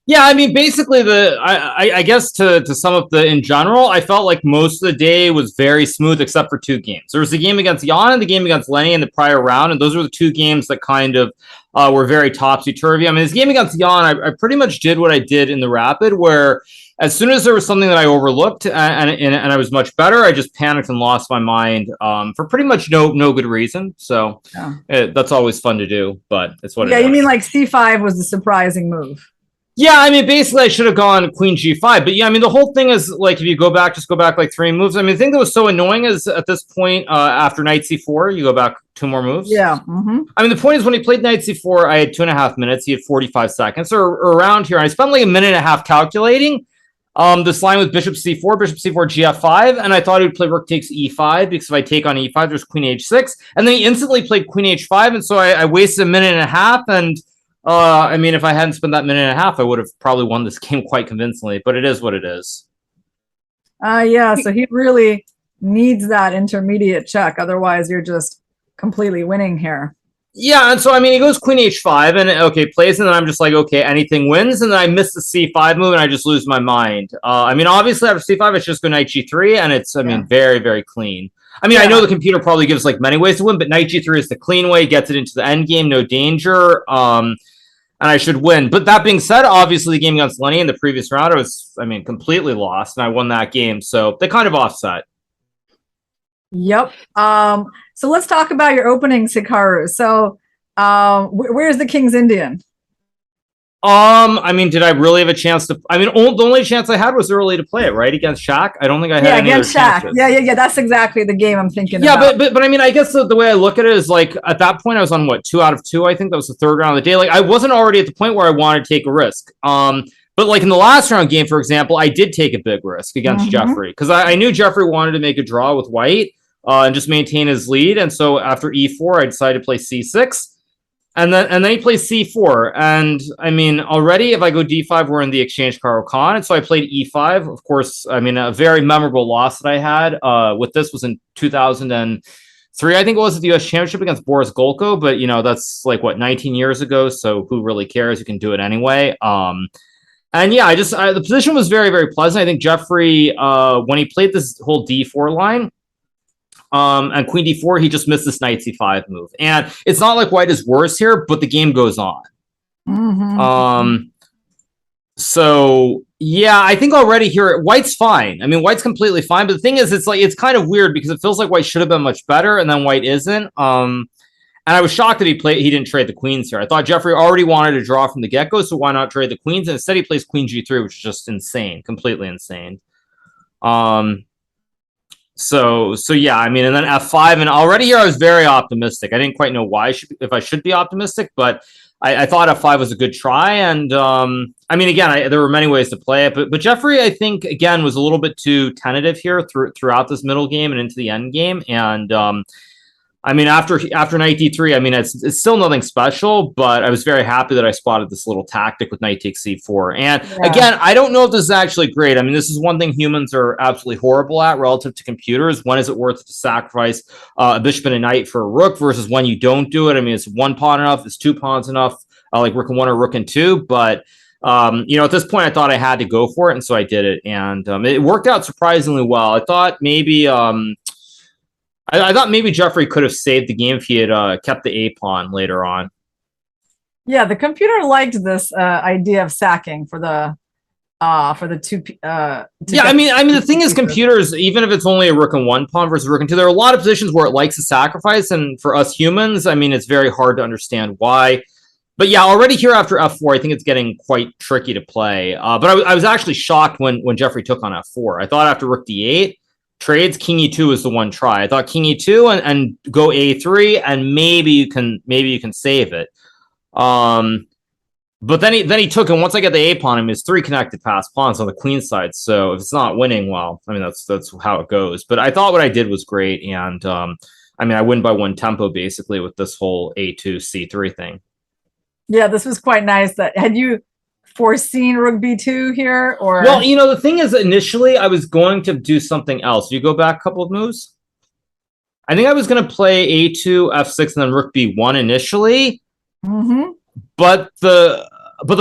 Yeah, I mean, basically, I guess to sum up in general, I felt like most of the day was very smooth except for two games. There was the game against Jan and the game against Lenny in the prior round, and those were the two games that kind of were very topsy-turvy. I mean, this game against Jan, I pretty much did what I did in the Rapid, where as soon as there was something that I overlooked and I was much better, I just panicked and lost my mind for pretty much no good reason. So that's always fun to do, but it's what it is. Yeah, you mean like C5 was the surprising move. Yeah, I mean, basically, I should have gone Queen G5. But yeah, I mean, the whole thing is like if you just go back like 3 moves. I mean, the thing that was so annoying is at this point, after Knight C4, you go back 2 more moves. Yeah. I mean, the point is when he played Knight C4, I had 2.5 minutes. He had 45 seconds or around here. I spent like 1.5 minutes calculating this line with Bishop C4, GF5, and I thought he would play Rook takes E5 because if I take on E5, there's Queen H6, and then he instantly played Queen H5, and so I wasted 1.5 minutes, and I mean, if I hadn't spent that 1.5 minutes, I would have probably won this game quite convincingly, but it is what it is. Yeah, so he really needs that intermediate check. Otherwise, you're just completely winning here. Yeah, and so, I mean, he goes Queen H5, and okay, plays, and then I'm just like, okay, anything wins, and then I miss the C5 move, and I just lose my mind. I mean, obviously, after C5, I should just go Knight G3, and it's, I mean, very, very clean. I mean, I know the computer probably gives, like, many ways to win, but Knight G3 is the clean way, gets it into the endgame, no danger, and I should win. But that being said, obviously, the game against Lenny in the previous round, I was, I mean, completely lost, and I won that game, so they kind of offset. Yep. So let's talk about your openings, Hikaru. So where's the King's Indian? I mean, did I really have a chance to? I mean, the only chance I had was early to play it, right, against Shaq. I don't think I had any against other Shaq. chances. Yeah. That's exactly the game I'm thinking. Yeah, about. but I mean, I guess the way I look at it is like at that point I was on what 2 out of 2. I think that was the 3rd round of the day. Like I wasn't already at the point where I wanted to take a risk. But like in the last round game, for example, I did take a big risk against Jeffrey because I knew Jeffrey wanted to make a draw with White and just maintain his lead. And so after E4, I decided to play C6. And then he plays C4. And I mean, already if I go D5, we're in the GMHikaru Khan. And so I played E5. Of course, I mean, a very memorable loss that I had with this was in 2003. I think it was at the US Championship against Boris Golko. But, you know, that's like, what, 19 years ago. So who really cares? You can do it anyway. And yeah, the position was very, very pleasant. I think Jeffrey, when he played this whole D4 line, and Queen D4, he just missed this Knight C5 move. And it's not like White is worse here, but the game goes on. So yeah, I think already here, White's fine. I mean, White's completely fine. But the thing is, it's kind of weird because it feels like White should have been much better, and then White isn't. And I was shocked that he didn't trade the queens here. I thought Jeffrey already wanted to draw from the get-go, so why not trade the queens? And instead he plays Queen G3, which is just insane, completely insane. So yeah, I mean, and then F5, and already here I was very optimistic. I didn't quite know why if I should be optimistic, but I thought F5 was a good try. And I mean, again, there were many ways to play it, but Jeffrey, I think, again, was a little bit too tentative here throughout this middle game and into the end game. And I mean, after Knight D3, I mean, it's still nothing special, but I was very happy that I spotted this little tactic with Knight takes C4. And again, I don't know if this is actually great. I mean, this is one thing humans are absolutely horrible at relative to computers. When is it worth it to sacrifice a bishop and a knight for a rook versus when you don't do it? I mean, it's 1 pawn enough? Is 2 pawns enough? Like rook and 1 or rook and 2? But you know, at this point, I thought I had to go for it, and so I did it. And it worked out surprisingly well. I thought maybe I thought maybe Jeffrey could have saved the game if he had kept the A pawn later on. Yeah, the computer liked this idea of sacking for the two. Yeah, I mean, the thing is, computers, even if it's only a rook and 1 pawn versus rook and 2, there are a lot of positions where it likes to sacrifice, and for us humans, I mean, it's very hard to understand why. But yeah, already here after F4, I think it's getting quite tricky to play. But I was actually shocked when Jeffrey took on F4. I thought after rook D8. Trades King E2 is the one try. I thought King E2 and go A3 and maybe you can save it. But then he took, and once I get the A pawn, I mean, it's 3 connected passed pawns on the queen side. So if it's not winning, well, I mean, that's how it goes. But I thought what I did was great, and I mean, I win by 1 tempo basically with this whole A2 C3 thing. Yeah, this was quite nice. That had you foreseen rook b2 here, or? Well, you know, the thing is, initially I was going to do something else. You go back a couple of moves. I think I was going to play a2, f6, and then rook b1 initially. Mm-hmm. But the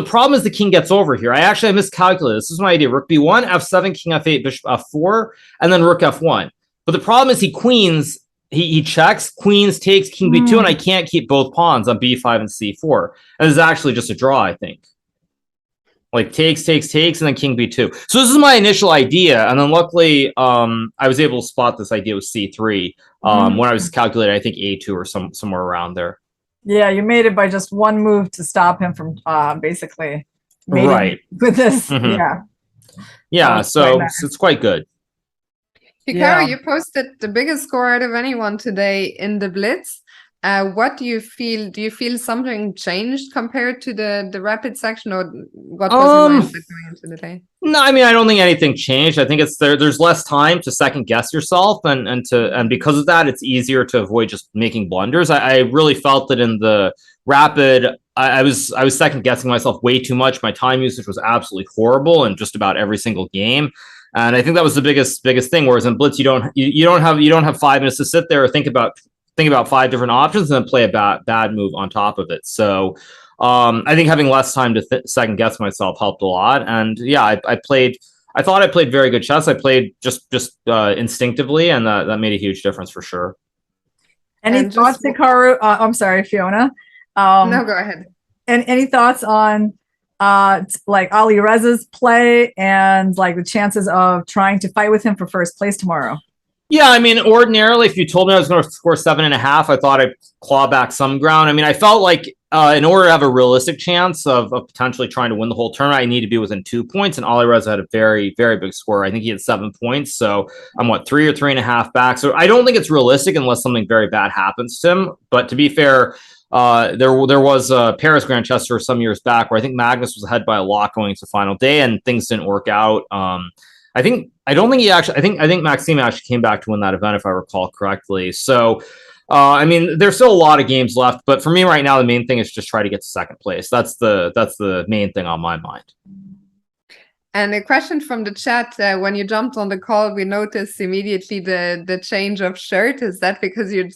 problem is the king gets over here. I miscalculated. This is my idea. Rook b1, f7, king f8, bishop f4, and then rook f1. But the problem is he checks, queens takes, king b2, and I can't keep both pawns on b5 and c4. And this is actually just a draw, I think. Like takes, and then king b2. So this is my initial idea, and then luckily I was able to spot this idea with c3 when I was calculating, I think a2 or somewhere around there. Yeah, you made it by just one move to stop him from basically mating Right. with this. Yeah, so it's quite good. Hikaru, you posted the biggest score out of anyone today in the Blitz. What do you feel? Do you feel something changed compared to the rapid section, or what was your mindset going into the day? No, I mean, I don't think anything changed. I think it's there's less time to second guess yourself, and because of that, it's easier to avoid just making blunders. I really felt that in the rapid, I was second guessing myself way too much. My time usage was absolutely horrible in just about every single game. And I think that was the biggest thing. Whereas in Blitz, you don't have 5 minutes to sit there or think about 5 different options and then play a bad move on top of it. So I think having less time to second guess myself helped a lot. And yeah, I thought I played very good chess. I played just instinctively, and that made a huge difference for sure. Any thoughts, Hikaru? I'm sorry, Fiona. No, go ahead. And any thoughts on like Ali Reza's play and like the chances of trying to fight with him for first place tomorrow? Yeah, I mean, ordinarily, if you told me I was going to score 7.5, I thought I'd claw back some ground. I mean, I felt like in order to have a realistic chance of potentially trying to win the whole tournament, I need to be within 2 points. And Ali Reza had a very, very big score. I think he had 7 points. So I'm 3 or 3.5 back. So I don't think it's realistic unless something very bad happens to him. But to be fair, there was a Paris Grand Chester some years back where I think Magnus was ahead by a lot going into the final day, and things didn't work out. I think Maxime actually came back to win that event, if I recall correctly. So, I mean, there's still a lot of games left, but for me right now, the main thing is just try to get to second place. That's the main thing on my mind. And a question from the chat, when you jumped on the call, we noticed immediately the change of shirt. Is that because you're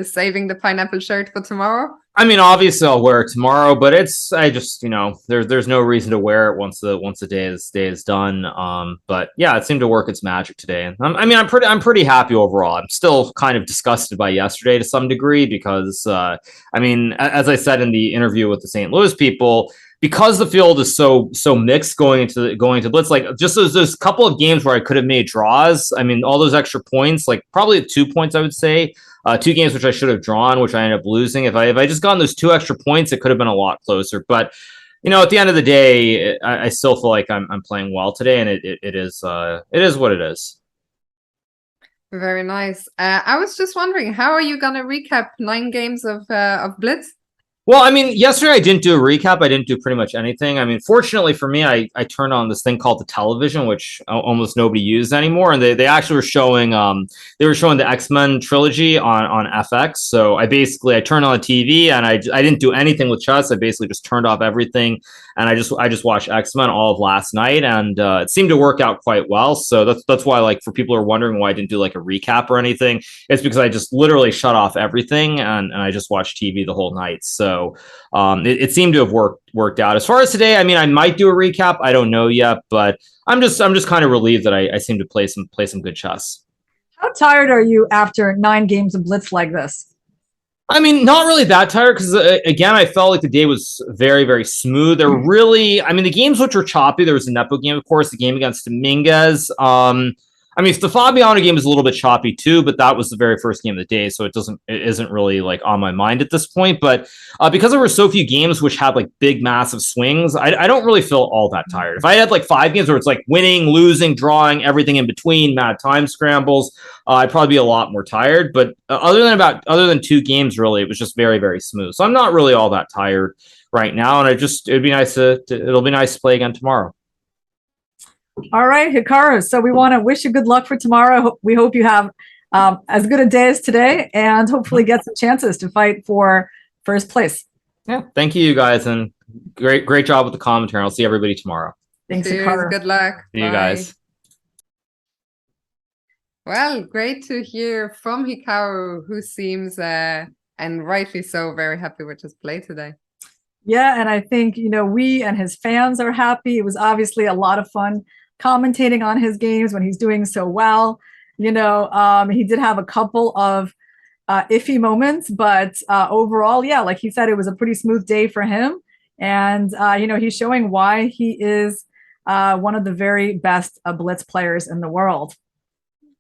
saving the pineapple shirt for tomorrow? I mean, obviously I'll wear it tomorrow, but I just, you know, there's no reason to wear it once the day is done. But yeah, it seemed to work its magic today. And I'm pretty happy overall. I'm still kind of disgusted by yesterday to some degree because, I mean, as I said in the interview with the St. Louis people, because the field is so mixed going into Blitz, like just those couple of games where I could have made draws. I mean, all those extra points, like probably 2 points, I would say. 2 games which I should have drawn, which I ended up losing. If I just gotten those 2 extra points, it could have been a lot closer. But you know, at the end of the day, I still feel like I'm playing well today, and it is what it is. Very nice. I was just wondering, how are you gonna recap 9 games of Blitz? Well, I mean, yesterday I didn't do a recap. I didn't do pretty much anything. I mean, fortunately for me, I turned on this thing called the television, which almost nobody used anymore. And they actually were showing the X-Men trilogy on FX. So I turned on the TV and I didn't do anything with chess. I basically just turned off everything, and I just watched X-Men all of last night, and it seemed to work out quite well. So that's why, like, for people who are wondering why I didn't do like a recap or anything, it's because I just literally shut off everything and I just watched TV the whole night. So it seemed to have worked out. As far as today, I mean, I might do a recap. I don't know yet, but I'm just kind of relieved that I seem to play some good chess. How tired are you after 9 games of Blitz like this? I mean, not really that tired because, again, I felt like the day was very, very smooth. There were really, I mean, the games which were choppy, there was the Nepo game, of course, the game against Dominguez. I mean, the Fabiano game is a little bit choppy too, but that was the very first game of the day, so it isn't really like on my mind at this point. But because there were so few games which had like big, massive swings, I don't really feel all that tired. If I had like 5 games where it's like winning, losing, drawing, everything in between, mad time scrambles, I'd probably be a lot more tired. But other than 2 games, really, it was just very, very smooth. So I'm not really all that tired right now, and it'll be nice to play again tomorrow. All right, Hikaru. So we want to wish you good luck for tomorrow. We hope you have as good a day as today, and hopefully get some chances to fight for first place. Yeah, thank you guys, and Great job with the commentary. I'll see everybody tomorrow. Thanks, Cheers. Hikaru. Good luck. See you Bye. guys. Well, great to hear from Hikaru, who seems, and rightly so, very happy with his play today. Yeah, and I think, we and his fans are happy. It was obviously a lot of fun commentating on his games when he's doing so well. He did have a couple of iffy moments, but overall, yeah, like he said, it was a pretty smooth day for him. And, he's showing why he is one of the very best Blitz players in the world.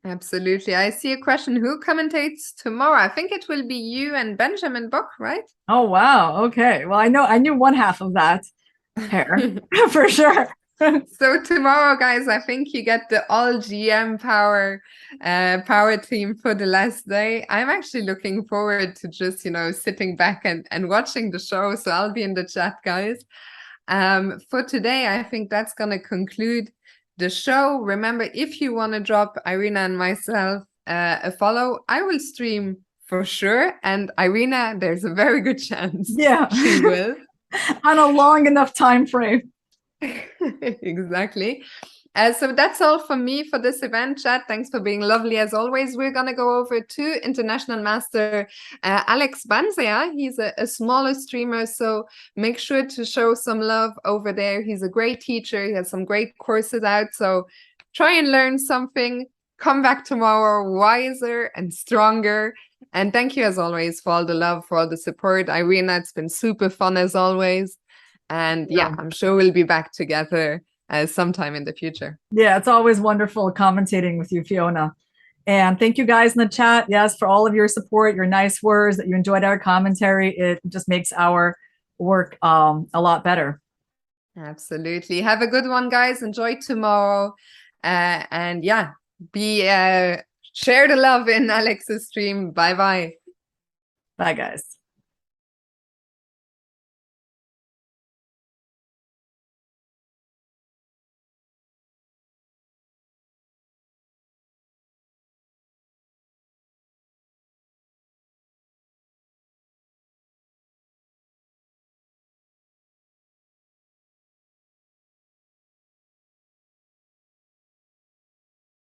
Absolutely. I see a question. Who commentates tomorrow? I think it will be you and Benjamin Book, right? Oh, wow. Okay. Well, I knew one half of that pair for sure. So tomorrow, guys, I think you get the all GM power team for the last day. I'm actually looking forward to just, sitting back and watching the show. So I'll be in the chat, guys. For today, I think that's going to conclude the show. Remember, if you want to drop Irina and myself a follow, I will stream for sure. And Irina, there's a very good chance she will. On a long enough time frame. Exactly. So that's all for me for this event, chat. Thanks for being lovely as always. We're going to go over to International Master Alex Banzea. He's a smaller streamer, so make sure to show some love over there. He's a great teacher. He has some great courses out, so try and learn something. Come back tomorrow wiser and stronger. And thank you as always for all the love, for all the support. Irina, it's been super fun as always. And yeah, I'm sure we'll be back together sometime in the future. Yeah, it's always wonderful commentating with you, Fiona. And thank you guys in the chat, yes, for all of your support, your nice words, that you enjoyed our commentary. It just makes our work a lot better. Absolutely. Have a good one, guys. Enjoy tomorrow. And yeah, share the love in Alex's stream. Bye-bye. Bye, guys.